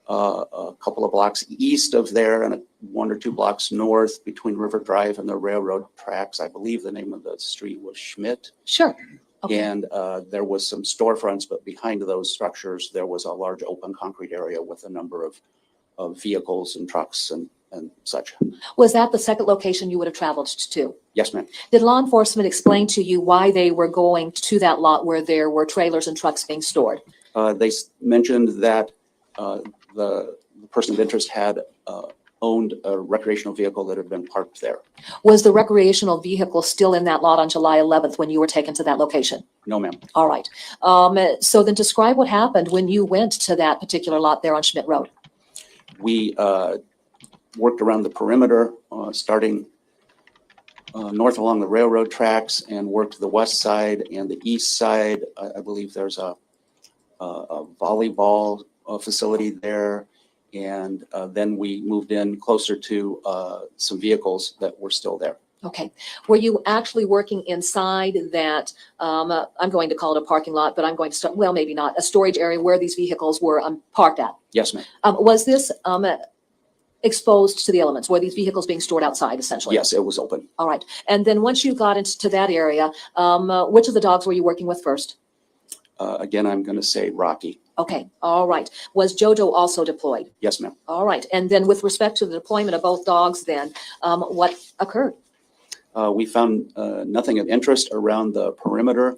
[SPEAKER 11] a couple of blocks east of there and 1 or 2 blocks north between River Drive and the railroad tracks. I believe the name of the street was Schmidt.
[SPEAKER 3] Sure. Okay.
[SPEAKER 11] And there was some storefronts, but behind those structures, there was a large open concrete area with a number of vehicles and trucks and such.
[SPEAKER 3] Was that the second location you would have traveled to?
[SPEAKER 11] Yes, ma'am.
[SPEAKER 3] Did law enforcement explain to you why they were going to that lot where there were trailers and trucks being stored?
[SPEAKER 11] They mentioned that the person of interest had owned a recreational vehicle that had been parked there.
[SPEAKER 3] Was the recreational vehicle still in that lot on July 11th when you were taken to that location?
[SPEAKER 11] No, ma'am.
[SPEAKER 3] All right. So then describe what happened when you went to that particular lot there on Schmidt Road.
[SPEAKER 11] We worked around the perimeter, starting north along the railroad tracks and worked the west side and the east side. I believe there's a volleyball facility there. And then we moved in closer to some vehicles that were still there.
[SPEAKER 3] Okay. Were you actually working inside that, I'm going to call it a parking lot, but I'm going to start, well, maybe not, a storage area where these vehicles were parked at?
[SPEAKER 11] Yes, ma'am.
[SPEAKER 3] Was this exposed to the elements? Were these vehicles being stored outside essentially?
[SPEAKER 11] Yes, it was open.
[SPEAKER 3] All right. And then once you got into that area, which of the dogs were you working with first?
[SPEAKER 11] Again, I'm going to say Rocky.
[SPEAKER 3] Okay. All right. Was JoJo also deployed?
[SPEAKER 11] Yes, ma'am.
[SPEAKER 3] All right. And then with respect to the deployment of both dogs then, what occurred?
[SPEAKER 11] We found nothing of interest around the perimeter.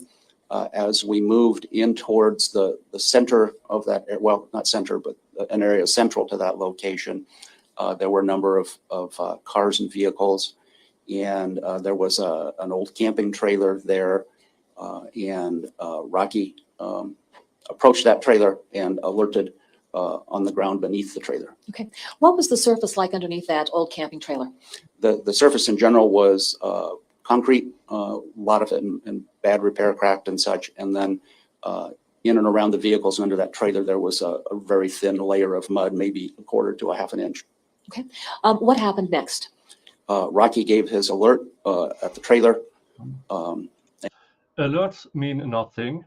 [SPEAKER 11] As we moved in towards the center of that, well, not center, but an area central to that location, there were a number of cars and vehicles, and there was an old camping trailer there, and Rocky approached that trailer and alerted on the ground beneath the trailer.
[SPEAKER 3] Okay. What was the surface like underneath that old camping trailer?
[SPEAKER 11] The surface in general was concrete, a lot of it in bad repair, cracked and such. And then in and around the vehicles under that trailer, there was a very thin layer of mud, maybe 1/4 to 1/2 inch.
[SPEAKER 3] Okay. What happened next?
[SPEAKER 11] Rocky gave his alert at the trailer.
[SPEAKER 1] alerts mean nothing.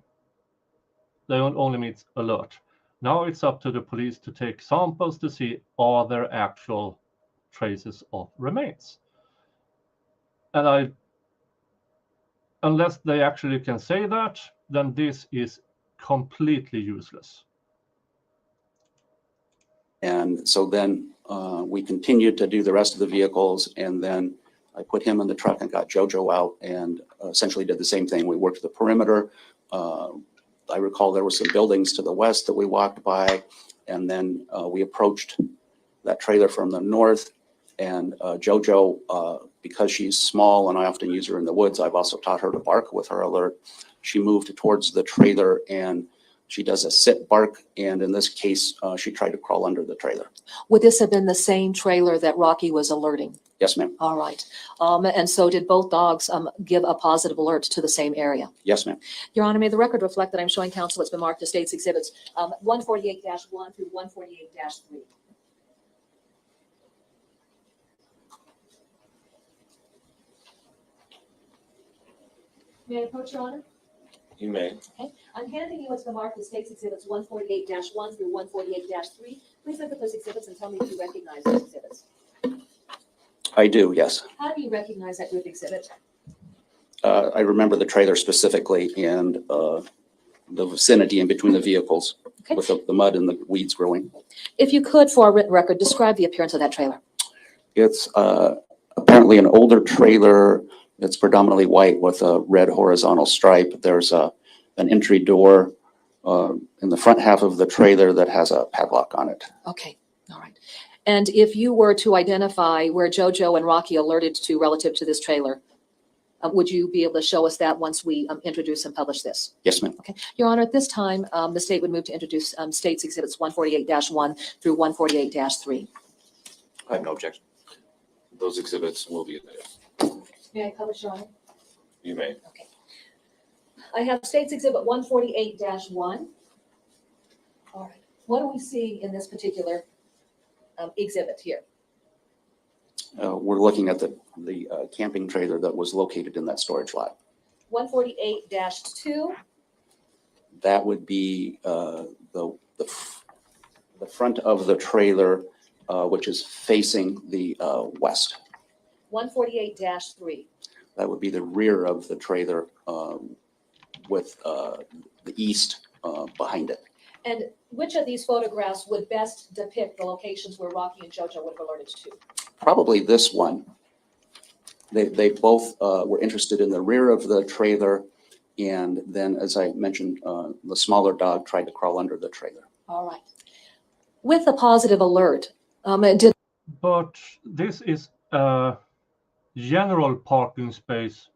[SPEAKER 1] They only mean alert. Now it's up to the police to take samples to see are there actual traces of remains. And unless they actually can say that, then this is completely useless.
[SPEAKER 11] And so then we continued to do the rest of the vehicles, and then I put him in the truck and got JoJo out and essentially did the same thing. We worked the perimeter. I recall there were some buildings to the west that we walked by, and then we approached that trailer from the north. And JoJo, because she's small and I often use her in the woods, I've also taught her to bark with her alert. She moved towards the trailer and she does a sit bark. And in this case, she tried to crawl under the trailer.
[SPEAKER 3] Would this have been the same trailer that Rocky was alerting?
[SPEAKER 11] Yes, ma'am.
[SPEAKER 3] All right. And so did both dogs give a positive alert to the same area?
[SPEAKER 11] Yes, ma'am.
[SPEAKER 3] Your Honor, may the record reflect that I'm showing counsel what's been marked as State's Exhibits 148-1 through 148-3. May I approach, Your Honor?
[SPEAKER 6] You may.
[SPEAKER 3] Okay. I'm handing you what's been marked as State's Exhibits 148-1 through 148-3. Please look at those exhibits and tell me if you recognize those exhibits.
[SPEAKER 11] I do, yes.
[SPEAKER 3] How do you recognize that group exhibit?
[SPEAKER 11] I remember the trailer specifically and the vicinity in between the vehicles with the mud and the weeds growing.
[SPEAKER 3] If you could, for a written record, describe the appearance of that trailer.
[SPEAKER 11] It's apparently an older trailer. It's predominantly white with a red horizontal stripe. There's an entry door in the front half of the trailer that has a padlock on it.
[SPEAKER 3] Okay, all right. And if you were to identify where JoJo and Rocky alerted to relative to this trailer, would you be able to show us that once we introduce and publish this?
[SPEAKER 11] Yes, ma'am.
[SPEAKER 3] Okay. Your Honor, at this time, the state would move to introduce State's Exhibits 148-1 through 148-3.
[SPEAKER 9] I have no objection.
[SPEAKER 6] Those exhibits will be admitted.
[SPEAKER 3] May I publish, Your Honor?
[SPEAKER 6] You may.
[SPEAKER 3] Okay. I have State's Exhibit 148-1. All right. What are we seeing in this particular exhibit here?
[SPEAKER 11] We're looking at the camping trailer that was located in that storage lot.
[SPEAKER 3] 148-2.
[SPEAKER 11] That would be the front of the trailer, which is facing the west.
[SPEAKER 3] 148-3.
[SPEAKER 11] That would be the rear of the trailer with the east behind it.
[SPEAKER 3] And which of these photographs would best depict the locations where Rocky and JoJo would have alerted to?
[SPEAKER 11] Probably this one. They both were interested in the rear of the trailer. And then, as I mentioned, the smaller dog tried to crawl under the trailer.
[SPEAKER 3] All right. With a positive alert,
[SPEAKER 1] But this is a general parking space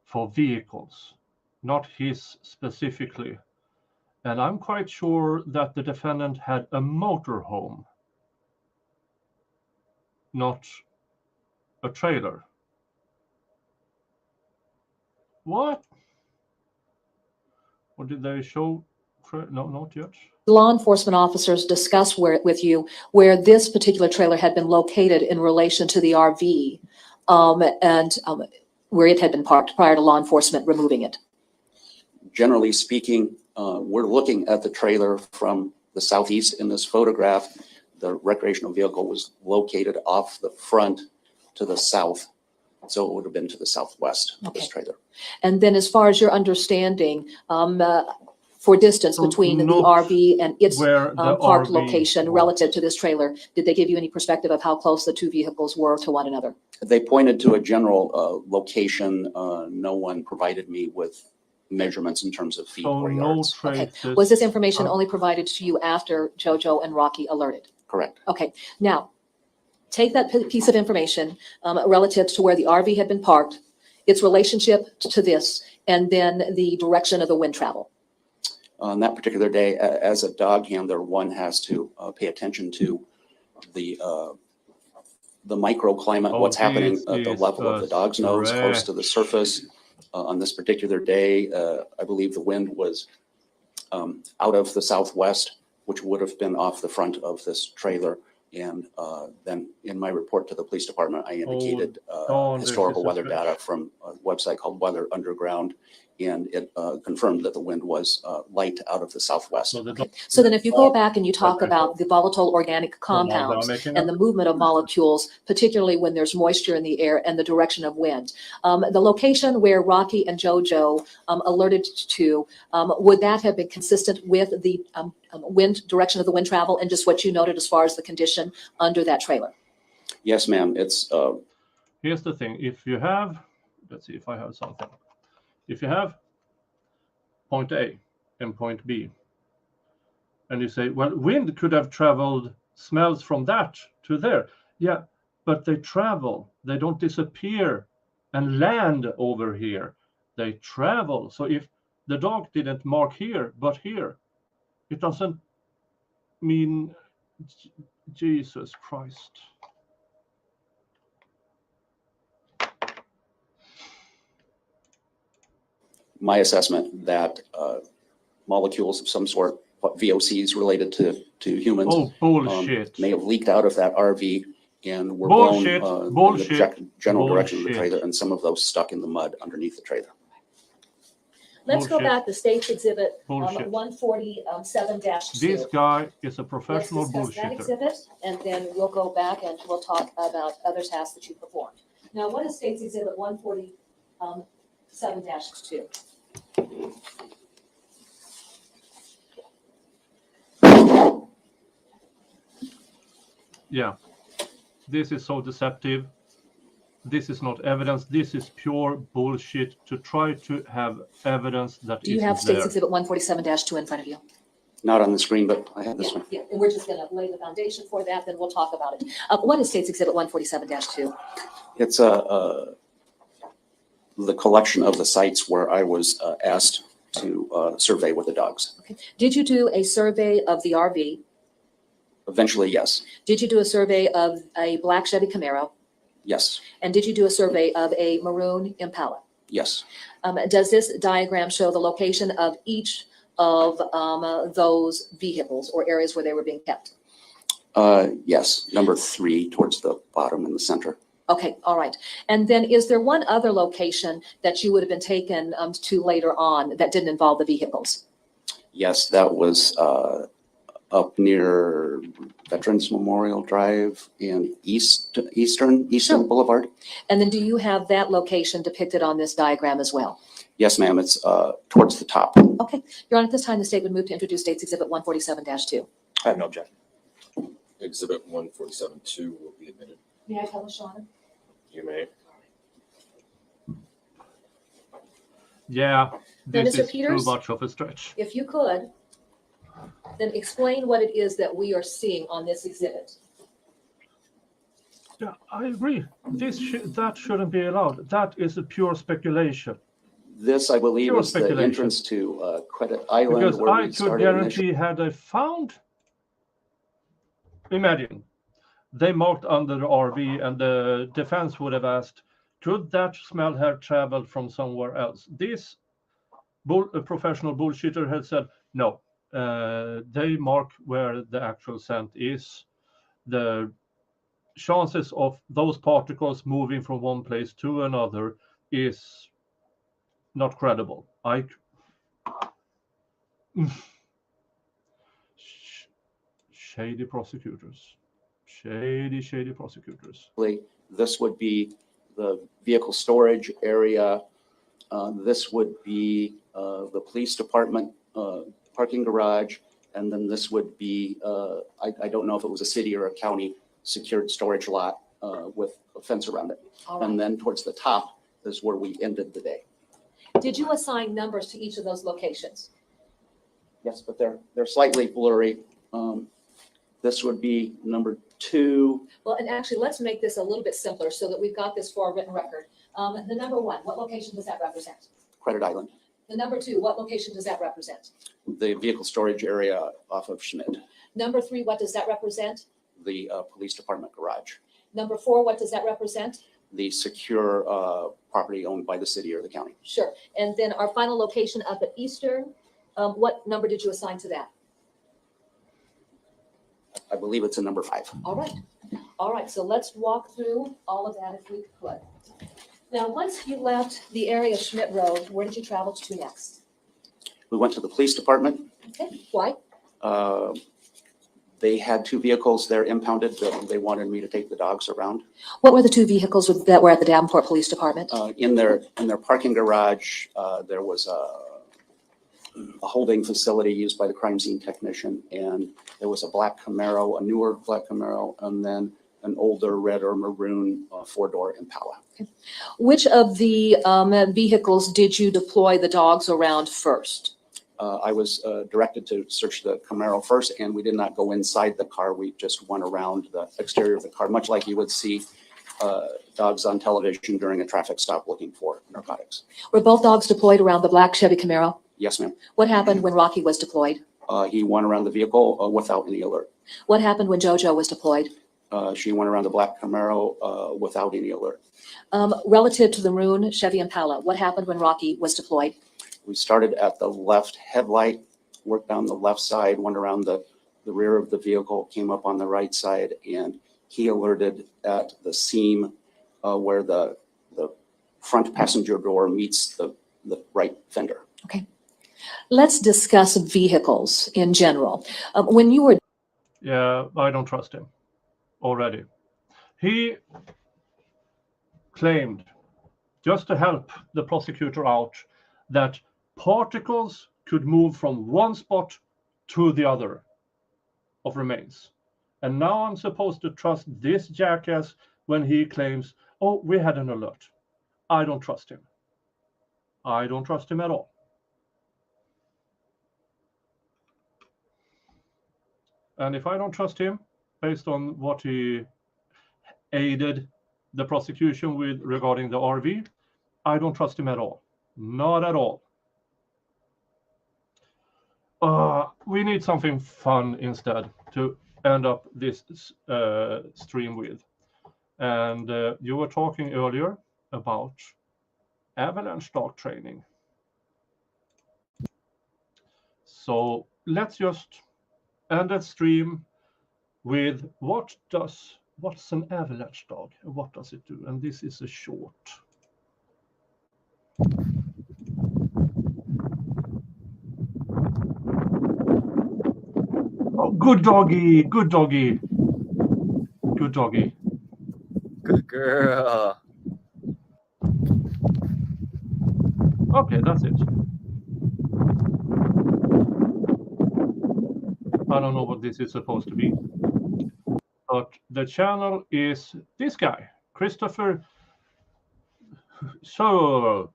[SPEAKER 1] for vehicles, not his specifically. And I'm quite sure that the defendant had a motorhome, not a trailer. What? Or did they show? No, not yet.
[SPEAKER 3] law enforcement officers discuss with you where this particular trailer had been located in relation to the RV and where it had been parked prior to law enforcement removing it?
[SPEAKER 11] Generally speaking, we're looking at the trailer from the southeast in this photograph. The recreational vehicle was located off the front to the south. So it would have been to the southwest of this trailer.
[SPEAKER 3] And then as far as your understanding, for distance between the RV and its parked location relative to this trailer, did they give you any perspective of how close the two vehicles were to one another?
[SPEAKER 11] They pointed to a general location. No one provided me with measurements in terms of feet or yards.
[SPEAKER 3] Okay. Was this information only provided to you after JoJo and Rocky alerted?
[SPEAKER 11] Correct.
[SPEAKER 3] Okay. Now, take that piece of information relative to where the RV had been parked, its relationship to this, and then the direction of the wind travel.
[SPEAKER 11] On that particular day, as a dog handler, one has to pay attention to the microclimate, what's happening at the level of the dog's nose, close to the surface. On this particular day, I believe the wind was out of the southwest, which would have been off the front of this trailer. And then in my report to the police department, I indicated historical weather data from website called Weather Underground, and it confirmed that the wind was light out of the southwest.
[SPEAKER 1] So the
[SPEAKER 3] Okay. So then if you go back and you talk
[SPEAKER 1] Okay.
[SPEAKER 3] about the volatile organic
[SPEAKER 1] Hold on, they're
[SPEAKER 3] compounds
[SPEAKER 1] making
[SPEAKER 3] and
[SPEAKER 1] up.
[SPEAKER 3] the movement of molecules, particularly when there's moisture in the air and the direction of wind, the location where Rocky and JoJo alerted to, would that have been consistent with the wind direction of the wind travel and just what you noted as far as the condition under that trailer?
[SPEAKER 11] Yes, ma'am. It's
[SPEAKER 1] Here's the thing. If you have, let's see if I have something. If you have point A and point B, and you say, well, wind could have traveled smells from that to there. Yeah, but they travel. They don't disappear and land over here. They travel. So if the dog didn't mark here, but here, it doesn't mean Jesus Christ.
[SPEAKER 11] my assessment that molecules of some sort, what VOCs related to humans,
[SPEAKER 1] Oh, bullshit.
[SPEAKER 11] may have leaked out of that RV and were
[SPEAKER 1] Bullshit,
[SPEAKER 11] blown in
[SPEAKER 1] bullshit,
[SPEAKER 11] the general direction of the
[SPEAKER 1] bullshit.
[SPEAKER 11] trailer, and some of those stuck in the mud underneath the trailer.
[SPEAKER 3] Let's go
[SPEAKER 1] Bullshit.
[SPEAKER 3] back to State's Exhibit
[SPEAKER 1] Bullshit.
[SPEAKER 3] 147-2.
[SPEAKER 1] This guy is a
[SPEAKER 3] Let's
[SPEAKER 1] professional
[SPEAKER 3] discuss that
[SPEAKER 1] bullshitter.
[SPEAKER 3] exhibit, and then we'll go back and we'll talk about other tasks that you performed. Now, what is State's Exhibit 147-2?
[SPEAKER 1] Yeah, this is so deceptive. This is not evidence. This is pure bullshit to try to have evidence that
[SPEAKER 3] Do you have
[SPEAKER 1] isn't
[SPEAKER 3] State's
[SPEAKER 1] there.
[SPEAKER 3] Exhibit 147-2 in front of you?
[SPEAKER 11] Not on the screen, but I have this
[SPEAKER 3] Yeah,
[SPEAKER 11] one.
[SPEAKER 3] yeah, and we're just gonna lay the foundation for that, then we'll talk about it. What is State's Exhibit 147-2?
[SPEAKER 11] It's the collection of the sites where I was asked to survey with the dogs.
[SPEAKER 3] Okay. Did you do a survey of the RV?
[SPEAKER 11] Eventually, yes.
[SPEAKER 3] Did you do a survey of a black Chevy Camaro?
[SPEAKER 11] Yes.
[SPEAKER 3] And did you do a survey of a maroon Impala?
[SPEAKER 11] Yes.
[SPEAKER 3] Does this diagram show the location of each of those vehicles or areas where they were being kept?
[SPEAKER 11] Yes. Number 3 towards the bottom in the center.
[SPEAKER 3] Okay, all right. And then is there one other location that you would have been taken to later on that didn't involve the vehicles?
[SPEAKER 11] Yes, that was up near Veterans Memorial Drive and Eastern
[SPEAKER 3] Sure.
[SPEAKER 11] Boulevard.
[SPEAKER 3] And then do you have that location depicted on this diagram as well?
[SPEAKER 11] Yes, ma'am. It's towards the top.
[SPEAKER 3] Okay, Your Honor, at this time, the state would move to introduce State's Exhibit 147-2.
[SPEAKER 9] I have no objection.
[SPEAKER 6] Exhibit 147-2 will be admitted.
[SPEAKER 3] May I tell us, Your Honor?
[SPEAKER 6] You may.
[SPEAKER 1] Yeah,
[SPEAKER 3] Now,
[SPEAKER 1] this
[SPEAKER 3] Mr.
[SPEAKER 1] is too
[SPEAKER 3] Peters?
[SPEAKER 1] much of a stretch.
[SPEAKER 3] If you could, then explain what it is that we are seeing on this exhibit.
[SPEAKER 1] Yeah, I agree. That shouldn't be allowed. That is a pure speculation.
[SPEAKER 11] This, I believe,
[SPEAKER 1] Pure
[SPEAKER 11] is the
[SPEAKER 1] speculation.
[SPEAKER 11] entrance to Credit Island.
[SPEAKER 1] Because
[SPEAKER 11] where
[SPEAKER 1] I
[SPEAKER 11] we
[SPEAKER 1] could
[SPEAKER 11] started initially.
[SPEAKER 1] guarantee had I found, imagine, they marked under the RV and the defense would have asked, could that smell have traveled from somewhere else? This professional bullshitter had said, no, they mark where the actual scent is. The chances of those particles moving from one place to another is not credible. Shady prosecutors. Shady prosecutors.
[SPEAKER 11] This would be the vehicle storage area. This would be the police department parking garage. And then this would be, I don't know if it was a city or a county secured storage lot with a fence around it.
[SPEAKER 3] All right.
[SPEAKER 11] And then towards the top is where we ended the day.
[SPEAKER 3] Did you assign numbers to each of those locations?
[SPEAKER 11] Yes, but they're slightly blurry. This would be number 2.
[SPEAKER 3] Well, and actually, let's make this a little bit simpler so that we've got this for a written record. The number 1, what location does that represent?
[SPEAKER 11] Credit Island,
[SPEAKER 3] The number 2, what location does that represent?
[SPEAKER 11] the vehicle storage area off of Schmidt,
[SPEAKER 3] Number 3, what does that represent?
[SPEAKER 11] the police department garage,
[SPEAKER 3] Number 4, what does that represent?
[SPEAKER 11] the secure property owned by the city or the county.
[SPEAKER 3] Sure. And then our final location up at Eastern, what number did you assign to that?
[SPEAKER 11] I believe it's a number 5.
[SPEAKER 3] All right. All right. So let's walk through all of that if we could. Now, once you left the area of Schmidt Road, where did you travel to next?
[SPEAKER 11] We went to the police department.
[SPEAKER 3] Okay, why?
[SPEAKER 11] They had 2 vehicles there impounded that they wanted me to take the dogs around.
[SPEAKER 3] What were the 2 vehicles that were at the Davenport Police Department?
[SPEAKER 11] In their parking garage, there was a holding facility used by the crime scene technician, and there was a black Camaro, a newer black Camaro, and then an older red or maroon 4-door Impala.
[SPEAKER 3] Okay. Which of the vehicles did you deploy the dogs around first?
[SPEAKER 11] I was directed to search the Camaro first, and we did not go inside the car. We just went around the exterior of the car, much like you would see dogs on television during a traffic stop looking for narcotics.
[SPEAKER 3] Were both dogs deployed around the black Chevy Camaro?
[SPEAKER 11] Yes, ma'am.
[SPEAKER 3] What happened when Rocky was deployed?
[SPEAKER 11] He went around the vehicle without any alert.
[SPEAKER 3] What happened when JoJo was deployed?
[SPEAKER 11] She went around the black Camaro without any alert.
[SPEAKER 3] Relative to the maroon Chevy Impala, what happened when Rocky was deployed?
[SPEAKER 11] We started at the left headlight, worked down the left side, went around the rear of the vehicle, came up on the right side, and he alerted at the seam where the front passenger door meets the right fender.
[SPEAKER 3] Okay. Let's discuss vehicles in general. When you were...
[SPEAKER 1] Yeah, I don't trust him already. He claimed, just to help the prosecutor out, that particles could move from one spot to the other of remains. And now I'm supposed to trust this jackass when he claims, oh, we had an alert. I don't trust him. I don't trust him at all. And if I don't trust him, based on what he aided the prosecution with regarding the RV, I don't trust him at all. Not at all. We need something fun instead to end up this stream with. And you were talking earlier about avalanche dog training. So let's just end that stream with what's an avalanche dog? What does it do? And this is a short. Oh, good doggy, good doggy. Good doggy.
[SPEAKER 12] Good girl.
[SPEAKER 1] Okay, that's it. I don't know what this is supposed to be. But the channel is this guy, Christopher. So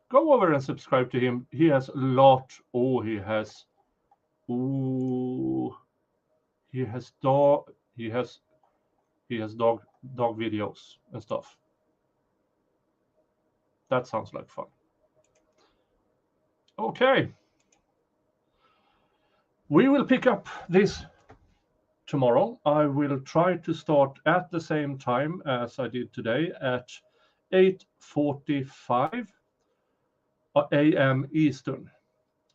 [SPEAKER 1] go over and subscribe to him. He has a lot. He has dog videos and stuff. That sounds like fun. Okay. We will pick up this tomorrow. I will try to start at the same time as I did today at 8:45 a.m. Eastern.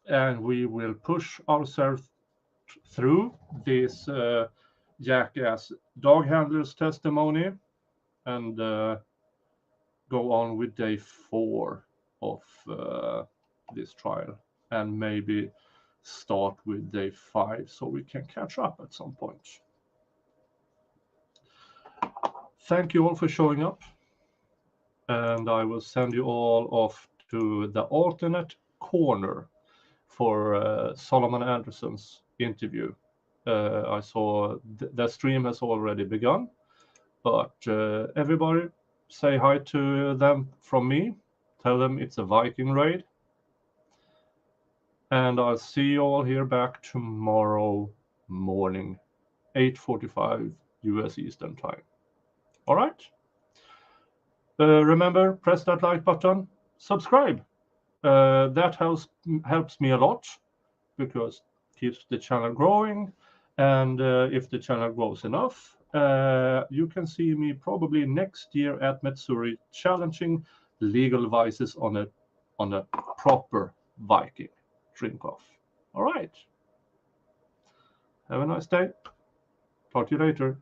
[SPEAKER 1] And we will push ourselves through this jackass dog handler's testimony and go on with day 4 of this trial, and maybe start with day 5 so we can catch up at some point. Thank you all for showing up, and I will send you all off to the alternate corner for Solomon Anderson's interview. I saw the stream has already begun, but everybody say hi to them from me. Tell them it's a Viking raid. And I'll see you all here back tomorrow morning, 8:45 US Eastern Time. All right? Remember, press that like button, subscribe. That helps me a lot because it keeps the channel growing. And if the channel grows enough, you can see me probably next year at Missouri challenging legal vices on a proper Viking drink off. All right. Have a nice day. Talk to you later.